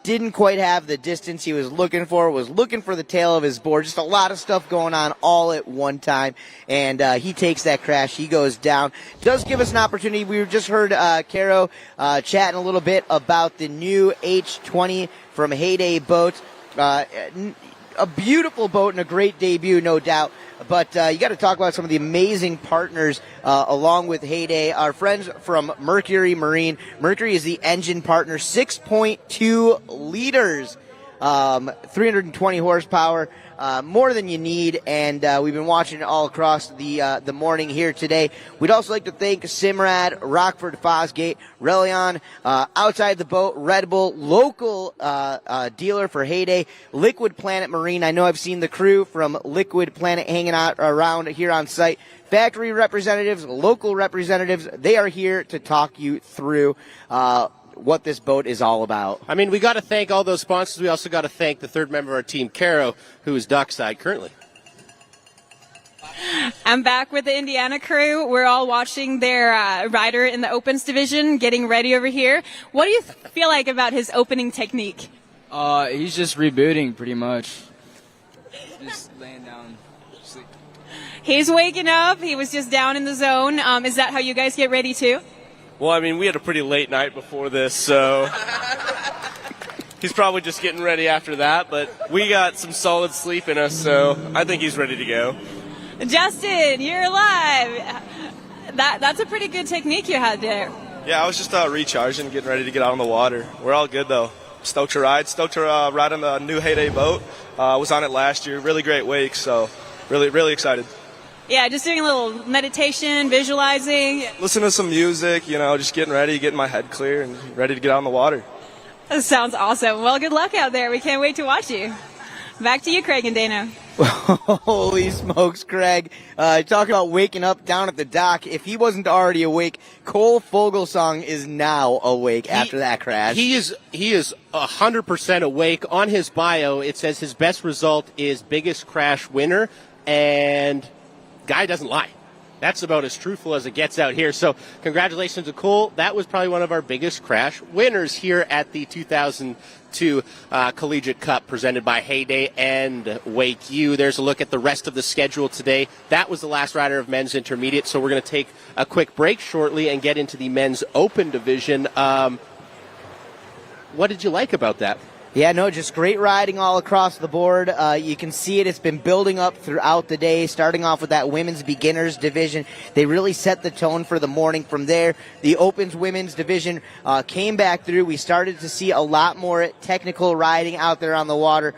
didn't quite have the distance he was looking for, was looking for the tail of his board. Just a lot of stuff going on all at one time, and he takes that crash. He goes down. Does give us an opportunity. We just heard Caro chatting a little bit about the new H20 from Heyday Boats. A beautiful boat and a great debut, no doubt. But you got to talk about some of the amazing partners along with Heyday. Our friends from Mercury Marine. Mercury is the engine partner, 6.2 liters, 320 horsepower, more than you need. And we've been watching it all across the morning here today. We'd also like to thank Simrad, Rockford Fosgate, Relion, Outside the Boat, Red Bull, local dealer for Heyday, Liquid Planet Marine. I know I've seen the crew from Liquid Planet hanging out around here on site. Factory representatives, local representatives, they are here to talk you through what this boat is all about. I mean, we got to thank all those sponsors. We also got to thank the third member of our team, Caro, who is dockside currently. I'm back with the Indiana crew. We're all watching their rider in the opens division getting ready over here. What do you feel like about his opening technique? He's just rebooting pretty much. Just laying down, sleep. He's waking up. He was just down in the zone. Is that how you guys get ready too? Well, I mean, we had a pretty late night before this, so he's probably just getting ready after that, but we got some solid sleep in us, so I think he's ready to go. Justin, you're alive. That's a pretty good technique you had there. Yeah, I was just recharging, getting ready to get out on the water. We're all good, though. Stoked to ride on the new Heyday boat. Was on it last year. Really great wake, so really, really excited. Yeah, just doing a little meditation, visualizing. Listen to some music, just getting ready, getting my head clear, and ready to get out on the water. That sounds awesome. Well, good luck out there. We can't wait to watch you. Back to you, Craig and Dana. Holy smokes, Craig. Talking about waking up down at the dock. If he wasn't already awake, Cole Fogelsong is now awake after that crash. He is 100% awake. On his bio, it says his best result is biggest crash winner, and guy doesn't lie. That's about as truthful as it gets out here. So congratulations to Cole. That was probably one of our biggest crash winners here at the 2002 Collegiate Cup presented by Heyday and WakeU. There's a look at the rest of the schedule today. That was the last rider of men's intermediate. So we're going to take a quick break shortly and get into the men's open division. What did you like about that? Yeah, no, just great riding all across the board. You can see it. It's been building up throughout the day, starting off with that women's beginners division. They really set the tone for the morning. From there, the opens women's division came back through. We started to see a lot more technical riding out there on the water.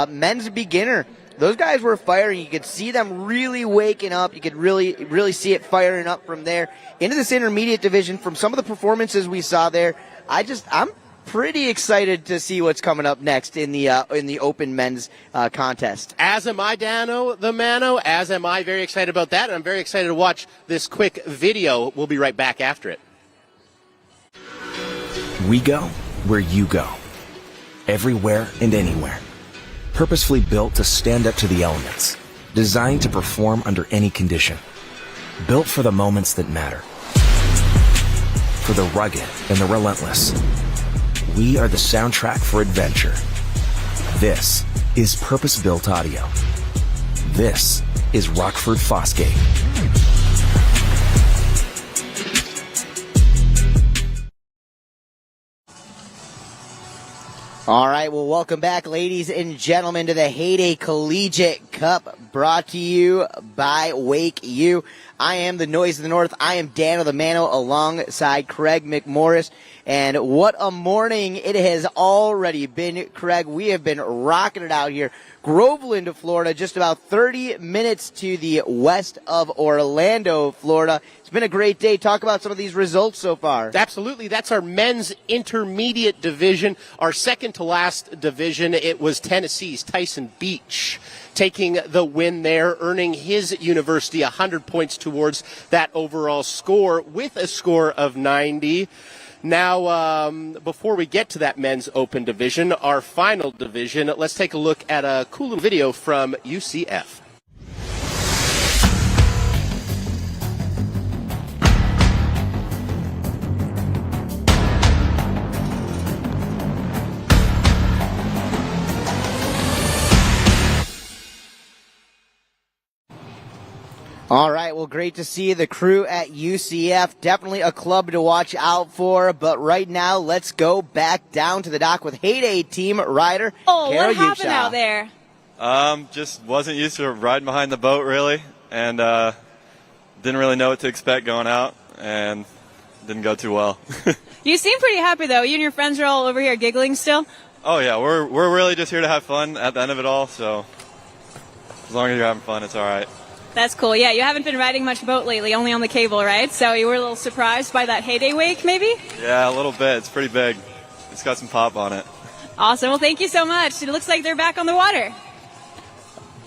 Men's beginner, those guys were firing. You could see them really waking up. You could really see it firing up from there. Into this intermediate division, from some of the performances we saw there, I'm pretty excited to see what's coming up next in the open men's contest. As am I, Dano the Mano. As am I. Very excited about that, and I'm very excited to watch this quick video. We'll be right back after it. We go where you go. Everywhere and anywhere. Purposefully built to stand up to the elements. Designed to perform under any condition. Built for the moments that matter. For the rugged and the relentless. We are the soundtrack for adventure. This is purpose-built audio. This is Rockford Fosgate. All right, well, welcome back, ladies and gentlemen, to the Heyday Collegiate Cup, brought to you by WakeU. I am the Noise of the North. I am Dano the Mano alongside Craig McMorris. And what a morning it has already been, Craig. We have been rocking it out here. Groveland, Florida, just about 30 minutes to the west of Orlando, Florida. It's been a great day. Talk about some of these results so far. Absolutely. That's our men's intermediate division. Our second to last division, it was Tennessee's Tyson Beach taking the win there, earning his university 100 points towards that overall score with a score of 90. Now, before we get to that men's open division, our final division, let's take a look at a cool little video from UCF. All right, well, great to see the crew at UCF. Definitely a club to watch out for. But right now, let's go back down to the dock with Heyday team rider. Oh, Carol what happened Upshaw. out there? Just wasn't used to riding behind the boat really, and didn't really know what to expect going out, and didn't go too well. You seem pretty happy, though. You and your friends are all over here giggling still? Oh yeah, we're really just here to have fun at the end of it all. So as long as you're having fun, it's all right. That's cool. Yeah, you haven't been riding much boat lately, only on the cable, right? So you were a little surprised by that Heyday wake, maybe? Yeah, a little bit. It's pretty big. It's got some pop on it. Awesome. Well, thank you so much. It looks like they're back on the water.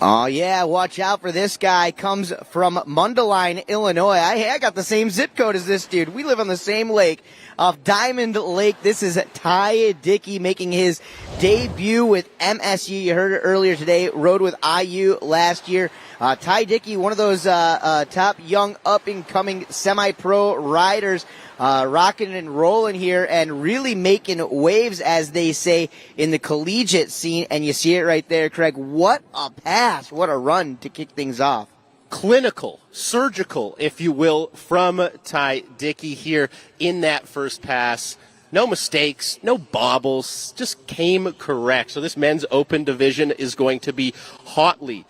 Oh, yeah, watch out for this guy. Comes from Mundelein, Illinois. I got the same zip code as this dude. We live on the same lake. Off Diamond Lake, this is Ty Dickey making his debut with MSU. You heard it earlier today. Rode with IU last year. Ty Dickey, one of those top young up-and-coming semi-pro riders, rocking and rolling here and really making waves, as they say, in the collegiate scene. And you see it right there, Craig. What a pass. What a run to kick things off. Clinical, surgical, if you will, from Ty Dickey here in that first pass. No mistakes, no bobbles, just came correct. So this men's open division is going to be hotly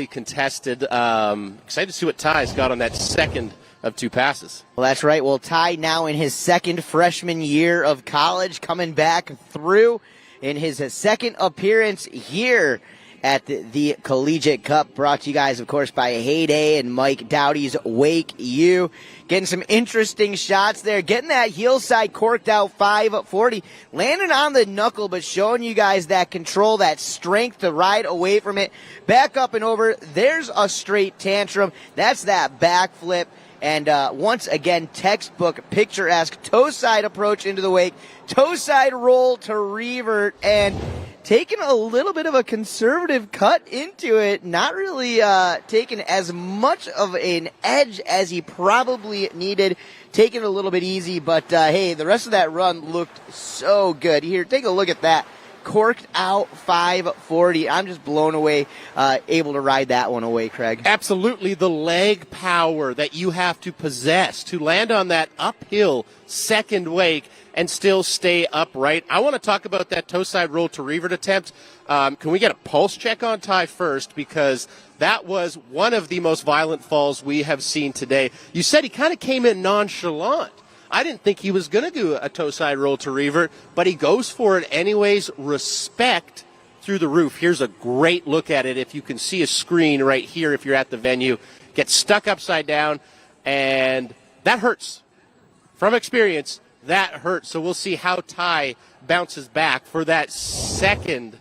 contested. Excited to see what Ty's got on that second of two passes. Well, that's right. Well, Ty now in his second freshman year of college, coming back through in his second appearance here at the Collegiate Cup, brought to you guys, of course, by Heyday and Mike Dowdy's WakeU. Getting some interesting shots there. Getting that heel side corked out 540. Landing on the knuckle, but showing you guys that control, that strength to ride away from it. Back up and over. There's a straight tantrum. That's that backflip. And once again, textbook, picturesque toe side approach into the wake. Toe side roll to revert, and taking a little bit of a conservative cut into it, not really taking as much of an edge as he probably needed, taking it a little bit easy, but hey, the rest of that run looked so good. Here, take a look at that. Corked out 540. I'm just blown away, able to ride that one away, Craig. Absolutely, the leg power that you have to possess to land on that uphill second wake and still stay upright. I want to talk about that toe side roll to revert attempt. Can we get a pulse check on Ty first? Because that was one of the most violent falls we have seen today. You said he kind of came in nonchalant. I didn't think he was going to do a toe side roll to revert, but he goes for it anyways. Respect through the roof. Here's a great look at it. If you can see a screen right here, if you're at the venue, gets stuck upside down, and that hurts. From experience, that hurts. So we'll see how Ty bounces back for that second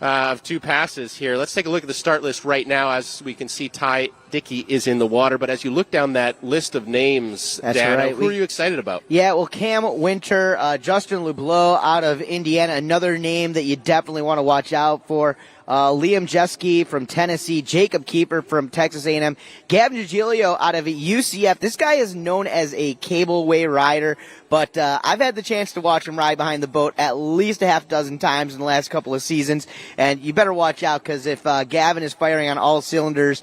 of two passes here. Let's take a look at the start list right now. As we can see, Ty Dickey is in the water. But as you look down that list of names, Dan, right. Who are you excited about? Yeah, well, Cam Winter, Justin Lublow out of Indiana, another name that you definitely want to watch out for. Liam Jeske from Tennessee, Jacob Keeper from Texas A&M, Gavin Giglio out of UCF. This guy is known as a cableway rider, but I've had the chance to watch him ride behind the boat at least a half dozen times in the last couple of seasons, and you better watch out, because if Gavin is firing on all cylinders,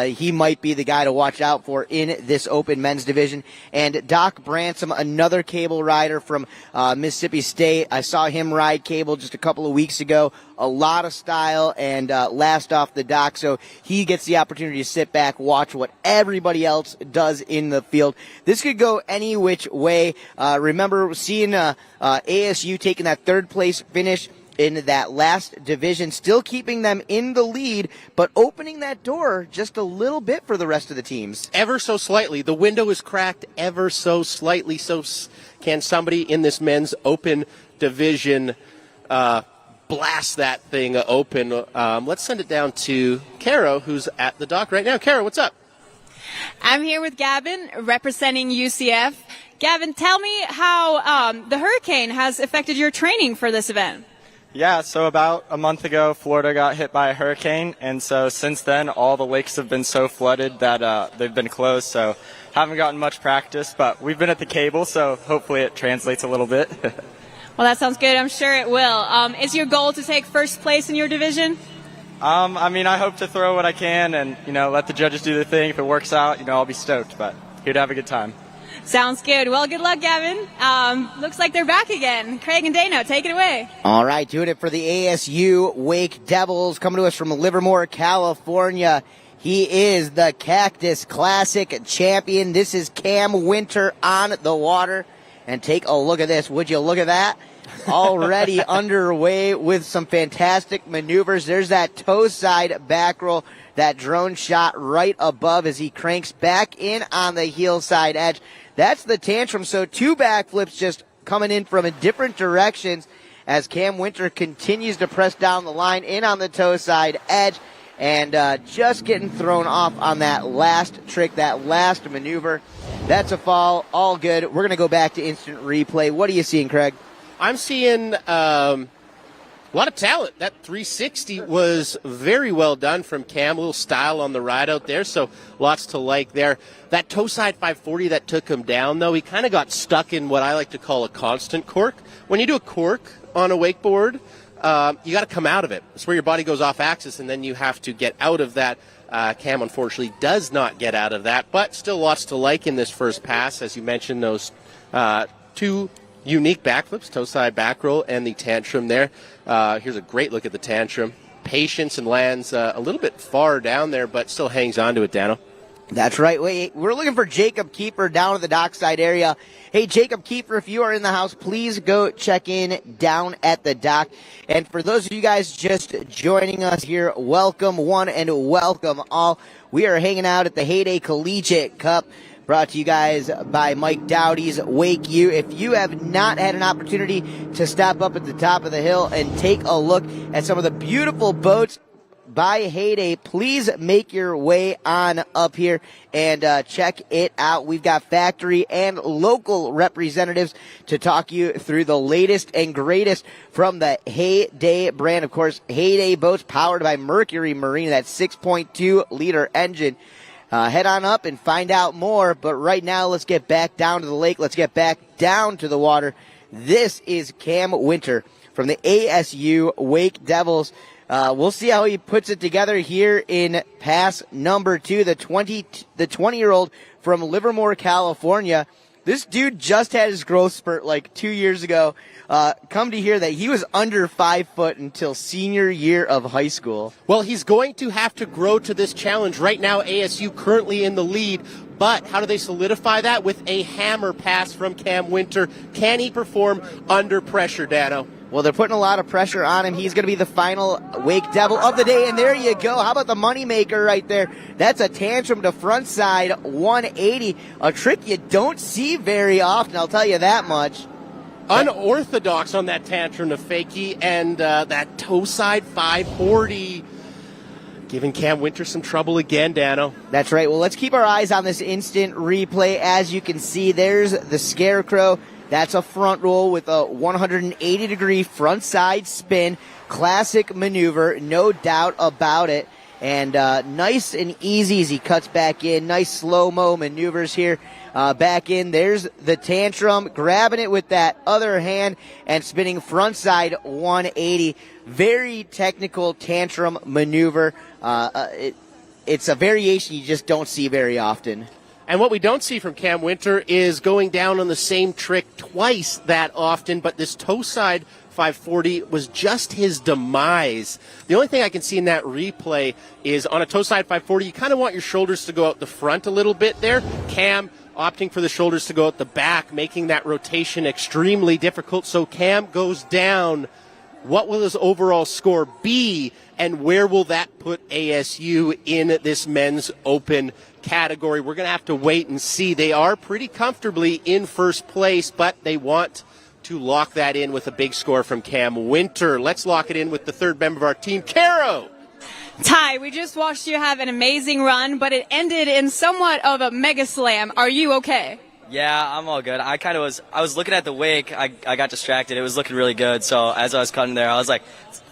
he might be the guy to watch out for in this open men's division. And Doc Bransom, another cable rider from Mississippi State. I saw him ride cable just a couple of weeks ago. A lot of style, and last off the dock, so he gets the opportunity to sit back, watch what everybody else does in the field. This could go any which way. Remember seeing ASU taking that third place finish in that last division, still keeping them in the lead, but opening that door just a little bit for the rest of the teams. Ever so slightly. The window is cracked ever so slightly. So can somebody in this men's open division blast that thing open? Let's send it down to Caro, who's at the dock right now. Caro, what's up? I'm here with Gavin, representing UCF. Gavin, tell me how the hurricane has affected your training for this event. Yeah, so about a month ago, Florida got hit by a hurricane, and so since then, all the lakes have been so flooded that they've been closed, so haven't gotten much practice, but we've been at the cable, so hopefully it translates a little bit. Well, that sounds good. I'm sure it will. Is your goal to take first place in your division? I mean, I hope to throw what I can and, let the judges do their thing. If it works out, I'll be stoked, but here to have a good time. Sounds good. Well, good luck, Gavin. Looks like they're back again. Craig and Dano, take it away. All right, doing it for the ASU Wake Devils, coming to us from Livermore, California. He is the Cactus Classic champion. This is Cam Winter on the water. And take a look at this. Would you look at that? Already underway with some fantastic maneuvers. There's that toe side back roll, that drone shot right above as he cranks back in on the heel side edge. That's the tantrum. So 2 backflips just coming in from different directions as Cam Winter continues to press down the line in on the toe side edge and just getting thrown off on that last trick, that last maneuver. That's a fall. All good. We're going to go back to instant replay. What are you seeing, Craig? I'm seeing a lot of talent. That 360 was very well done from Cam. A little style on the ride out there, so lots to like there. That toe side 540 that took him down, though, he kind of got stuck in what I like to call a constant cork. When you do a cork on a wakeboard, you got to come out of it. It's where your body goes off axis, and then you have to get out of that. Cam, unfortunately, does not get out of that, but still lots to like in this first pass. As you mentioned, those 2 unique backflips, toe side back roll, and the tantrum there. Here's a great look at the tantrum. Patience and lands a little bit far down there, but still hangs on to it, Dano. That's right. Wait, we're looking for Jacob Kiefer down at the dockside area. Hey, Jacob Kiefer, if you are in the house, please go check in down at the dock. And for those of you guys just joining us here, welcome one and welcome all. We are hanging out at the Heyday Collegiate Cup, brought to you guys by Mike Dowdy's WakeU. If you have not had an opportunity to stop up at the top of the hill and take a look at some of the beautiful boats by Heyday, please make your way on up here and check it out. We've got factory and local representatives to talk you through the latest and greatest from the Heyday brand. Of course, Heyday boats powered by Mercury Marine, that 6.2 liter engine. Head on up and find out more. But right now, let's get back down to the lake. Let's get back down to the water. This is Cam Winter from the ASU Wake Devils. We'll see how he puts it together here in pass number 2. The 20-year-old from Livermore, California. This dude just had his growth spurt like 2 years ago. Come to hear that he was under 5 foot until senior year of high school. Well, he's going to have to grow to this challenge. Right now, ASU currently in the lead. But how do they solidify that? With a hammer pass from Cam Winter. Can he perform under pressure, Dano? Well, they're putting a lot of pressure on him. He's going to be the final Wake Devil of the day. And there you go. How about the moneymaker right there? That's a tantrum to front side 180. A trick you don't see very often, I'll tell you that much. Unorthodox on that tantrum to fakie. And that toe side 540. Giving Cam Winter some trouble again, Dano. That's right. Well, let's keep our eyes on this instant replay. As you can see, there's the Scarecrow. That's a front roll with a 180-degree front side spin. Classic maneuver, no doubt about it. And nice and easy as he cuts back in. Nice slow-mo maneuvers here. Back in. There's the tantrum, grabbing it with that other hand and spinning front side 180. Very technical tantrum maneuver. It's a variation you just don't see very often. And what we don't see from Cam Winter is going down on the same trick twice that often, but this toe side 540 was just his demise. The only thing I can see in that replay is on a toe side 540, you kind of want your shoulders to go out the front a little bit there. Cam opting for the shoulders to go out the back, making that rotation extremely difficult. So Cam goes down. What will his overall score be, and where will that put ASU in this men's open category? We're going to have to wait and see. They are pretty comfortably in first place, but they want to lock that in with a big score from Cam Winter. Let's lock it in with the third member of our team, Caro. Ty, we just watched you have an amazing run, but it ended in somewhat of a mega slam. Are you okay? Yeah, I'm all good. I was looking at the wake. I got distracted. It was looking really good. So as I was cutting there, I was like,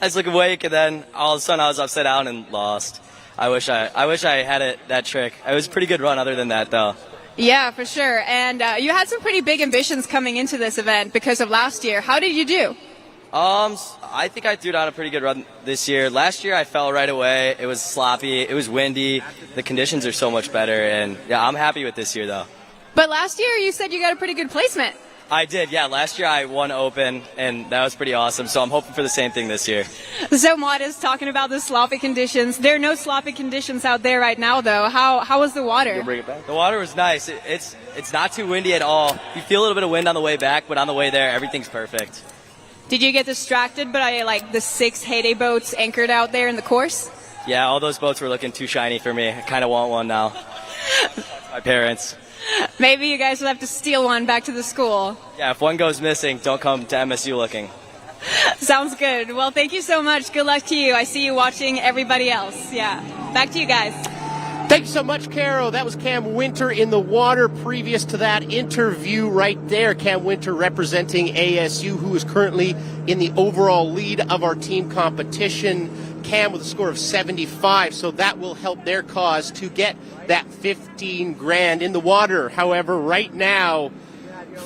let's look at wake, and then all of a sudden I was upside down and lost. I wish I had that trick. It was a pretty good run other than that, though. Yeah, for sure. And you had some pretty big ambitions coming into this event because of last year. How did you do? I think I threw down a pretty good run this year. Last year I fell right away. It was sloppy. It was windy. The conditions are so much better, and yeah, I'm happy with this year though. But last year you said you got a pretty good placement. I did, yeah. Last year I won Open, and that was pretty awesome. So I'm hoping for the same thing this year. So Maud is talking about the sloppy conditions. There are no sloppy conditions out there right now, though. How was the water? You'll bring it back? The water was nice. It's not too windy at all. You feel a little bit of wind on the way back, but on the way there, everything's perfect. Did you get distracted by like the 6 Heyday boats anchored out there in the course? Yeah, all those boats were looking too shiny for me. I kind of want one now. My parents. Maybe you guys will have to steal one back to the school. Yeah, if one goes missing, don't come to MSU looking. Sounds good. Well, thank you so much. Good luck to you. I see you watching everybody else. Yeah. Back to you guys. Thanks so much, Caro. That was Cam Winter in the water. Previous to that interview right there, Cam Winter representing ASU, who is currently in the overall lead of our team competition. Cam with a score of 75, so that will help their cause to get that 15 grand in the water. However, right now,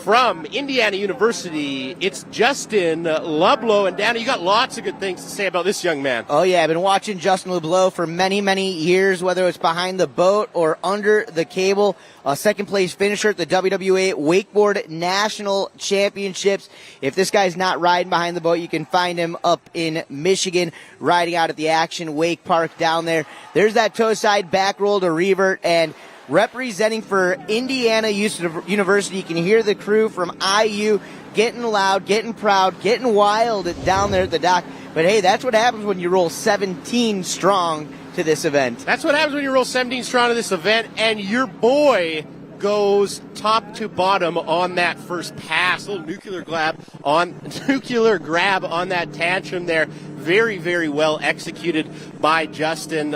from Indiana University, it's Justin Lublow. And Danny, you got lots of good things to say about this young man. Oh, yeah. I've been watching Justin Lublow for many, many years, whether it's behind the boat or under the cable. Second place finisher at the WWA Wakeboard National Championships. If this guy's not riding behind the boat, you can find him up in Michigan, riding out at the Action Wake Park down there. There's that toe side back roll to revert, and representing for Indiana University, you can hear the crew from IU getting loud, getting proud, getting wild down there at the dock. But hey, that's what happens when you roll 17 strong to this event. That's what happens when you roll 17 strong to this event, and your boy goes top to bottom on that first pass. A little nuclear grab on that tantrum there. Very, very well executed by Justin.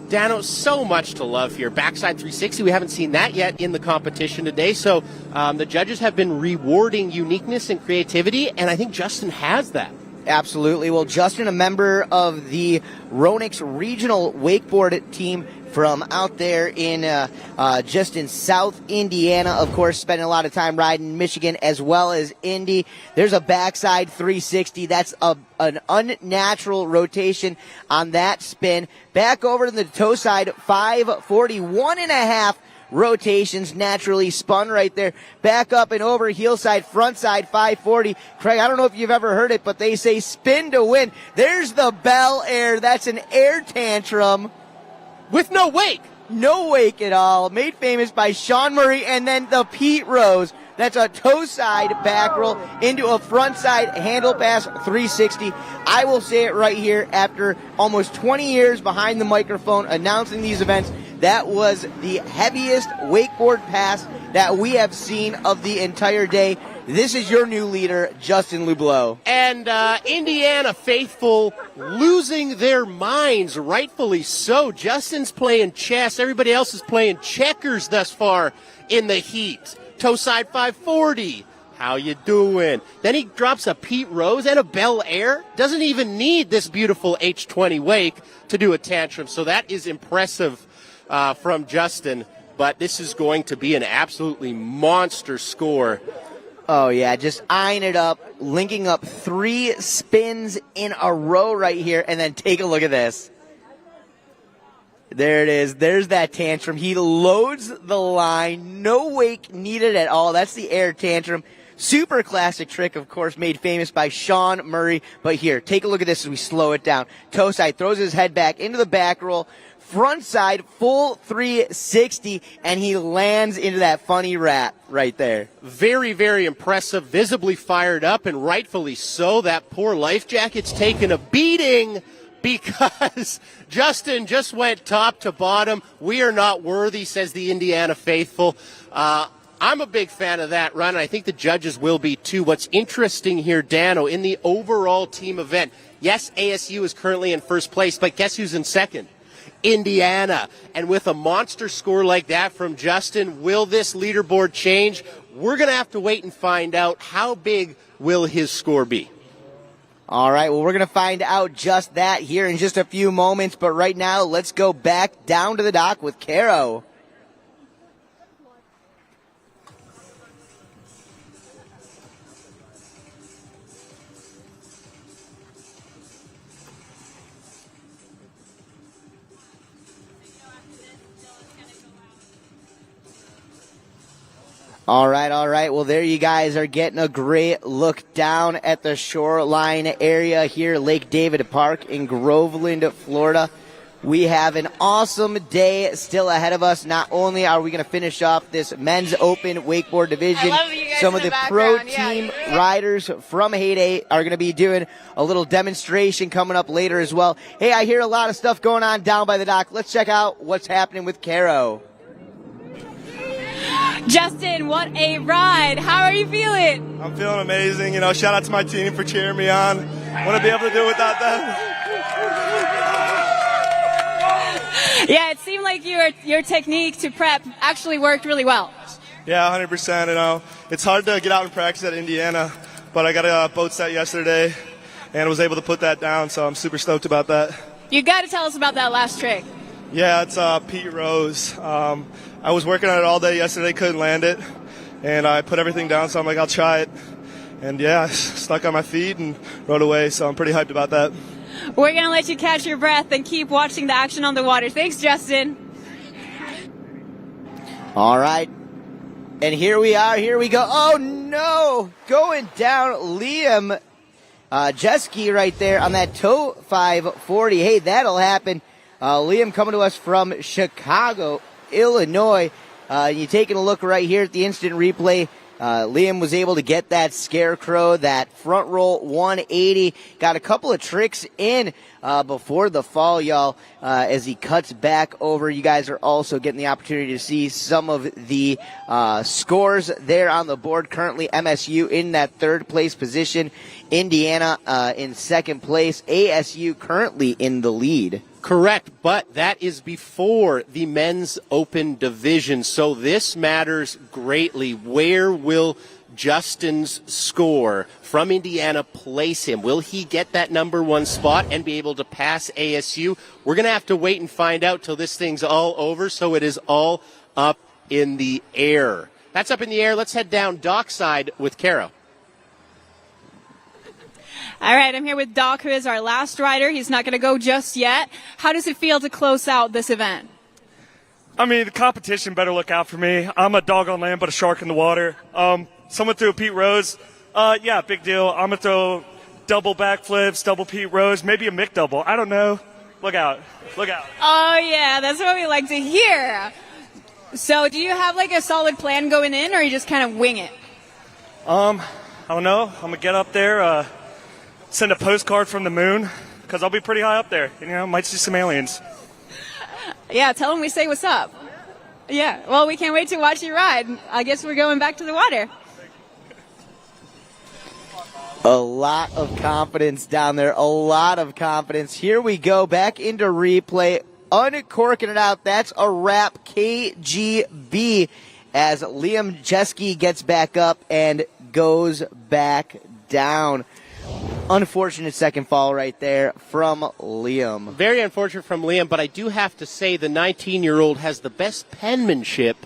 Dano, so much to love here. Backside 360, we haven't seen that yet in the competition today. So the judges have been rewarding uniqueness and creativity, and I think Justin has that. Absolutely. Well, Justin, a member of the Ronix Regional Wakeboard team from out there in just in South Indiana, of course, spending a lot of time riding Michigan as well as Indy. There's a backside 360. That's an unnatural rotation on that spin. Back over to the toe side, 540, 1.5 rotations naturally spun right there. Back up and over, heel side, front side, 540. Craig, I don't know if you've ever heard it, but they say spin to win. There's the Bel Air. That's an air tantrum. With no wake. No wake at all. Made famous by Sean Murray, and then the Pete Rose. That's a toe side back roll into a front side handle pass 360. I will say it right here, after almost 20 years behind the microphone announcing these events, that was the heaviest wakeboard pass that we have seen of the entire day. This is your new leader, Justin Lublow. And Indiana faithful losing their minds, rightfully so. Justin's playing chess. Everybody else is playing checkers thus far in the heat. Toe side 540. How you doing? Then he drops a Pete Rose and a Bel Air. Doesn't even need this beautiful H20 wake to do a tantrum. So that is impressive from Justin. But this is going to be an absolutely monster score. Oh, yeah, just eyeing it up, linking up 3 spins in a row right here, and then take a look at this. There it is. There's that tantrum. He loads the line. No wake needed at all. That's the air tantrum. Super classic trick, of course, made famous by Sean Murray. But here, take a look at this as we slow it down. Toe side, throws his head back into the back roll. Front side, full 360, and he lands into that funny wrap right there. Very, very impressive, visibly fired up, and rightfully so. That poor life jacket's taken a beating because Justin just went top to bottom. We are not worthy, says the Indiana faithful. I'm a big fan of that run, and I think the judges will be too. What's interesting here, Dano, in the overall team event, yes, ASU is currently in first place, but guess who's in second? Indiana. And with a monster score like that from Justin, will this leaderboard change? We're going to have to wait and find out. How big will his score be? All right, well, we're going to find out just that here in just a few moments. But right now, let's go back down to the dock with Caro. All right. Well, there you guys are getting a great look down at the shoreline area here, Lake David Park in Groveland, Florida. We have an awesome day still ahead of us. Not only are we going to finish off this men's open wakeboard division, some of the pro team riders from Heyday are going to be doing a little demonstration coming up later as well. Hey, I hear a lot of stuff going on down by the dock. Let's check out what's happening with Caro. Justin, what a ride. How are you feeling? I'm feeling amazing. You know, shout out to my team for cheering me on. Wouldn't be able to do it without them. Yeah, it seemed like your technique to prep actually worked really well. Yeah, 100%. You know, it's hard to get out and practice at Indiana, but I got a boat set yesterday and was able to put that down, so I'm super stoked about that. You got to tell us about that last trick. Yeah, it's Pete Rose. I was working on it all day yesterday, couldn't land it, and I put everything down, so I'm like, I'll try it. And yeah, I stuck on my feet and rode away, so I'm pretty hyped about that. We're going to let you catch your breath and keep watching the action on the water. Thanks, Justin. All right. And here we are. Here we go. Oh, no. Going down Liam Jeski right there on that tow 540. Hey, that'll happen. Liam coming to us from Chicago, Illinois. You're taking a look right here at the instant replay. Liam was able to get that scarecrow, that front roll 180. Got a couple of tricks in before the fall, y'all, as he cuts back over. You guys are also getting the opportunity to see some of the scores there on the board. Currently, MSU in that third place position. Indiana in second place. ASU currently in the lead. Correct, but that is before the men's open division, so this matters greatly. Where will Justin's score from Indiana place him? Will he get that number one spot and be able to pass ASU? We're going to have to wait and find out till this thing's all over, so it is all up in the air. That's up in the air. Let's head down dockside with Caro. All right, I'm here with Doc, who is our last rider. He's not going to go just yet. How does it feel to close out this event? I mean, the competition better look out for me. I'm a dog on land, but a shark in the water. Someone threw a Pete Rose. Yeah, big deal. I'm going to throw double backflips, double Pete Rose, maybe a Mick double. I don't know. Look out. Look out. Oh, yeah, that's what we like to hear. So do you have like a solid plan going in, or you just kind of wing it? I don't know. I'm going to get up there, send a postcard from the moon, because I'll be pretty high up there. You know, might see some aliens. Yeah, tell them we say what's up. Yeah, well, we can't wait to watch you ride. I guess we're going back to the water. A lot of confidence down there, a lot of confidence. Here we go, back into replay, uncorking it out. That's a wrap, KGB, as Liam Jeski gets back up and goes back down. Unfortunate second fall right there from Liam. Very unfortunate from Liam, but I do have to say the 19-year-old has the best penmanship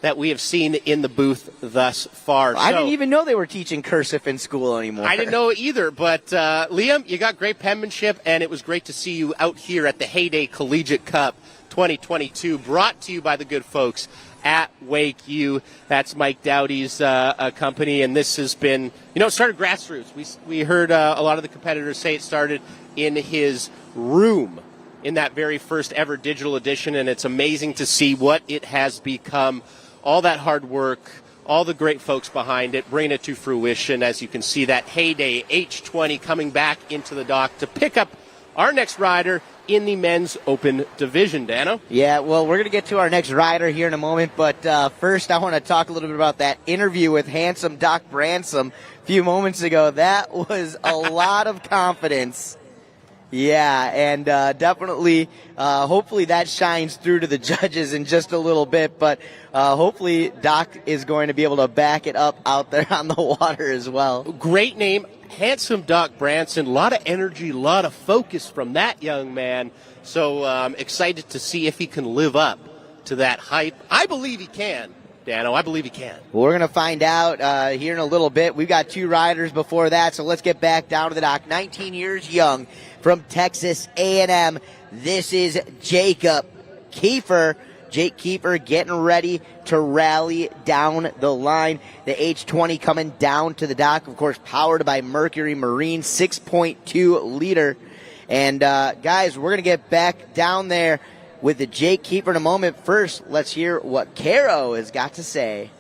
that we have seen in the booth thus far. I didn't even know they were teaching cursive in school anymore. I didn't know either, but Liam, you got great penmanship, and it was great to see you out here at the Heyday Collegiate Cup 2022, brought to you by the good folks at WakeU. That's Mike Dowdy's company, and this has been, it started grassroots. We heard a lot of the competitors say it started in his room in that very first ever digital edition, and it's amazing to see what it has become. All that hard work, all the great folks behind it, bringing it to fruition. As you can see, that Heyday H20 coming back into the dock to pick up our next rider in the men's open division, Dano. Yeah, well, we're going to get to our next rider here in a moment, but first I want to talk a little bit about that interview with handsome Doc Bransom a few moments ago. That was a lot of confidence. Yeah, and definitely, hopefully that shines through to the judges in just a little bit, but hopefully Doc is going to be able to back it up out there on the water as well. Great name, handsome Doc Branson. A lot of energy, a lot of focus from that young man. So excited to see if he can live up to that hype. I believe he can. Dano, I believe he can. Well, we're going to find out here in a little bit. We've got 2 riders before that, so let's get back down to the dock. 19 years young from Texas A&M. This is Jacob Kiefer. Jake Kiefer getting ready to rally down the line. The H20 coming down to the dock, of course, powered by Mercury Marine, 6.2 liter. And, guys, we're going to get back down there with the Jake Kiefer in a moment. First, let's hear what Caro has got to say.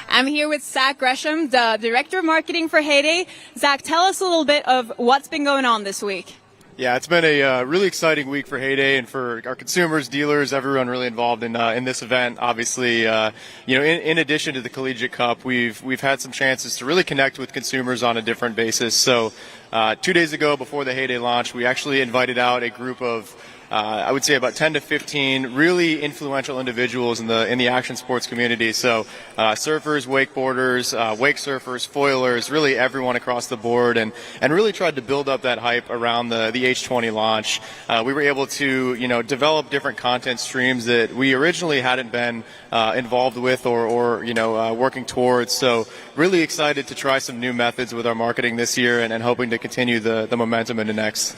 I'm here with Zach Gresham, the Director of Marketing for Heyday. Zach, tell us a little bit of what's been going on this week. Yeah, it's been a really exciting week for Heyday and for our consumers, dealers, everyone really involved in this event. Obviously, in addition to the Collegiate Cup, we've had some chances to really connect with consumers on a different basis. So 2 days ago, before the Heyday launch, we actually invited out a group of I would say about 10 to 15 really influential individuals in the action sports community. So surfers, wakeboarders, wake surfers, foilers, really everyone across the board, and really tried to build up that hype around the H20 launch. We were able to develop different content streams that we originally hadn't been involved with or working towards. So really excited to try some new methods with our marketing this year and hoping to continue the momentum into next.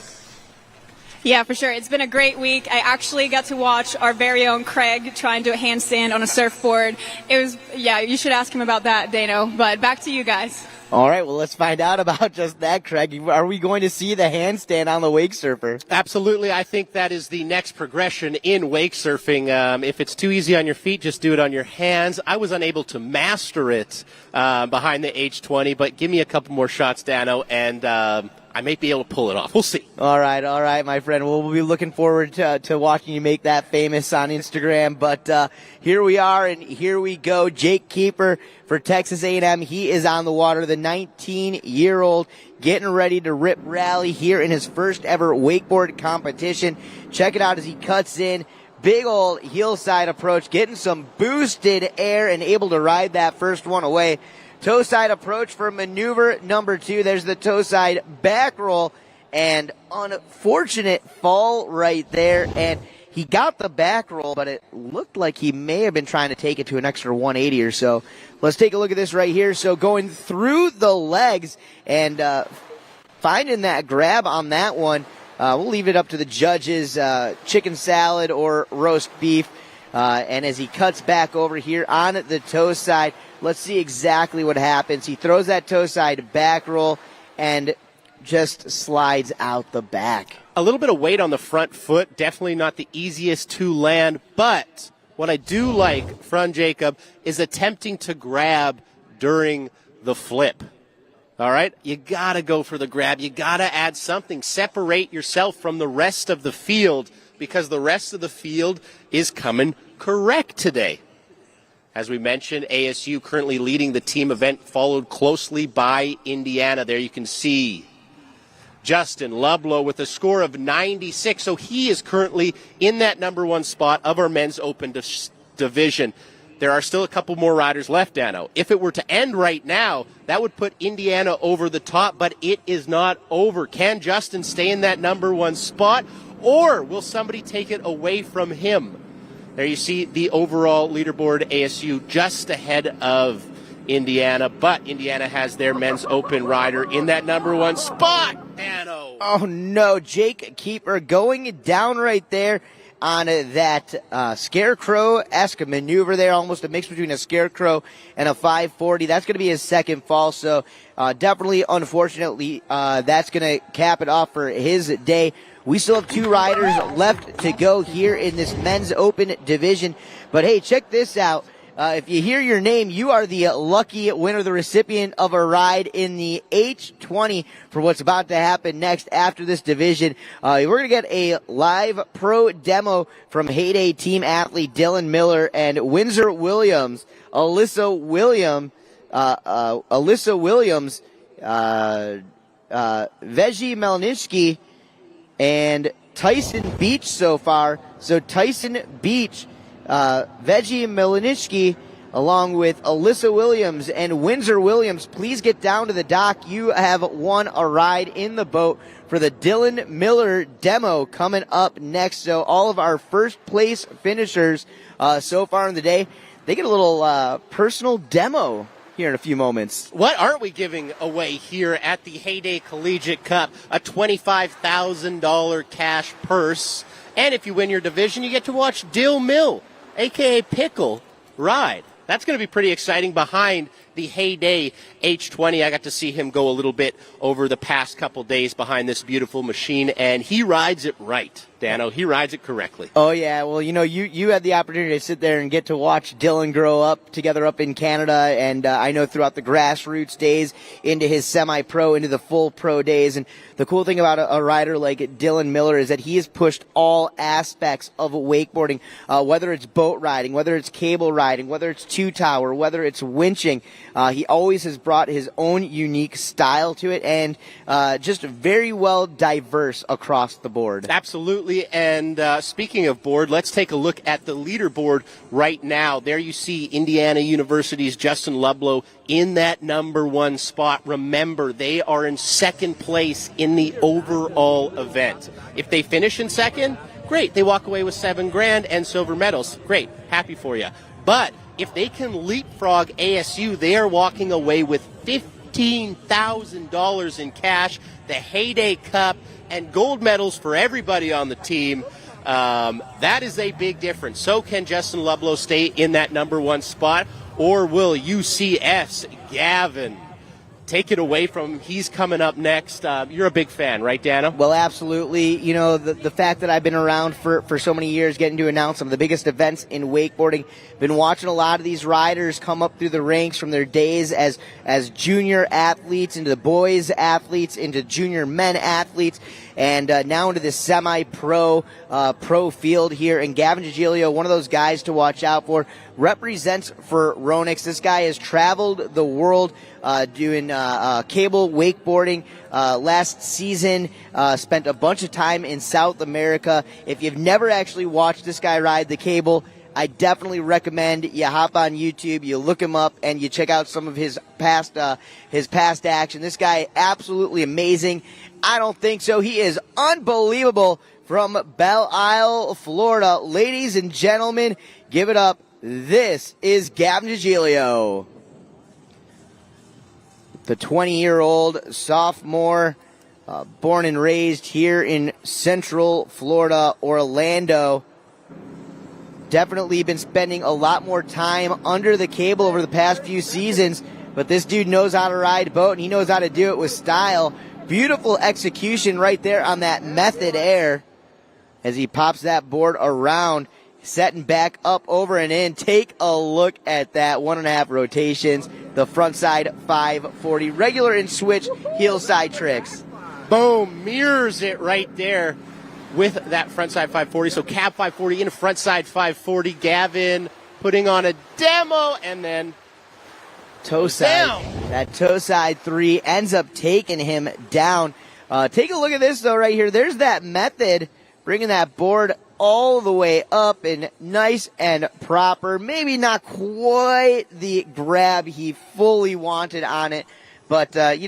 Yeah, for sure. It's been a great week. I actually got to watch our very own Craig try and do a handstand on a surfboard. You should ask him about that, Dano. But back to you guys. All right, well, let's find out about just that, Craig. Are we going to see the handstand on the wake surfer? Absolutely. I think that is the next progression in wake surfing. If it's too easy on your feet, just do it on your hands. I was unable to master it behind the H20, but give me a couple more shots, Dano, and I may be able to pull it off. We'll see. All right, my friend. We'll be looking forward to watching you make that famous on Instagram. But here we are, and here we go. Jake Kiefer for Texas A&M. He is on the water, the 19-year-old, getting ready to rip rally here in his first ever wakeboard competition. Check it out as he cuts in. Big old hillside approach, getting some boosted air and able to ride that first one away. Toe side approach for maneuver number 2. There's the toe side back roll, and unfortunate fall right there. And he got the back roll, but it looked like he may have been trying to take it to an extra 180 or so. Let's take a look at this right here. So going through the legs and finding that grab on that one. We'll leave it up to the judges, chicken salad or roast beef. And as he cuts back over here on the toe side, let's see exactly what happens. He throws that toe side back roll and just slides out the back. A little bit of weight on the front foot, definitely not the easiest to land, but what I do like from Jacob is attempting to grab during the flip. All right? You got to go for the grab. You got to add something. Separate yourself from the rest of the field because the rest of the field is coming correct today. As we mentioned, ASU currently leading the team event, followed closely by Indiana. There you can see Justin Lublow with a score of 96. So he is currently in that number 1 spot of our men's open division. There are still a couple more riders left, Dano. If it were to end right now, that would put Indiana over the top, but it is not over. Can Justin stay in that number 1 spot, or will somebody take it away from him? There you see the overall leaderboard, ASU just ahead of Indiana, but Indiana has their men's open rider in that number 1 spot, Dano. Oh, no. Jake Kiefer going down right there on that scarecrow-esque maneuver there, almost a mix between a scarecrow and a 540. That's going to be his second fall, so definitely, unfortunately, that's going to cap it off for his day. We still have 2 riders left to go here in this men's open division. But, hey, check this out. If you hear your name, you are the lucky winner, the recipient of a ride in the H20 for what's about to happen next after this division. We're going to get a live pro demo from Heyday team athlete Dylan Miller and Windsor Williams, Alyssa Williams, Veji Melnitsky and Tyson Beach so far. So Tyson Beach, Veji Melnitsky, along with Alyssa Williams and Windsor Williams, please get down to the dock. You have won a ride in the boat for the Dylan Miller demo coming up next. So all of our first place finishers so far in the day, they get a little personal demo here in a few moments. What aren't we giving away here at the Heyday Collegiate Cup? A $25,000 cash purse. And if you win your division, you get to watch Dill Mill, a.k.a. Pickle, ride. That's going to be pretty exciting behind the Heyday H20. I got to see him go a little bit over the past couple days behind this beautiful machine, and he rides it right, Dano. He rides it correctly. Oh, yeah. Well, you had the opportunity to sit there and get to watch Dylan grow up together up in Canada, and I know throughout the grassroots days into his semi-pro, into the full pro days. And the cool thing about a rider like Dylan Miller is that he has pushed all aspects of wakeboarding, whether it's boat riding, whether it's cable riding, whether it's two-tower, whether it's winching. He always has brought his own unique style to it, and just very well diverse across the board. Absolutely. And speaking of board, let's take a look at the leaderboard right now. There you see Indiana University's Justin Ludlow in that number one spot. Remember, they are in second place in the overall event. If they finish in second, great. They walk away with $7,000 and silver medals. Great. Happy for you. But if they can leapfrog ASU, they are walking away with $15,000 in cash, the Heyday Cup, and gold medals for everybody on the team. That is a big difference. So can Justin Ludlow stay in that number one spot, or will UCS Gavin take it away from him? He's coming up next. You're a big fan, right, Dana? Well, absolutely. The fact that I've been around for so many years, getting to announce some of the biggest events in wakeboarding, been watching a lot of these riders come up through the ranks from their days as junior athletes into the boys athletes, into junior men athletes, and now into this semi-pro pro field here. And Gavin Giglio, one of those guys to watch out for, represents for Ronix. This guy has traveled the world doing cable wakeboarding last season, spent a bunch of time in South America. If you've never actually watched this guy ride the cable, I definitely recommend you hop on YouTube, you look him up, and you check out some of his past action. This guy, absolutely amazing. I don't think so. He is unbelievable from Belle Isle, Florida. Ladies and gentlemen, give it up. This is Gavin Giglio. The 20-year-old sophomore, born and raised here in Central Florida, Orlando. Definitely been spending a lot more time under the cable over the past few seasons, but this dude knows how to ride a boat, and he knows how to do it with style. Beautiful execution right there on that method air as he pops that board around, setting back up, over and in. Take a look at that 1.5 rotations, the front side 540, regular and switch heel side tricks. Boom, mirrors it right there with that front side 540. So cab 540 into front side 540. Gavin putting on a demo, and then toe side. Down. That toe side 3 ends up taking him down. Take a look at this though right here. There's that method, bringing that board all the way up and nice and proper. Maybe not quite the grab he fully wanted on it, but he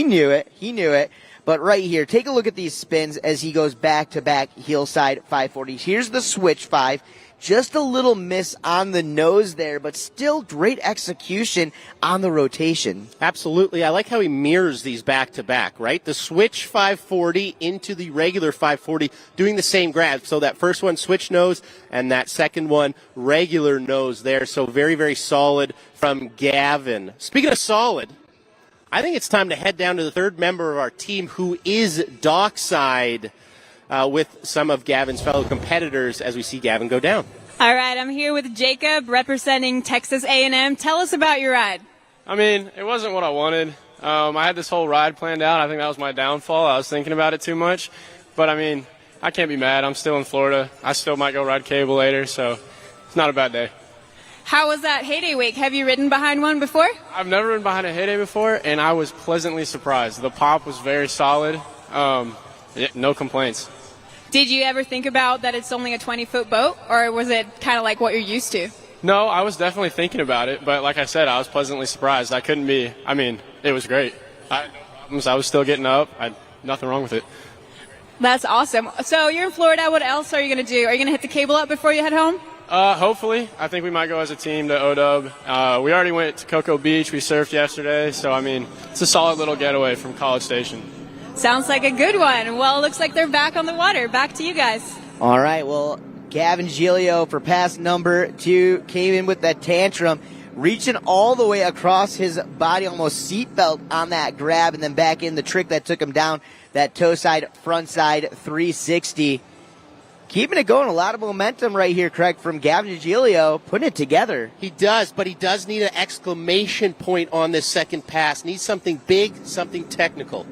knew it. He knew it. But right here, take a look at these spins as he goes back-to-back heel side 540s. Here's the switch 5. Just a little miss on the nose there, but still great execution on the rotation. Absolutely. I like how he mirrors these back-to-back, right? The switch 540 into the regular 540, doing the same grab. So that first one, switch nose, and that second one, regular nose there. So very, very solid from Gavin. Speaking of solid, I think it's time to head down to the third member of our team, who is dockside with some of Gavin's fellow competitors as we see Gavin go down. All right, I'm here with Jacob representing Texas A&M. Tell us about your ride. I mean, it wasn't what I wanted. I had this whole ride planned out. I think that was my downfall. I was thinking about it too much. But, I mean, I can't be mad. I'm still in Florida. I still might go ride cable later, so it's not a bad day. How was that Heyday Wake? Have you ridden behind one before? I've never been behind a Heyday before, and I was pleasantly surprised. The pop was very solid. No complaints. Did you ever think about that it's only a 20-foot boat, or was it kind of like what you're used to? No, I was definitely thinking about it, but like I said, I was pleasantly surprised. It was great. I had no problems. I was still getting up. Nothing wrong with it. That's awesome. So you're in Florida. What else are you going to do? Are you going to hit the cable up before you head home? Hopefully. I think we might go as a team to OW. We already went to Cocoa Beach. We surfed yesterday. So, it's a solid little getaway from College Station. Sounds like a good one. Well, it looks like they're back on the water. Back to you guys. All right, well, Gavin Giglio for pass number 2 came in with that tantrum, reaching all the way across his body, almost seatbelt on that grab, and then back in the trick that took him down, that toe side, front side 360. Keeping it going, a lot of momentum right here, Craig, from Gavin Giglio, putting it together. He does, but he does need an exclamation point on this second pass. Needs something big, something technical.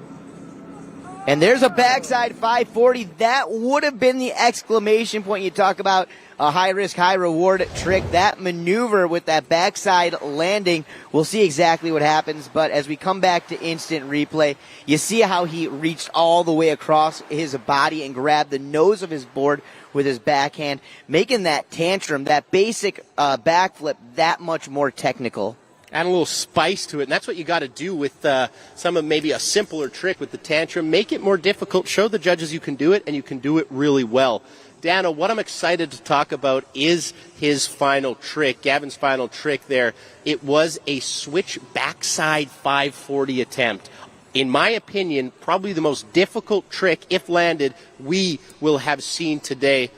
And there's a backside 540. That would have been the exclamation point. You talk about a high-risk, high-reward trick. That maneuver with that backside landing, we'll see exactly what happens. But as we come back to instant replay, you see how he reached all the way across his body and grabbed the nose of his board with his backhand, making that tantrum, that basic backflip, that much more technical. Add a little spice to it, and that's what you got to do with some of maybe a simpler trick with the tantrum. Make it more difficult. Show the judges you can do it, and you can do it really well. Dano, what I'm excited to talk about is his final trick, Gavin's final trick there. It was a switch backside 540 attempt. In my opinion, probably the most difficult trick, if landed, we will have seen today.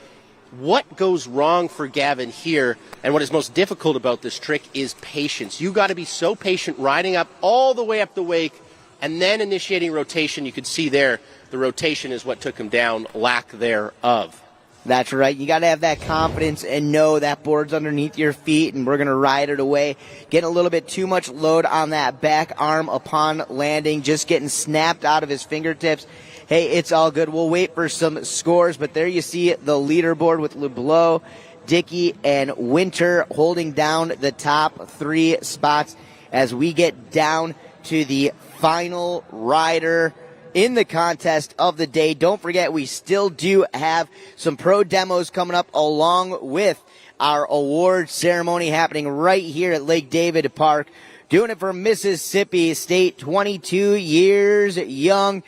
What goes wrong for Gavin here, and what is most difficult about this trick is patience. You got to be so patient riding up all the way up the wake and then initiating rotation. You could see there the rotation is what took him down, lack thereof. That's right. You got to have that confidence and know that board's underneath your feet, and we're going to ride it away. Getting a little bit too much load on that back arm upon landing, just getting snapped out of his fingertips. Hey, it's all good. We'll wait for some scores, but there you see the leaderboard with LeBlanc, Dickey, and Winter holding down the top 3 spots as we get down to the final rider in the contest of the day. Don't forget, we still do have some pro demos coming up along with our award ceremony happening right here at Lake David Park. Doing it for Mississippi State, 22 years young.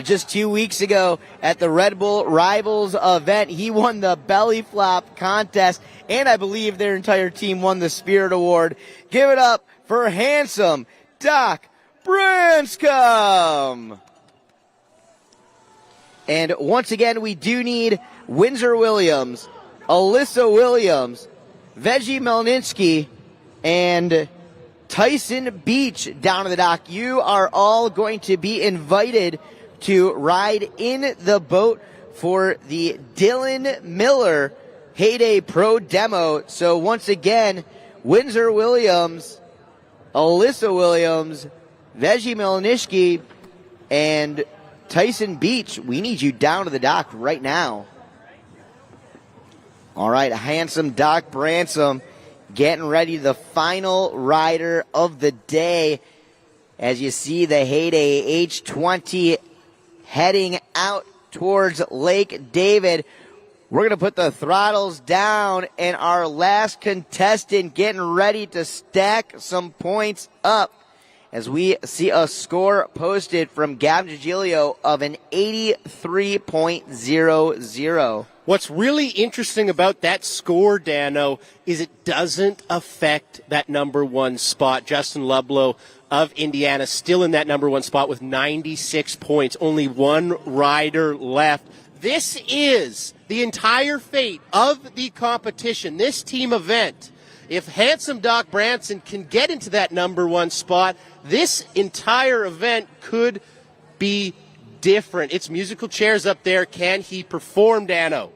Just 2 weeks ago at the Red Bull Rivals event, he won the belly flop contest, and I believe their entire team won the Spirit Award. Give it up for handsome Doc Branscombe. And once again, we do need Windsor Williams, Alyssa Williams, Veggie Melninsky, and Tyson Beach down to the dock. You are all going to be invited to ride in the boat for the Dylan Miller Heyday Pro Demo. So once again, Windsor Williams, Alyssa Williams, Veggie Melninsky, and Tyson Beach, we need you down to the dock right now. All right, handsome Doc Bransom getting ready, the final rider of the day. As you see the Heyday H20 heading out towards Lake David. We're going to put the throttles down, and our last contestant getting ready to stack some points up as we see a score posted from Gavin Giglio of an 83.00. What's really interesting about that score, Dano, is it doesn't affect that number 1 spot. Justin Ludlow of Indiana still in that number 1 spot with 96 points. Only 1 rider left. This is the entire fate of the competition, this team event. If handsome Doc Branson can get into that number 1 spot, this entire event could be different. It's musical chairs up there. Can he perform, Dano?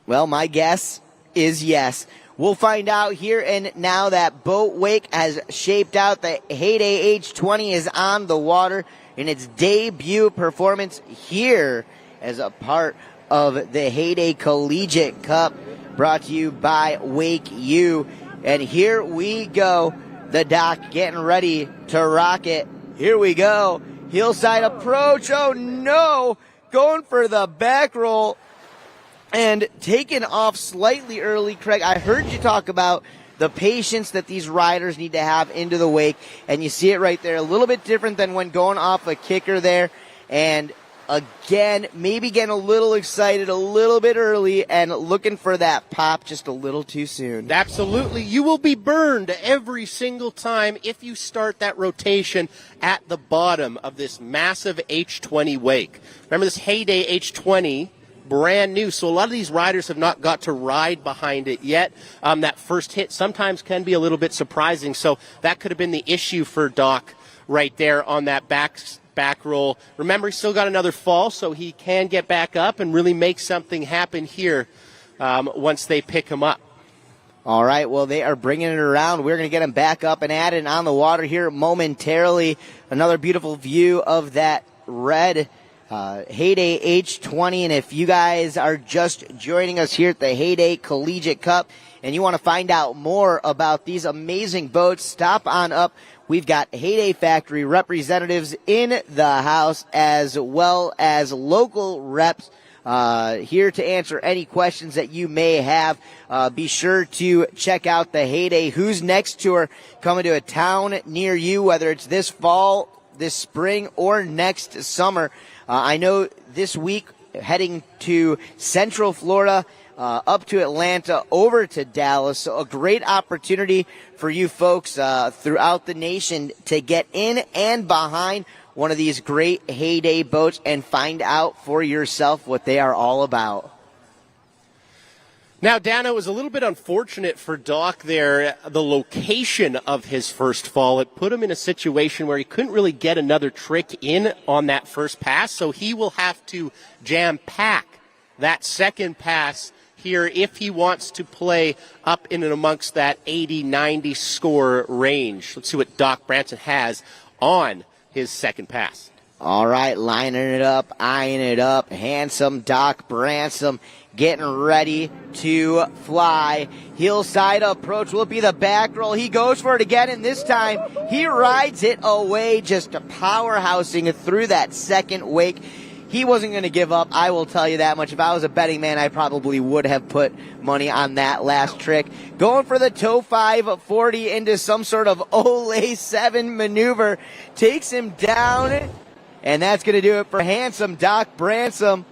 Well, my guess is yes. We'll find out here and now. That boat wake has shaped out. The Heyday H20 is on the water in its debut performance here as a part of the Heyday Collegiate Cup, brought to you by WakeU. And here we go. The dock getting ready to rock it. Here we go. Hillside approach. Oh no. Going for the back roll and taking off slightly early. Craig, I heard you talk about the patience that these riders need to have into the wake, and you see it right there. A little bit different than when going off a kicker there. And again, maybe getting a little excited a little bit early and looking for that pop just a little too soon. Absolutely. You will be burned every single time if you start that rotation at the bottom of this massive H20 wake. Remember, this Heyday H20, brand new, so a lot of these riders have not got to ride behind it yet. That first hit sometimes can be a little bit surprising, so that could have been the issue for Doc right there on that back roll. Remember, he's still got another fall, so he can get back up and really make something happen here once they pick him up. All right, well, they are bringing it around. We're going to get him back up and at it on the water here momentarily. Another beautiful view of that red Heyday H20. And if you guys are just joining us here at the Heyday Collegiate Cup and you want to find out more about these amazing boats, stop on up. We've got Heyday Factory representatives in the house as well as local reps here to answer any questions that you may have. Be sure to check out the Heyday Who's Next tour coming to a town near you, whether it's this fall, this spring, or next summer. I know this week heading to Central Florida, up to Atlanta, over to Dallas. So a great opportunity for you folks throughout the nation to get in and behind one of these great Heyday boats and find out for yourself what they are all about. Now, Dana, it was a little bit unfortunate for Doc there, the location of his first fall. It put him in a situation where he couldn't really get another trick in on that first pass, so he will have to jam-pack that second pass here if he wants to play up in and amongst that 80-90 score range. Let's see what Doc Branson has on his second pass. All right, lining it up, eyeing it up. Handsome Doc Branson getting ready to fly. Hillside approach will be the back roll. He goes for it again, and this time he rides it away, just powerhousing through that second wake. He wasn't going to give up, I will tell you that much. If I was a betting man, I probably would have put money on that last trick. Going for the toe 540 into some sort of Olay 7 maneuver. Takes him down, and that's going to do it for handsome Doc Branson.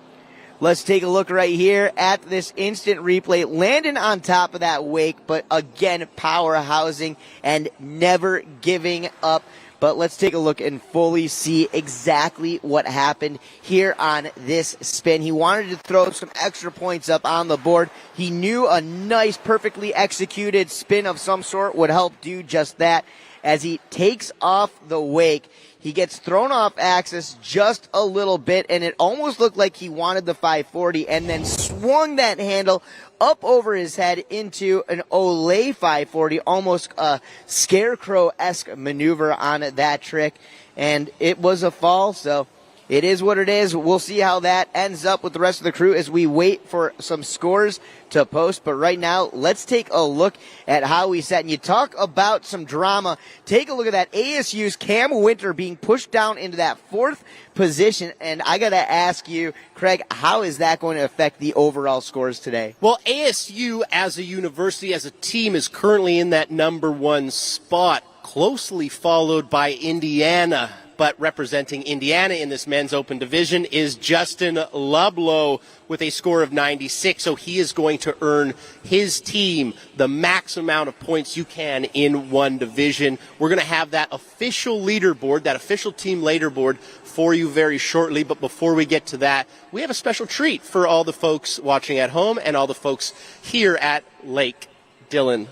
Let's take a look right here at this instant replay. Landing on top of that wake, but again, powerhousing and never giving up. But let's take a look and fully see exactly what happened here on this spin. He wanted to throw some extra points up on the board. He knew a nice, perfectly executed spin of some sort would help do just that. As he takes off the wake, he gets thrown off axis just a little bit, and it almost looked like he wanted the 540 and then swung that handle up over his head into an Olay 540, almost a scarecrow-esque maneuver on that trick. And it was a fall, so it is what it is. We'll see how that ends up with the rest of the crew as we wait for some scores to post. But right now, let's take a look at how we set. And you talk about some drama. Take a look at that. ASU's Cam Winter being pushed down into that fourth position. And I got to ask you, Craig, how is that going to affect the overall scores today? Well, ASU as a university, as a team, is currently in that number one spot, closely followed by Indiana. But representing Indiana in this men's open division is Justin Lublow with a score of 96. So he is going to earn his team the max amount of points you can in one division. We're going to have that official leaderboard, that official team leaderboard for you very shortly. But before we get to that, we have a special treat for all the folks watching at home and all the folks here at Lake David.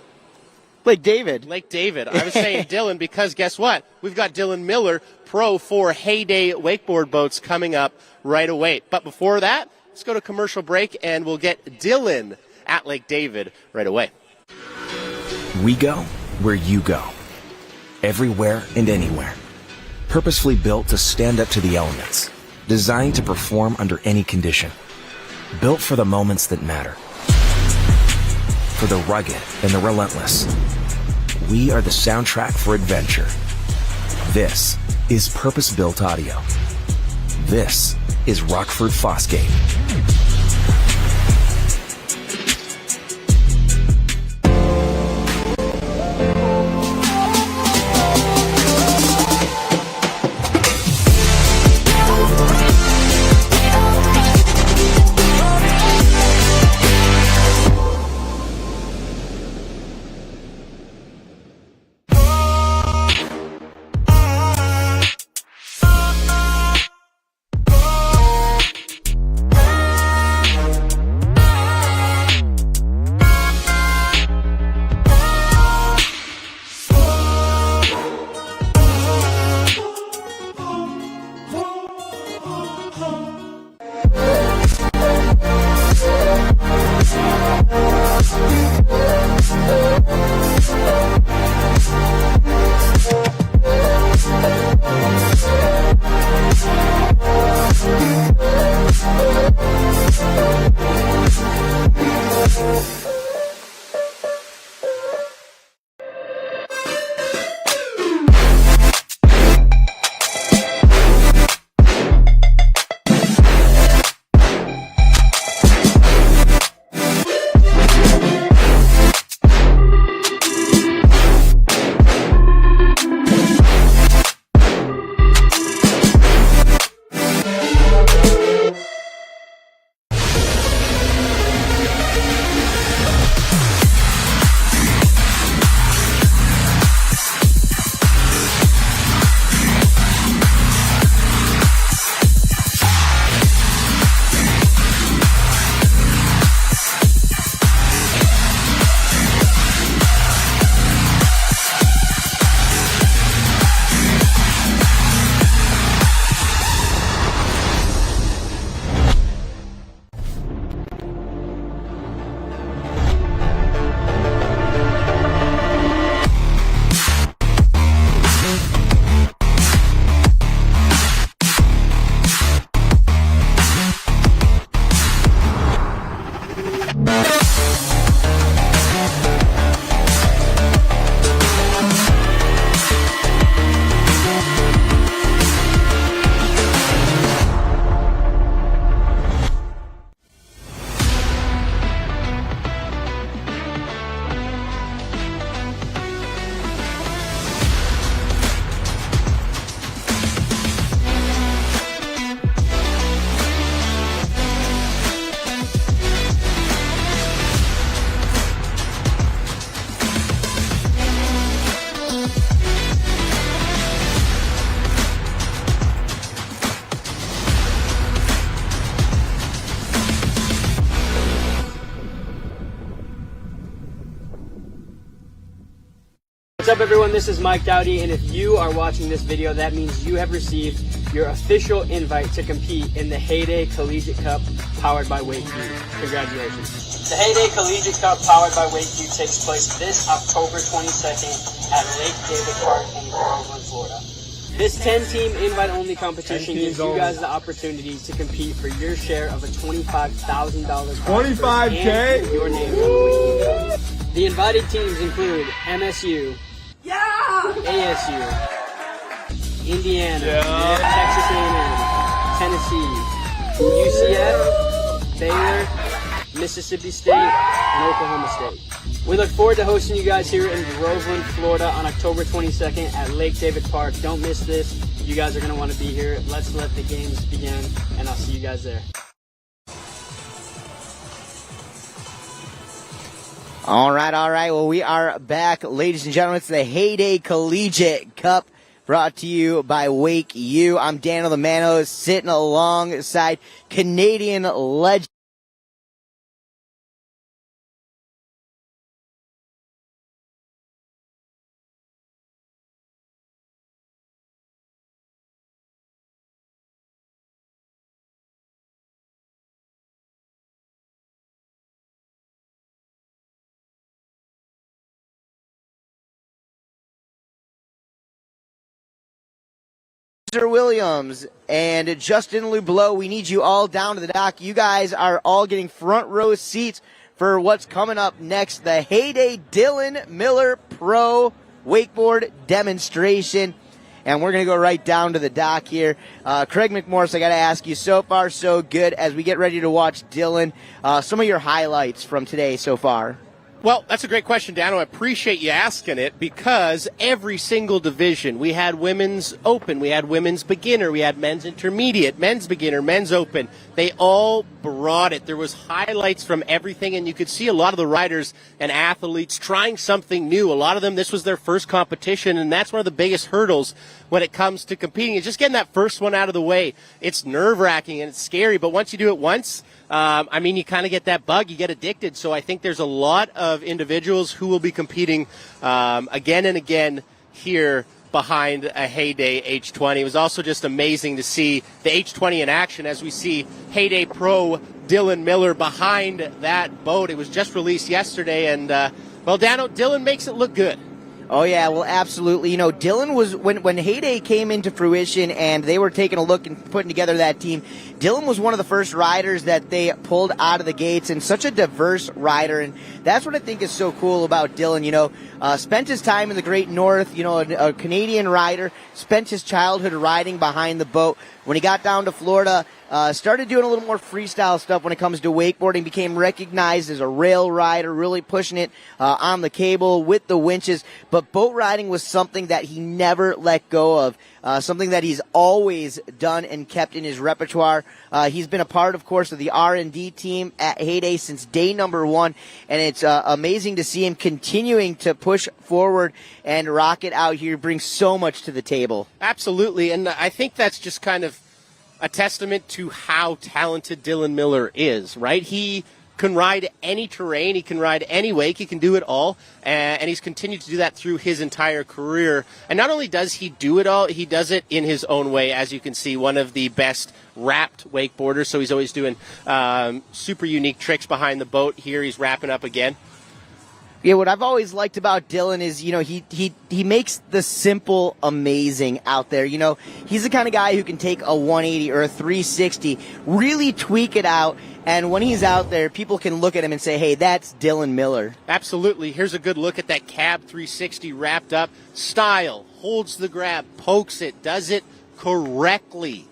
I was saying Dylan because guess what? We've got Dylan Miller, pro for Heyday wakeboard boats, coming up right away. But before that, let's go to commercial break and we'll get Dylan at Lake David right away. We go where you go. Everywhere and anywhere. Purposefully built to stand up to the elements. Designed to perform under any condition. Built for the moments that matter. for the rugged and the relentless. We are the soundtrack for adventure. This is purpose-built audio. This is Rockford Fosgate. What's up, everyone? This is Mike Dowdy, and if you are watching this video, that means you have received your official invite to compete in the Heyday Collegiate Cup powered by WakeU. Congratulations. The Heyday Collegiate Cup powered by WakeU takes place this October 22nd at Lake David Park in Groveland, Florida. This 10-team invite-only competition gives you guys the opportunity to compete for your share of a $25,000 $25K? and your name on the WakeU Cup. The invited teams include MSU, ASU, Indiana, Texas A&M, Tennessee, UCF, Baylor, Mississippi State, and Oklahoma State. We look forward to hosting you guys here in Groveland, Florida on October 22nd at Lake David Park. Don't miss this. You guys are going to want to be here. Let's let the games begin, and I'll see you guys there. All right. Well, we are back, ladies and gentlemen. It's the Heyday Collegiate Cup brought to you by WakeU. I'm Daniel the Mano, sitting alongside Canadian legend Williams and Justin Lublow. We need you all down to the dock. You guys are all getting front row seats for what's coming up next, the Heyday Dylan Miller Pro Wakeboard Demonstration. And we're going to go right down to the dock here. Craig McMorris, I got to ask you, so far so good as we get ready to watch Dylan. Some of your highlights from today so far. Well, that's a great question, Dano. I appreciate you asking it because every single division, we had women's open, we had women's beginner, we had men's intermediate, men's beginner, men's open. They all brought it. There was highlights from everything, and you could see a lot of the riders and athletes trying something new. A lot of them, this was their first competition, and that's one of the biggest hurdles when it comes to competing. Is just getting that first one out of the way. It's nerve-wracking and it's scary, but once you do it once, you kind of get that bug, you get addicted. So I think there's a lot of individuals who will be competing again and again here behind a Heyday H20. It was also just amazing to see the H20 in action as we see Heyday Pro Dylan Miller behind that boat. It was just released yesterday, and, Dano, Dylan makes it look good. Oh, yeah, well, absolutely. You know, Dylan was, when Heyday came into fruition and they were taking a look and putting together that team, Dylan was one of the first riders that they pulled out of the gates, and such a diverse rider. And that's what I think is so cool about Dylan. You know, spent his time in the Great North, you know, a Canadian rider, spent his childhood riding behind the boat. When he got down to Florida, started doing a little more freestyle stuff when it comes to wakeboarding, became recognized as a rail rider, really pushing it on the cable with the winches. But boat riding was something that he never let go of, something that he's always done and kept in his repertoire. He's been a part, of course, of the R&D team at Heyday since day number one, and it's amazing to see him continuing to push forward and rock it out here, brings so much to the table. Absolutely, and I think that's just kind of a testament to how talented Dylan Miller is, right? He can ride any terrain, he can ride any wake, he can do it all, and he's continued to do that through his entire career. And not only does he do it all, he does it in his own way. As you can see, one of the best wrapped wakeboarders, so he's always doing super unique tricks behind the boat. Here he's wrapping up again. Yeah, what I've always liked about Dylan is, you know, he makes the simple amazing out there. You know, he's the kind of guy who can take a 180 or a 360, really tweak it out, and when he's out there, people can look at him and say, hey, that's Dylan Miller. Absolutely. Here's a good look at that cab 360 wrapped up. Style, holds the grab, pokes it, does it correctly.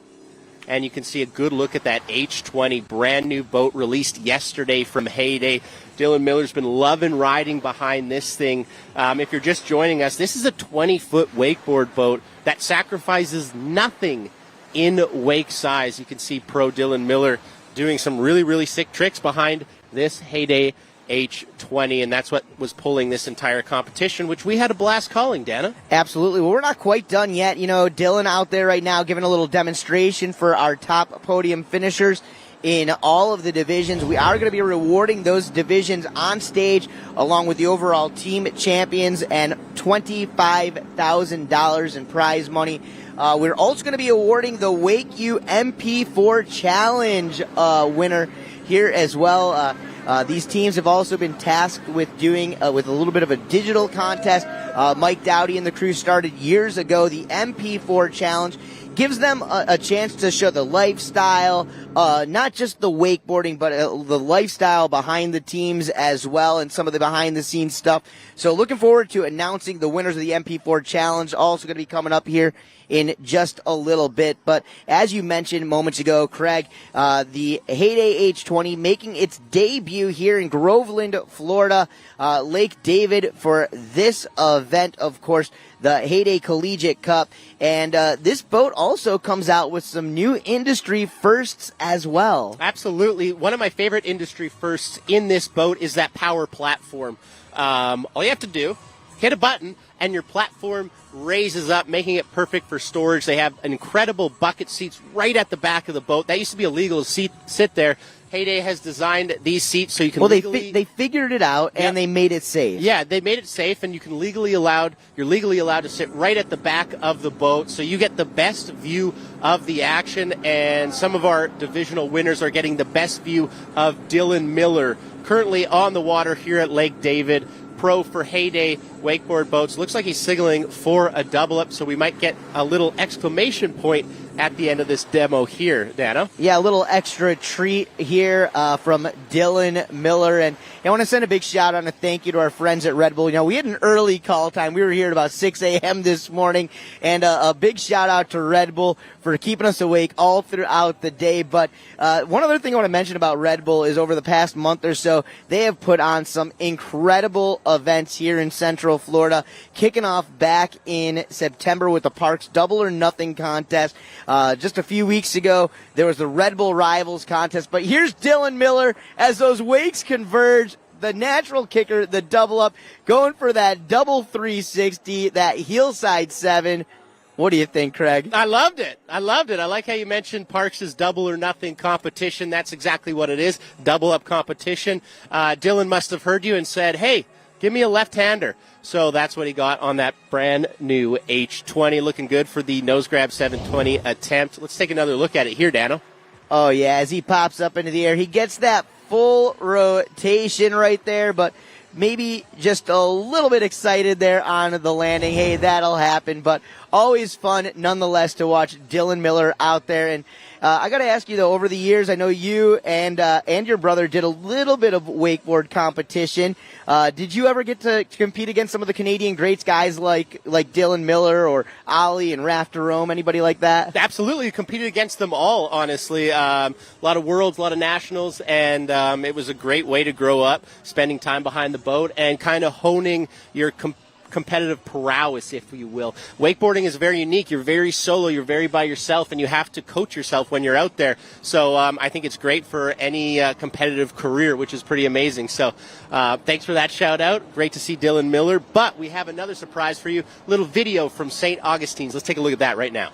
And you can see a good look at that H20 brand new boat released yesterday from Heyday. Dylan Miller's been loving riding behind this thing. If you're just joining us, this is a 20-foot wakeboard boat that sacrifices nothing in wake size. You can see Pro Dylan Miller doing some really, really sick tricks behind this Heyday H20, and that's what was pulling this entire competition, which we had a blast calling, Dana. Absolutely. Well, we're not quite done yet. You know, Dylan out there right now giving a little demonstration for our top podium finishers in all of the divisions. We are going to be rewarding those divisions on stage along with the overall team champions and $25,000 in prize money. We're also going to be awarding the WakeU MP4 Challenge winner here as well. These teams have also been tasked with doing with a little bit of a digital contest. Mike Dowdy and the crew started years ago. The MP4 Challenge gives them a chance to show the lifestyle, not just the wakeboarding, but the lifestyle behind the teams as well, and some of the behind-the-scenes stuff. So looking forward to announcing the winners of the MP4 Challenge. Also going to be coming up here in just a little bit. But as you mentioned moments ago, Craig, the Heyday H20 making its debut here in Groveland, Florida, Lake David for this event, of course, the Heyday Collegiate Cup. And this boat also comes out with some new industry firsts as well. Absolutely. One of my favorite industry firsts in this boat is that power platform. All you have to do, hit a button, and your platform raises up, making it perfect for storage. They have incredible bucket seats right at the back of the boat. That used to be illegal to sit there. Heyday has designed these seats so you can they figured it out, and they made it safe. Yeah, they made it safe, and you're legally allowed to sit right at the back of the boat, so you get the best view of the action, and some of our divisional winners are getting the best view of Dylan Miller, currently on the water here at Lake David. Pro for Heyday wakeboard boats. Looks like he's signaling for a double up, so we might get a little exclamation point at the end of this demo here, Dano. Yeah, a little extra treat here from Dylan Miller. And I want to send a big shout out and a thank you to our friends at Red Bull. You know, we had an early call time. We were here at about 6 a.m. this morning. And a big shout out to Red Bull for keeping us awake all throughout the day. But one other thing I want to mention about Red Bull is over the past month or so, they have put on some incredible events here in Central Florida, kicking off back in September with the Parks Double or Nothing contest. Just a few weeks ago, there was the Red Bull Rivals contest. But here's Dylan Miller as those wakes converge. The natural kicker, the double up, going for that double 360, that hillside 7. What do you think, Craig? I loved it. I like how you mentioned Parks' Double or Nothing competition. That's exactly what it is, double up competition. Dylan must have heard you and said, hey, give me a left-hander. So that's what he got on that brand new H20. Looking good for the nose grab 720 attempt. Let's take another look at it here, Dano. Oh, yeah, as he pops up into the air, he gets that full rotation right there, but maybe just a little bit excited there on the landing. Hey, that'll happen, but always fun nonetheless to watch Dylan Miller out there. And I got to ask you, though, over the years, I know you and your brother did a little bit of wakeboard competition. Did you ever get to compete against some of the Canadian greats, guys like Dylan Miller or Ollie and Raph Jerome, anybody like that? Absolutely. Competed against them all, honestly. A lot of worlds, a lot of nationals, and it was a great way to grow up, spending time behind the boat and kind of honing your competitive prowess, if you will. Wakeboarding is very unique. You're very solo. You're very by yourself, and you have to coach yourself when you're out there. So I think it's great for any competitive career, which is pretty amazing. So thanks for that shout out. Great to see Dylan Miller. But we have another surprise for you. A little video from St. Augustine's. Let's take a look at that right now.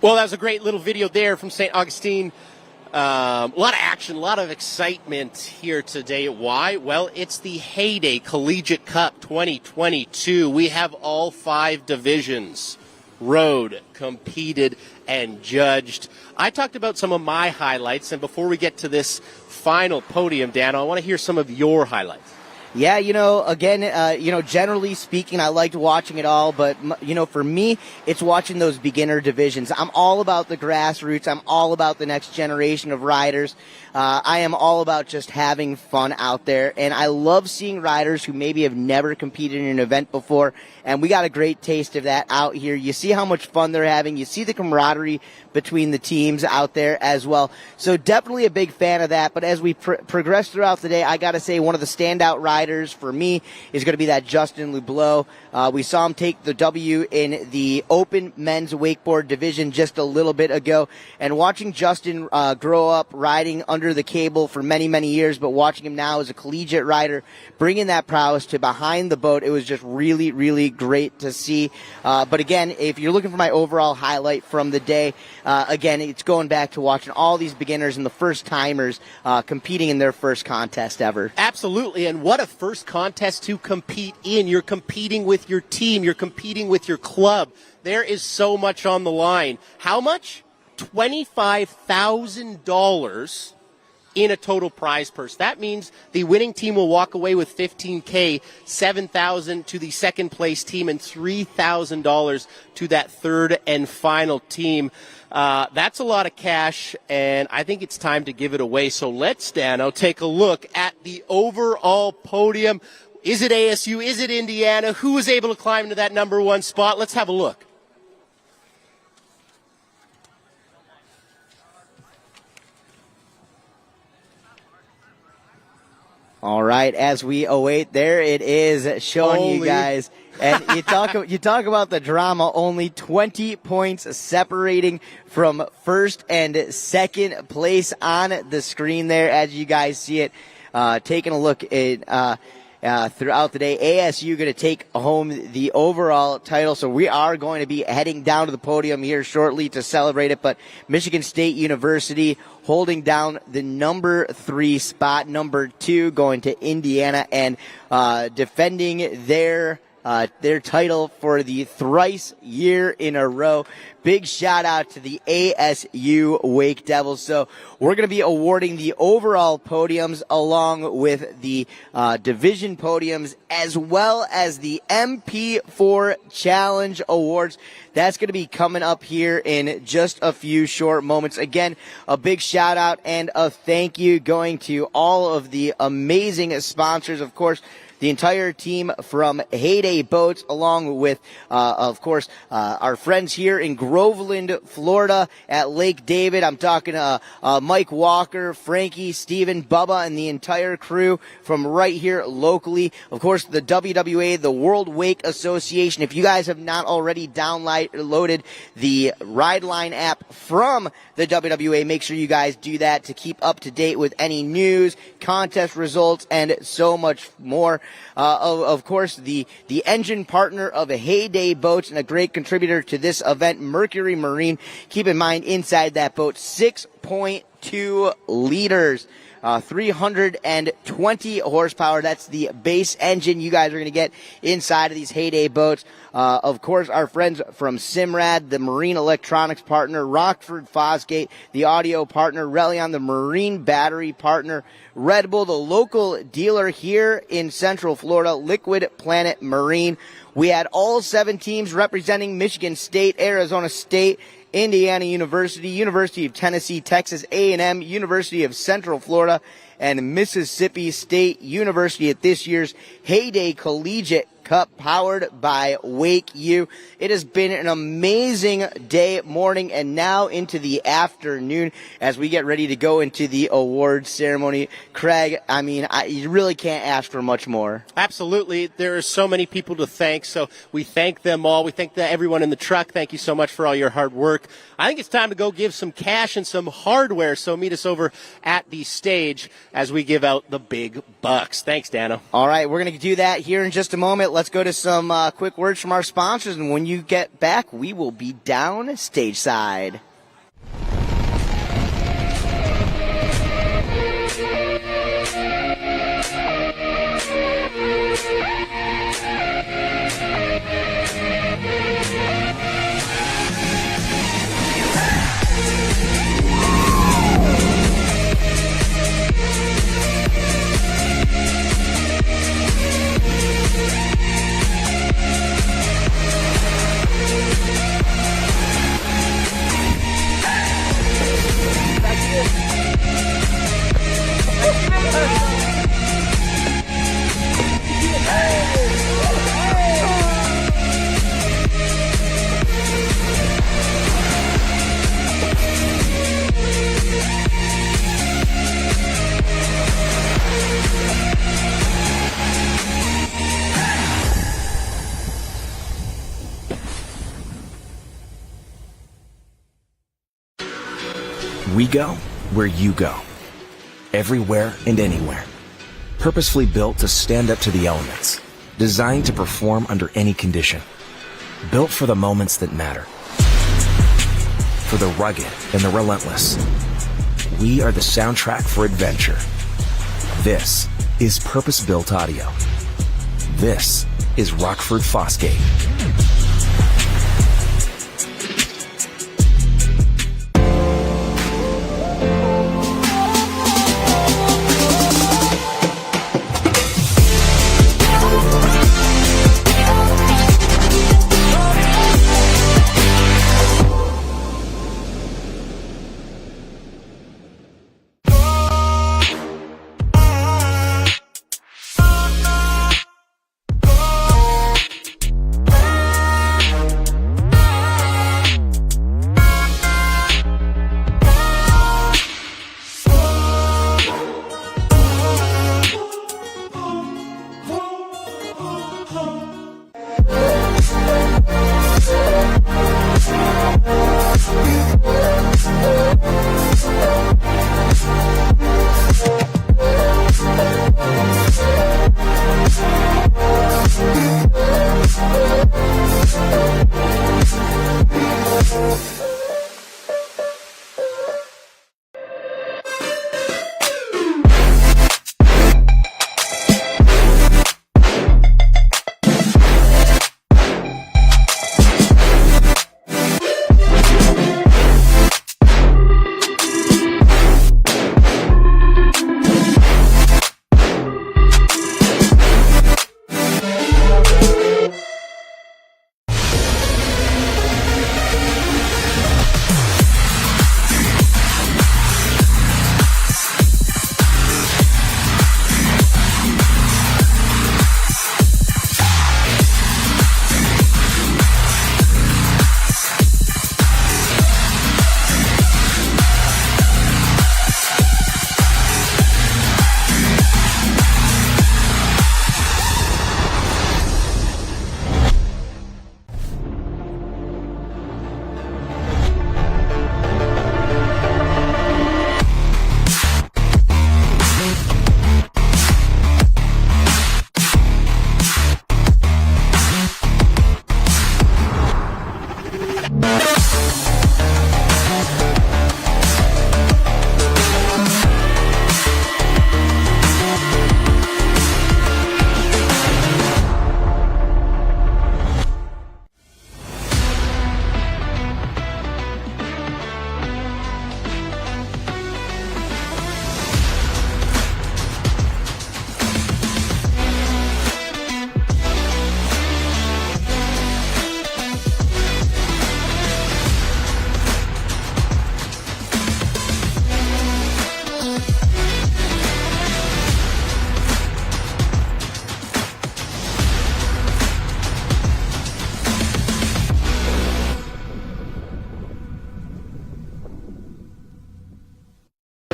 Well, that was a great little video there from St. Augustine. A lot of action, a lot of excitement here today. Why? Well, it's the Heyday Collegiate Cup 2022. We have all 5 divisions rode, competed, and judged. I talked about some of my highlights, and before we get to this final podium, Dan, I want to hear some of your highlights. Yeah, again, generally speaking, I liked watching it all, but, for me, it's watching those beginner divisions. I'm all about the grassroots. I'm all about the next generation of riders. I am all about just having fun out there, and I love seeing riders who maybe have never competed in an event before, and we got a great taste of that out here. You see how much fun they're having. You see the camaraderie between the teams out there as well. So definitely a big fan of that, but as we progress throughout the day, I got to say one of the standout riders for me is going to be that Justin Lubleau. We saw him take the W in the Open Men's Wakeboard Division just a little bit ago, and watching Justin grow up riding under the cable for many, many years, but watching him now as a collegiate rider, bringing that prowess to behind the boat, it was just really, really great to see. But again, if you're looking for my overall highlight from the day, again, it's going back to watching all these beginners and the first-timers competing in their first contest ever. Absolutely, and what a first contest to compete in. You're competing with your team. You're competing with your club. There is so much on the line. How much? $25,000 in a total prize purse. That means the winning team will walk away with $15K, $7,000 to the second place team, and $3,000 to that third and final team. That's a lot of cash, and I think it's time to give it away. So let's, Dano, take a look at the overall podium. Is it ASU? Is it Indiana? Who was able to climb into that number one spot? Let's have a look. All right, as we await, there it is, showing you guys. And you talk about the drama, only 20 points separating from first and second place on the screen there, as you guys see it. Taking a look at throughout the day, ASU going to take home the overall title. So we are going to be heading down to the podium here shortly to celebrate it. But Michigan State University holding down the number 3 spot, number 2 going to Indiana, and defending their title for the thrice year in a row. Big shout out to the ASU Wake Devils. So we're going to be awarding the overall podiums along with the division podiums as well as the MP4 Challenge Awards. That's going to be coming up here in just a few short moments. Again, a big shout out and a thank you going to all of the amazing sponsors. Of course, the entire team from Heyday Boats, along with, of course, our friends here in Groveland, Florida at Lake David. I'm talking Mike Walker, Frankie, Steven, Bubba, and the entire crew from right here locally. Of course, the WWA, the World Wake Association. If you guys have not already downloaded the Rideline app from the WWA, make sure you guys do that to keep up to date with any news, contest results, and so much more. Of course, the engine partner of Heyday Boats and a great contributor to this event, Mercury Marine. Keep in mind, inside that boat, 6.2 liters. 320 horsepower. That's the base engine you guys are going to get inside of these Heyday boats. Of course, our friends from Simrad, the marine electronics partner, Rockford Fosgate, the audio partner, Relion, the marine battery partner, Red Bull, the local dealer here in Central Florida, Liquid Planet Marine. We had all 7 teams representing Michigan State, Arizona State, Indiana University, University of Tennessee, Texas A&M, University of Central Florida, and Mississippi State University at this year's Heyday Collegiate Cup, powered by WakeU. It has been an amazing day, morning, and now into the afternoon as we get ready to go into the awards ceremony. Craig, I mean, you really can't ask for much more. Absolutely. There are so many people to thank, so we thank them all. We thank everyone in the truck. Thank you so much for all your hard work. I think it's time to go give some cash and some hardware, so meet us over at the stage as we give out the big bucks. Thanks, Dano. All right, we're going to do that here in just a moment. Let's go to some quick words from our sponsors, and when you get back, we will be down stage side. We go where you go. Everywhere and anywhere. Purposefully built to stand up to the elements. Designed to perform under any condition. Built for the moments that matter. For the rugged and the relentless. We are the soundtrack for adventure. This is purpose-built audio. This is Rockford Fosgate.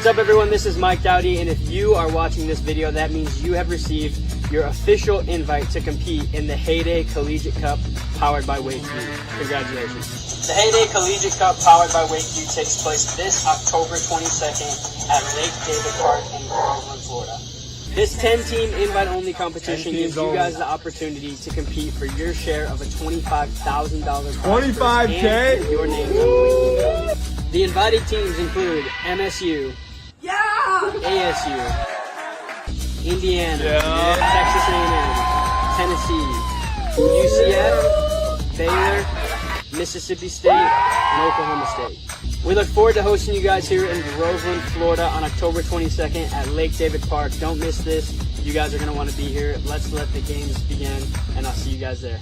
What's up, everyone? This is Mike Dowdy, and if you are watching this video, that means you have received your official invite to compete in the Heyday Collegiate Cup powered by WakeU. Congratulations. The Heyday Collegiate Cup powered by WakeU takes place this October 22nd at Lake David Park in Groveland, Florida. This 10-team invite-only competition gives you guys the opportunity to compete for your share of a $25,000 prize. $25K? And your name on the WakeU Cup. The invited teams include MSU, ASU, Indiana, Texas A&M, Tennessee, UCF, Baylor, Mississippi State, and Oklahoma State. We look forward to hosting you guys here in Groveland, Florida on October 22nd at Lake David Park. Don't miss this. You guys are going to want to be here. Let's let the games begin, and I'll see you guys there.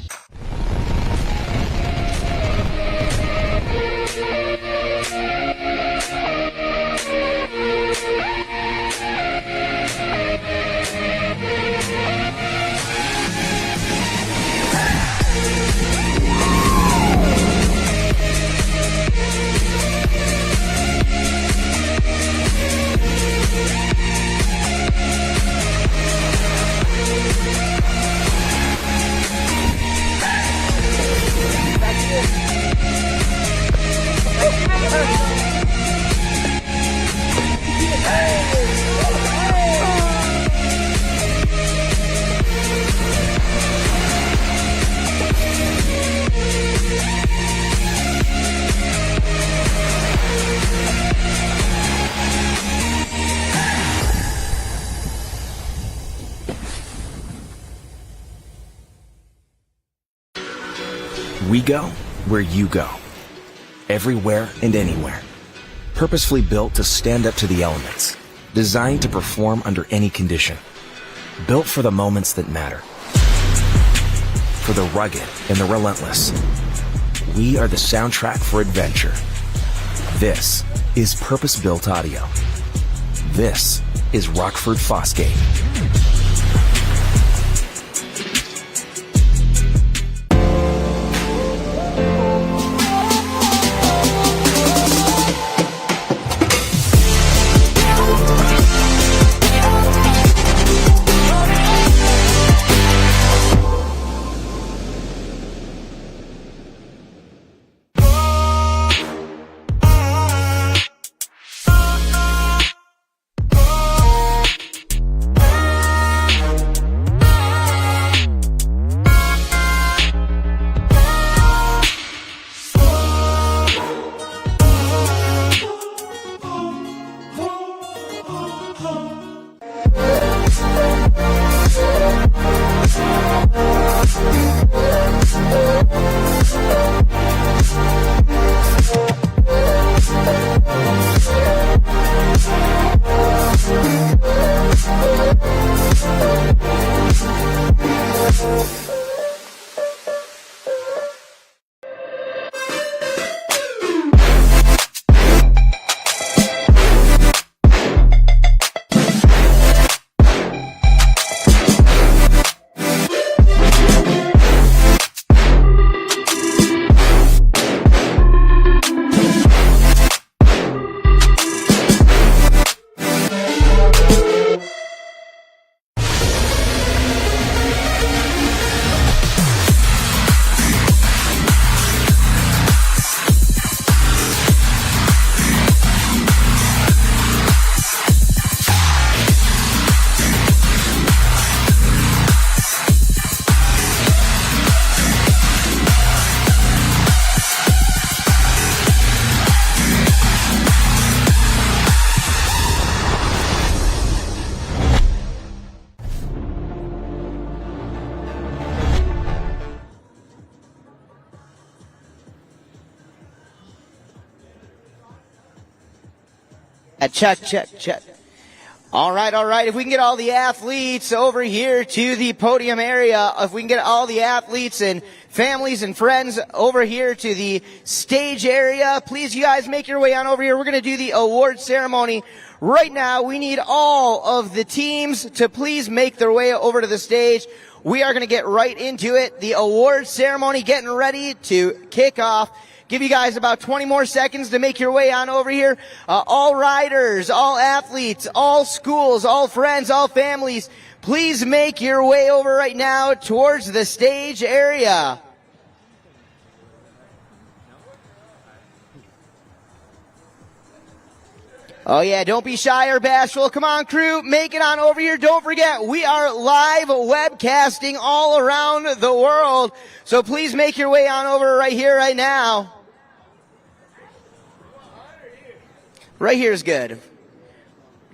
We go where you go. Everywhere and anywhere. Purposefully built to stand up to the elements. Designed to perform under any condition. Built for the moments that matter. For the rugged and the relentless. We are the soundtrack for adventure. This is purpose-built audio. This is Rockford Fosgate. Check. All right. If we can get all the athletes over here to the podium area, if we can get all the athletes and families and friends over here to the stage area, please, you guys, make your way on over here. We're going to do the award ceremony. Right now, we need all of the teams to please make their way over to the stage. We are going to get right into it. The award ceremony getting ready to kick off. Give you guys about 20 more seconds to make your way on over here. All riders, all athletes, all schools, all friends, all families, please make your way over right now towards the stage area. Oh yeah, don't be shy or bashful. Come on, crew, make it on over here. Don't forget, we are live webcasting all around the world. So please make your way on over right here, right now. Right here is good.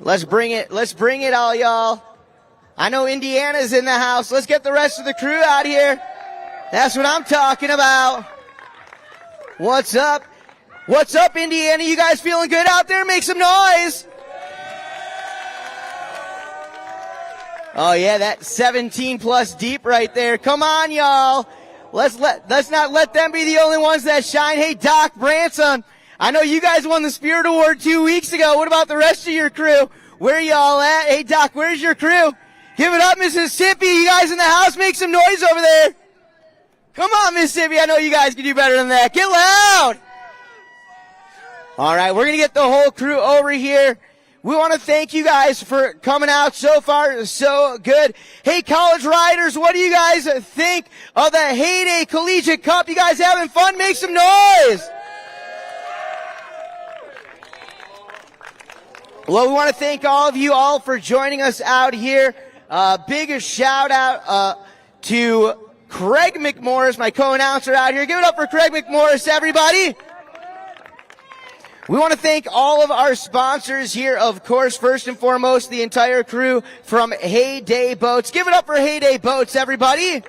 Let's bring it all, y'all. I know Indiana's in the house. Let's get the rest of the crew out here. That's what I'm talking about. What's up? What's up, Indiana? You guys feeling good out there? Make some noise. Oh yeah, that 17 plus deep right there. Come on, y'all. Let's not let them be the only ones that shine. Hey, Doc Branson, I know you guys won the Spirit Award 2 weeks ago. What about the rest of your crew? Where y'all at? Hey, Doc, where's your crew? Give it up, Mississippi. You guys in the house, make some noise over there. Come on, Mississippi. I know you guys can do better than that. Get loud. All right, we're going to get the whole crew over here. We want to thank you guys for coming out. So far, so good. Hey, college riders, what do you guys think of the Heyday Collegiate Cup? You guys having fun? Make some noise. Well, we want to thank all of you all for joining us out here. Big shout out to Craig McMorris, my co-announcer out here. Give it up for Craig McMorris, everybody. We want to thank all of our sponsors here, of course, first and foremost, the entire crew from Heyday Boats. Give it up for Heyday Boats, everybody.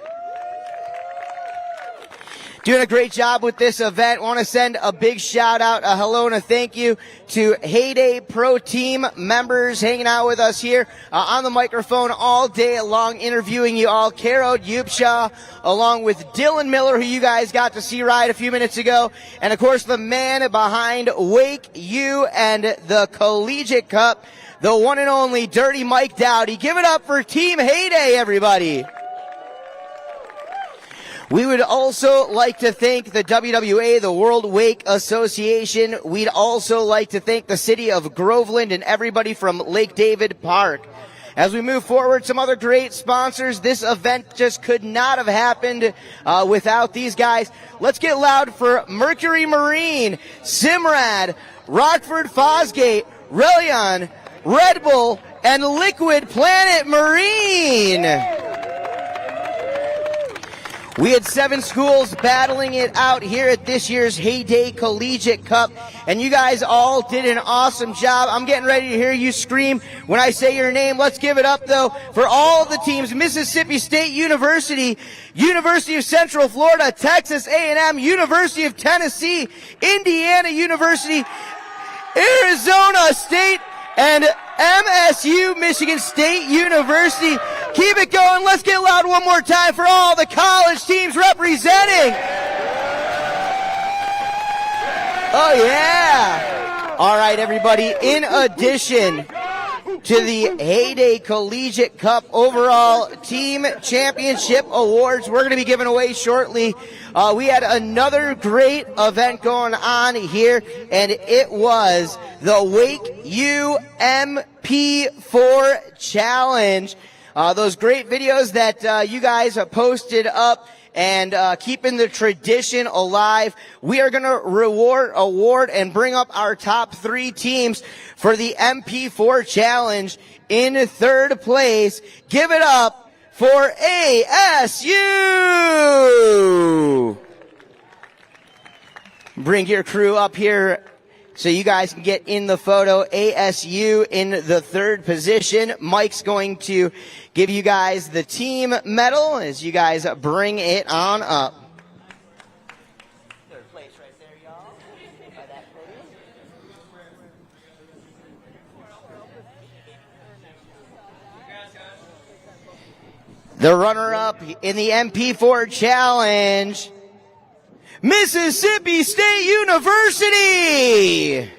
Doing a great job with this event. Want to send a big shout out, a hello and a thank you to Heyday Pro Team members hanging out with us here on the microphone all day long, interviewing you all. Caro Yupshaw, along with Dylan Miller, who you guys got to see ride a few minutes ago. And of course, the man behind WakeU and the Collegiate Cup, the one and only Dirty Mike Dowdy. Give it up for Team Heyday, everybody. We would also like to thank the WWA, the World Wake Association. We'd also like to thank the city of Groveland and everybody from Lake David Park. As we move forward, some other great sponsors. This event just could not have happened without these guys. Let's get loud for Mercury Marine, Simrad, Rockford Fosgate, Relion, Red Bull, and Liquid Planet Marine. We had 7 schools battling it out here at this year's Heyday Collegiate Cup, and you guys all did an awesome job. I'm getting ready to hear you scream when I say your name. Let's give it up, though, for all of the teams. Mississippi State University, University of Central Florida, Texas A&M, University of Tennessee, Indiana University, Arizona State, and MSU, Michigan State University. Keep it going. Let's get loud one more time for all the college teams representing. Oh, yeah. All right, everybody. In addition to the Heyday Collegiate Cup overall team championship awards we're going to be giving away shortly, we had another great event going on here, and it was the WakeU MP4 Challenge. Those great videos that you guys posted up and keeping the tradition alive. We are going to award and bring up our top 3 teams for the MP4 Challenge. In 3rd place, give it up for ASU. Bring your crew up here so you guys can get in the photo. ASU in the 3rd position. Mike's going to give you guys the team medal as you guys bring it on up. The runner-up in the MP4 Challenge, Mississippi State University.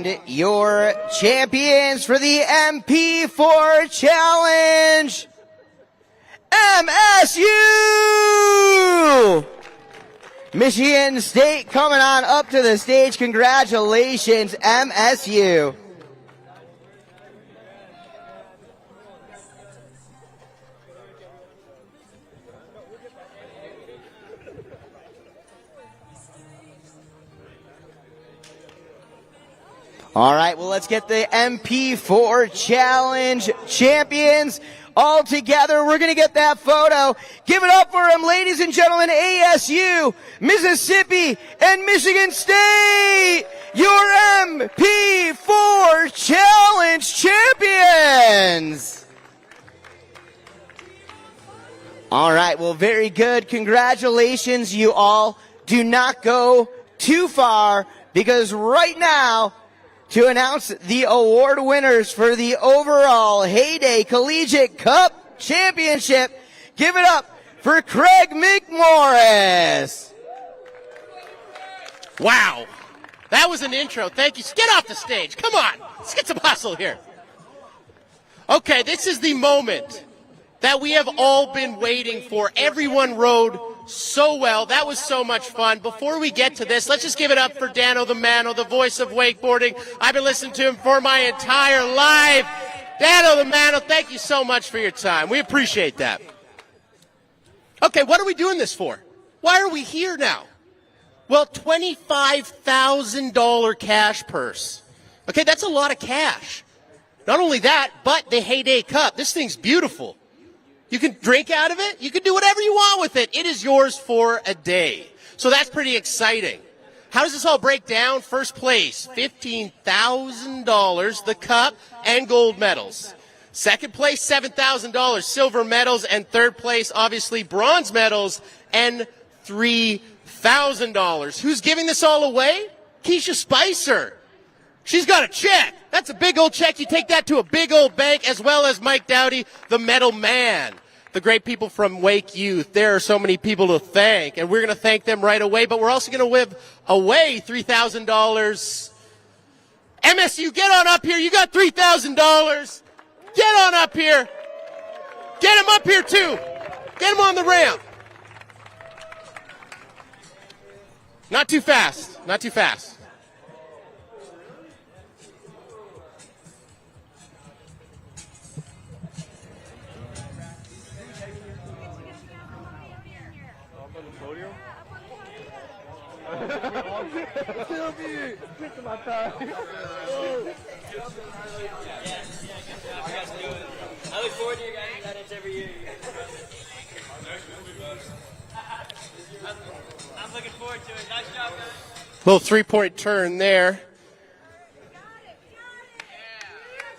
And your champions for the MP4 Challenge, MSU! Michigan State coming on up to the stage. Congratulations, MSU. All right, well, let's get the MP4 Challenge champions all together. We're going to get that photo. Give it up for them, ladies and gentlemen. ASU, Mississippi, and Michigan State, your MP4 Challenge champions. All right, well, very good. Congratulations, you all. Do not go too far, because right now, to announce the award winners for the overall Heyday Collegiate Cup Championship, give it up for Craig McMorris. Wow. That was an intro. Thank you. Get off the stage. Come on. Let's get some hustle here. Okay, this is the moment that we have all been waiting for. Everyone rode so well. That was so much fun. Before we get to this, let's just give it up for Dano the Mano, the voice of wakeboarding. I've been listening to him for my entire life. Dano the Mano, thank you so much for your time. We appreciate that. Okay, what are we doing this for? Why are we here now? Well, $25,000 cash purse. Okay, that's a lot of cash. Not only that, but the Heyday Cup. This thing's beautiful. You can drink out of it. You can do whatever you want with it. It is yours for a day. So that's pretty exciting. How does this all break down? First place, $15,000, the cup and gold medals. Second place, $7,000, silver medals. And third place, obviously, bronze medals and $3,000. Who's giving this all away? Keisha Spicer. She's got a check. That's a big old check. You take that to a big old bank, as well as Mike Dowdy, the medal man. The great people from WakeU. There are so many people to thank, and we're going to thank them right away, but we're also going to give away $3,000. MSU, get on up here. You got $3,000. Get on up here. Get him up here, too. Get him on the ramp. Not too fast. Not too fast. I look forward to you guys doing that every year. I'm looking forward to it. Nice job, guys. Little three-point turn there.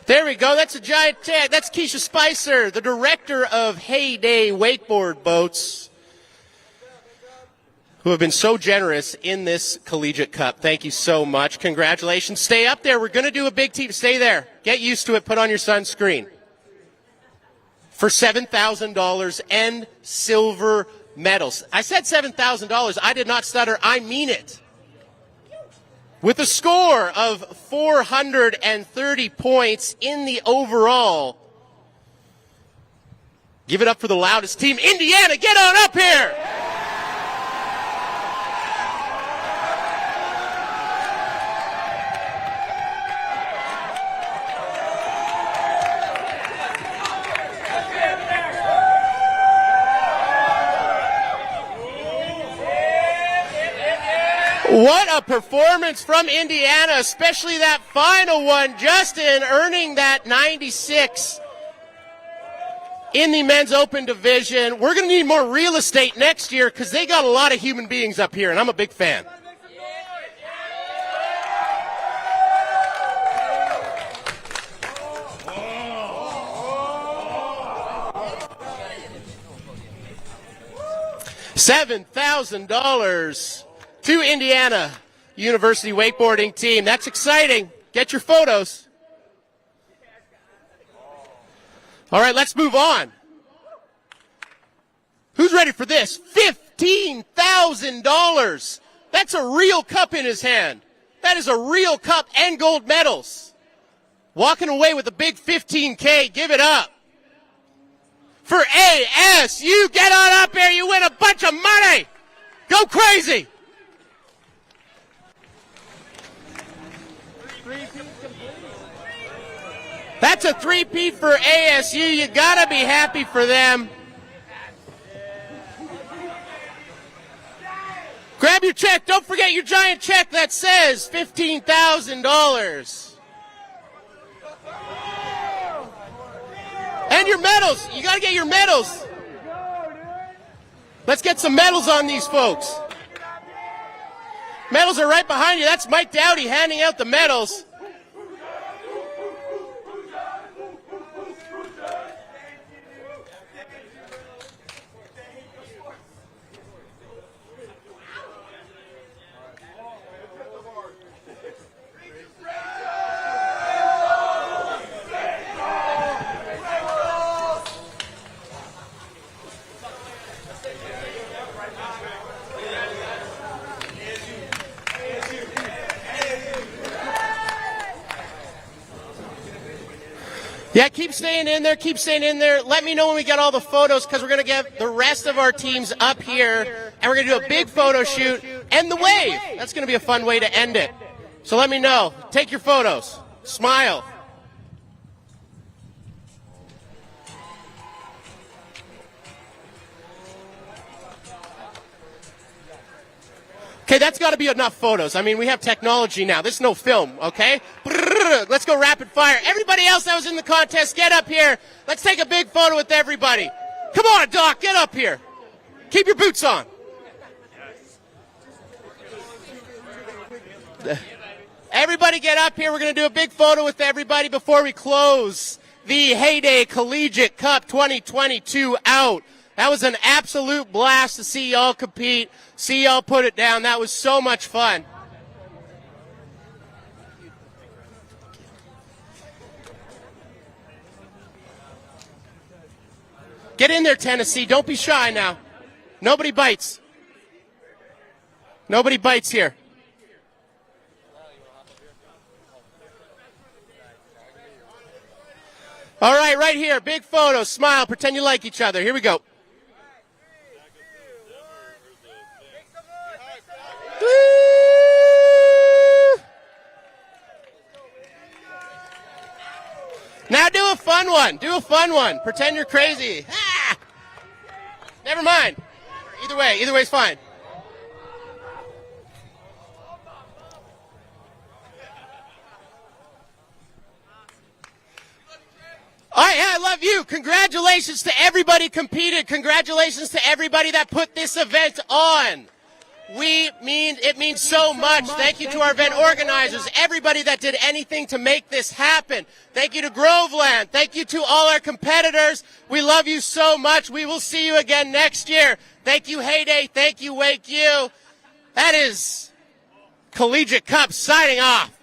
There we go. That's a giant tag. That's Keisha Spicer, the director of Heyday Wakeboard Boats, who have been so generous in this Collegiate Cup. Thank you so much. Congratulations. Stay up there. We're going to do a big team. Stay there. Get used to it. Put on your sunscreen. For $7,000 and silver medals. I said $7,000. I did not stutter. I mean it. With a score of 430 points in the overall. Give it up for the loudest team. Indiana, get on up here! What a performance from Indiana, especially that final one. Justin earning that 96 in the men's open division. We're going to need more real estate next year because they got a lot of human beings up here, and I'm a big fan. $7,000 to Indiana University wakeboarding team. That's exciting. Get your photos. All right, let's move on. Who's ready for this? $15,000. That's a real cup in his hand. That is a real cup and gold medals. Walking away with a big 15K. Give it up. For ASU, get on up here. You win a bunch of money. Go crazy. That's a three-peat for ASU. You got to be happy for them. Grab your check. Don't forget your giant check that says $15,000. And your medals. You got to get your medals. Let's get some medals on these folks. Medals are right behind you. That's Mike Dowdy handing out the medals. Yeah, keep staying in there, keep staying in there. Let me know when we get all the photos, because we're going to get the rest of our teams up here, and we're going to do a big photo shoot and the wave. That's going to be a fun way to end it. So let me know. Take your photos. Smile. Okay, that's got to be enough photos. I mean, we have technology now. This is no film, okay? Let's go rapid fire. Everybody else that was in the contest, get up here. Let's take a big photo with everybody. Come on, Doc, get up here. Keep your boots on. Everybody get up here. We're going to do a big photo with everybody before we close the Heyday Collegiate Cup 2022 out. That was an absolute blast to see y'all compete, see y'all put it down. That was so much fun. Get in there, Tennessee. Don't be shy now. Nobody bites. Nobody bites here. All right, right here. Big photo. Smile. Pretend you like each other. Here we go. Now do a fun one. Do a fun one. Pretend you're crazy. Ah! Never mind. Either way's fine. All right, I love you. Congratulations to everybody competed. Congratulations to everybody that put this event on. It means so much. Thank you to our event organizers, everybody that did anything to make this happen. Thank you to Groveland. Thank you to all our competitors. We love you so much. We will see you again next year. Thank you, Heyday. Thank you, WakeU. That is Collegiate Cup signing off.